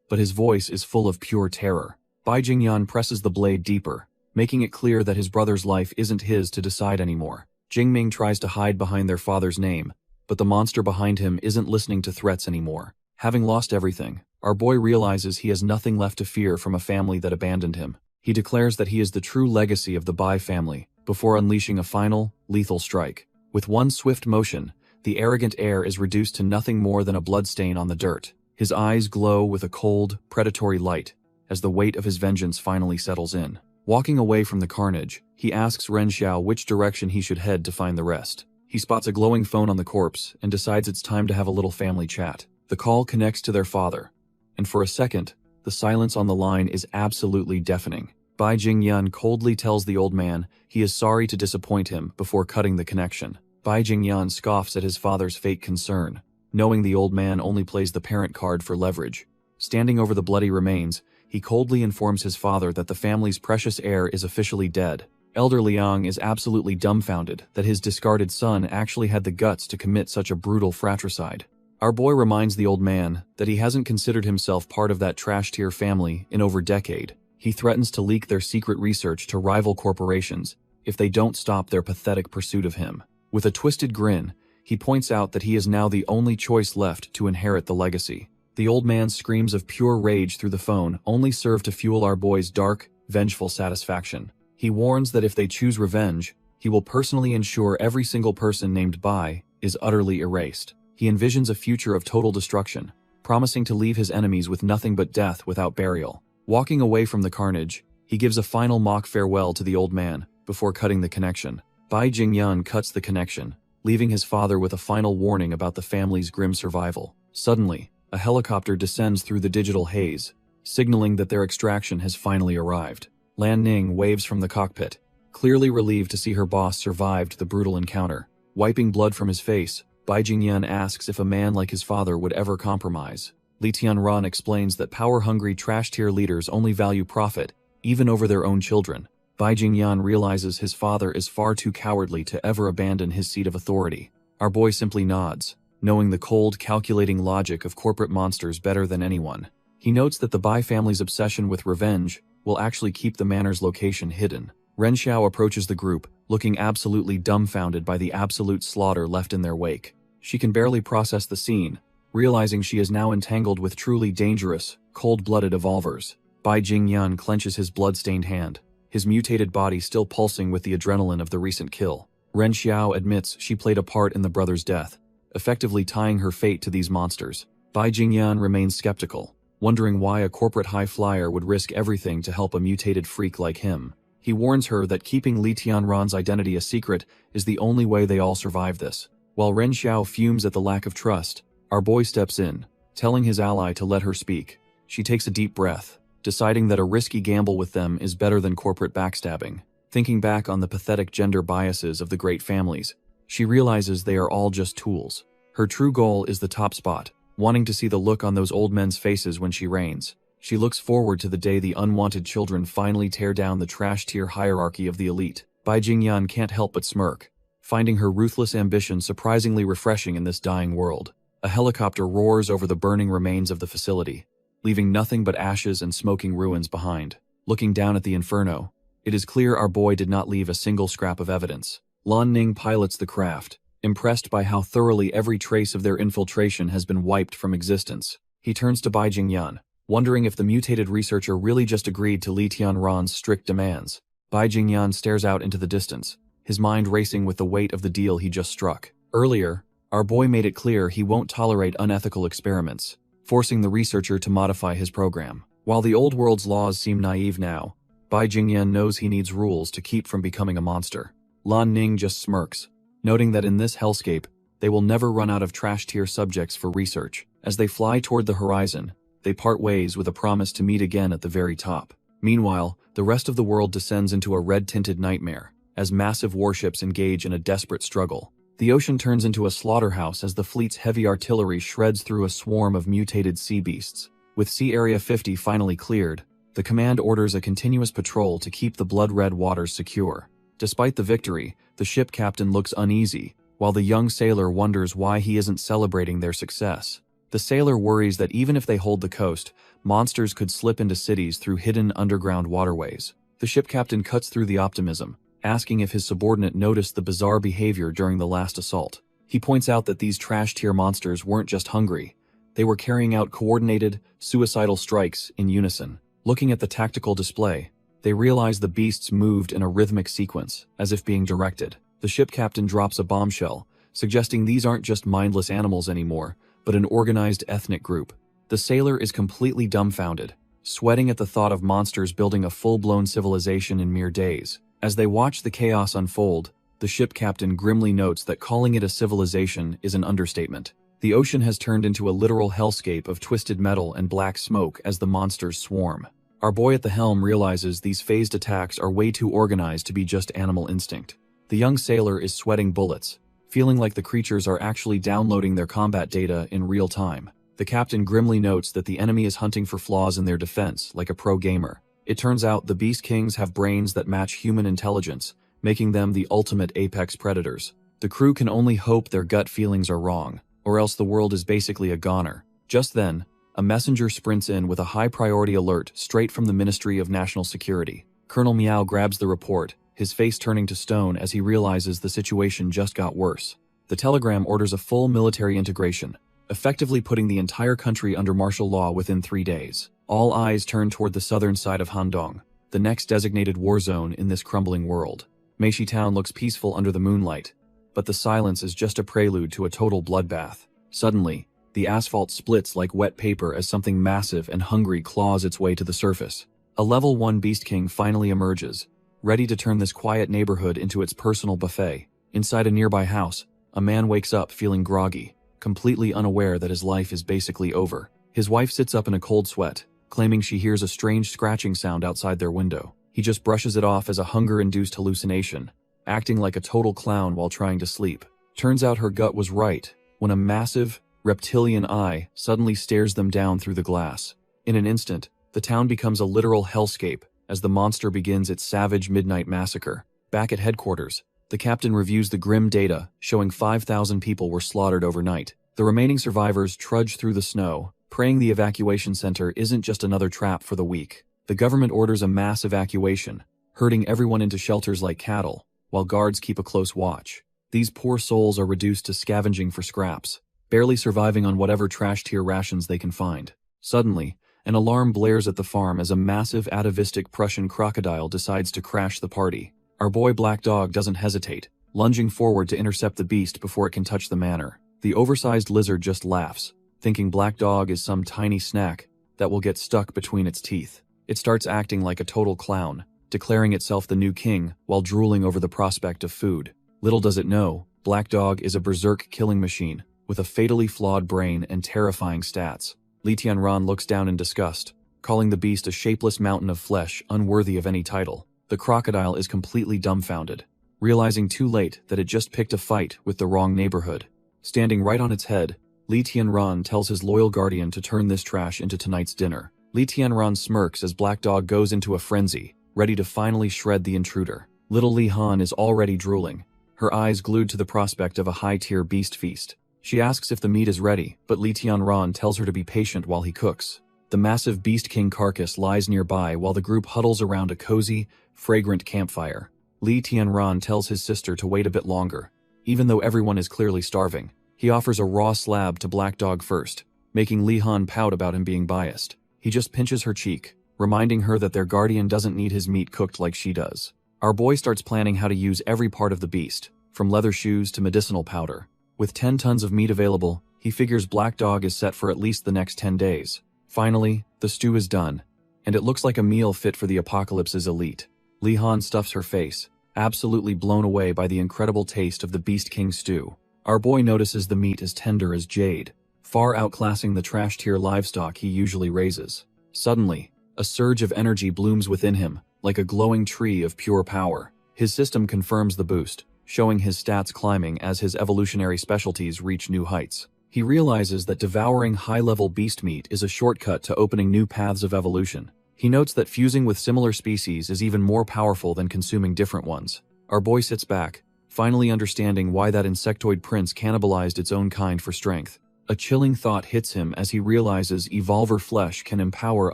but his voice is full of pure terror. Bai Jingyan presses the blade deeper, making it clear that his brother's life isn't his to decide anymore. Jingming tries to hide behind their father's name, but the monster behind him isn't listening to threats anymore. Having lost everything, our boy realizes he has nothing left to fear from a family that abandoned him. He declares that he is the true legacy of the Bai family, before unleashing a final, lethal strike. With one swift motion, the arrogant heir is reduced to nothing more than a bloodstain on the dirt. His eyes glow with a cold, predatory light, as the weight of his vengeance finally settles in. Walking away from the carnage, he asks Ren Xiao which direction he should head to find the rest. He spots a glowing phone on the corpse and decides it's time to have a little family chat. The call connects to their father, and for a second, the silence on the line is absolutely deafening. Bai Jingyan coldly tells the old man he is sorry to disappoint him before cutting the connection. Bai Jingyan scoffs at his father's fake concern, knowing the old man only plays the parent card for leverage. Standing over the bloody remains, he coldly informs his father that the family's precious heir is officially dead. Elder Liang is absolutely dumbfounded that his discarded son actually had the guts to commit such a brutal fratricide. Our boy reminds the old man that he hasn't considered himself part of that trash-tier family in over a decade. He threatens to leak their secret research to rival corporations if they don't stop their pathetic pursuit of him. With a twisted grin, he points out that he is now the only choice left to inherit the legacy. The old man's screams of pure rage through the phone only serve to fuel our boy's dark, vengeful satisfaction. He warns that if they choose revenge, he will personally ensure every single person named Bai is utterly erased. He envisions a future of total destruction, promising to leave his enemies with nothing but death without burial. Walking away from the carnage, he gives a final mock farewell to the old man before cutting the connection. Bai Jingyan cuts the connection, leaving his father with a final warning about the family's grim survival. Suddenly, a helicopter descends through the digital haze, signaling that their extraction has finally arrived. Lan Ning waves from the cockpit, clearly relieved to see her boss survived the brutal encounter. Wiping blood from his face, Bai Jingyan asks if a man like his father would ever compromise. Li Tianran explains that power-hungry trash-tier leaders only value profit, even over their own children. Bai Jingyan realizes his father is far too cowardly to ever abandon his seat of authority. Our boy simply nods, knowing the cold, calculating logic of corporate monsters better than anyone. He notes that the Bai family's obsession with revenge will actually keep the manor's location hidden. Ren Xiao approaches the group, looking absolutely dumbfounded by the absolute slaughter left in their wake. She can barely process the scene, realizing she is now entangled with truly dangerous, cold-blooded evolvers. Bai Jingyan clenches his blood-stained hand, his mutated body still pulsing with the adrenaline of the recent kill. Ren Xiao admits she played a part in the brother's death, effectively tying her fate to these monsters. Bai Jingyan remains skeptical, wondering why a corporate high-flyer would risk everything to help a mutated freak like him. He warns her that keeping Li Tianran's identity a secret is the only way they all survive this. While Ren Xiao fumes at the lack of trust, our boy steps in, telling his ally to let her speak. She takes a deep breath, deciding that a risky gamble with them is better than corporate backstabbing. Thinking back on the pathetic gender biases of the great families, she realizes they are all just tools. Her true goal is the top spot, wanting to see the look on those old men's faces when she reigns. She looks forward to the day the unwanted children finally tear down the trash-tier hierarchy of the elite. Bai Jingyan can't help but smirk, finding her ruthless ambition surprisingly refreshing in this dying world. A helicopter roars over the burning remains of the facility, leaving nothing but ashes and smoking ruins behind. Looking down at the inferno, it is clear our boy did not leave a single scrap of evidence. Lan Ning pilots the craft, impressed by how thoroughly every trace of their infiltration has been wiped from existence. He turns to Bai Jingyan, wondering if the mutated researcher really just agreed to Li Tianran's strict demands. Bai Jingyan stares out into the distance, his mind racing with the weight of the deal he just struck. Earlier, our boy made it clear he won't tolerate unethical experiments, forcing the researcher to modify his program. While the old world's laws seem naive now, Bai Jingyan knows he needs rules to keep from becoming a monster. Lan Ning just smirks, noting that in this hellscape, they will never run out of trash-tier subjects for research. As they fly toward the horizon, they part ways with a promise to meet again at the very top. Meanwhile, the rest of the world descends into a red-tinted nightmare, as massive warships engage in a desperate struggle. The ocean turns into a slaughterhouse as the fleet's heavy artillery shreds through a swarm of mutated sea beasts. With Sea Area 50 finally cleared, the command orders a continuous patrol to keep the blood-red waters secure. Despite the victory, the ship captain looks uneasy, while the young sailor wonders why he isn't celebrating their success. The sailor worries that even if they hold the coast, monsters could slip into cities through hidden underground waterways. The ship captain cuts through the optimism, asking if his subordinate noticed the bizarre behavior during the last assault. He points out that these trash-tier monsters weren't just hungry, they were carrying out coordinated, suicidal strikes in unison. Looking at the tactical display, They realize the beasts moved in a rhythmic sequence, as if being directed. The ship captain drops a bombshell, suggesting these aren't just mindless animals anymore, but an organized ethnic group. The sailor is completely dumbfounded, sweating at the thought of monsters building a full-blown civilization in mere days. As they watch the chaos unfold, the ship captain grimly notes that calling it a civilization is an understatement. The ocean has turned into a literal hellscape of twisted metal and black smoke as the monsters swarm. Our boy at the helm realizes these phased attacks are way too organized to be just animal instinct. The young sailor is sweating bullets, feeling like the creatures are actually downloading their combat data in real time. The captain grimly notes that the enemy is hunting for flaws in their defense, like a pro gamer. It turns out the Beast Kings have brains that match human intelligence, making them the ultimate apex predators. The crew can only hope their gut feelings are wrong, or else the world is basically a goner. Just then, a messenger sprints in with a high-priority alert straight from the Ministry of National Security. Colonel Meow grabs the report, his face turning to stone as he realizes the situation just got worse. The telegram orders a full military integration, effectively putting the entire country under martial law within 3 days. All eyes turn toward the southern side of Handong, the next designated war zone in this crumbling world. Meishi Town looks peaceful under the moonlight, but the silence is just a prelude to a total bloodbath. Suddenly, the asphalt splits like wet paper as something massive and hungry claws its way to the surface. A level 1 Beast King finally emerges, ready to turn this quiet neighborhood into its personal buffet. Inside a nearby house, a man wakes up feeling groggy, completely unaware that his life is basically over. His wife sits up in a cold sweat, claiming she hears a strange scratching sound outside their window. He just brushes it off as a hunger-induced hallucination, acting like a total clown while trying to sleep. Turns out her gut was right, when a massive, reptilian eye suddenly stares them down through the glass. In an instant, the town becomes a literal hellscape as the monster begins its savage midnight massacre. Back at headquarters, the captain reviews the grim data, showing 5,000 people were slaughtered overnight. The remaining survivors trudge through the snow, praying the evacuation center isn't just another trap for the weak. The government orders a mass evacuation, herding everyone into shelters like cattle, while guards keep a close watch. These poor souls are reduced to scavenging for scraps, barely surviving on whatever trash-tier rations they can find. Suddenly, an alarm blares at the farm as a massive atavistic Prussian crocodile decides to crash the party. Our boy Black Dog doesn't hesitate, lunging forward to intercept the beast before it can touch the manor. The oversized lizard just laughs, thinking Black Dog is some tiny snack that will get stuck between its teeth. It starts acting like a total clown, declaring itself the new king while drooling over the prospect of food. Little does it know, Black Dog is a berserk killing machine, with a fatally flawed brain and terrifying stats. Li Tianran looks down in disgust, calling the beast a shapeless mountain of flesh unworthy of any title. The crocodile is completely dumbfounded, realizing too late that it just picked a fight with the wrong neighborhood. Standing right on its head, Li Tianran tells his loyal guardian to turn this trash into tonight's dinner. Li Tianran smirks as Black Dog goes into a frenzy, ready to finally shred the intruder. Little Li Han is already drooling, her eyes glued to the prospect of a high-tier beast feast. She asks if the meat is ready, but Li Tianran tells her to be patient while he cooks. The massive Beast King carcass lies nearby while the group huddles around a cozy, fragrant campfire. Li Tianran tells his sister to wait a bit longer. Even though everyone is clearly starving, he offers a raw slab to Black Dog first, making Li Han pout about him being biased. He just pinches her cheek, reminding her that their guardian doesn't need his meat cooked like she does. Our boy starts planning how to use every part of the beast, from leather shoes to medicinal powder. With 10 tons of meat available, he figures Black Dog is set for at least the next 10 days. Finally, the stew is done, and it looks like a meal fit for the apocalypse's elite. Li Han stuffs her face, absolutely blown away by the incredible taste of the Beast King stew. Our boy notices the meat is tender as jade, far outclassing the trash-tier livestock he usually raises. Suddenly, a surge of energy blooms within him, like a glowing tree of pure power. His system confirms the boost, showing his stats climbing as his evolutionary specialties reach new heights. He realizes that devouring high-level beast meat is a shortcut to opening new paths of evolution. He notes that fusing with similar species is even more powerful than consuming different ones. Our boy sits back, finally understanding why that insectoid prince cannibalized its own kind for strength. A chilling thought hits him as he realizes evolver flesh can empower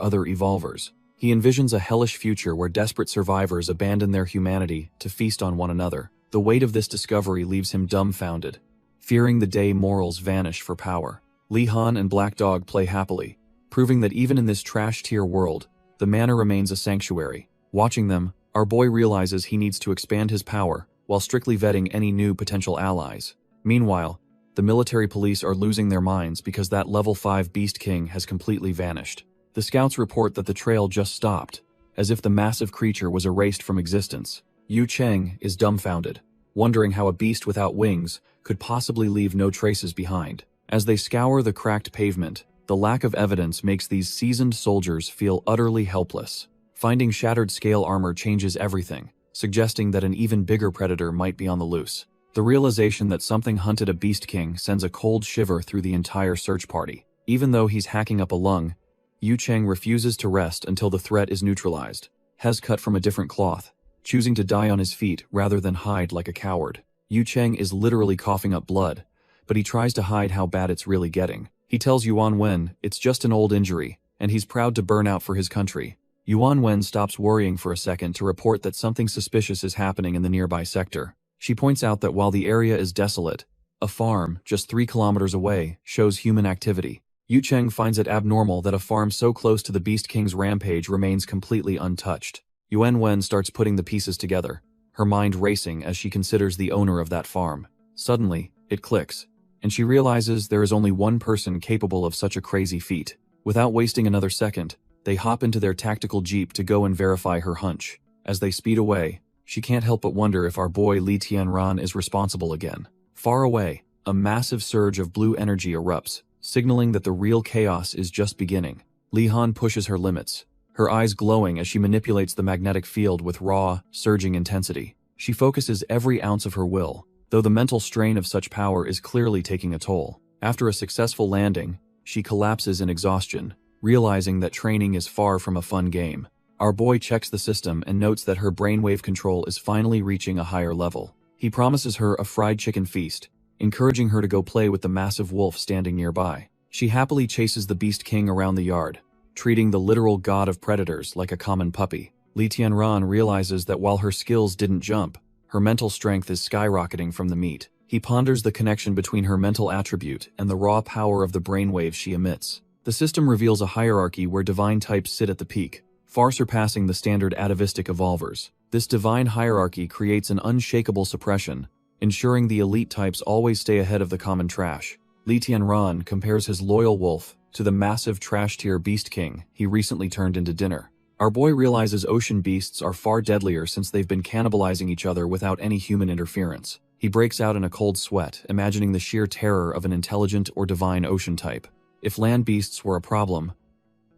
other evolvers. He envisions a hellish future where desperate survivors abandon their humanity to feast on one another. The weight of this discovery leaves him dumbfounded, fearing the day morals vanish for power. Li Han and Black Dog play happily, proving that even in this trash-tier world, the manor remains a sanctuary. Watching them, our boy realizes he needs to expand his power, while strictly vetting any new potential allies. Meanwhile, the military police are losing their minds because that level 5 Beast King has completely vanished. The scouts report that the trail just stopped, as if the massive creature was erased from existence. Yu Cheng is dumbfounded, wondering how a beast without wings could possibly leave no traces behind. As they scour the cracked pavement, the lack of evidence makes these seasoned soldiers feel utterly helpless. Finding shattered scale armor changes everything, suggesting that an even bigger predator might be on the loose. The realization that something hunted a Beast King sends a cold shiver through the entire search party. Even though he's hacking up a lung, Yu Cheng refuses to rest until the threat is neutralized. Hes cut from a different cloth, choosing to die on his feet rather than hide like a coward. Yu Cheng is literally coughing up blood, but he tries to hide how bad it's really getting. He tells Yuan Wen it's just an old injury, and he's proud to burn out for his country. Yuan Wen stops worrying for a second to report that something suspicious is happening in the nearby sector. She points out that while the area is desolate, a farm just 3 kilometers away shows human activity. Yu Cheng finds it abnormal that a farm so close to the Beast King's rampage remains completely untouched. Yuan Wen starts putting the pieces together, her mind racing as she considers the owner of that farm. Suddenly, it clicks, and she realizes there is only one person capable of such a crazy feat. Without wasting another second, they hop into their tactical jeep to go and verify her hunch. As they speed away, she can't help but wonder if our boy Li Tianran is responsible again. Far away, a massive surge of blue energy erupts, signaling that the real chaos is just beginning. Li Han pushes her limits, her eyes glowing as she manipulates the magnetic field with raw, surging intensity. She focuses every ounce of her will, though the mental strain of such power is clearly taking a toll. After a successful landing, she collapses in exhaustion, realizing that training is far from a fun game. Our boy checks the system and notes that her brainwave control is finally reaching a higher level. He promises her a fried chicken feast, encouraging her to go play with the massive wolf standing nearby. She happily chases the Beast King around the yard, treating the literal god of predators like a common puppy. Li Tianran realizes that while her skills didn't jump, her mental strength is skyrocketing from the meat. He ponders the connection between her mental attribute and the raw power of the brainwaves she emits. The system reveals a hierarchy where divine types sit at the peak, far surpassing the standard atavistic evolvers. This divine hierarchy creates an unshakable suppression, ensuring the elite types always stay ahead of the common trash. Li Tianran compares his loyal wolf to the massive trash-tier Beast King he recently turned into dinner. Our boy realizes ocean beasts are far deadlier since they've been cannibalizing each other without any human interference. He breaks out in a cold sweat, imagining the sheer terror of an intelligent or divine ocean type. If land beasts were a problem,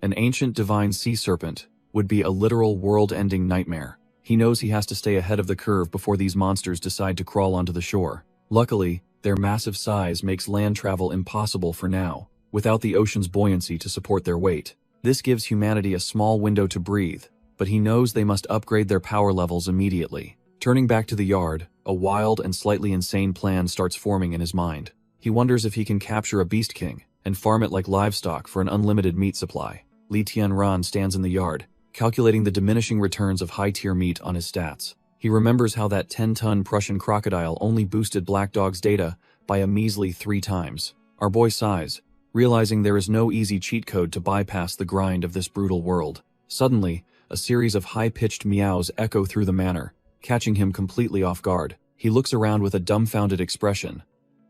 an ancient divine sea serpent would be a literal world-ending nightmare. He knows he has to stay ahead of the curve before these monsters decide to crawl onto the shore. Luckily, their massive size makes land travel impossible for now, without the ocean's buoyancy to support their weight. This gives humanity a small window to breathe, but he knows they must upgrade their power levels immediately. Turning back to the yard, a wild and slightly insane plan starts forming in his mind. He wonders if he can capture a Beast King and farm it like livestock for an unlimited meat supply. Li Tianran stands in the yard, calculating the diminishing returns of high-tier meat on his stats. He remembers how that 10-ton Prussian crocodile only boosted Black Dog's data by a measly 3 times. Our boy sighs, realizing there is no easy cheat code to bypass the grind of this brutal world. Suddenly, a series of high-pitched meows echo through the manor, catching him completely off guard. He looks around with a dumbfounded expression,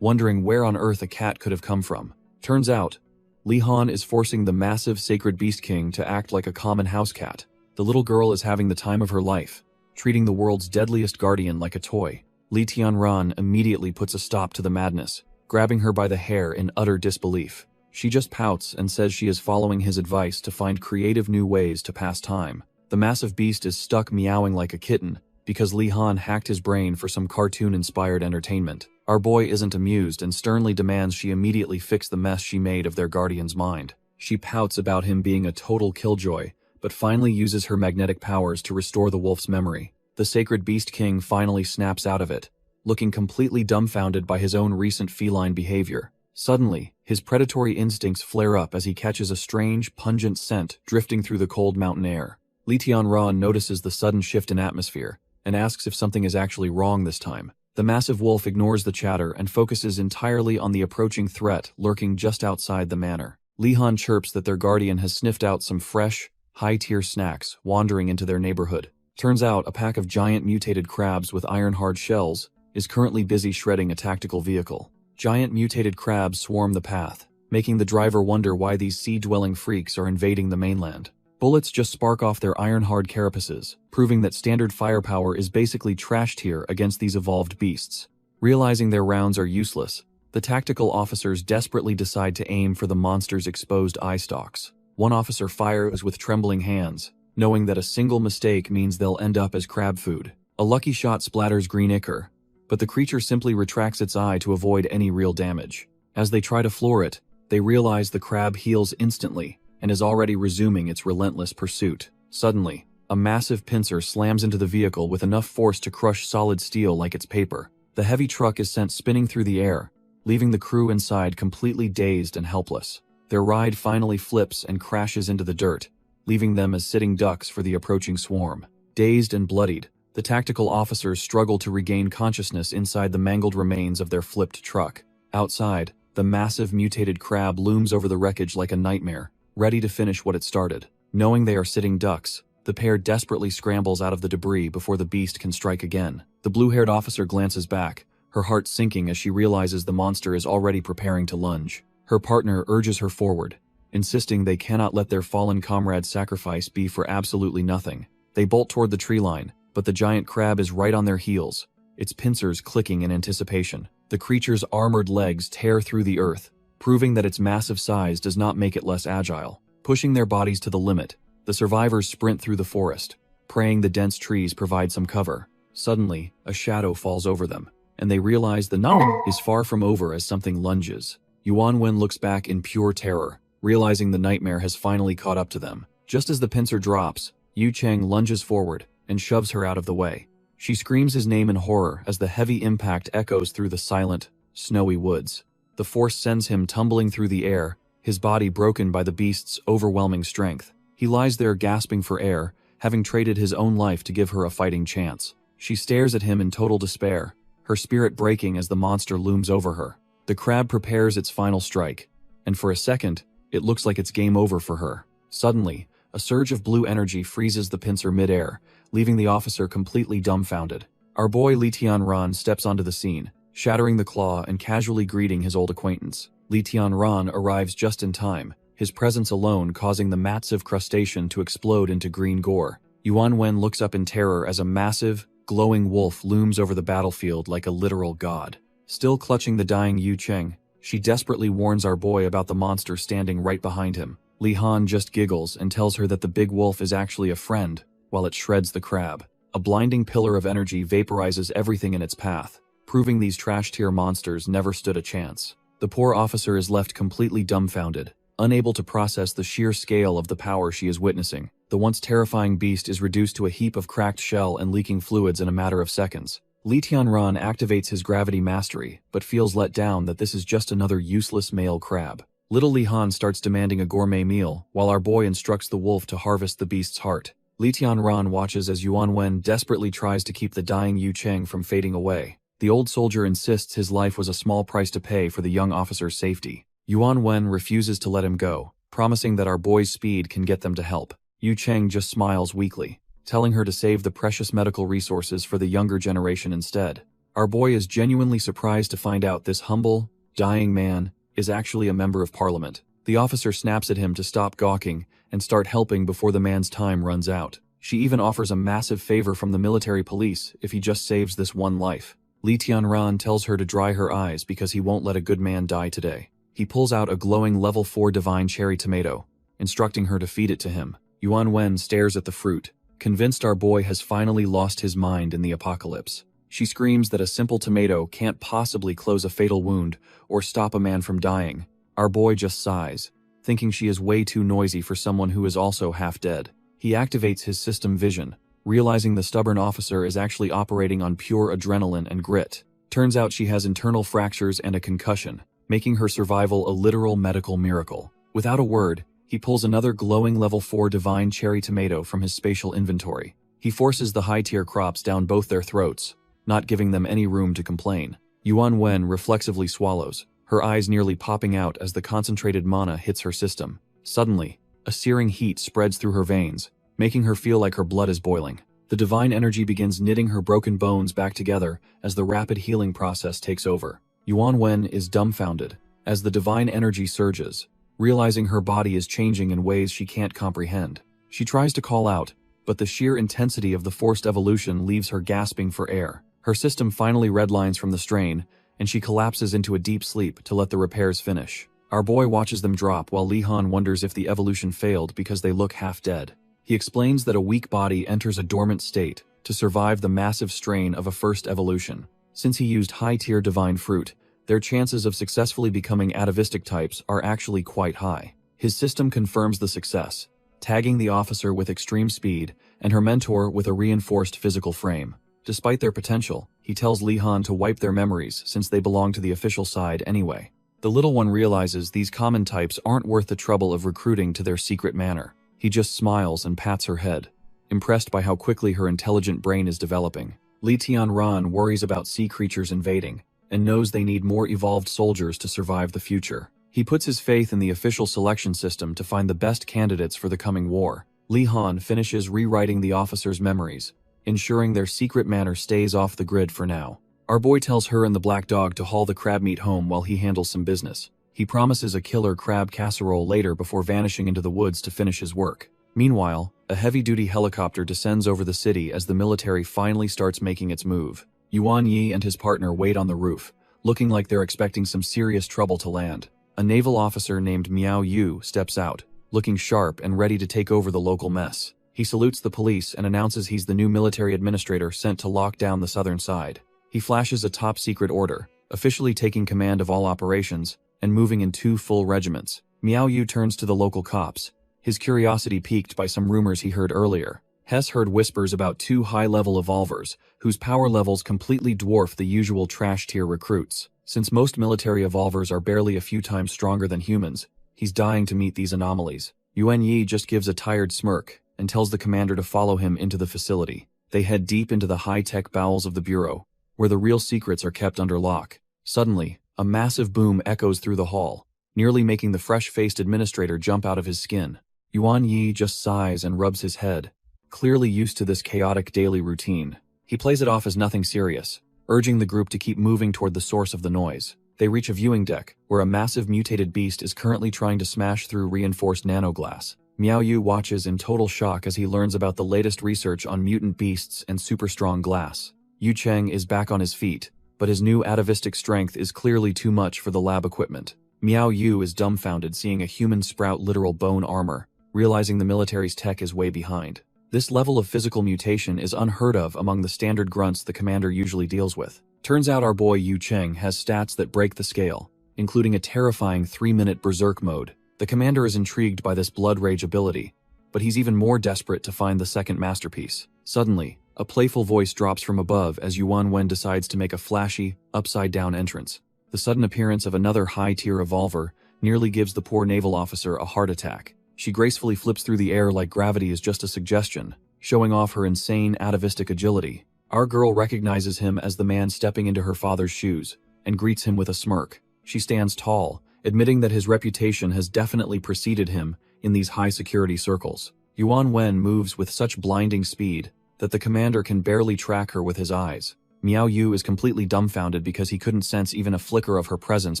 wondering where on earth a cat could have come from. Turns out, Li Han is forcing the massive sacred Beast King to act like a common house cat. The little girl is having the time of her life, treating the world's deadliest guardian like a toy. Li Tianran immediately puts a stop to the madness, grabbing her by the hair in utter disbelief. She just pouts and says she is following his advice to find creative new ways to pass time. The massive beast is stuck meowing like a kitten because Li Han hacked his brain for some cartoon-inspired entertainment. Our boy isn't amused and sternly demands she immediately fix the mess she made of their guardian's mind. She pouts about him being a total killjoy, but finally uses her magnetic powers to restore the wolf's memory. The sacred Beast King finally snaps out of it, looking completely dumbfounded by his own recent feline behavior. Suddenly, his predatory instincts flare up as he catches a strange, pungent scent drifting through the cold mountain air. Li Tianran notices the sudden shift in atmosphere and asks if something is actually wrong this time. The massive wolf ignores the chatter and focuses entirely on the approaching threat lurking just outside the manor. Li Han chirps that their guardian has sniffed out some fresh, high-tier snacks wandering into their neighborhood. Turns out a pack of giant mutated crabs with iron-hard shells is currently busy shredding a tactical vehicle. Giant mutated crabs swarm the path, making the driver wonder why these sea-dwelling freaks are invading the mainland. Bullets just spark off their iron-hard carapaces, proving that standard firepower is basically trash tier against these evolved beasts. Realizing their rounds are useless, the tactical officers desperately decide to aim for the monster's exposed eye stalks. One officer fires with trembling hands, knowing that a single mistake means they'll end up as crab food. A lucky shot splatters green ichor, but the creature simply retracts its eye to avoid any real damage. As they try to floor it, they realize the crab heals instantly and is already resuming its relentless pursuit. Suddenly, a massive pincer slams into the vehicle with enough force to crush solid steel like it's paper. The heavy truck is sent spinning through the air, leaving the crew inside completely dazed and helpless. Their ride finally flips and crashes into the dirt, leaving them as sitting ducks for the approaching swarm. Dazed and bloodied, the tactical officers struggle to regain consciousness inside the mangled remains of their flipped truck. Outside, the massive mutated crab looms over the wreckage like a nightmare, ready to finish what it started. Knowing they are sitting ducks, the pair desperately scrambles out of the debris before the beast can strike again. The blue-haired officer glances back, her heart sinking as she realizes the monster is already preparing to lunge. Her partner urges her forward, insisting they cannot let their fallen comrade's sacrifice be for absolutely nothing. They bolt toward the tree line, but the giant crab is right on their heels, its pincers clicking in anticipation. The creature's armored legs tear through the earth, proving that its massive size does not make it less agile. Pushing their bodies to the limit, the survivors sprint through the forest, praying the dense trees provide some cover. Suddenly, a shadow falls over them, and they realize the night is far from over as something lunges. Yuan Wen looks back in pure terror, realizing the nightmare has finally caught up to them. Just as the pincer drops, Yu Cheng lunges forward and shoves her out of the way. She screams his name in horror as the heavy impact echoes through the silent, snowy woods. The force sends him tumbling through the air, his body broken by the beast's overwhelming strength. He lies there gasping for air, having traded his own life to give her a fighting chance. She stares at him in total despair, her spirit breaking as the monster looms over her. The crab prepares its final strike, and for a second, it looks like it's game over for her. Suddenly, a surge of blue energy freezes the pincer midair, leaving the officer completely dumbfounded. Our boy Li Tianran steps onto the scene, shattering the claw and casually greeting his old acquaintance. Li Tianran arrives just in time, his presence alone causing the massive crustacean to explode into green gore. Yuan Wen looks up in terror as a massive, glowing wolf looms over the battlefield like a literal god. Still clutching the dying Yu Cheng, she desperately warns our boy about the monster standing right behind him. Li Han just giggles and tells her that the big wolf is actually a friend, while it shreds the crab. A blinding pillar of energy vaporizes everything in its path, proving these trash-tier monsters never stood a chance. The poor officer is left completely dumbfounded, unable to process the sheer scale of the power she is witnessing. The once terrifying beast is reduced to a heap of cracked shell and leaking fluids in a matter of seconds. Li Tianran activates his gravity mastery, but feels let down that this is just another useless male crab. Little Li Han starts demanding a gourmet meal, while our boy instructs the wolf to harvest the beast's heart. Li Tianran watches as Yuan Wen desperately tries to keep the dying Yu Cheng from fading away. The old soldier insists his life was a small price to pay for the young officer's safety. Yuan Wen refuses to let him go, promising that our boy's speed can get them to help. Yu Cheng just smiles weakly, telling her to save the precious medical resources for the younger generation instead. Our boy is genuinely surprised to find out this humble, dying man is actually a member of parliament. The officer snaps at him to stop gawking and start helping before the man's time runs out. She even offers a massive favor from the military police if he just saves this one life. Li Tianran tells her to dry her eyes because he won't let a good man die today. He pulls out a glowing level 4 divine cherry tomato, instructing her to feed it to him. Yuan Wen stares at the fruit, convinced our boy has finally lost his mind in the apocalypse. She screams that a simple tomato can't possibly close a fatal wound or stop a man from dying. Our boy just sighs, thinking she is way too noisy for someone who is also half dead. He activates his system vision, realizing the stubborn officer is actually operating on pure adrenaline and grit. Turns out she has internal fractures and a concussion, making her survival a literal medical miracle. Without a word, he pulls another glowing level 4 divine cherry tomato from his spatial inventory. He forces the high-tier crops down both their throats, not giving them any room to complain. Yuan Wen reflexively swallows, her eyes nearly popping out as the concentrated mana hits her system. Suddenly, A searing heat spreads through her veins, making her feel like her blood is boiling. The divine energy begins knitting her broken bones back together as the rapid healing process takes over. Yuan Wen is dumbfounded as the divine energy surges, realizing her body is changing in ways she can't comprehend. She tries to call out, but the sheer intensity of the forced evolution leaves her gasping for air. Her system finally redlines from the strain, and she collapses into a deep sleep to let the repairs finish. Our boy watches them drop while Li Han wonders if the evolution failed because they look half dead. He explains that a weak body enters a dormant state to survive the massive strain of a first evolution. Since he used high-tier divine fruit, their chances of successfully becoming atavistic types are actually quite high. His system confirms the success, tagging the officer with extreme speed and her mentor with a reinforced physical frame. Despite their potential, he tells Li Han to wipe their memories since they belong to the official side anyway. The little one realizes these common types aren't worth the trouble of recruiting to their secret manor. He just smiles and pats her head, impressed by how quickly her intelligent brain is developing. Li Tianran worries about sea creatures invading and knows they need more evolved soldiers to survive the future. He puts his faith in the official selection system to find the best candidates for the coming war. Li Han finishes rewriting the officers' memories, ensuring their secret manor stays off the grid for now. Our boy tells her and the black dog to haul the crab meat home while he handles some business. He promises a killer crab casserole later before vanishing into the woods to finish his work. Meanwhile, a heavy-duty helicopter descends over the city as the military finally starts making its move. Yuan Yi and his partner wait on the roof, looking like they're expecting some serious trouble to land. A naval officer named Miao Yu steps out, looking sharp and ready to take over the local mess. He salutes the police and announces he's the new military administrator sent to lock down the southern side. He flashes a top-secret order, officially taking command of all operations and moving in 2 full regiments. Miao Yu turns to the local cops, his curiosity piqued by some rumors he heard earlier. Hess heard whispers about 2 high-level evolvers, whose power levels completely dwarf the usual trash-tier recruits. Since most military evolvers are barely a few times stronger than humans, he's dying to meet these anomalies. Yuan Yi just gives a tired smirk and tells the commander to follow him into the facility. They head deep into the high-tech bowels of the bureau, where the real secrets are kept under lock. Suddenly, a massive boom echoes through the hall, nearly making the fresh-faced administrator jump out of his skin. Yuan Yi just sighs and rubs his head, clearly used to this chaotic daily routine. He plays it off as nothing serious, urging the group to keep moving toward the source of the noise. They reach a viewing deck, where a massive mutated beast is currently trying to smash through reinforced nanoglass. Miao Yu watches in total shock as he learns about the latest research on mutant beasts and super-strong glass. Yu Cheng is back on his feet, but his new atavistic strength is clearly too much for the lab equipment. Miao Yu is dumbfounded seeing a human sprout literal bone armor, realizing the military's tech is way behind. This level of physical mutation is unheard of among the standard grunts the commander usually deals with. Turns out our boy Yu Cheng has stats that break the scale, including a terrifying 3-minute berserk mode. The commander is intrigued by this blood rage ability, but he's even more desperate to find the second masterpiece. Suddenly, a playful voice drops from above as Yuan Wen decides to make a flashy, upside-down entrance. The sudden appearance of another high-tier evolver nearly gives the poor naval officer a heart attack. She gracefully flips through the air like gravity is just a suggestion, showing off her insane atavistic agility. Our girl recognizes him as the man stepping into her father's shoes, and greets him with a smirk. She stands tall, admitting that his reputation has definitely preceded him in these high-security circles. Yuan Wen moves with such blinding speed that the commander can barely track her with his eyes. Miao Yu is completely dumbfounded because he couldn't sense even a flicker of her presence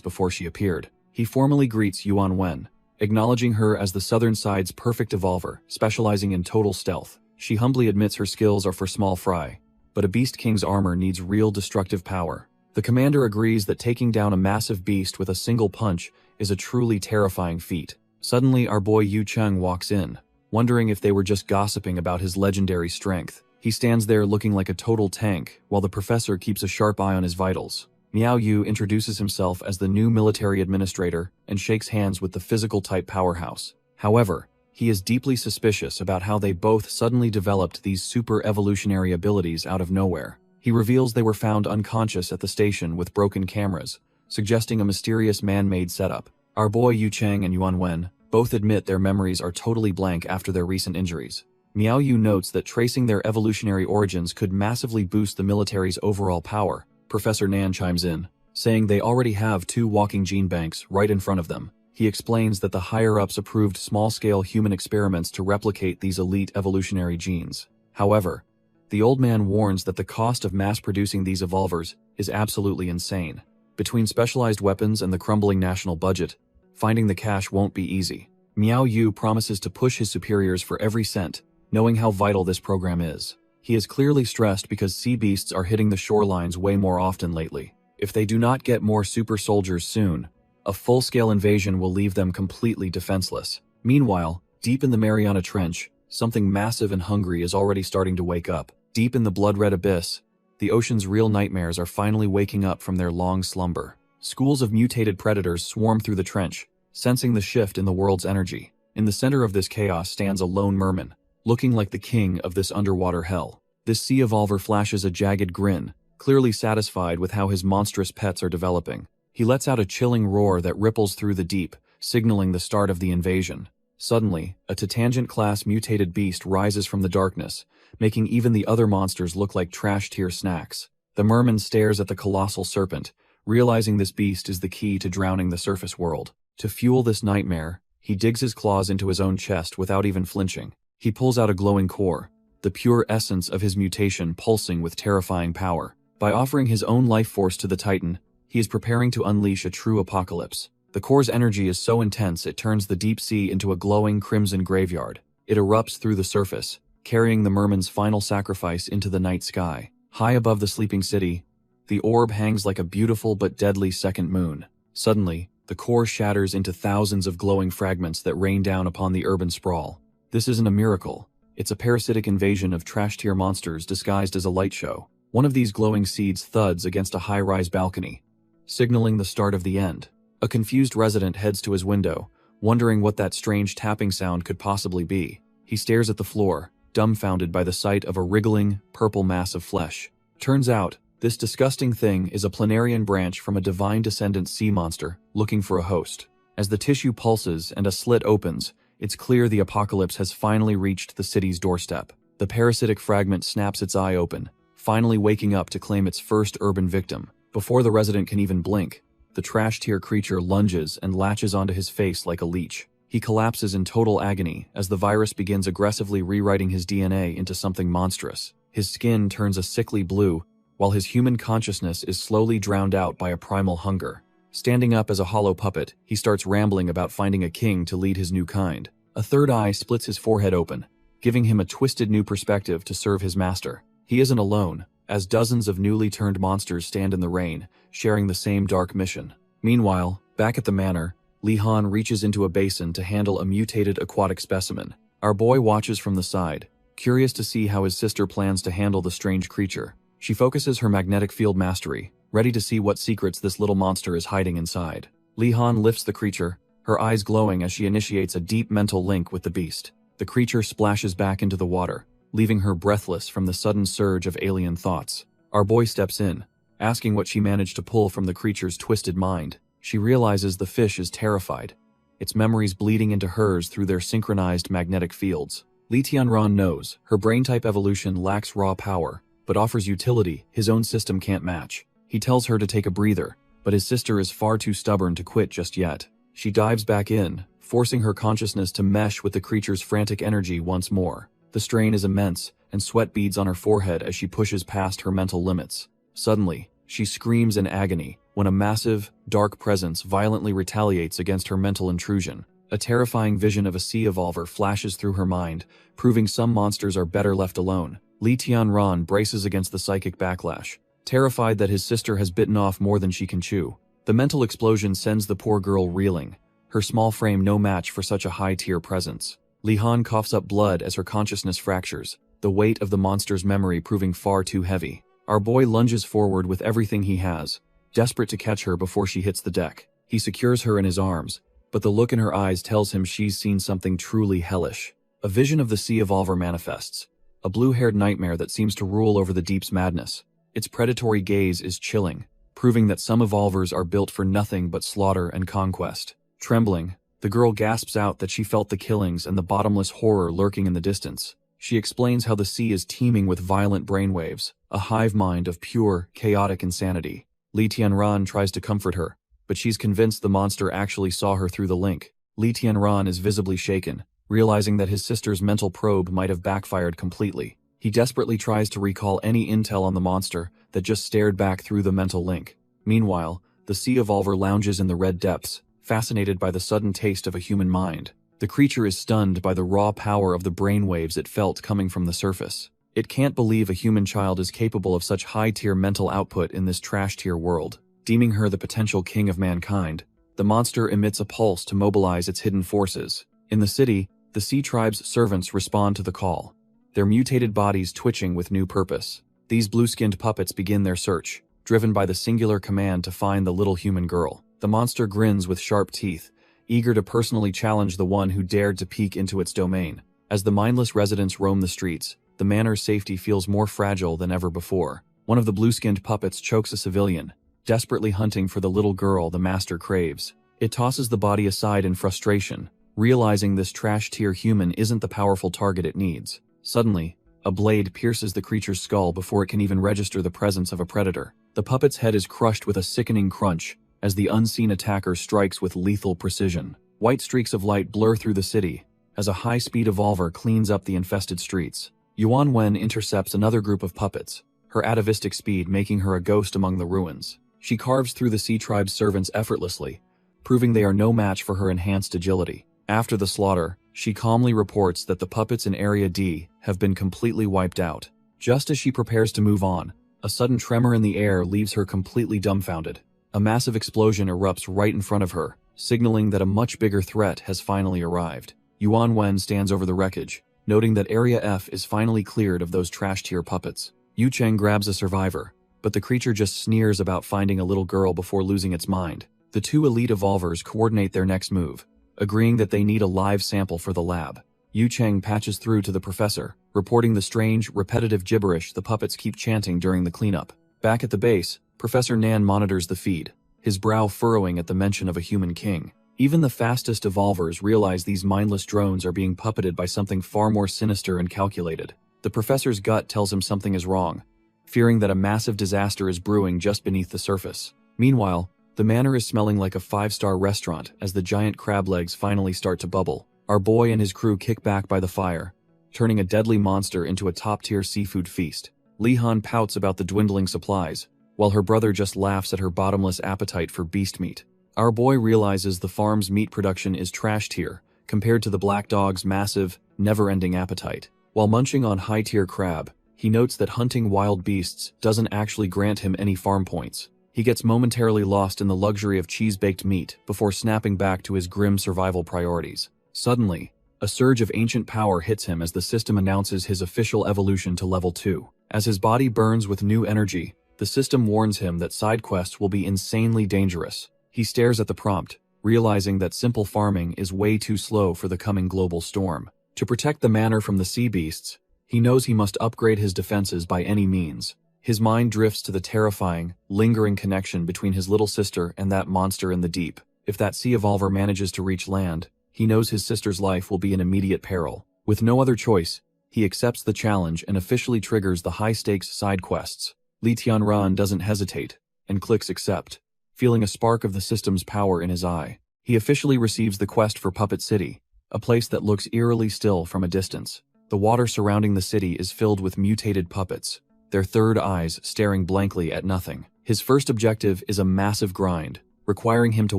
before she appeared. He formally greets Yuan Wen, acknowledging her as the southern side's perfect evolver, specializing in total stealth. She humbly admits her skills are for small fry, but a Beast King's armor needs real destructive power. The commander agrees that taking down a massive beast with a single punch is a truly terrifying feat. Suddenly, our boy Yu Cheng walks in, wondering if they were just gossiping about his legendary strength. He stands there looking like a total tank, while the professor keeps a sharp eye on his vitals. Miao Yu introduces himself as the new military administrator and shakes hands with the physical-type powerhouse. However, he is deeply suspicious about how they both suddenly developed these super-evolutionary abilities out of nowhere. He reveals they were found unconscious at the station with broken cameras, suggesting a mysterious man-made setup. Our boy Yu Cheng and Yuan Wen both admit their memories are totally blank after their recent injuries. Miao Yu notes that tracing their evolutionary origins could massively boost the military's overall power. Professor Nan chimes in, saying they already have 2 walking gene banks right in front of them. He explains that the higher-ups approved small-scale human experiments to replicate these elite evolutionary genes. However, the old man warns that the cost of mass-producing these evolvers is absolutely insane. Between specialized weapons and the crumbling national budget, finding the cash won't be easy. Miao Yu promises to push his superiors for every cent, knowing how vital this program is. He is clearly stressed because sea beasts are hitting the shorelines way more often lately. If they do not get more super soldiers soon, a full-scale invasion will leave them completely defenseless. Meanwhile, deep in the Mariana Trench, something massive and hungry is already starting to wake up. Deep in the blood-red abyss, the ocean's real nightmares are finally waking up from their long slumber. Schools of mutated predators swarm through the trench, sensing the shift in the world's energy. In the center of this chaos stands a lone merman, looking like the king of this underwater hell. This sea evolver flashes a jagged grin, clearly satisfied with how his monstrous pets are developing. He lets out a chilling roar that ripples through the deep, signaling the start of the invasion. Suddenly, a Tangent-class mutated beast rises from the darkness, making even the other monsters look like trash-tier snacks. The merman stares at the colossal serpent, realizing this beast is the key to drowning the surface world. To fuel this nightmare, he digs his claws into his own chest without even flinching. He pulls out a glowing core, the pure essence of his mutation pulsing with terrifying power. By offering his own life force to the Titan, he is preparing to unleash a true apocalypse. The core's energy is so intense it turns the deep sea into a glowing crimson graveyard. It erupts through the surface, carrying the merman's final sacrifice into the night sky. High above the sleeping city, the orb hangs like a beautiful but deadly second moon. Suddenly, the core shatters into thousands of glowing fragments that rain down upon the urban sprawl. This isn't a miracle. It's a parasitic invasion of trash-tier monsters disguised as a light show. One of these glowing seeds thuds against a high-rise balcony, signaling the start of the end. A confused resident heads to his window, wondering what that strange tapping sound could possibly be. He stares at the floor, dumbfounded by the sight of a wriggling, purple mass of flesh. Turns out, this disgusting thing is a planarian branch from a divine descendant sea monster looking for a host. As the tissue pulses and a slit opens, it's clear the apocalypse has finally reached the city's doorstep. The parasitic fragment snaps its eye open, finally waking up to claim its first urban victim. Before the resident can even blink, the trash-tier creature lunges and latches onto his face like a leech. He collapses in total agony as the virus begins aggressively rewriting his DNA into something monstrous. His skin turns a sickly blue, while his human consciousness is slowly drowned out by a primal hunger. Standing up as a hollow puppet, he starts rambling about finding a king to lead his new kind. A third eye splits his forehead open, giving him a twisted new perspective to serve his master. He isn't alone, as dozens of newly turned monsters stand in the rain, sharing the same dark mission. Meanwhile, back at the manor, Li Han reaches into a basin to handle a mutated aquatic specimen. Our boy watches from the side, curious to see how his sister plans to handle the strange creature. She focuses her magnetic field mastery, ready to see what secrets this little monster is hiding inside. Li Han lifts the creature, her eyes glowing as she initiates a deep mental link with the beast. The creature splashes back into the water, leaving her breathless from the sudden surge of alien thoughts. Our boy steps in, asking what she managed to pull from the creature's twisted mind. She realizes the fish is terrified, its memories bleeding into hers through their synchronized magnetic fields. Li Tianran knows her brain-type evolution lacks raw power, but offers utility his own system can't match. He tells her to take a breather, but his sister is far too stubborn to quit just yet. She dives back in, forcing her consciousness to mesh with the creature's frantic energy once more. The strain is immense, and sweat beads on her forehead as she pushes past her mental limits. Suddenly, she screams in agony when a massive, dark presence violently retaliates against her mental intrusion. A terrifying vision of a sea evolver flashes through her mind, proving some monsters are better left alone. Li Tianran braces against the psychic backlash, terrified that his sister has bitten off more than she can chew. The mental explosion sends the poor girl reeling, her small frame no match for such a high-tier presence. Li Han coughs up blood as her consciousness fractures, the weight of the monster's memory proving far too heavy. Our boy lunges forward with everything he has, desperate to catch her before she hits the deck. He secures her in his arms, but the look in her eyes tells him she's seen something truly hellish. A vision of the sea evolver manifests, a blue-haired nightmare that seems to rule over the deep's madness. Its predatory gaze is chilling, proving that some evolvers are built for nothing but slaughter and conquest. Trembling, the girl gasps out that she felt the killings and the bottomless horror lurking in the distance. She explains how the sea is teeming with violent brainwaves, a hive mind of pure, chaotic insanity. Li Tianran tries to comfort her, but but she's convinced the monster actually saw her through the link. Lee Tianran is visibly shaken, realizing that his sister's mental probe might have backfired completely. He desperately tries to recall any intel on the monster that just stared back through the mental link. Meanwhile, the sea evolver lounges in the red depths, fascinated by the sudden taste of a human mind. The creature is stunned by the raw power of the brainwaves it felt coming from the surface. It can't believe a human child is capable of such high-tier mental output in this trash-tier world. Deeming her the potential king of mankind, the monster emits a pulse to mobilize its hidden forces. In the city, the Sea Tribe's servants respond to the call, their mutated bodies twitching with new purpose. These blue-skinned puppets begin their search, driven by the singular command to find the little human girl. The monster grins with sharp teeth, eager to personally challenge the one who dared to peek into its domain. As the mindless residents roam the streets, the manor's safety feels more fragile than ever before. One of the blue-skinned puppets chokes a civilian, desperately hunting for the little girl the master craves. It tosses the body aside in frustration, realizing this trash-tier human isn't the powerful target it needs. Suddenly, a blade pierces the creature's skull before it can even register the presence of a predator. The puppet's head is crushed with a sickening crunch as the unseen attacker strikes with lethal precision. White streaks of light blur through the city as a high-speed evolver cleans up the infested streets. Yuan Wen intercepts another group of puppets, her atavistic speed making her a ghost among the ruins. She carves through the Sea Tribe's servants effortlessly, proving they are no match for her enhanced agility. After the slaughter, she calmly reports that the puppets in Area D have been completely wiped out. Just as she prepares to move on, a sudden tremor in the air leaves her completely dumbfounded. A massive explosion erupts right in front of her, signaling that a much bigger threat has finally arrived. Yuan Wen stands over the wreckage, noting that Area F is finally cleared of those trash-tier puppets. Yu Cheng grabs a survivor, but the creature just sneers about finding a little girl before losing its mind. The two elite evolvers coordinate their next move, agreeing that they need a live sample for the lab. Yu Cheng patches through to the professor, reporting the strange, repetitive gibberish the puppets keep chanting during the cleanup. Back at the base, Professor Nan monitors the feed, his brow furrowing at the mention of a human king. Even the fastest evolvers realize these mindless drones are being puppeted by something far more sinister and calculated. The professor's gut tells him something is wrong, fearing that a massive disaster is brewing just beneath the surface. Meanwhile, the manor is smelling like a five-star restaurant as the giant crab legs finally start to bubble. Our boy and his crew kick back by the fire, turning a deadly monster into a top-tier seafood feast. Li Han pouts about the dwindling supplies, while her brother just laughs at her bottomless appetite for beast meat. Our boy realizes the farm's meat production is trash tier compared to the black dog's massive, never-ending appetite. While munching on high-tier crab, he notes that hunting wild beasts doesn't actually grant him any farm points. He gets momentarily lost in the luxury of cheese-baked meat before snapping back to his grim survival priorities. Suddenly, a surge of ancient power hits him as the system announces his official evolution to level 2. As his body burns with new energy, the system warns him that side quests will be insanely dangerous. He stares at the prompt, realizing that simple farming is way too slow for the coming global storm. To protect the manor from the sea beasts, he knows he must upgrade his defenses by any means. His mind drifts to the terrifying, lingering connection between his little sister and that monster in the deep. If that sea evolver manages to reach land, he knows his sister's life will be in immediate peril. With no other choice, he accepts the challenge and officially triggers the high-stakes side quests. Li Tianran doesn't hesitate, and clicks accept, feeling a spark of the system's power in his eye. He officially receives the quest for Puppet City, a place that looks eerily still from a distance. The water surrounding the city is filled with mutated puppets, their third eyes staring blankly at nothing. His first objective is a massive grind, requiring him to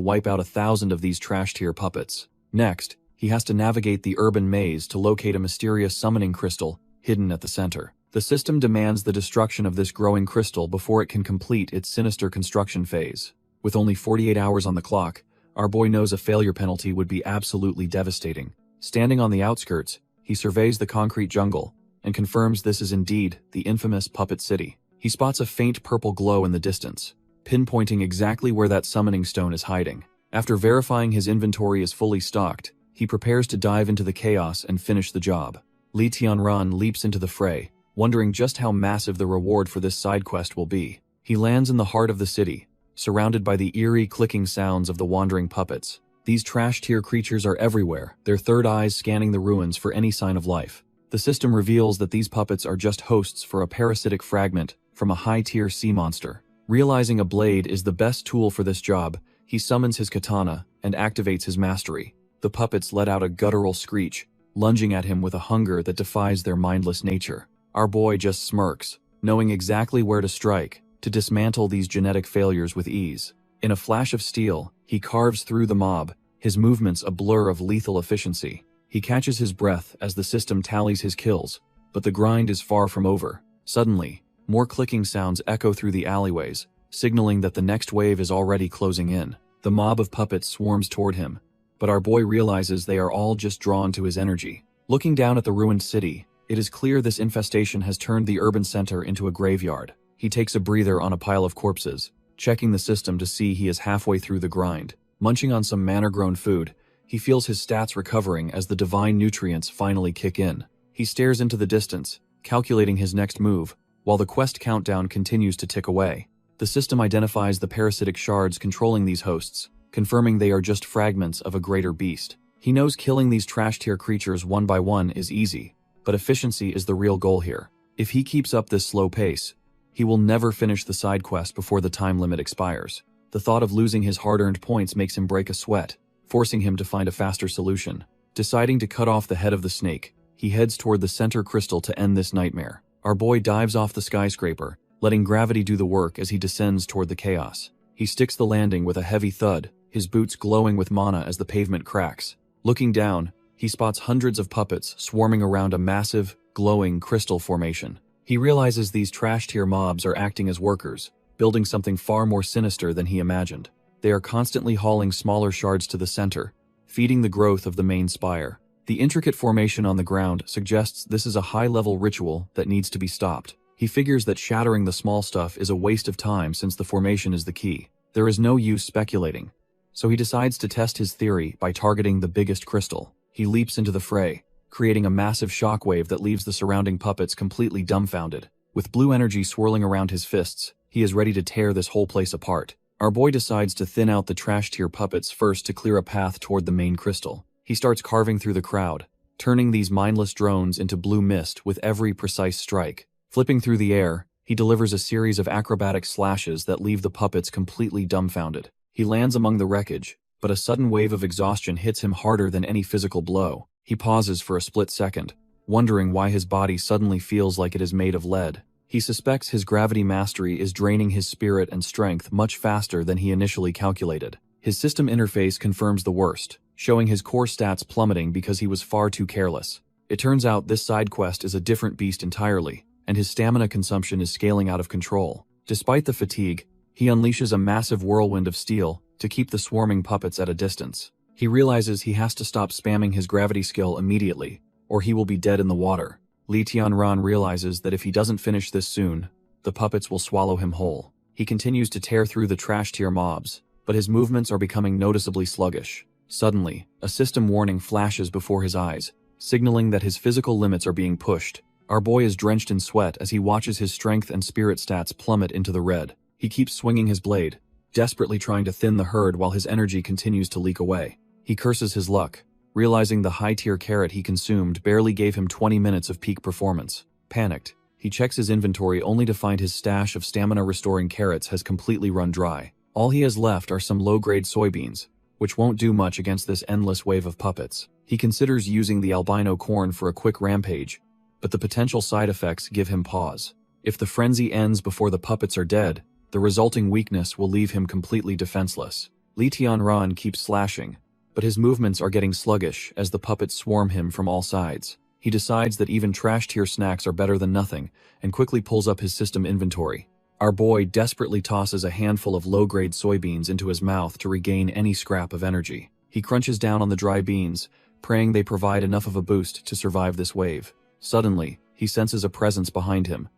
wipe out 1,000 of these trash-tier puppets. Next, he has to navigate the urban maze to locate a mysterious summoning crystal hidden at the center. The system demands the destruction of this growing crystal before it can complete its sinister construction phase. With only 48 hours on the clock, our boy knows a failure penalty would be absolutely devastating. Standing on the outskirts, he surveys the concrete jungle and confirms this is indeed the infamous Puppet City. He spots a faint purple glow in the distance, pinpointing exactly where that summoning stone is hiding. After verifying his inventory is fully stocked, he prepares to dive into the chaos and finish the job. Li Tianran leaps into the fray, wondering just how massive the reward for this side quest will be. He lands in the heart of the city, surrounded by the eerie clicking sounds of the wandering puppets. These trash-tier creatures are everywhere, their third eyes scanning the ruins for any sign of life. The system reveals that these puppets are just hosts for a parasitic fragment from a high-tier sea monster. Realizing a blade is the best tool for this job, He summons his katana and activates his mastery. The puppets let out a guttural screech, lunging at him with a hunger that defies their mindless nature. Our boy just smirks, knowing exactly where to strike, to dismantle these genetic failures with ease. In a flash of steel, he carves through the mob, his movements a blur of lethal efficiency. He catches his breath as the system tallies his kills, but the grind is far from over. Suddenly, more clicking sounds echo through the alleyways, signaling that the next wave is already closing in. The mob of puppets swarms toward him, but our boy realizes they are all just drawn to his energy. Looking down at the ruined city, it is clear this infestation has turned the urban center into a graveyard. He takes a breather on a pile of corpses, checking the system to see he is halfway through the grind. Munching on some manor-grown food, he feels his stats recovering as the divine nutrients finally kick in. He stares into the distance, calculating his next move, while the quest countdown continues to tick away. The system identifies the parasitic shards controlling these hosts, confirming they are just fragments of a greater beast. He knows killing these trash-tier creatures one by one is easy, but efficiency is the real goal here. If he keeps up this slow pace, he will never finish the side quest before the time limit expires. The thought of losing his hard-earned points makes him break a sweat, forcing him to find a faster solution. Deciding to cut off the head of the snake, he heads toward the center crystal to end this nightmare. Our boy dives off the skyscraper, letting gravity do the work as he descends toward the chaos. He sticks the landing with a heavy thud, his boots glowing with mana as the pavement cracks. Looking down, he spots hundreds of puppets swarming around a massive, glowing crystal formation. He realizes these trash-tier mobs are acting as workers, building something far more sinister than he imagined. They are constantly hauling smaller shards to the center, feeding the growth of the main spire. The intricate formation on the ground suggests this is a high-level ritual that needs to be stopped. He figures that shattering the small stuff is a waste of time since the formation is the key. There is no use speculating, so he decides to test his theory by targeting the biggest crystal. He leaps into the fray, creating a massive shockwave that leaves the surrounding puppets completely dumbfounded. With blue energy swirling around his fists, he is ready to tear this whole place apart. Our boy decides to thin out the trash-tier puppets first to clear a path toward the main crystal. He starts carving through the crowd, turning these mindless drones into blue mist with every precise strike. Flipping through the air, he delivers a series of acrobatic slashes that leave the puppets completely dumbfounded. He lands among the wreckage, but a sudden wave of exhaustion hits him harder than any physical blow. He pauses for a split second, wondering why his body suddenly feels like it is made of lead. He suspects his gravity mastery is draining his spirit and strength much faster than he initially calculated. His system interface confirms the worst, showing his core stats plummeting because he was far too careless. It turns out this side quest is a different beast entirely, and his stamina consumption is scaling out of control. Despite the fatigue, he unleashes a massive whirlwind of steel to keep the swarming puppets at a distance. He realizes he has to stop spamming his gravity skill immediately, or he will be dead in the water. Li Tianran realizes that if he doesn't finish this soon, the puppets will swallow him whole. He continues to tear through the trash-tier mobs, but his movements are becoming noticeably sluggish. Suddenly, a system warning flashes before his eyes, signaling that his physical limits are being pushed. Our boy is drenched in sweat as he watches his strength and spirit stats plummet into the red. He keeps swinging his blade, desperately trying to thin the herd while his energy continues to leak away. He curses his luck, realizing the high-tier carrot he consumed barely gave him 20 minutes of peak performance. Panicked, he checks his inventory only to find his stash of stamina-restoring carrots has completely run dry. All he has left are some low-grade soybeans, which won't do much against this endless wave of puppets. He considers using the albino corn for a quick rampage, but the potential side effects give him pause. If the frenzy ends before the puppets are dead, the resulting weakness will leave him completely defenseless. Li Tianran keeps slashing, but his movements are getting sluggish as the puppets swarm him from all sides. He decides that even trash-tier snacks are better than nothing, and quickly pulls up his system inventory. Our boy desperately tosses a handful of low-grade soybeans into his mouth to regain any scrap of energy. He crunches down on the dry beans, praying they provide enough of a boost to survive this wave. Suddenly, he senses a presence behind him,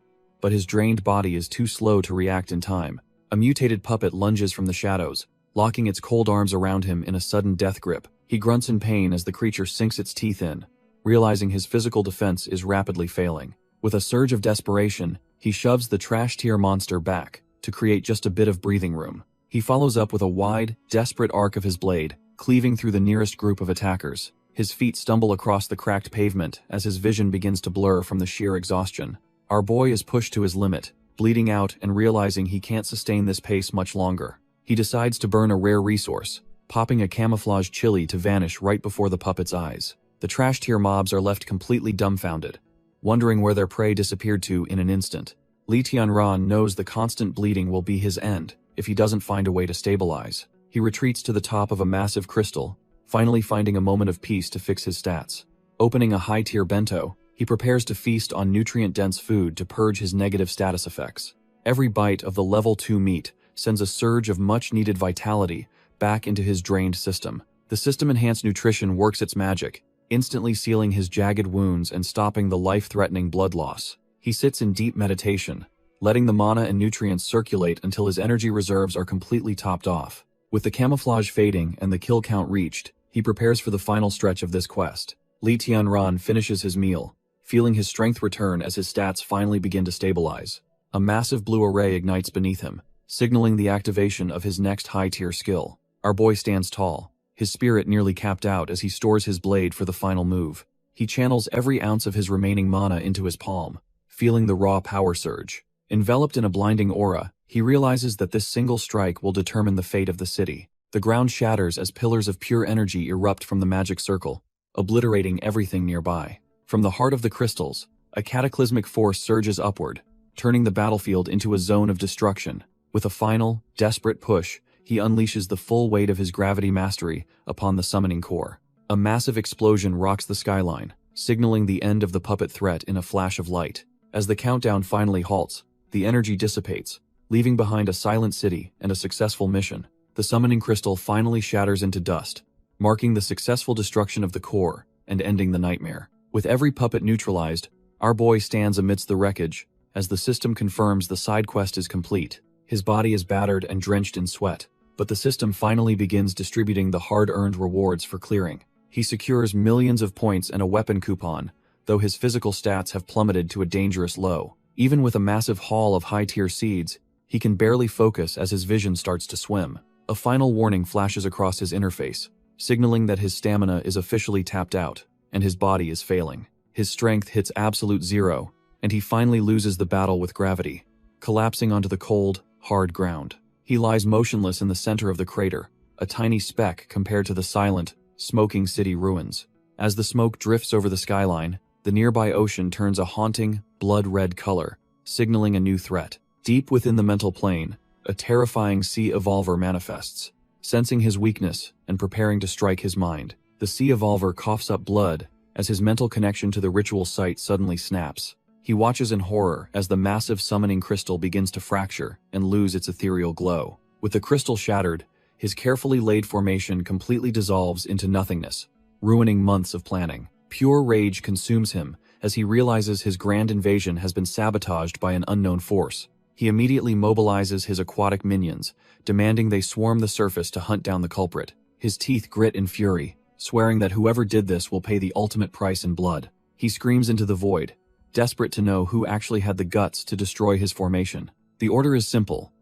but his drained body is too slow to react in time. A mutated puppet lunges from the shadows, locking its cold arms around him in a sudden death grip. He grunts in pain as the creature sinks its teeth in, realizing his physical defense is rapidly failing. With a surge of desperation, he shoves the trash-tier monster back to create just a bit of breathing room. He follows up with a wide, desperate arc of his blade, cleaving through the nearest group of attackers. His feet stumble across the cracked pavement as his vision begins to blur from the sheer exhaustion. Our boy is pushed to his limit, bleeding out and realizing he can't sustain this pace much longer. He decides to burn a rare resource, popping a camouflage chili to vanish right before the puppet's eyes. The trash tier mobs are left completely dumbfounded, wondering where their prey disappeared to in an instant. Lee Tianran knows the constant bleeding will be his end if he doesn't find a way to stabilize. He retreats to the top of a massive crystal, finally finding a moment of peace to fix his stats. Opening a high-tier bento, he prepares to feast on nutrient-dense food to purge his negative status effects. Every bite of the level 2 meat sends a surge of much-needed vitality back into his drained system. The system-enhanced nutrition works its magic, instantly sealing his jagged wounds and stopping the life-threatening blood loss. He sits in deep meditation, letting the mana and nutrients circulate until his energy reserves are completely topped off. With the camouflage fading and the kill count reached, he prepares for the final stretch of this quest. Lee Tianran finishes his meal, feeling his strength return as his stats finally begin to stabilize. A massive blue array ignites beneath him, signaling the activation of his next high-tier skill. Our boy stands tall, his spirit nearly capped out as he stores his blade for the final move. He channels every ounce of his remaining mana into his palm, feeling the raw power surge. Enveloped in a blinding aura, he realizes that this single strike will determine the fate of the city. The ground shatters as pillars of pure energy erupt from the magic circle, obliterating everything nearby. From the heart of the crystals, a cataclysmic force surges upward, turning the battlefield into a zone of destruction. With a final, desperate push, he unleashes the full weight of his gravity mastery upon the summoning core. A massive explosion rocks the skyline, signaling the end of the puppet threat in a flash of light. As the countdown finally halts, the energy dissipates, leaving behind a silent city and a successful mission. The summoning crystal finally shatters into dust, marking the successful destruction of the core and ending the nightmare. With every puppet neutralized, our boy stands amidst the wreckage as the system confirms the side quest is complete. His body is battered and drenched in sweat, but the system finally begins distributing the hard-earned rewards for clearing. He secures millions of points and a weapon coupon, though his physical stats have plummeted to a dangerous low. Even with a massive haul of high-tier seeds, he can barely focus as his vision starts to swim. A final warning flashes across his interface, signaling that his stamina is officially tapped out, and his body is failing. His strength hits absolute zero, and he finally loses the battle with gravity, collapsing onto the cold, hard ground. He lies motionless in the center of the crater, a tiny speck compared to the silent, smoking city ruins. As the smoke drifts over the skyline, the nearby ocean turns a haunting, blood-red color, signaling a new threat. Deep within the mental plane, a terrifying sea evolver manifests. Sensing his weakness and preparing to strike his mind, the sea evolver coughs up blood as his mental connection to the ritual site suddenly snaps. He watches in horror as the massive summoning crystal begins to fracture and lose its ethereal glow. With the crystal shattered, his carefully laid formation completely dissolves into nothingness, ruining months of planning. Pure rage consumes him as he realizes his grand invasion has been sabotaged by an unknown force. He immediately mobilizes his aquatic minions, demanding they swarm the surface to hunt down the culprit. His teeth grit in fury, swearing that whoever did this will pay the ultimate price in blood. He screams into the void, desperate to know who actually had the guts to destroy his formation. The order is simple: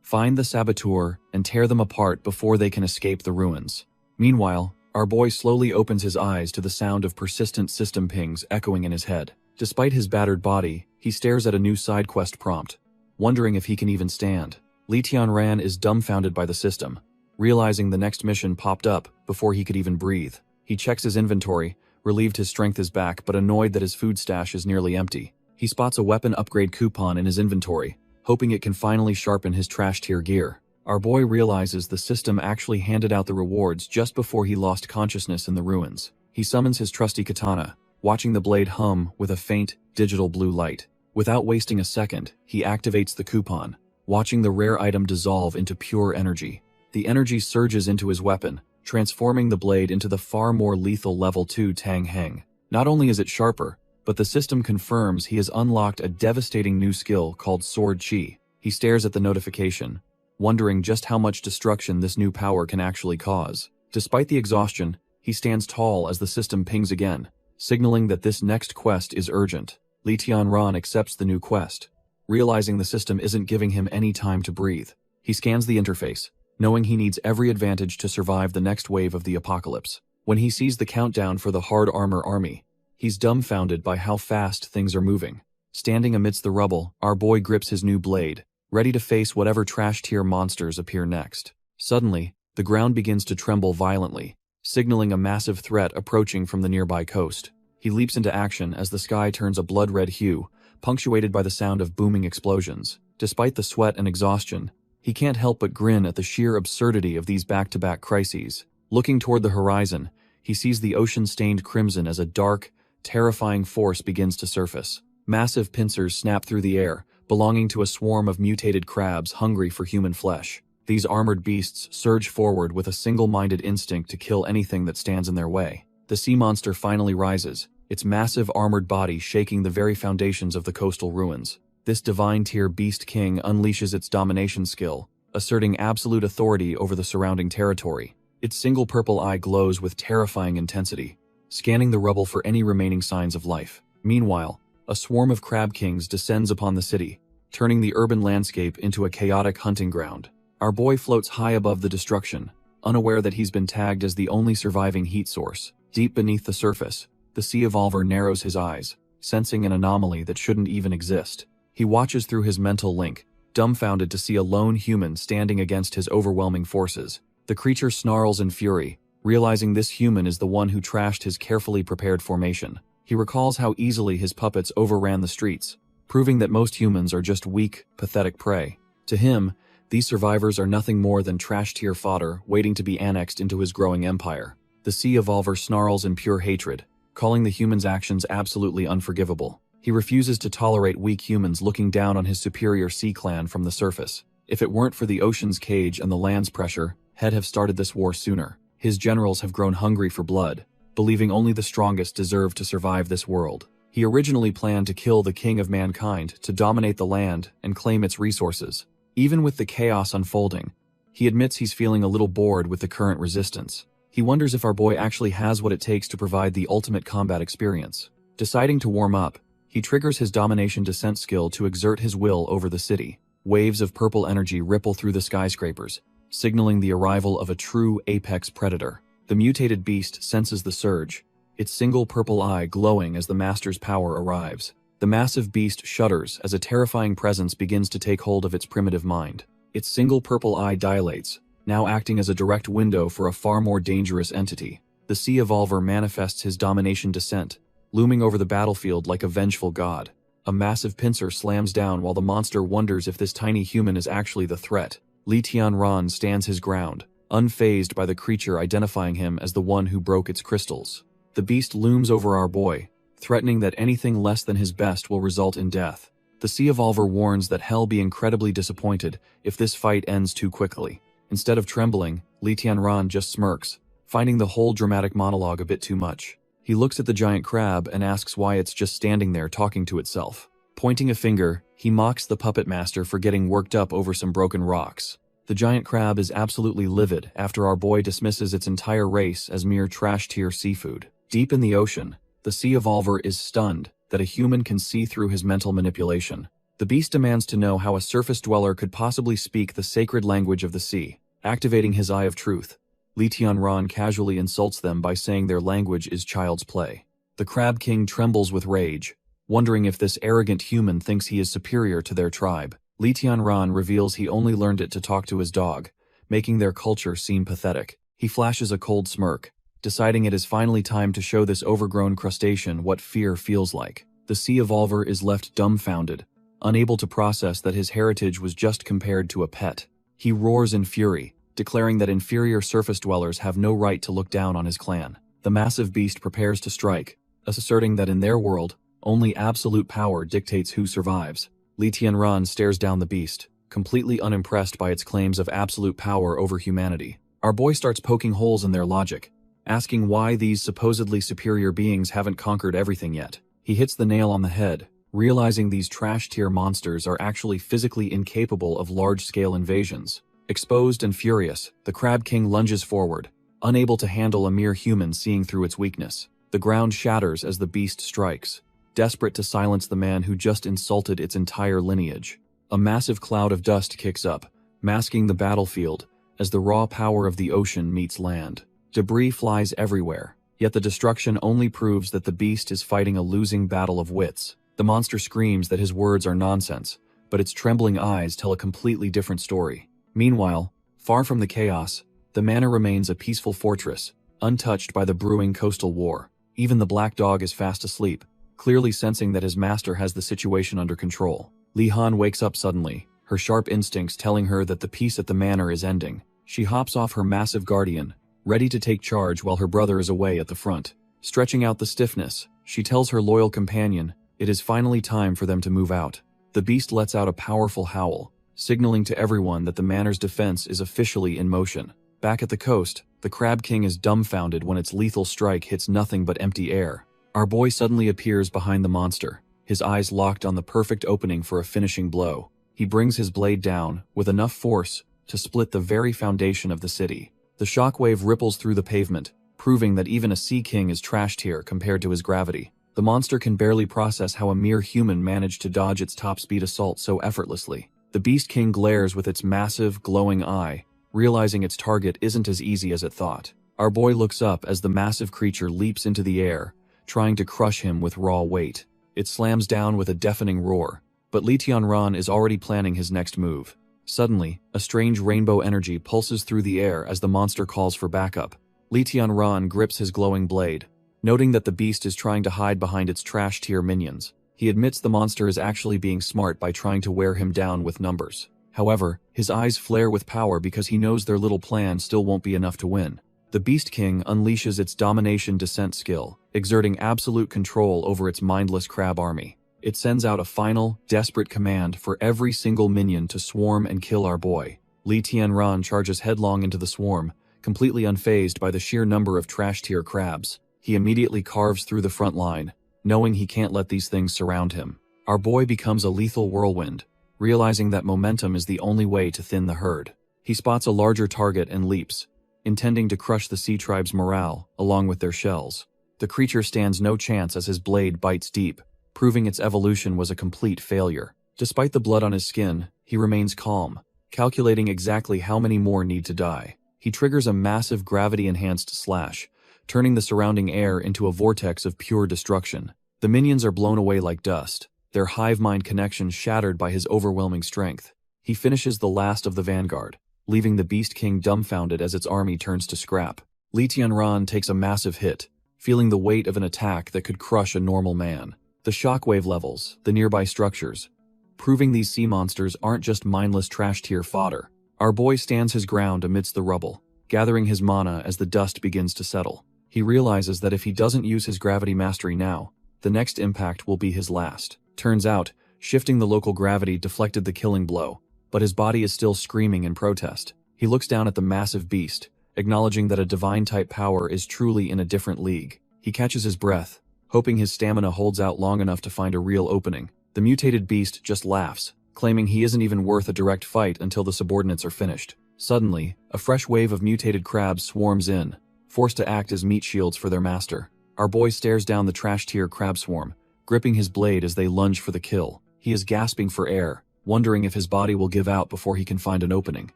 find the saboteur and tear them apart before they can escape the ruins. Meanwhile, our boy slowly opens his eyes to the sound of persistent system pings echoing in his head. Despite his battered body, he stares at a new side quest prompt, wondering if he can even stand. Lee Tianran is dumbfounded by the system, realizing the next mission popped up before he could even breathe. He checks his inventory, relieved his strength is back but annoyed that his food stash is nearly empty. He spots a weapon upgrade coupon in his inventory, hoping it can finally sharpen his trash tier gear. Our boy realizes the system actually handed out the rewards just before he lost consciousness in the ruins. He summons his trusty katana, watching the blade hum with a faint, digital blue light. Without wasting a second, he activates the coupon, watching the rare item dissolve into pure energy. The energy surges into his weapon, transforming the blade into the far more lethal level 2 Tang Heng. Not only is it sharper, but the system confirms he has unlocked a devastating new skill called Sword Chi. He stares at the notification, wondering just how much destruction this new power can actually cause. Despite the exhaustion, he stands tall as the system pings again, signaling that this next quest is urgent. Lee Tianran accepts the new quest, realizing the system isn't giving him any time to breathe. He scans the interface, knowing he needs every advantage to survive the next wave of the apocalypse. When he sees the countdown for the hard armor army, he's dumbfounded by how fast things are moving. Standing amidst the rubble, our boy grips his new blade, ready to face whatever trash-tier monsters appear next. Suddenly, the ground begins to tremble violently, signaling a massive threat approaching from the nearby coast. He leaps into action as the sky turns a blood-red hue, punctuated by the sound of booming explosions. Despite the sweat and exhaustion, he can't help but grin at the sheer absurdity of these back-to-back crises. Looking toward the horizon, he sees the ocean-stained crimson as a dark, terrifying force begins to surface. Massive pincers snap through the air, belonging to a swarm of mutated crabs hungry for human flesh. These armored beasts surge forward with a single-minded instinct to kill anything that stands in their way. The sea monster finally rises, its massive armored body shaking the very foundations of the coastal ruins. This divine-tier beast king unleashes its domination skill, asserting absolute authority over the surrounding territory. Its single purple eye glows with terrifying intensity, scanning the rubble for any remaining signs of life. Meanwhile, a swarm of crab kings descends upon the city, turning the urban landscape into a chaotic hunting ground. Our boy floats high above the destruction, unaware that he's been tagged as the only surviving heat source. Deep beneath the surface, the sea evolver narrows his eyes, sensing an anomaly that shouldn't even exist. He watches through his mental link, dumbfounded to see a lone human standing against his overwhelming forces. The creature snarls in fury, realizing this human is the one who trashed his carefully prepared formation. He recalls how easily his puppets overran the streets, proving that most humans are just weak, pathetic prey. To him, these survivors are nothing more than trash-tier fodder waiting to be annexed into his growing empire. The sea evolver snarls in pure hatred, calling the human's actions absolutely unforgivable. He refuses to tolerate weak humans looking down on his superior sea clan from the surface. If it weren't for the ocean's cage and the land's pressure, he'd have started this war sooner. His generals have grown hungry for blood, believing only the strongest deserve to survive this world. He originally planned to kill the king of mankind to dominate the land and claim its resources. Even with the chaos unfolding, he admits he's feeling a little bored with the current resistance. He wonders if our boy actually has what it takes to provide the ultimate combat experience. Deciding to warm up, he triggers his domination descent skill to exert his will over the city. Waves of purple energy ripple through the skyscrapers, signaling the arrival of a true apex predator. The mutated beast senses the surge, its single purple eye glowing as the master's power arrives. The massive beast shudders as a terrifying presence begins to take hold of its primitive mind. Its single purple eye dilates, now acting as a direct window for a far more dangerous entity. The sea evolver manifests his domination descent, looming over the battlefield like a vengeful god. A massive pincer slams down while the monster wonders if this tiny human is actually the threat. Li Tianran stands his ground, unfazed by the creature identifying him as the one who broke its crystals. The beast looms over our boy, threatening that anything less than his best will result in death. The sea evolver warns that he'll be incredibly disappointed if this fight ends too quickly. Instead of trembling, Li Tianran just smirks, finding the whole dramatic monologue a bit too much. He looks at the giant crab and asks why it's just standing there talking to itself. Pointing a finger, he mocks the puppet master for getting worked up over some broken rocks. The giant crab is absolutely livid after our boy dismisses its entire race as mere trash-tier seafood. Deep in the ocean, the sea evolver is stunned that a human can see through his mental manipulation. The beast demands to know how a surface dweller could possibly speak the sacred language of the sea. Activating his Eye of Truth, Li Tianran casually insults them by saying their language is child's play. The Crab King trembles with rage, wondering if this arrogant human thinks he is superior to their tribe. Li Tianran reveals he only learned it to talk to his dog, making their culture seem pathetic. He flashes a cold smirk, deciding it is finally time to show this overgrown crustacean what fear feels like. The sea evolver is left dumbfounded, unable to process that his heritage was just compared to a pet. He roars in fury, declaring that inferior surface dwellers have no right to look down on his clan. The massive beast prepares to strike, asserting that in their world, only absolute power dictates who survives. Li Tianran stares down the beast, completely unimpressed by its claims of absolute power over humanity. Our boy starts poking holes in their logic, asking why these supposedly superior beings haven't conquered everything yet. He hits the nail on the head, realizing these trash-tier monsters are actually physically incapable of large-scale invasions. Exposed and furious, the Crab King lunges forward, unable to handle a mere human seeing through its weakness. The ground shatters as the beast strikes, desperate to silence the man who just insulted its entire lineage. A massive cloud of dust kicks up, masking the battlefield as the raw power of the ocean meets land. Debris flies everywhere, yet the destruction only proves that the beast is fighting a losing battle of wits. The monster screams that his words are nonsense, but its trembling eyes tell a completely different story. Meanwhile, far from the chaos, the manor remains a peaceful fortress, untouched by the brewing coastal war. Even the black dog is fast asleep, clearly sensing that his master has the situation under control. Li Han wakes up suddenly, her sharp instincts telling her that the peace at the manor is ending. She hops off her massive guardian, ready to take charge while her brother is away at the front. Stretching out the stiffness, she tells her loyal companion it is finally time for them to move out. The beast lets out a powerful howl, signaling to everyone that the manor's defense is officially in motion. Back at the coast, the Crab King is dumbfounded when its lethal strike hits nothing but empty air. Our boy suddenly appears behind the monster, his eyes locked on the perfect opening for a finishing blow. He brings his blade down, with enough force to split the very foundation of the city. The shockwave ripples through the pavement, proving that even a sea king is trashed here compared to his gravity. The monster can barely process how a mere human managed to dodge its top-speed assault so effortlessly. The Beast King glares with its massive, glowing eye, realizing its target isn't as easy as it thought. Our boy looks up as the massive creature leaps into the air, trying to crush him with raw weight. It slams down with a deafening roar, but Li Tianran is already planning his next move. Suddenly, a strange rainbow energy pulses through the air as the monster calls for backup. Li Tianran grips his glowing blade, noting that the beast is trying to hide behind its trash-tier minions. He admits the monster is actually being smart by trying to wear him down with numbers. However, his eyes flare with power because he knows their little plan still won't be enough to win. The Beast King unleashes its domination descent skill, exerting absolute control over its mindless crab army. It sends out a final, desperate command for every single minion to swarm and kill our boy. Li Tianran charges headlong into the swarm, completely unfazed by the sheer number of trash-tier crabs. He immediately carves through the front line, knowing he can't let these things surround him. Our boy becomes a lethal whirlwind, realizing that momentum is the only way to thin the herd. He spots a larger target and leaps, intending to crush the sea tribe's morale, along with their shells. The creature stands no chance as his blade bites deep, proving its evolution was a complete failure. Despite the blood on his skin, he remains calm, calculating exactly how many more need to die. He triggers a massive gravity-enhanced slash, turning the surrounding air into a vortex of pure destruction. The minions are blown away like dust, their hive-mind connection shattered by his overwhelming strength. He finishes the last of the vanguard, leaving the Beast King dumbfounded as its army turns to scrap. Li Tianran takes a massive hit, feeling the weight of an attack that could crush a normal man. The shockwave levels the nearby structures, proving these sea monsters aren't just mindless trash-tier fodder. Our boy stands his ground amidst the rubble, gathering his mana as the dust begins to settle. He realizes that if he doesn't use his gravity mastery now, the next impact will be his last. Turns out, shifting the local gravity deflected the killing blow, but his body is still screaming in protest. He looks down at the massive beast, acknowledging that a divine-type power is truly in a different league. He catches his breath, hoping his stamina holds out long enough to find a real opening. The mutated beast just laughs, claiming he isn't even worth a direct fight until the subordinates are finished. Suddenly, a fresh wave of mutated crabs swarms in, forced to act as meat shields for their master. Our boy stares down the trash-tier crab swarm, gripping his blade as they lunge for the kill. He is gasping for air, wondering if his body will give out before he can find an opening.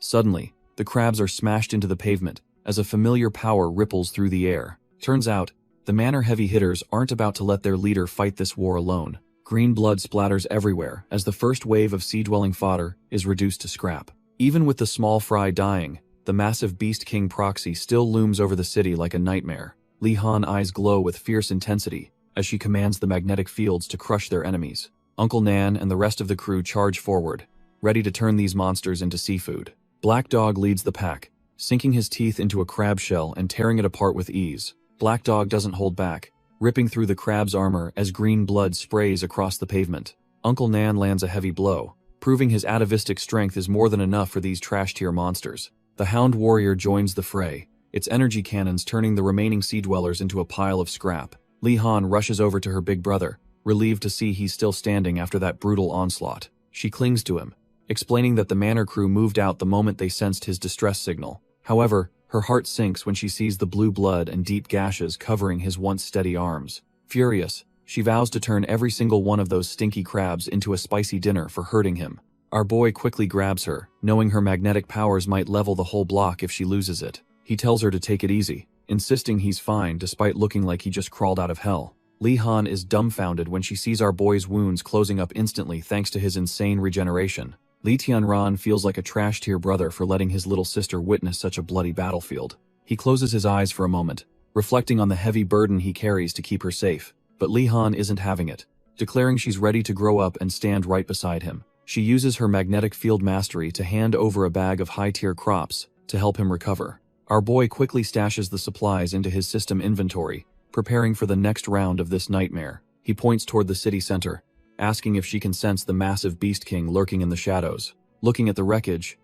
Suddenly, the crabs are smashed into the pavement, as a familiar power ripples through the air. Turns out, the manor heavy hitters aren't about to let their leader fight this war alone. Green blood splatters everywhere as the first wave of sea-dwelling fodder is reduced to scrap. Even with the small fry dying, the massive Beast King proxy still looms over the city like a nightmare. Li Han eyes glow with fierce intensity as she commands the magnetic fields to crush their enemies. Uncle Nan and the rest of the crew charge forward, ready to turn these monsters into seafood. Black Dog leads the pack, sinking his teeth into a crab shell and tearing it apart with ease. Black Dog doesn't hold back, ripping through the crab's armor as green blood sprays across the pavement. Uncle Nan lands a heavy blow, proving his atavistic strength is more than enough for these trash-tier monsters. The Hound Warrior joins the fray, its energy cannons turning the remaining sea dwellers into a pile of scrap. Li Han rushes over to her big brother, relieved to see he's still standing after that brutal onslaught. She clings to him, explaining that the manor crew moved out the moment they sensed his distress signal. However, her heart sinks when she sees the blue blood and deep gashes covering his once steady arms. Furious, she vows to turn every single one of those stinky crabs into a spicy dinner for hurting him. Our boy quickly grabs her, knowing her magnetic powers might level the whole block if she loses it. He tells her to take it easy, insisting he's fine despite looking like he just crawled out of hell. Li Han is dumbfounded when she sees our boy's wounds closing up instantly thanks to his insane regeneration. Li Tianran feels like a trash-tier brother for letting his little sister witness such a bloody battlefield. He closes his eyes for a moment, reflecting on the heavy burden he carries to keep her safe. But Li Han isn't having it. Declaring she's ready to grow up and stand right beside him, she uses her magnetic field mastery to hand over a bag of high-tier crops to help him recover. Our boy quickly stashes the supplies into his system inventory, preparing for the next round of this nightmare. He points toward the city center, asking if she can sense the massive Beast King lurking in the shadows. Looking at the wreckage,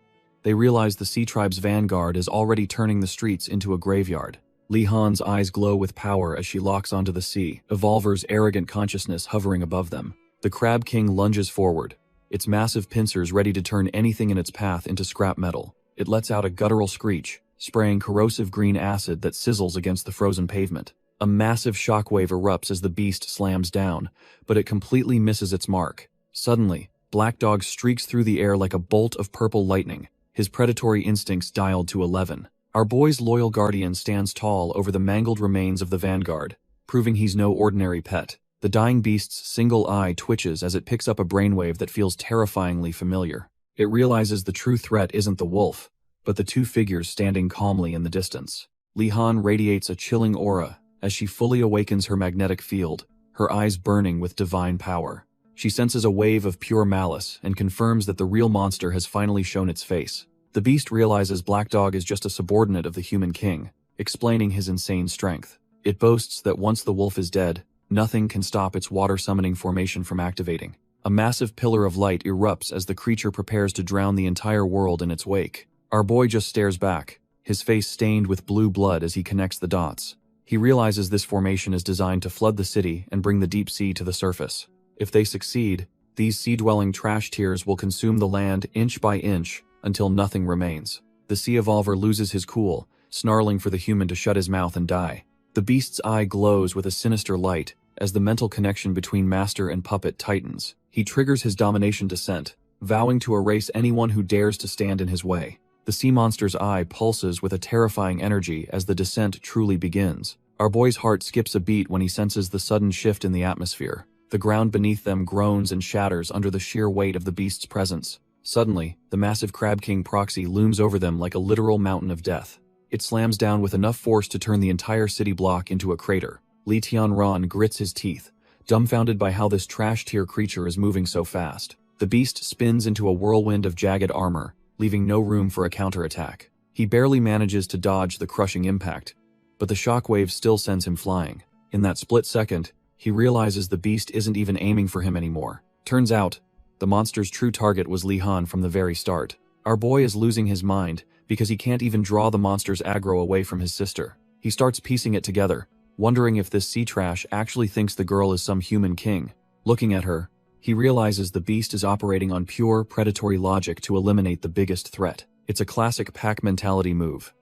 they realize the Sea Tribe's vanguard is already turning the streets into a graveyard. Li Han's eyes glow with power as she locks onto the sea, Evolver's arrogant consciousness hovering above them. The Crab King lunges forward, its massive pincers ready to turn anything in its path into scrap metal. It lets out a guttural screech, spraying corrosive green acid that sizzles against the frozen pavement. A massive shockwave erupts as the beast slams down, but it completely misses its mark. Suddenly, Black Dog streaks through the air like a bolt of purple lightning, his predatory instincts dialed to 11. Our boy's loyal guardian stands tall over the mangled remains of the vanguard, proving he's no ordinary pet. The dying beast's single eye twitches as it picks up a brainwave that feels terrifyingly familiar. It realizes the true threat isn't the wolf, but the two figures standing calmly in the distance. Li Han radiates a chilling aura as she fully awakens her magnetic field, her eyes burning with divine power. She senses a wave of pure malice and confirms that the real monster has finally shown its face. The beast realizes Black Dog is just a subordinate of the human king, explaining his insane strength. It boasts that once the wolf is dead, nothing can stop its water-summoning formation from activating. A massive pillar of light erupts as the creature prepares to drown the entire world in its wake. Our boy just stares back, his face stained with blue blood as he connects the dots. He realizes this formation is designed to flood the city and bring the deep sea to the surface. If they succeed, these sea-dwelling trash tiers will consume the land inch by inch until nothing remains. The Sea Evolver loses his cool, snarling for the human to shut his mouth and die. The beast's eye glows with a sinister light as the mental connection between master and puppet tightens. He triggers his domination descent, vowing to erase anyone who dares to stand in his way. The sea monster's eye pulses with a terrifying energy as the descent truly begins. Our boy's heart skips a beat when he senses the sudden shift in the atmosphere. The ground beneath them groans and shatters under the sheer weight of the beast's presence. Suddenly, the massive Crab King proxy looms over them like a literal mountain of death. It slams down with enough force to turn the entire city block into a crater. Li Tianran grits his teeth, dumbfounded by how this trash-tier creature is moving so fast. The beast spins into a whirlwind of jagged armor, leaving no room for a counterattack. He barely manages to dodge the crushing impact, but the shockwave still sends him flying. In that split second, he realizes the beast isn't even aiming for him anymore. Turns out, the monster's true target was Li Han from the very start. Our boy is losing his mind because he can't even draw the monster's aggro away from his sister. He starts piecing it together, wondering if this sea trash actually thinks the girl is some human king. Looking at her, he realizes the beast is operating on pure predatory logic to eliminate the biggest threat. It's a classic pack mentality move,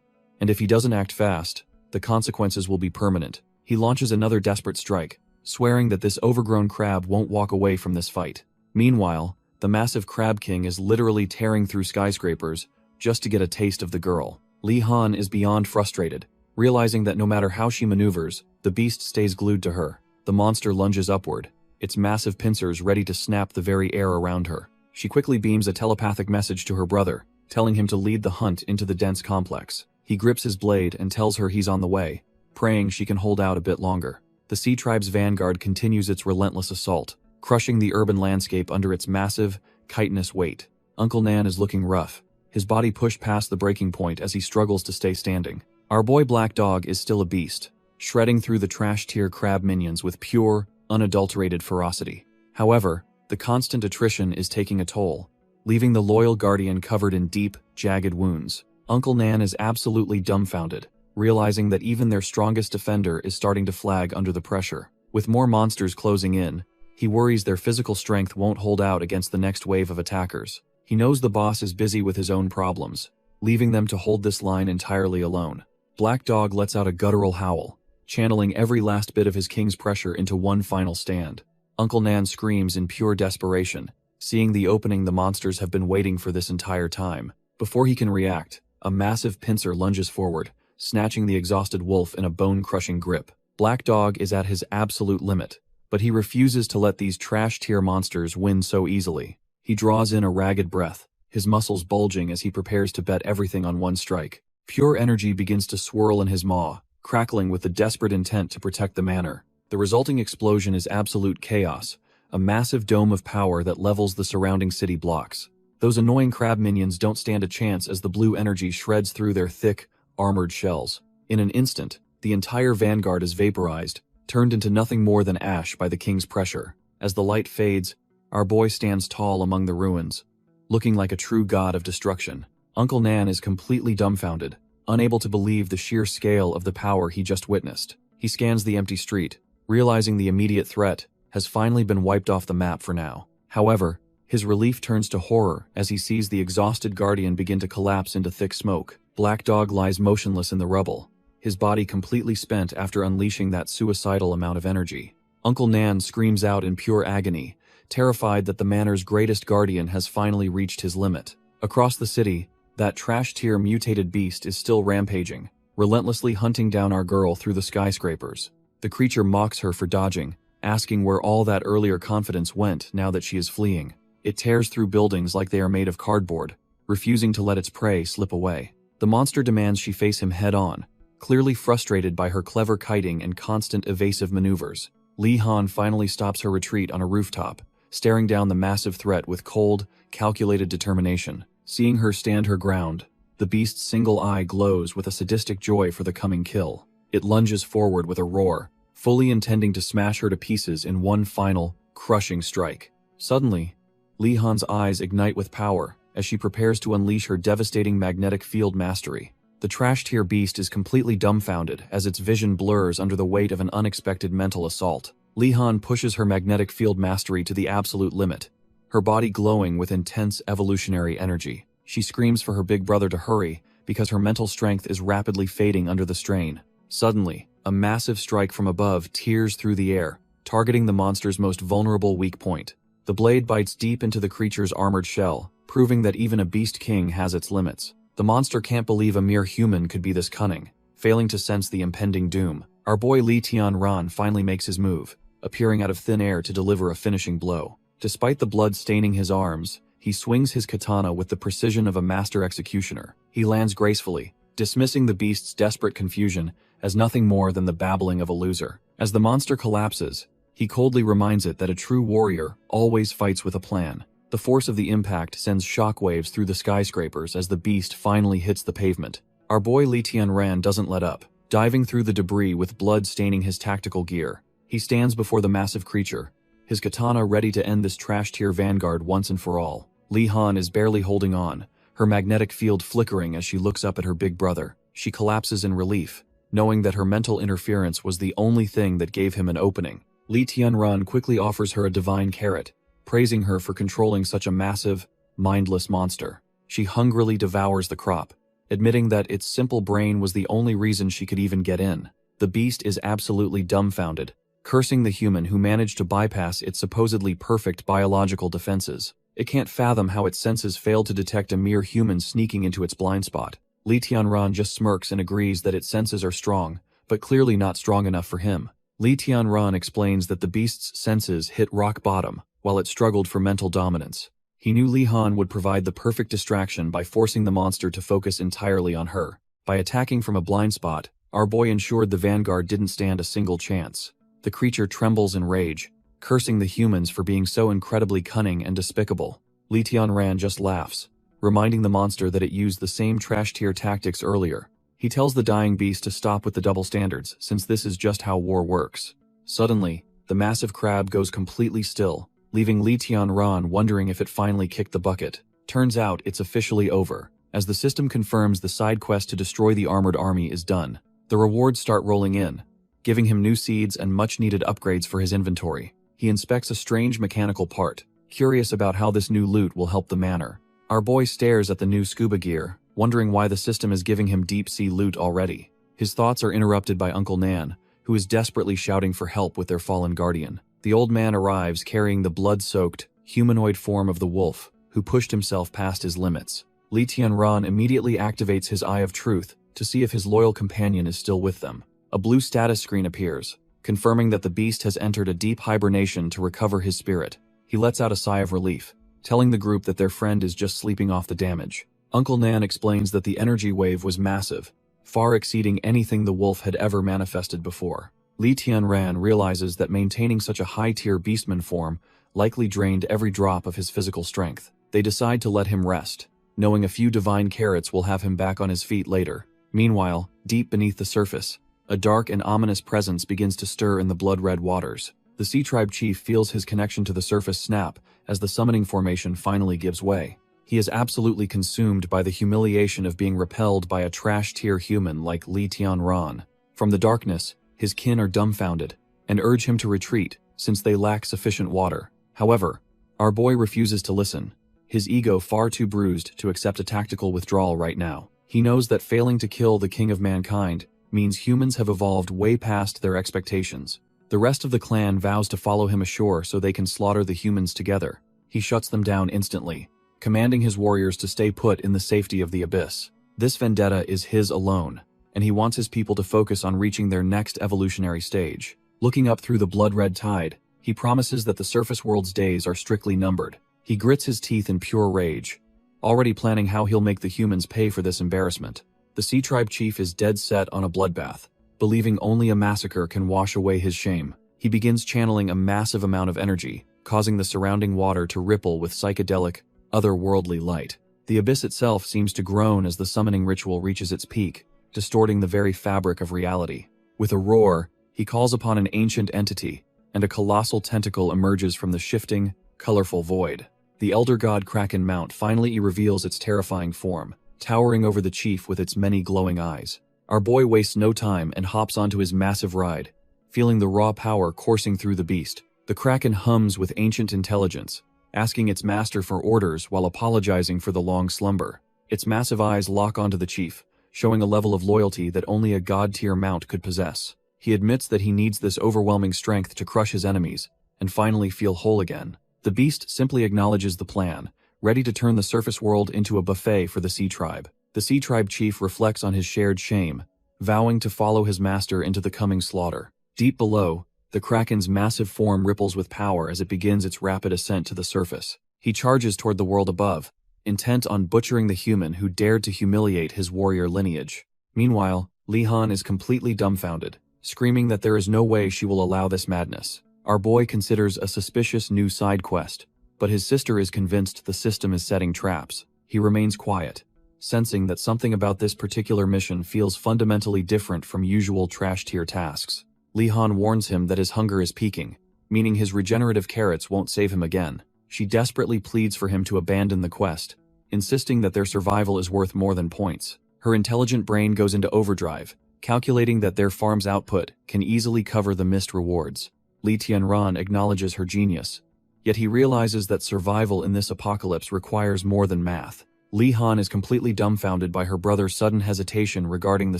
and if he doesn't act fast, the consequences will be permanent. He launches another desperate strike, swearing that this overgrown crab won't walk away from this fight. Meanwhile, the massive Crab King is literally tearing through skyscrapers just to get a taste of the girl. Li Han is beyond frustrated, realizing that no matter how she maneuvers, the beast stays glued to her. The monster lunges upward, its massive pincers ready to snap the very air around her. She quickly beams a telepathic message to her brother, telling him to lead the hunt into the dense complex. He grips his blade and tells her he's on the way, praying she can hold out a bit longer. The Sea Tribe's vanguard continues its relentless assault, crushing the urban landscape under its massive, chitinous weight. Uncle Nan is looking rough, his body pushed past the breaking point as he struggles to stay standing. Our boy Black Dog is still a beast, shredding through the trash-tier crab minions with pure, unadulterated ferocity. However, the constant attrition is taking a toll, leaving the loyal guardian covered in deep, jagged wounds. Uncle Nan is absolutely dumbfounded, realizing that even their strongest defender is starting to flag under the pressure. With more monsters closing in, he worries their physical strength won't hold out against the next wave of attackers. He knows the boss is busy with his own problems, leaving them to hold this line entirely alone. Black Dog lets out a guttural howl, channeling every last bit of his king's pressure into one final stand. Uncle Nan screams in pure desperation, seeing the opening the monsters have been waiting for this entire time. Before he can react, a massive pincer lunges forward, snatching the exhausted wolf in a bone-crushing grip. Black Dog is at his absolute limit, but he refuses to let these trash-tier monsters win so easily. He draws in a ragged breath, his muscles bulging as he prepares to bet everything on one strike. Pure energy begins to swirl in his maw, crackling with the desperate intent to protect the manor. The resulting explosion is absolute chaos, a massive dome of power that levels the surrounding city blocks. Those annoying crab minions don't stand a chance as the blue energy shreds through their thick, armored shells. In an instant, the entire vanguard is vaporized, turned into nothing more than ash by the king's pressure. As the light fades, our boy stands tall among the ruins, looking like a true god of destruction. Uncle Nan is completely dumbfounded, unable to believe the sheer scale of the power he just witnessed. He scans the empty street, realizing the immediate threat has finally been wiped off the map for now. However, his relief turns to horror as he sees the exhausted guardian begin to collapse into thick smoke. Black Dog lies motionless in the rubble, his body completely spent after unleashing that suicidal amount of energy. Uncle Nan screams out in pure agony, terrified that the manor's greatest guardian has finally reached his limit. Across the city, that trash-tier mutated beast is still rampaging, relentlessly hunting down our girl through the skyscrapers. The creature mocks her for dodging, asking where all that earlier confidence went now that she is fleeing. It tears through buildings like they are made of cardboard, refusing to let its prey slip away. The monster demands she face him head-on, clearly frustrated by her clever kiting and constant evasive maneuvers. Li Han finally stops her retreat on a rooftop, staring down the massive threat with cold, calculated determination. Seeing her stand her ground, the beast's single eye glows with a sadistic joy for the coming kill. It lunges forward with a roar, fully intending to smash her to pieces in one final, crushing strike. Suddenly, Li Han's eyes ignite with power as she prepares to unleash her devastating magnetic field mastery. The trash-tier beast is completely dumbfounded as its vision blurs under the weight of an unexpected mental assault. Li Han pushes her magnetic field mastery to the absolute limit, her body glowing with intense evolutionary energy. She screams for her big brother to hurry because her mental strength is rapidly fading under the strain. Suddenly, a massive strike from above tears through the air, targeting the monster's most vulnerable weak point. The blade bites deep into the creature's armored shell, proving that even a beast king has its limits. The monster can't believe a mere human could be this cunning, failing to sense the impending doom. Our boy Li Tianran finally makes his move, appearing out of thin air to deliver a finishing blow. Despite the blood staining his arms, he swings his katana with the precision of a master executioner. He lands gracefully, dismissing the beast's desperate confusion as nothing more than the babbling of a loser. As the monster collapses, he coldly reminds it that a true warrior always fights with a plan. The force of the impact sends shockwaves through the skyscrapers as the beast finally hits the pavement. Our boy Li Tianran doesn't let up, diving through the debris with blood staining his tactical gear. He stands before the massive creature, his katana ready to end this trash-tier vanguard once and for all. Li Han is barely holding on, her magnetic field flickering as she looks up at her big brother. She collapses in relief, knowing that her mental interference was the only thing that gave him an opening. Li Tianran quickly offers her a divine carrot, praising her for controlling such a massive, mindless monster. She hungrily devours the crop, admitting that its simple brain was the only reason she could even get in. The beast is absolutely dumbfounded, cursing the human who managed to bypass its supposedly perfect biological defenses. It can't fathom how its senses failed to detect a mere human sneaking into its blind spot. Li Tianran just smirks and agrees that its senses are strong, but clearly not strong enough for him. Li Tianran explains that the beast's senses hit rock bottom while it struggled for mental dominance. He knew Li Han would provide the perfect distraction by forcing the monster to focus entirely on her. By attacking from a blind spot, our boy ensured the vanguard didn't stand a single chance. The creature trembles in rage, cursing the humans for being so incredibly cunning and despicable. Li Tianran just laughs, reminding the monster that it used the same trash-tier tactics earlier. He tells the dying beast to stop with the double standards, since this is just how war works. Suddenly, the massive crab goes completely still, leaving Li Tianran wondering if it finally kicked the bucket. Turns out it's officially over, as the system confirms the side quest to destroy the armored army is done. The rewards start rolling in, giving him new seeds and much-needed upgrades for his inventory. He inspects a strange mechanical part, curious about how this new loot will help the manor. Our boy stares at the new scuba gear, wondering why the system is giving him deep-sea loot already. His thoughts are interrupted by Uncle Nan, who is desperately shouting for help with their fallen guardian. The old man arrives carrying the blood-soaked, humanoid form of the wolf, who pushed himself past his limits. Li Tianran immediately activates his Eye of Truth to see if his loyal companion is still with them. A blue status screen appears, confirming that the beast has entered a deep hibernation to recover his spirit. He lets out a sigh of relief, telling the group that their friend is just sleeping off the damage. Uncle Nan explains that the energy wave was massive, far exceeding anything the wolf had ever manifested before. Li Tianran realizes that maintaining such a high-tier beastman form likely drained every drop of his physical strength. They decide to let him rest, knowing a few divine carrots will have him back on his feet later. Meanwhile, deep beneath the surface, a dark and ominous presence begins to stir in the blood-red waters. The Sea Tribe chief feels his connection to the surface snap as the summoning formation finally gives way. He is absolutely consumed by the humiliation of being repelled by a trash-tier human like Li Tianran. From the darkness, his kin are dumbfounded and urge him to retreat since they lack sufficient water. However, our boy refuses to listen, his ego far too bruised to accept a tactical withdrawal right now. He knows that failing to kill the king of mankind means humans have evolved way past their expectations. The rest of the clan vows to follow him ashore so they can slaughter the humans together. He shuts them down instantly, commanding his warriors to stay put in the safety of the abyss. This vendetta is his alone, and he wants his people to focus on reaching their next evolutionary stage. Looking up through the blood-red tide, he promises that the surface world's days are strictly numbered. He grits his teeth in pure rage, already planning how he'll make the humans pay for this embarrassment. The Sea Tribe chief is dead set on a bloodbath, believing only a massacre can wash away his shame. He begins channeling a massive amount of energy, causing the surrounding water to ripple with psychedelic, otherworldly light. The abyss itself seems to groan as the summoning ritual reaches its peak, distorting the very fabric of reality. With a roar, he calls upon an ancient entity, and a colossal tentacle emerges from the shifting, colorful void. The elder god Kraken Mount finally reveals its terrifying form, towering over the chief with its many glowing eyes. Our boy wastes no time and hops onto his massive ride, feeling the raw power coursing through the beast. The Kraken hums with ancient intelligence, asking its master for orders while apologizing for the long slumber. Its massive eyes lock onto the chief, showing a level of loyalty that only a god-tier mount could possess. He admits that he needs this overwhelming strength to crush his enemies and finally feel whole again. The beast simply acknowledges the plan, ready to turn the surface world into a buffet for the Sea Tribe. The Sea Tribe chief reflects on his shared shame, vowing to follow his master into the coming slaughter. Deep below, the Kraken's massive form ripples with power as it begins its rapid ascent to the surface. He charges toward the world above, intent on butchering the human who dared to humiliate his warrior lineage. Meanwhile, Li Han is completely dumbfounded, screaming that there is no way she will allow this madness. Our boy considers a suspicious new side quest, but his sister is convinced the system is setting traps. He remains quiet, sensing that something about this particular mission feels fundamentally different from usual trash-tier tasks. Li Han warns him that his hunger is peaking, meaning his regenerative carrots won't save him again. She desperately pleads for him to abandon the quest, insisting that their survival is worth more than points. Her intelligent brain goes into overdrive, calculating that their farm's output can easily cover the missed rewards. Li Tianran acknowledges her genius, yet he realizes that survival in this apocalypse requires more than math. Li Han is completely dumbfounded by her brother's sudden hesitation regarding the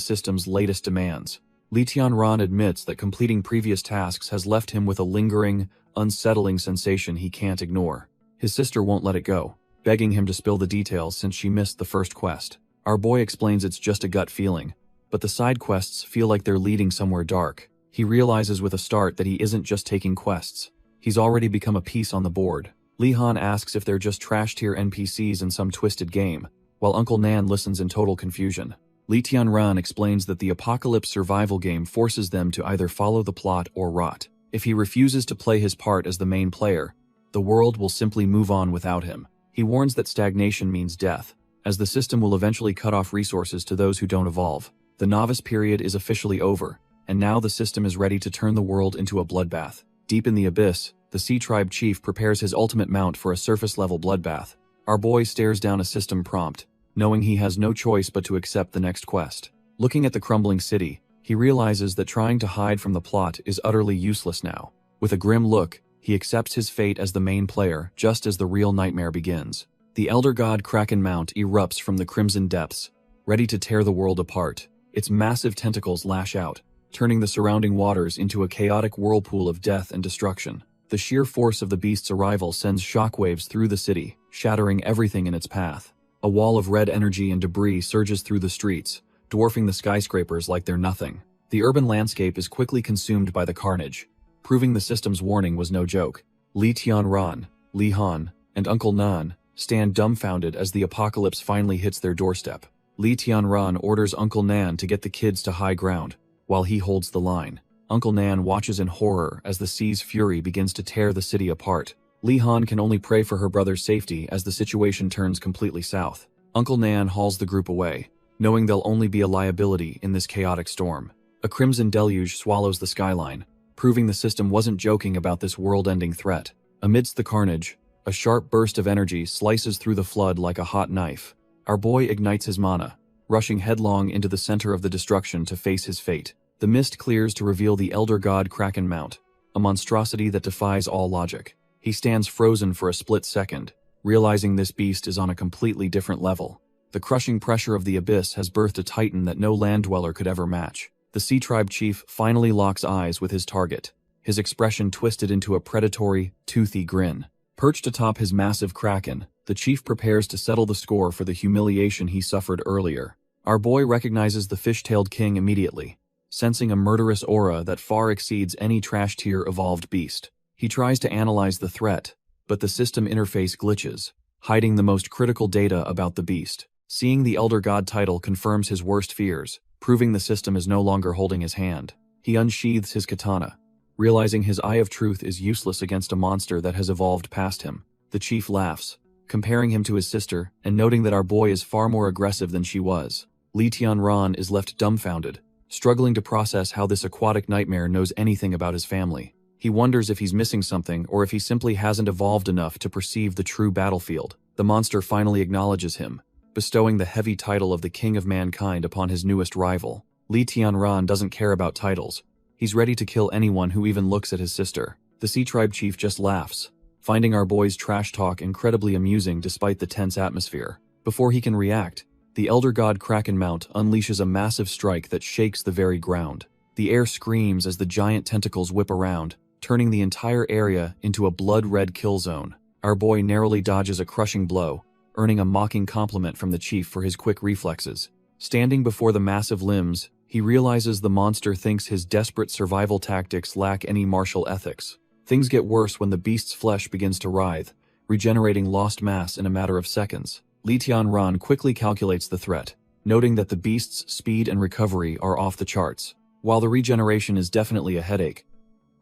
system's latest demands. Li Tianran admits that completing previous tasks has left him with a lingering, unsettling sensation he can't ignore. His sister won't let it go, begging him to spill the details since she missed the first quest. Our boy explains it's just a gut feeling, but the side quests feel like they're leading somewhere dark. He realizes with a start that he isn't just taking quests. He's already become a piece on the board. Li Han asks if they're just trash-tier NPCs in some twisted game, while Uncle Nan listens in total confusion. Li Tianran explains that the apocalypse survival game forces them to either follow the plot or rot. If he refuses to play his part as the main player, the world will simply move on without him. He warns that stagnation means death, as the system will eventually cut off resources to those who don't evolve. The novice period is officially over, and now the system is ready to turn the world into a bloodbath. Deep in the abyss, the Sea Tribe chief prepares his ultimate mount for a surface-level bloodbath. Our boy stares down a system prompt, knowing he has no choice but to accept the next quest. Looking at the crumbling city, he realizes that trying to hide from the plot is utterly useless now. With a grim look, he accepts his fate as the main player just as the real nightmare begins. The elder god Kraken Mount erupts from the crimson depths, ready to tear the world apart. Its massive tentacles lash out, turning the surrounding waters into a chaotic whirlpool of death and destruction. The sheer force of the beast's arrival sends shockwaves through the city, shattering everything in its path. A wall of red energy and debris surges through the streets, dwarfing the skyscrapers like they're nothing. The urban landscape is quickly consumed by the carnage, proving the system's warning was no joke. Li Tianran, Li Han, and Uncle Nan stand dumbfounded as the apocalypse finally hits their doorstep. Li Tianran orders Uncle Nan to get the kids to high ground, while he holds the line. Uncle Nan watches in horror as the sea's fury begins to tear the city apart. Li Han can only pray for her brother's safety as the situation turns completely south. Uncle Nan hauls the group away, knowing they'll only be a liability in this chaotic storm. A crimson deluge swallows the skyline, proving the system wasn't joking about this world-ending threat. Amidst the carnage, a sharp burst of energy slices through the flood like a hot knife. Our boy ignites his mana, rushing headlong into the center of the destruction to face his fate. The mist clears to reveal the elder god Kraken Mount, a monstrosity that defies all logic. He stands frozen for a split second, realizing this beast is on a completely different level. The crushing pressure of the abyss has birthed a titan that no land dweller could ever match. The Sea Tribe chief finally locks eyes with his target, his expression twisted into a predatory, toothy grin. Perched atop his massive kraken, the chief prepares to settle the score for the humiliation he suffered earlier. Our boy recognizes the fish-tailed king immediately, sensing a murderous aura that far exceeds any trash-tier evolved beast. He tries to analyze the threat, but the system interface glitches, hiding the most critical data about the beast. Seeing the Elder God title confirms his worst fears, proving the system is no longer holding his hand. He unsheathes his katana, realizing his Eye of Truth is useless against a monster that has evolved past him. The chief laughs, comparing him to his sister, and noting that our boy is far more aggressive than she was. Li Tianran is left dumbfounded, struggling to process how this aquatic nightmare knows anything about his family. He wonders if he's missing something or if he simply hasn't evolved enough to perceive the true battlefield. The monster finally acknowledges him, bestowing the heavy title of the King of Mankind upon his newest rival. Li Tianran doesn't care about titles. He's ready to kill anyone who even looks at his sister. The Sea Tribe chief just laughs, finding our boy's trash talk incredibly amusing despite the tense atmosphere. Before he can react, the Elder God Kraken Mount unleashes a massive strike that shakes the very ground. The air screams as the giant tentacles whip around, turning the entire area into a blood-red kill zone. Our boy narrowly dodges a crushing blow, earning a mocking compliment from the chief for his quick reflexes. Standing before the massive limbs, he realizes the monster thinks his desperate survival tactics lack any martial ethics. Things get worse when the beast's flesh begins to writhe, regenerating lost mass in a matter of seconds. Li Tianran quickly calculates the threat, noting that the beast's speed and recovery are off the charts. While the regeneration is definitely a headache,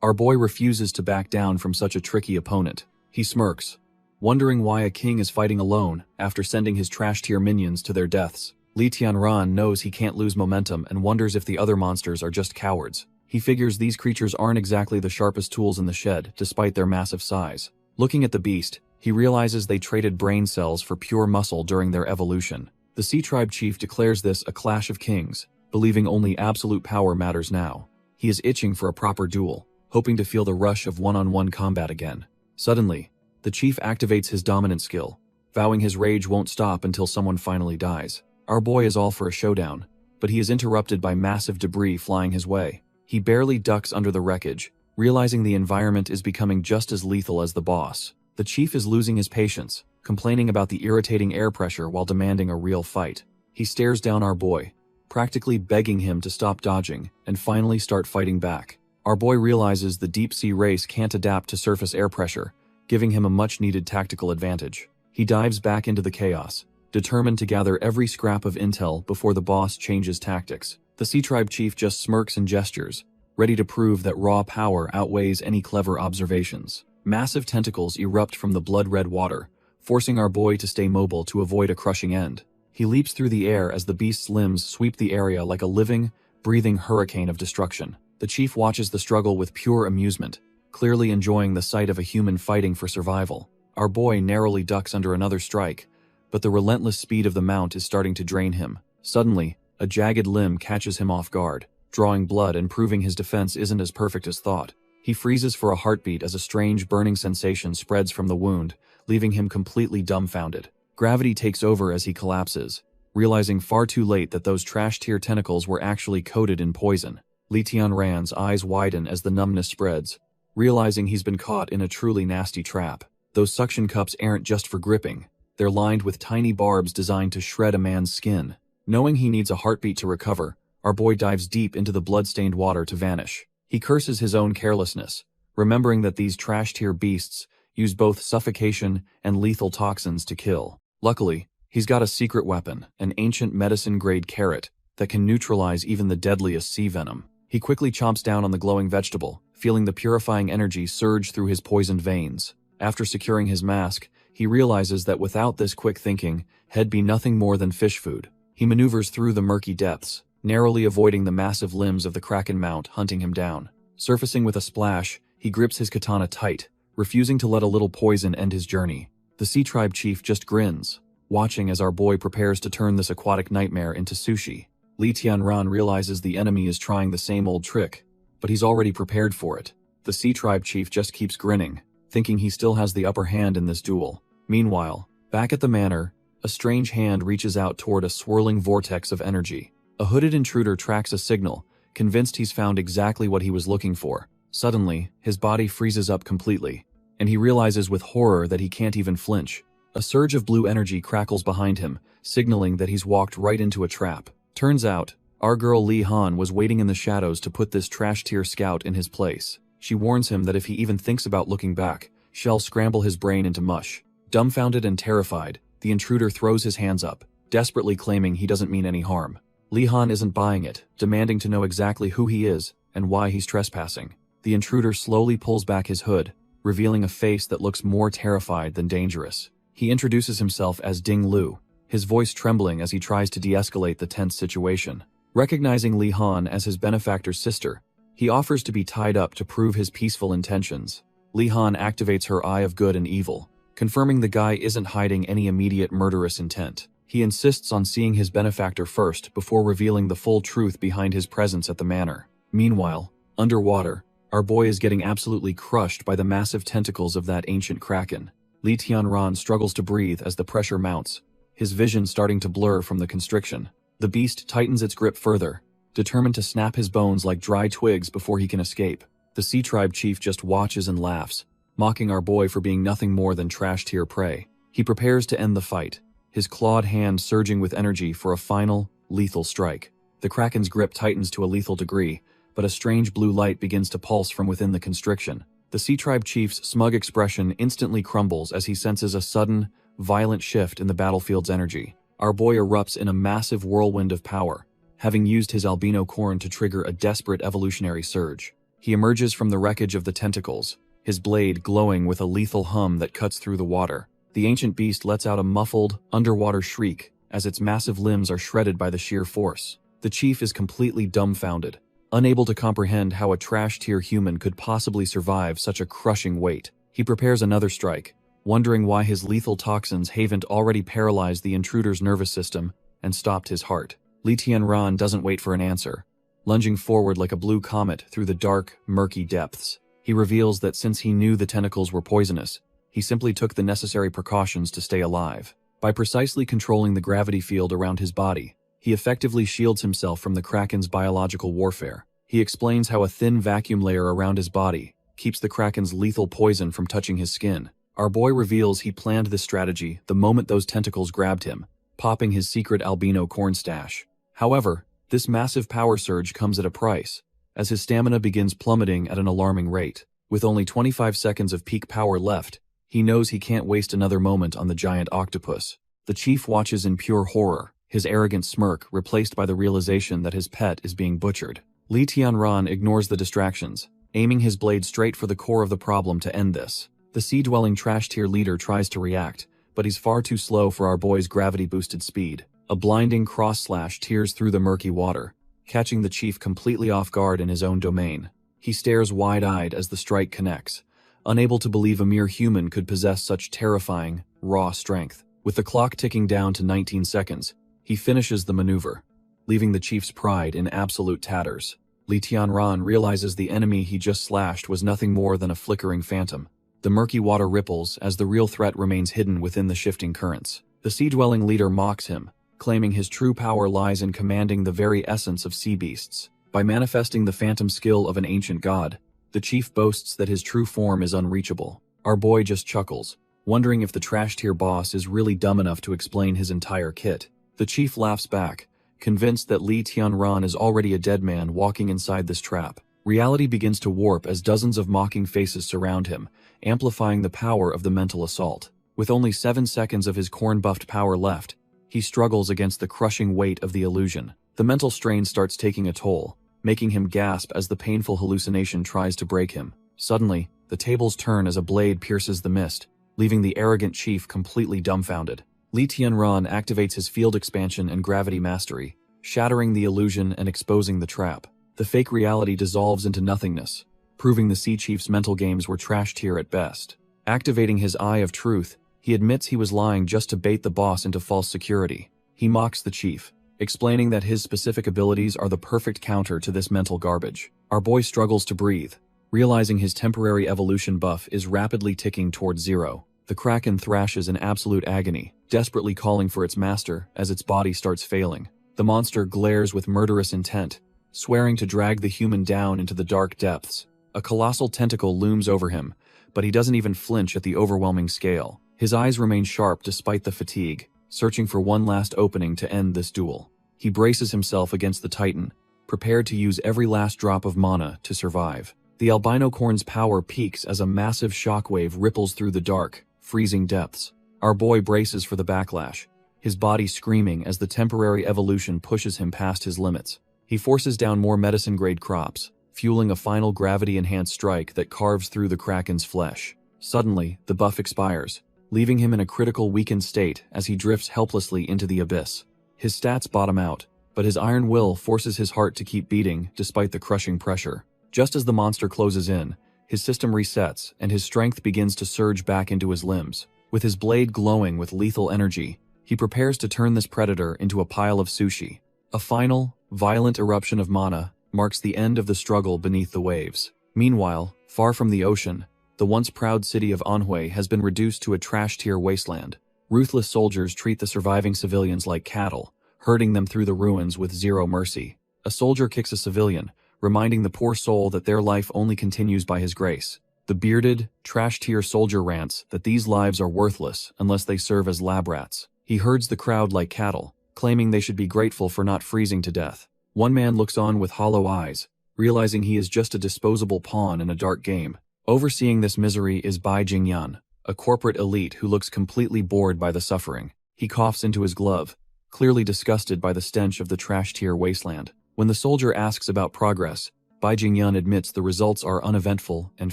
our boy refuses to back down from such a tricky opponent. He smirks, wondering why a king is fighting alone after sending his trash-tier minions to their deaths. Li Tianran knows he can't lose momentum and wonders if the other monsters are just cowards. He figures these creatures aren't exactly the sharpest tools in the shed, despite their massive size. Looking at the beast, he realizes they traded brain cells for pure muscle during their evolution. The Sea Tribe chief declares this a clash of kings, believing only absolute power matters now. He is itching for a proper duel, hoping to feel the rush of one-on-one combat again. Suddenly, the chief activates his dominant skill, vowing his rage won't stop until someone finally dies. Our boy is all for a showdown, but he is interrupted by massive debris flying his way. He barely ducks under the wreckage, realizing the environment is becoming just as lethal as the boss. The chief is losing his patience, complaining about the irritating air pressure while demanding a real fight. He stares down our boy, practically begging him to stop dodging and finally start fighting back. Our boy realizes the deep-sea race can't adapt to surface air pressure, giving him a much-needed tactical advantage. He dives back into the chaos, determined to gather every scrap of intel before the boss changes tactics. The Sea Tribe chief just smirks and gestures, ready to prove that raw power outweighs any clever observations. Massive tentacles erupt from the blood-red water, forcing our boy to stay mobile to avoid a crushing end. He leaps through the air as the beast's limbs sweep the area like a living, breathing hurricane of destruction. The chief watches the struggle with pure amusement, clearly enjoying the sight of a human fighting for survival. Our boy narrowly ducks under another strike, but the relentless speed of the mount is starting to drain him. Suddenly, a jagged limb catches him off guard, drawing blood and proving his defense isn't as perfect as thought. He freezes for a heartbeat as a strange burning sensation spreads from the wound, leaving him completely dumbfounded. Gravity takes over as he collapses, realizing far too late that those trash-tier tentacles were actually coated in poison. Li Tianran's eyes widen as the numbness spreads, realizing he's been caught in a truly nasty trap. Those suction cups aren't just for gripping, they're lined with tiny barbs designed to shred a man's skin. Knowing he needs a heartbeat to recover, Our boy dives deep into the blood-stained water to vanish. He curses his own carelessness, remembering that these trash-tier beasts use both suffocation and lethal toxins to kill. Luckily, he's got a secret weapon, an ancient medicine-grade carrot that can neutralize even the deadliest sea venom. He quickly chomps down on the glowing vegetable, feeling the purifying energy surge through his poisoned veins. After securing his mask, he realizes that without this quick thinking, he'd be nothing more than fish food. He maneuvers through the murky depths, narrowly avoiding the massive limbs of the kraken mount hunting him down. Surfacing with a splash, he grips his katana tight, refusing to let a little poison end his journey. The sea tribe chief just grins, watching as our boy prepares to turn this aquatic nightmare into sushi. Li Tianran realizes the enemy is trying the same old trick, but he's already prepared for it. The sea tribe chief just keeps grinning, thinking he still has the upper hand in this duel. Meanwhile, back at the manor, a strange hand reaches out toward a swirling vortex of energy. A hooded intruder tracks a signal, convinced he's found exactly what he was looking for. Suddenly, his body freezes up completely, and he realizes with horror that he can't even flinch. A surge of blue energy crackles behind him, signaling that he's walked right into a trap. Turns out, our girl Li Han was waiting in the shadows to put this trash-tier scout in his place. She warns him that if he even thinks about looking back, she'll scramble his brain into mush. Dumbfounded and terrified, the intruder throws his hands up, desperately claiming he doesn't mean any harm. Li Han isn't buying it, demanding to know exactly who he is and why he's trespassing. The intruder slowly pulls back his hood, revealing a face that looks more terrified than dangerous. He introduces himself as Ding Lu, his voice trembling as he tries to de-escalate the tense situation. Recognizing Li Han as his benefactor's sister, he offers to be tied up to prove his peaceful intentions. Li Han activates her eye of good and evil, confirming the guy isn't hiding any immediate murderous intent. He insists on seeing his benefactor first before revealing the full truth behind his presence at the manor. Meanwhile, underwater, our boy is getting absolutely crushed by the massive tentacles of that ancient kraken. Li Tianran struggles to breathe as the pressure mounts, his vision starting to blur from the constriction. The beast tightens its grip further, determined to snap his bones like dry twigs before he can escape. The sea tribe chief just watches and laughs, mocking our boy for being nothing more than trash-tier prey. He prepares to end the fight, his clawed hand surging with energy for a final, lethal strike. The kraken's grip tightens to a lethal degree, but a strange blue light begins to pulse from within the constriction. The sea tribe chief's smug expression instantly crumbles as he senses a sudden, violent shift in the battlefield's energy. Our boy erupts in a massive whirlwind of power, having used his albino corn to trigger a desperate evolutionary surge. He emerges from the wreckage of the tentacles, his blade glowing with a lethal hum that cuts through the water. The ancient beast lets out a muffled, underwater shriek as its massive limbs are shredded by the sheer force. The chief is completely dumbfounded, unable to comprehend how a trash-tier human could possibly survive such a crushing weight. He prepares another strike, wondering why his lethal toxins haven't already paralyzed the intruder's nervous system and stopped his heart. Li Tianran doesn't wait for an answer. Lunging forward like a blue comet through the dark, murky depths, he reveals that since he knew the tentacles were poisonous, he simply took the necessary precautions to stay alive. By precisely controlling the gravity field around his body, he effectively shields himself from the kraken's biological warfare. He explains how a thin vacuum layer around his body keeps the kraken's lethal poison from touching his skin. Our boy reveals he planned this strategy the moment those tentacles grabbed him, popping his secret albino corn stash. However, this massive power surge comes at a price, as his stamina begins plummeting at an alarming rate. With only 25 seconds of peak power left, he knows he can't waste another moment on the giant octopus. The chief watches in pure horror, his arrogant smirk replaced by the realization that his pet is being butchered. Li Tianran ignores the distractions, aiming his blade straight for the core of the problem to end this. The sea-dwelling trash-tier leader tries to react, but he's far too slow for our boy's gravity-boosted speed. A blinding cross-slash tears through the murky water, catching the chief completely off guard in his own domain. He stares wide-eyed as the strike connects, unable to believe a mere human could possess such terrifying, raw strength. With the clock ticking down to 19 seconds, he finishes the maneuver, leaving the chief's pride in absolute tatters. Li Tianran realizes the enemy he just slashed was nothing more than a flickering phantom. The murky water ripples as the real threat remains hidden within the shifting currents. The sea-dwelling leader mocks him, claiming his true power lies in commanding the very essence of sea beasts. By manifesting the phantom skill of an ancient god, the chief boasts that his true form is unreachable. Our boy just chuckles, wondering if the trash-tier boss is really dumb enough to explain his entire kit. The chief laughs back, convinced that Li Tianran is already a dead man walking inside this trap. Reality begins to warp as dozens of mocking faces surround him, amplifying the power of the mental assault. With only 7 seconds of his corn-buffed power left, he struggles against the crushing weight of the illusion. The mental strain starts taking a toll, making him gasp as the painful hallucination tries to break him. Suddenly, the tables turn as a blade pierces the mist, leaving the arrogant chief completely dumbfounded. Li Tianran activates his field expansion and gravity mastery, shattering the illusion and exposing the trap. The fake reality dissolves into nothingness, proving the Sea Chief's mental games were trash tier at best. Activating his Eye of Truth, he admits he was lying just to bait the boss into false security. He mocks the chief, explaining that his specific abilities are the perfect counter to this mental garbage. Our boy struggles to breathe, realizing his temporary evolution buff is rapidly ticking towards 0. The Kraken thrashes in absolute agony, desperately calling for its master as its body starts failing. The monster glares with murderous intent, swearing to drag the human down into the dark depths. A colossal tentacle looms over him, but he doesn't even flinch at the overwhelming scale. His eyes remain sharp despite the fatigue, searching for one last opening to end this duel. He braces himself against the Titan, prepared to use every last drop of mana to survive. The albino corn's power peaks as a massive shockwave ripples through the dark, freezing depths. Our boy braces for the backlash, his body screaming as the temporary evolution pushes him past his limits. He forces down more medicine-grade crops, fueling a final gravity-enhanced strike that carves through the Kraken's flesh. Suddenly, the buff expires, leaving him in a critical weakened state as he drifts helplessly into the abyss. His stats bottom out, but his iron will forces his heart to keep beating despite the crushing pressure. Just as the monster closes in, his system resets and his strength begins to surge back into his limbs. With his blade glowing with lethal energy, he prepares to turn this predator into a pile of sushi. A final, violent eruption of mana marks the end of the struggle beneath the waves. Meanwhile, far from the ocean, the once proud city of Anhui has been reduced to a trash-tier wasteland. Ruthless soldiers treat the surviving civilians like cattle, herding them through the ruins with zero mercy. A soldier kicks a civilian, reminding the poor soul that their life only continues by his grace. The bearded, trash-tier soldier rants that these lives are worthless unless they serve as lab rats. He herds the crowd like cattle, claiming they should be grateful for not freezing to death. One man looks on with hollow eyes, realizing he is just a disposable pawn in a dark game. Overseeing this misery is Bai Jingyan, a corporate elite who looks completely bored by the suffering. He coughs into his glove, clearly disgusted by the stench of the trash-tier wasteland. When the soldier asks about progress, Bai Jingyan admits the results are uneventful and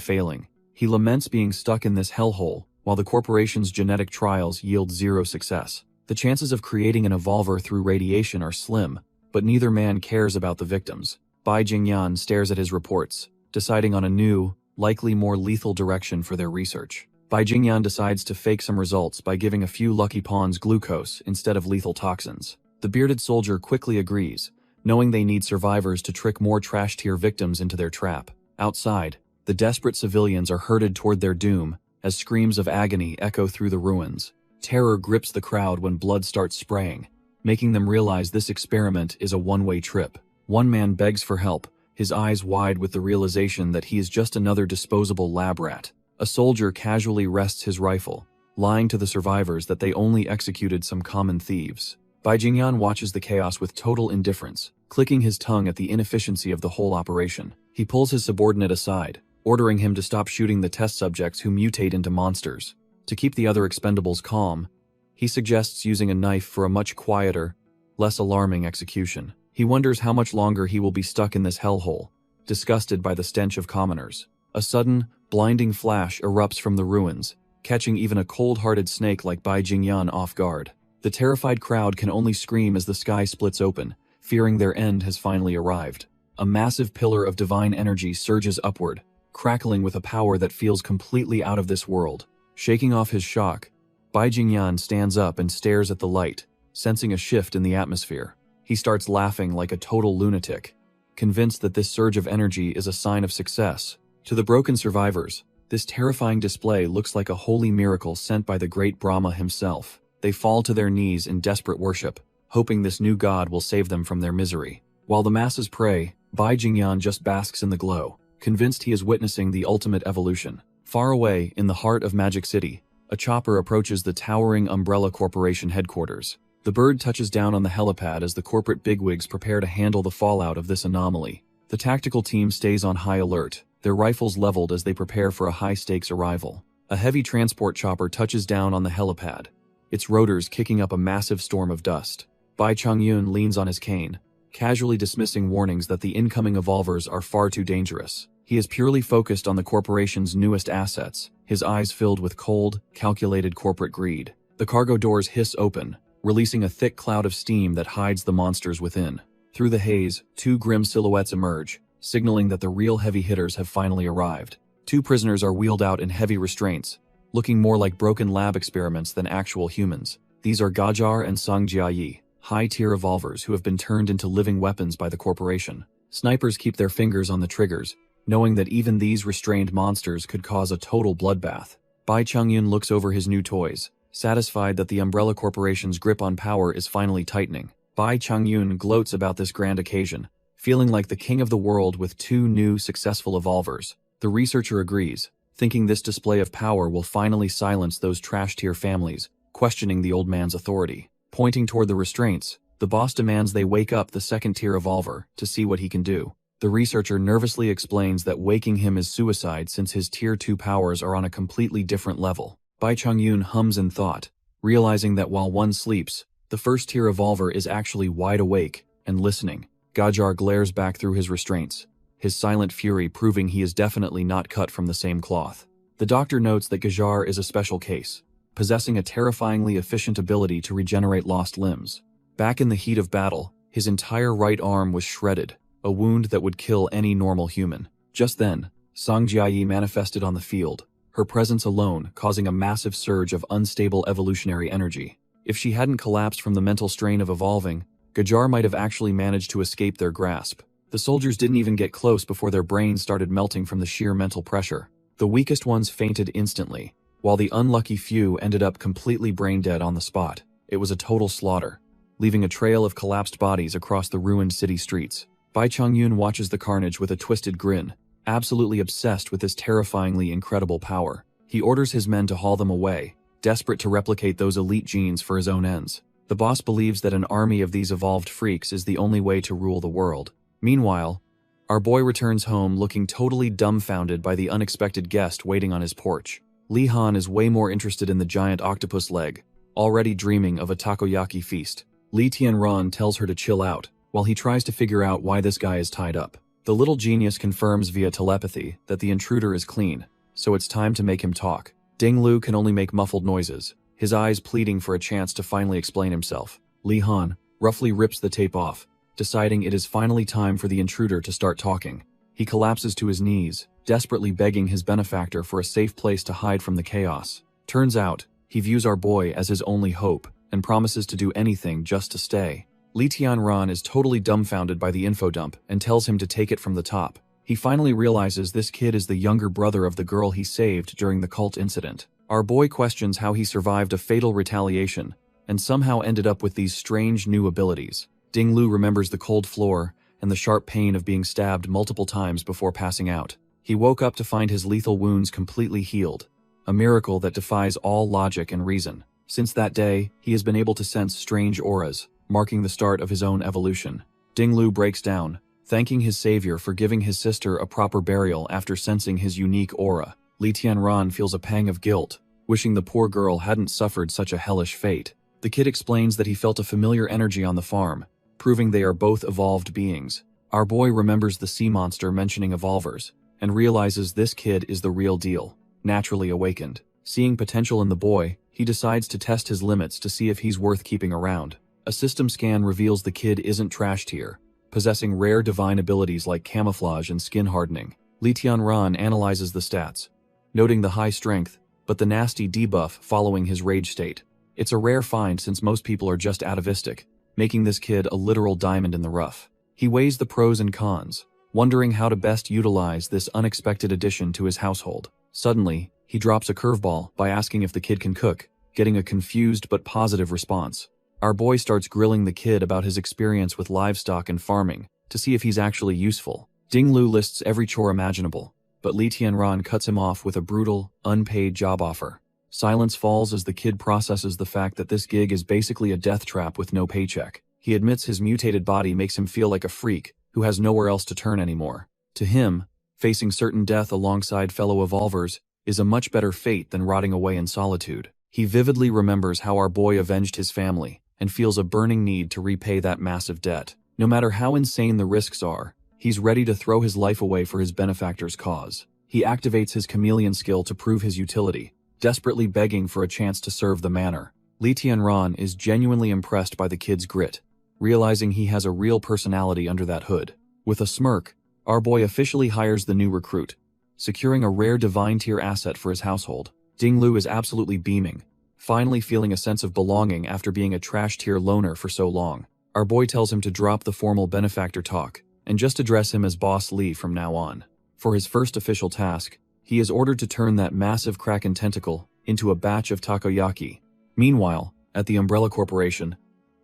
failing. He laments being stuck in this hellhole, while the corporation's genetic trials yield zero success. The chances of creating an evolver through radiation are slim, but neither man cares about the victims. Bai Jingyan stares at his reports, deciding on a new, likely more lethal direction for their research. Bai Jingyan decides to fake some results by giving a few lucky pawns glucose instead of lethal toxins. The bearded soldier quickly agrees, knowing they need survivors to trick more trash-tier victims into their trap. Outside, the desperate civilians are herded toward their doom as screams of agony echo through the ruins. Terror grips the crowd when blood starts spraying, making them realize this experiment is a one-way trip. One man begs for help, his eyes wide with the realization that he is just another disposable lab rat. A soldier casually rests his rifle, lying to the survivors that they only executed some common thieves. Bai Jingyan watches the chaos with total indifference, clicking his tongue at the inefficiency of the whole operation. He pulls his subordinate aside, ordering him to stop shooting the test subjects who mutate into monsters. To keep the other expendables calm, he suggests using a knife for a much quieter, less alarming execution. He wonders how much longer he will be stuck in this hellhole, disgusted by the stench of commoners. A sudden, blinding flash erupts from the ruins, catching even a cold-hearted snake like Bai Jingyan off guard. The terrified crowd can only scream as the sky splits open, fearing their end has finally arrived. A massive pillar of divine energy surges upward, crackling with a power that feels completely out of this world. Shaking off his shock, Bai Jingyan stands up and stares at the light, sensing a shift in the atmosphere. He starts laughing like a total lunatic, convinced that this surge of energy is a sign of success. To the broken survivors, this terrifying display looks like a holy miracle sent by the great Brahma himself. They fall to their knees in desperate worship, hoping this new god will save them from their misery. While the masses pray, Bai Jingyan just basks in the glow, convinced he is witnessing the ultimate evolution. Far away, in the heart of Magic City, a chopper approaches the towering Umbrella Corporation headquarters. The bird touches down on the helipad as the corporate bigwigs prepare to handle the fallout of this anomaly. The tactical team stays on high alert, their rifles leveled as they prepare for a high-stakes arrival. A heavy transport chopper touches down on the helipad, its rotors kicking up a massive storm of dust. Bai Chongyun leans on his cane, casually dismissing warnings that the incoming evolvers are far too dangerous. He is purely focused on the corporation's newest assets, his eyes filled with cold, calculated corporate greed. The cargo doors hiss open, releasing a thick cloud of steam that hides the monsters within. Through the haze, two grim silhouettes emerge, signaling that the real heavy hitters have finally arrived. Two prisoners are wheeled out in heavy restraints, looking more like broken lab experiments than actual humans. These are Gajar and Song Jiayi, high-tier evolvers who have been turned into living weapons by the corporation. Snipers keep their fingers on the triggers, knowing that even these restrained monsters could cause a total bloodbath. Bai Chongyun looks over his new toys, satisfied that the Umbrella Corporation's grip on power is finally tightening. Bai Chongyun gloats about this grand occasion, feeling like the king of the world with two new, successful evolvers. The researcher agrees, thinking this display of power will finally silence those trash-tier families, questioning the old man's authority. Pointing toward the restraints, the boss demands they wake up the second-tier evolver to see what he can do. The researcher nervously explains that waking him is suicide since his Tier 2 powers are on a completely different level. Bai Chongyun hums in thought, realizing that while one sleeps, the first-tier evolver is actually wide awake and listening. Gajar glares back through his restraints, his silent fury proving he is definitely not cut from the same cloth. The doctor notes that Gajar is a special case, possessing a terrifyingly efficient ability to regenerate lost limbs. Back in the heat of battle, his entire right arm was shredded, a wound that would kill any normal human. Just then, Song Jiayi manifested on the field, her presence alone causing a massive surge of unstable evolutionary energy. If she hadn't collapsed from the mental strain of evolving, Gajar might have actually managed to escape their grasp. The soldiers didn't even get close before their brains started melting from the sheer mental pressure. The weakest ones fainted instantly, while the unlucky few ended up completely brain-dead on the spot. It was a total slaughter, leaving a trail of collapsed bodies across the ruined city streets. Bai Chongyun watches the carnage with a twisted grin, absolutely obsessed with this terrifyingly incredible power. He orders his men to haul them away, desperate to replicate those elite genes for his own ends. The boss believes that an army of these evolved freaks is the only way to rule the world. Meanwhile, our boy returns home looking totally dumbfounded by the unexpected guest waiting on his porch. Li Han is way more interested in the giant octopus leg, already dreaming of a takoyaki feast. Li Tianran tells her to chill out, while he tries to figure out why this guy is tied up. The little genius confirms via telepathy that the intruder is clean, so it's time to make him talk. Ding Lu can only make muffled noises, his eyes pleading for a chance to finally explain himself. Li Han roughly rips the tape off, deciding it is finally time for the intruder to start talking. He collapses to his knees, desperately begging his benefactor for a safe place to hide from the chaos. Turns out, he views our boy as his only hope, and promises to do anything just to stay. Li Tianran is totally dumbfounded by the info dump and tells him to take it from the top. He finally realizes this kid is the younger brother of the girl he saved during the cult incident. Our boy questions how he survived a fatal retaliation and somehow ended up with these strange new abilities. Ding Lu remembers the cold floor and the sharp pain of being stabbed multiple times before passing out. He woke up to find his lethal wounds completely healed, a miracle that defies all logic and reason. Since that day, he has been able to sense strange auras, marking the start of his own evolution. Ding Lu breaks down, thanking his savior for giving his sister a proper burial after sensing his unique aura. Li Tianran feels a pang of guilt, wishing the poor girl hadn't suffered such a hellish fate. The kid explains that he felt a familiar energy on the farm, proving they are both evolved beings. Our boy remembers the sea monster mentioning evolvers, and realizes this kid is the real deal, naturally awakened. Seeing potential in the boy, he decides to test his limits to see if he's worth keeping around. A system scan reveals the kid isn't trash tier, possessing rare divine abilities like camouflage and skin hardening. Li Tianran analyzes the stats, noting the high strength, but the nasty debuff following his rage state. It's a rare find since most people are just atavistic, making this kid a literal diamond in the rough. He weighs the pros and cons, wondering how to best utilize this unexpected addition to his household. Suddenly, he drops a curveball by asking if the kid can cook, getting a confused but positive response. Our boy starts grilling the kid about his experience with livestock and farming to see if he's actually useful. Ding Lu lists every chore imaginable, but Li Tianran cuts him off with a brutal, unpaid job offer. Silence falls as the kid processes the fact that this gig is basically a death trap with no paycheck. He admits his mutated body makes him feel like a freak who has nowhere else to turn anymore. To him, facing certain death alongside fellow evolvers is a much better fate than rotting away in solitude. He vividly remembers how our boy avenged his family and feels a burning need to repay that massive debt. No matter how insane the risks are, he's ready to throw his life away for his benefactor's cause. He activates his chameleon skill to prove his utility, desperately begging for a chance to serve the manor. Lee Tianran is genuinely impressed by the kid's grit, realizing he has a real personality under that hood. With a smirk, our boy officially hires the new recruit, securing a rare divine tier asset for his household. Dinglu is absolutely beaming, finally feeling a sense of belonging after being a trash tier loner for so long. Our boy tells him to drop the formal benefactor talk and just address him as Boss Lee from now on. For his first official task, he is ordered to turn that massive kraken tentacle into a batch of takoyaki. Meanwhile, at the Umbrella Corporation,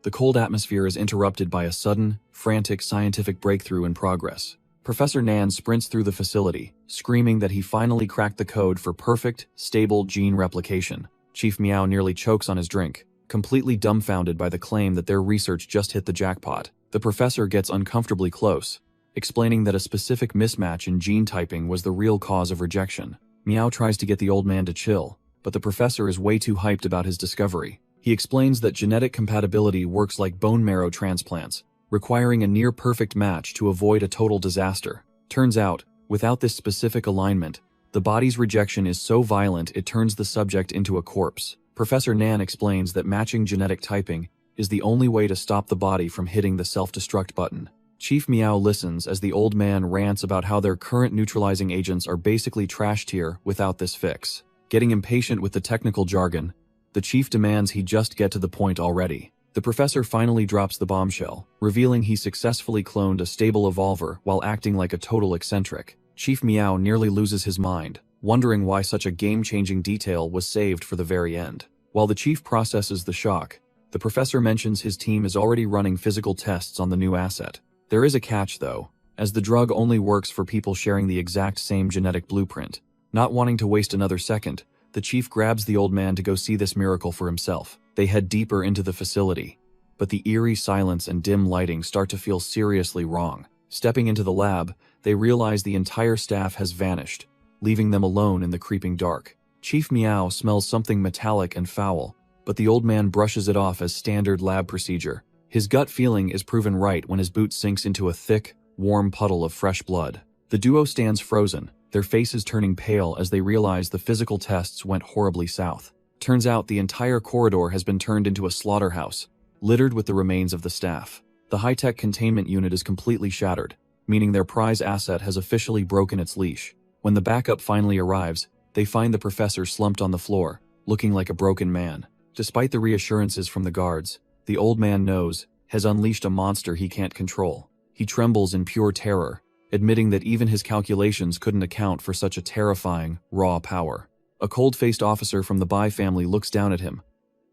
the cold atmosphere is interrupted by a sudden, frantic scientific breakthrough in progress. Professor Nan sprints through the facility, screaming that he finally cracked the code for perfect, stable gene replication. Chief Meow nearly chokes on his drink, completely dumbfounded by the claim that their research just hit the jackpot. The professor gets uncomfortably close, explaining that a specific mismatch in gene typing was the real cause of rejection. Meow tries to get the old man to chill, but the professor is way too hyped about his discovery. He explains that genetic compatibility works like bone marrow transplants, requiring a near-perfect match to avoid a total disaster. Turns out, without this specific alignment, the body's rejection is so violent it turns the subject into a corpse. Professor Nan explains that matching genetic typing is the only way to stop the body from hitting the self-destruct button. Chief Meow listens as the old man rants about how their current neutralizing agents are basically trash tier without this fix. Getting impatient with the technical jargon, the chief demands he just get to the point already. The professor finally drops the bombshell, revealing he successfully cloned a stable evolver while acting like a total eccentric. Chief Meow nearly loses his mind, wondering why such a game-changing detail was saved for the very end. While the chief processes the shock, the professor mentions his team is already running physical tests on the new asset. There is a catch though, as the drug only works for people sharing the exact same genetic blueprint. Not wanting to waste another second, the chief grabs the old man to go see this miracle for himself. They head deeper into the facility, but the eerie silence and dim lighting start to feel seriously wrong. Stepping into the lab, they realize the entire staff has vanished, leaving them alone in the creeping dark. Chief Meow smells something metallic and foul, but the old man brushes it off as standard lab procedure. His gut feeling is proven right when his boot sinks into a thick, warm puddle of fresh blood. The duo stands frozen, their faces turning pale as they realize the physical tests went horribly south. Turns out the entire corridor has been turned into a slaughterhouse, littered with the remains of the staff. The high-tech containment unit is completely shattered, meaning their prize asset has officially broken its leash. When the backup finally arrives, they find the professor slumped on the floor, looking like a broken man. Despite the reassurances from the guards, the old man knows has unleashed a monster he can't control. He trembles in pure terror, admitting that even his calculations couldn't account for such a terrifying, raw power. A cold-faced officer from the Bai family looks down at him,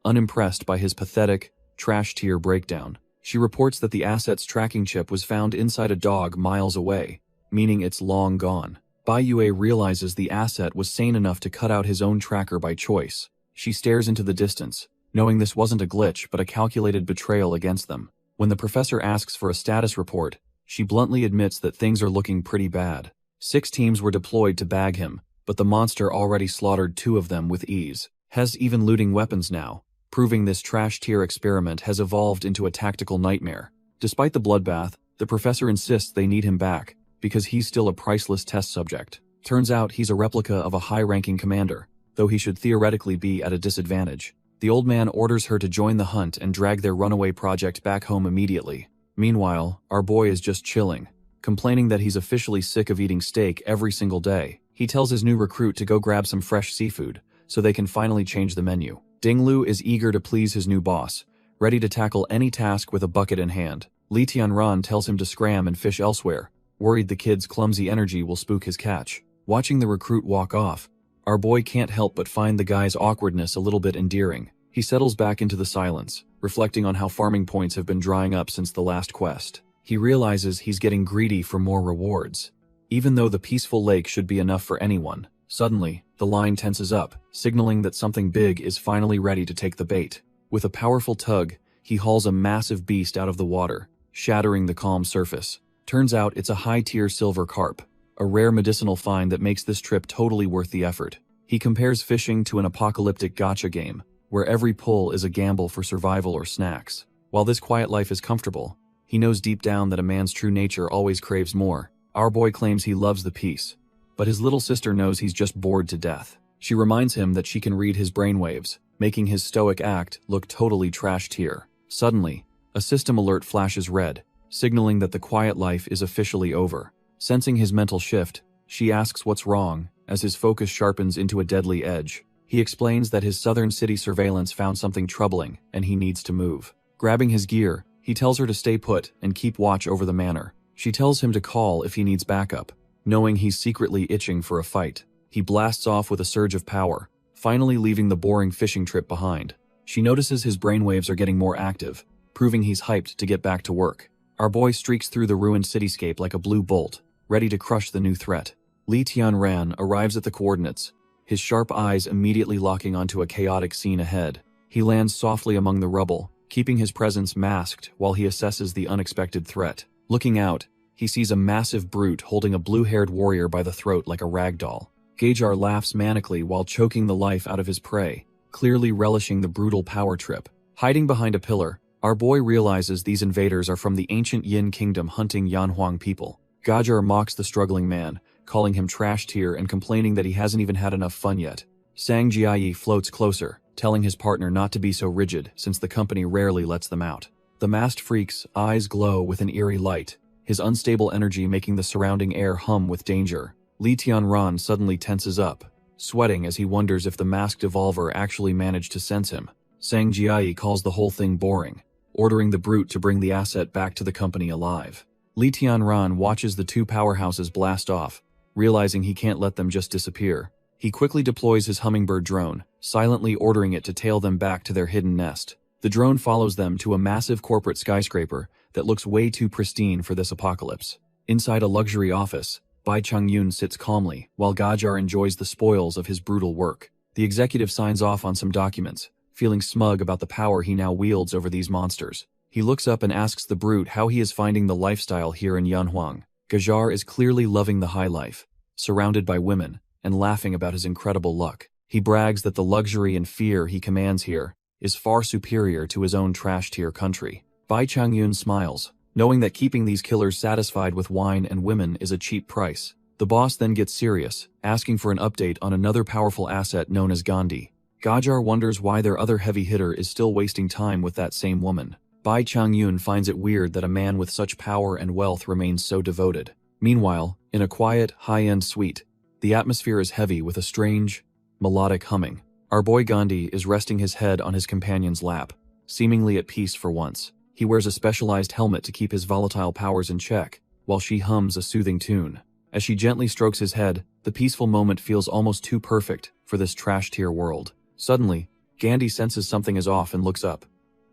unimpressed by his pathetic, trash-tier breakdown. She reports that the asset's tracking chip was found inside a dog miles away, meaning it's long gone. Bai Yue realizes the asset was sane enough to cut out his own tracker by choice. She stares into the distance, knowing this wasn't a glitch but a calculated betrayal against them. When the professor asks for a status report, she bluntly admits that things are looking pretty bad. 6 teams were deployed to bag him, but the monster already slaughtered 2 of them with ease. Has even looting weapons now, proving this trash-tier experiment has evolved into a tactical nightmare. Despite the bloodbath, the professor insists they need him back, because he's still a priceless test subject. Turns out he's a replica of a high-ranking commander, though he should theoretically be at a disadvantage. The old man orders her to join the hunt and drag their runaway project back home immediately. Meanwhile, our boy is just chilling, complaining that he's officially sick of eating steak every single day. He tells his new recruit to go grab some fresh seafood, so they can finally change the menu. Dinglu is eager to please his new boss, ready to tackle any task with a bucket in hand. Li Tianran tells him to scram and fish elsewhere, worried the kid's clumsy energy will spook his catch. Watching the recruit walk off, our boy can't help but find the guy's awkwardness a little bit endearing. He settles back into the silence, reflecting on how farming points have been drying up since the last quest. He realizes he's getting greedy for more rewards. Even though the peaceful lake should be enough for anyone, Suddenly, the line tenses up, signaling that something big is finally ready to take the bait. With a powerful tug, he hauls a massive beast out of the water, shattering the calm surface. Turns out it's a high-tier silver carp, a rare medicinal find that makes this trip totally worth the effort. He compares fishing to an apocalyptic gacha game, where every pull is a gamble for survival or snacks. While this quiet life is comfortable, he knows deep down that a man's true nature always craves more. Our boy claims he loves the peace, but his little sister knows he's just bored to death. She reminds him that she can read his brainwaves, making his stoic act look totally trash tier. Suddenly, a system alert flashes red, signaling that the quiet life is officially over. Sensing his mental shift, she asks what's wrong, as his focus sharpens into a deadly edge. He explains that his southern city surveillance found something troubling and he needs to move. Grabbing his gear, he tells her to stay put and keep watch over the manor. She tells him to call if he needs backup, knowing he's secretly itching for a fight. He blasts off with a surge of power, finally leaving the boring fishing trip behind. She notices his brainwaves are getting more active, proving he's hyped to get back to work. Our boy streaks through the ruined cityscape like a blue bolt, ready to crush the new threat. Li Tianran arrives at the coordinates, his sharp eyes immediately locking onto a chaotic scene ahead. He lands softly among the rubble, keeping his presence masked while he assesses the unexpected threat. Looking out, he sees a massive brute holding a blue-haired warrior by the throat like a rag doll. Gajar laughs manically while choking the life out of his prey, clearly relishing the brutal power trip. Hiding behind a pillar, our boy realizes these invaders are from the ancient Yin kingdom hunting Yanhuang people. Gajar mocks the struggling man, calling him trash tier and complaining that he hasn't even had enough fun yet. Sang Jiayi floats closer, telling his partner not to be so rigid since the company rarely lets them out. The masked freak's eyes glow with an eerie light, his unstable energy making the surrounding air hum with danger. Li Tianran suddenly tenses up, sweating as he wonders if the masked evolver actually managed to sense him. Sang Jiayi calls the whole thing boring, ordering the brute to bring the asset back to the company alive. Li Tianran watches the two powerhouses blast off, realizing he can't let them just disappear. He quickly deploys his hummingbird drone, silently ordering it to tail them back to their hidden nest. The drone follows them to a massive corporate skyscraper that looks way too pristine for this apocalypse. Inside a luxury office, Bai Changyun sits calmly while Gajar enjoys the spoils of his brutal work. The executive signs off on some documents, feeling smug about the power he now wields over these monsters. He looks up and asks the brute how he is finding the lifestyle here in Yanhuang. Gajar is clearly loving the high life, surrounded by women, and laughing about his incredible luck. He brags that the luxury and fear he commands here is far superior to his own trash-tier country. Bai Changyun smiles, knowing that keeping these killers satisfied with wine and women is a cheap price. The boss then gets serious, asking for an update on another powerful asset known as Gandhi. Gajar wonders why their other heavy hitter is still wasting time with that same woman. Bai Changyun finds it weird that a man with such power and wealth remains so devoted. Meanwhile, in a quiet, high-end suite, the atmosphere is heavy with a strange, melodic humming. Our boy Gandhi is resting his head on his companion's lap, seemingly at peace for once. He wears a specialized helmet to keep his volatile powers in check, while she hums a soothing tune. As she gently strokes his head, the peaceful moment feels almost too perfect for this trash-tier world. Suddenly, Gandhi senses something is off and looks up,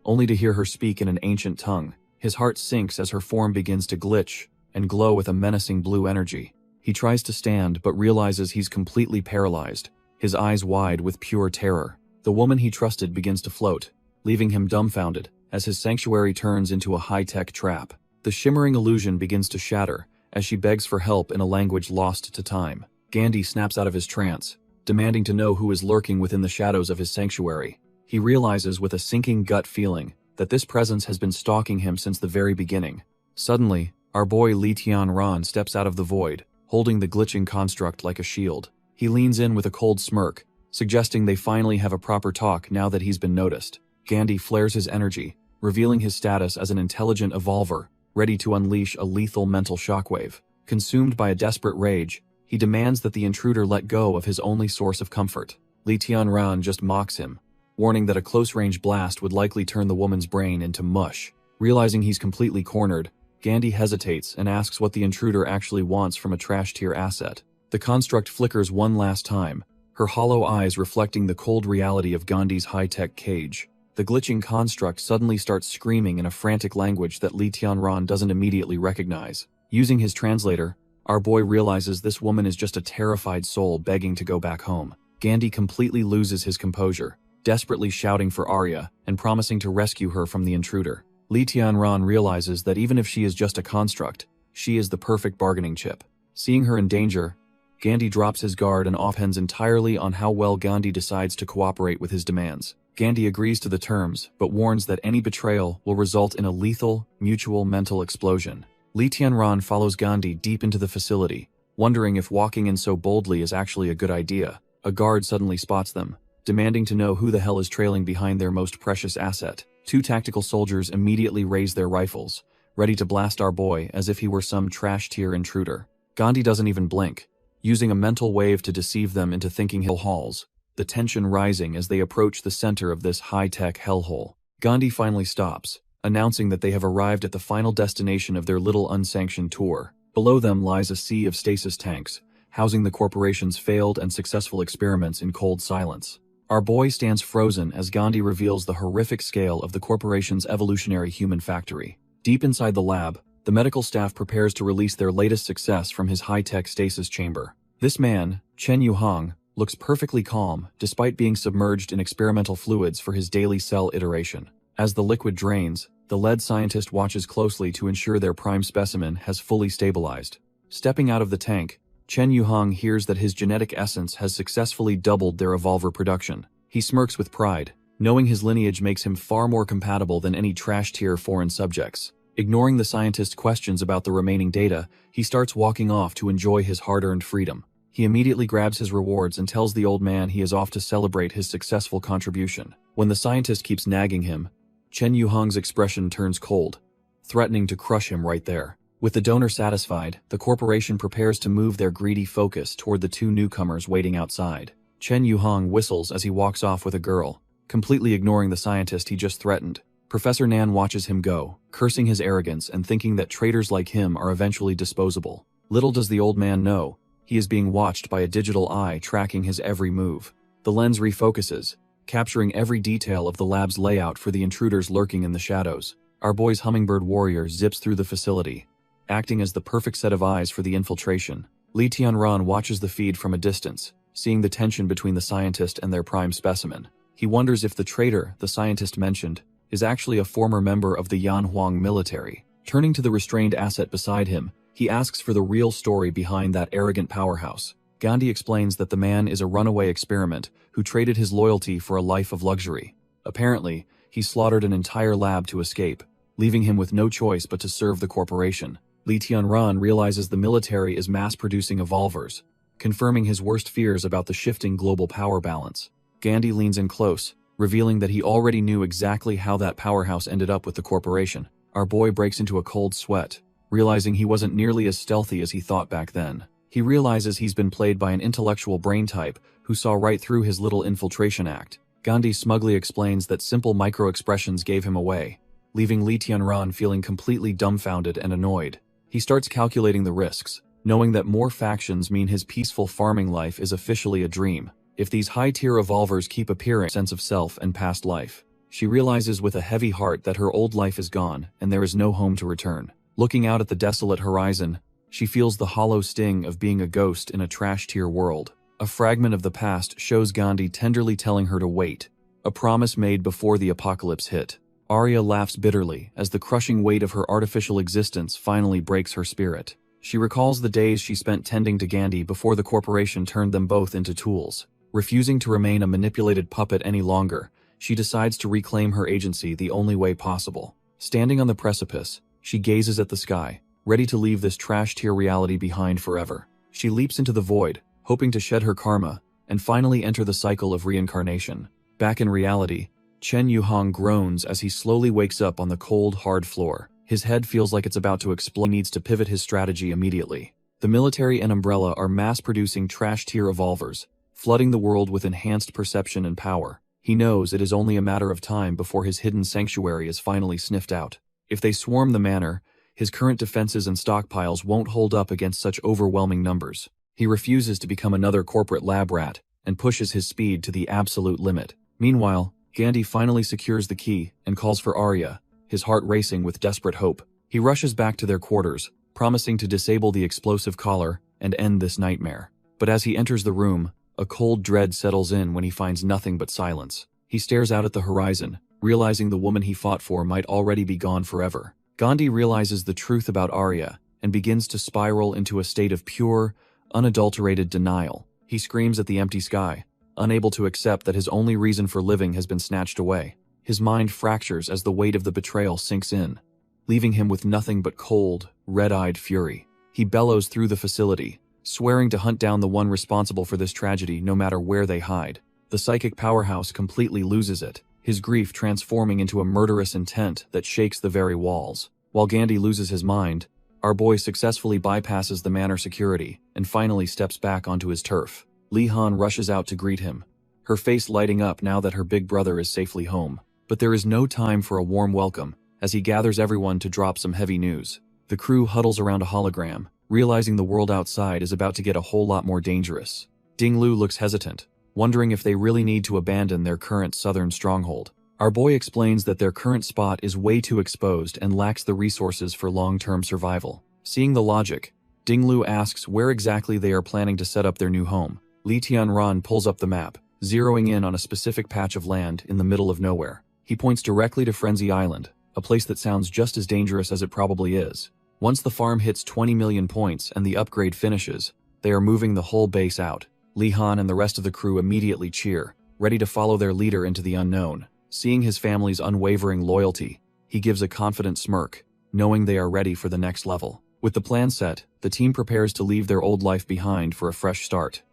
only to hear her speak in an ancient tongue. His heart sinks as her form begins to glitch and glow with a menacing blue energy. He tries to stand but realizes he's completely paralyzed, his eyes wide with pure terror. The woman he trusted begins to float, leaving him dumbfounded as his sanctuary turns into a high-tech trap. The shimmering illusion begins to shatter as she begs for help in a language lost to time. Gandhi snaps out of his trance, demanding to know who is lurking within the shadows of his sanctuary. He realizes with a sinking gut feeling that this presence has been stalking him since the very beginning. Suddenly, our boy Li Tianran steps out of the void, holding the glitching construct like a shield. He leans in with a cold smirk, suggesting they finally have a proper talk now that he's been noticed. Gandhi flares his energy, revealing his status as an intelligent evolver, ready to unleash a lethal mental shockwave. Consumed by a desperate rage, he demands that the intruder let go of his only source of comfort. Li Tianran just mocks him, warning that a close-range blast would likely turn the woman's brain into mush. Realizing he's completely cornered, Gandhi hesitates and asks what the intruder actually wants from a trash-tier asset. The construct flickers one last time, her hollow eyes reflecting the cold reality of Gandhi's high-tech cage. The glitching construct suddenly starts screaming in a frantic language that Li Tianran doesn't immediately recognize. Using his translator, Our boy realizes this woman is just a terrified soul begging to go back home. Gandhi completely loses his composure, desperately shouting for Arya and promising to rescue her from the intruder. Lee Tianran realizes that even if she is just a construct, she is the perfect bargaining chip. Seeing her in danger, Gandhi drops his guard and offhands entirely on how well Gandhi decides to cooperate with his demands. Gandhi agrees to the terms, but warns that any betrayal will result in a lethal, mutual mental explosion. Lee Tianran follows Gandhi deep into the facility, wondering if walking in so boldly is actually a good idea. A guard suddenly spots them, demanding to know who the hell is trailing behind their most precious asset. Two tactical soldiers immediately raise their rifles, ready to blast our boy as if he were some trash-tier intruder. Gandhi doesn't even blink, using a mental wave to deceive them into thinking hill halls, the tension rising as they approach the center of this high-tech hellhole. Gandhi finally stops, announcing that they have arrived at the final destination of their little unsanctioned tour. Below them lies a sea of stasis tanks, housing the corporation's failed and successful experiments in cold silence. Our boy stands frozen as Gandhi reveals the horrific scale of the corporation's evolutionary human factory. Deep inside the lab, the medical staff prepares to release their latest success from his high-tech stasis chamber. This man, Chen Yuhang, looks perfectly calm despite being submerged in experimental fluids for his daily cell iteration. As the liquid drains, the lead scientist watches closely to ensure their prime specimen has fully stabilized. Stepping out of the tank, Chen Yuhang hears that his genetic essence has successfully doubled their evolver production. He smirks with pride, knowing his lineage makes him far more compatible than any trash-tier foreign subjects. Ignoring the scientist's questions about the remaining data, he starts walking off to enjoy his hard-earned freedom. He immediately grabs his rewards and tells the old man he is off to celebrate his successful contribution. When the scientist keeps nagging him, Chen Yuhang's expression turns cold, threatening to crush him right there. With the donor satisfied, the corporation prepares to move their greedy focus toward the two newcomers waiting outside. Chen Yuhang whistles as he walks off with a girl, completely ignoring the scientist he just threatened. Professor Nan watches him go, cursing his arrogance and thinking that traitors like him are eventually disposable. Little does the old man know, he is being watched by a digital eye tracking his every move. The lens refocuses, capturing every detail of the lab's layout for the intruders lurking in the shadows. Our boy's hummingbird warrior zips through the facility, acting as the perfect set of eyes for the infiltration. Lee Tianran watches the feed from a distance, seeing the tension between the scientist and their prime specimen. He wonders if the traitor the scientist mentioned is actually a former member of the Yanhuang military. Turning to the restrained asset beside him, he asks for the real story behind that arrogant powerhouse. Gandhi explains that the man is a runaway experiment who traded his loyalty for a life of luxury. Apparently, he slaughtered an entire lab to escape, leaving him with no choice but to serve the corporation. Lee Tianran realizes the military is mass-producing evolvers, confirming his worst fears about the shifting global power balance. Gandhi leans in close, revealing that he already knew exactly how that powerhouse ended up with the corporation. Our boy breaks into a cold sweat, realizing he wasn't nearly as stealthy as he thought back then. He realizes he's been played by an intellectual brain type who saw right through his little infiltration act. Gandhi smugly explains that simple micro-expressions gave him away, leaving Lee Tianran feeling completely dumbfounded and annoyed. He starts calculating the risks, knowing that more factions mean his peaceful farming life is officially a dream. If these high-tier evolvers keep appearing, sense of self and past life, she realizes with a heavy heart that her old life is gone and there is no home to return. Looking out at the desolate horizon, she feels the hollow sting of being a ghost in a trash-tier world. A fragment of the past shows Gandhi tenderly telling her to wait, a promise made before the apocalypse hit. Arya laughs bitterly as the crushing weight of her artificial existence finally breaks her spirit. She recalls the days she spent tending to Gandhi before the corporation turned them both into tools. Refusing to remain a manipulated puppet any longer, she decides to reclaim her agency the only way possible. Standing on the precipice, she gazes at the sky, ready to leave this trash-tier reality behind forever. She leaps into the void, hoping to shed her karma and finally enter the cycle of reincarnation. Back in reality, Chen Yuhang groans as he slowly wakes up on the cold, hard floor. His head feels like it's about to explode. He needs to pivot his strategy immediately. The military and Umbrella are mass-producing trash-tier evolvers, flooding the world with enhanced perception and power. He knows it is only a matter of time before his hidden sanctuary is finally sniffed out. If they swarm the manor, his current defenses and stockpiles won't hold up against such overwhelming numbers. He refuses to become another corporate lab rat and pushes his speed to the absolute limit. Meanwhile, Gandhi finally secures the key and calls for Arya, his heart racing with desperate hope. He rushes back to their quarters, promising to disable the explosive collar and end this nightmare. But as he enters the room, a cold dread settles in when he finds nothing but silence. He stares out at the horizon, realizing the woman he fought for might already be gone forever. Gandhi realizes the truth about Arya and begins to spiral into a state of pure, unadulterated denial. He screams at the empty sky, unable to accept that his only reason for living has been snatched away. His mind fractures as the weight of the betrayal sinks in, leaving him with nothing but cold, red-eyed fury. He bellows through the facility, swearing to hunt down the one responsible for this tragedy no matter where they hide. The psychic powerhouse completely loses it, his grief transforming into a murderous intent that shakes the very walls. While Gandhi loses his mind, our boy successfully bypasses the manor security and finally steps back onto his turf. Li Han rushes out to greet him, her face lighting up now that her big brother is safely home. But there is no time for a warm welcome, as he gathers everyone to drop some heavy news. The crew huddles around a hologram, realizing the world outside is about to get a whole lot more dangerous. Ding Lu looks hesitant, wondering if they really need to abandon their current southern stronghold. Our boy explains that their current spot is way too exposed and lacks the resources for long-term survival. Seeing the logic, Ding Lu asks where exactly they are planning to set up their new home. Li Tianran pulls up the map, zeroing in on a specific patch of land in the middle of nowhere. He points directly to Frenzy Island, a place that sounds just as dangerous as it probably is. Once the farm hits 20 million points and the upgrade finishes, they are moving the whole base out. Li Han and the rest of the crew immediately cheer, ready to follow their leader into the unknown. Seeing his family's unwavering loyalty, he gives a confident smirk, knowing they are ready for the next level. With the plan set, the team prepares to leave their old life behind for a fresh start.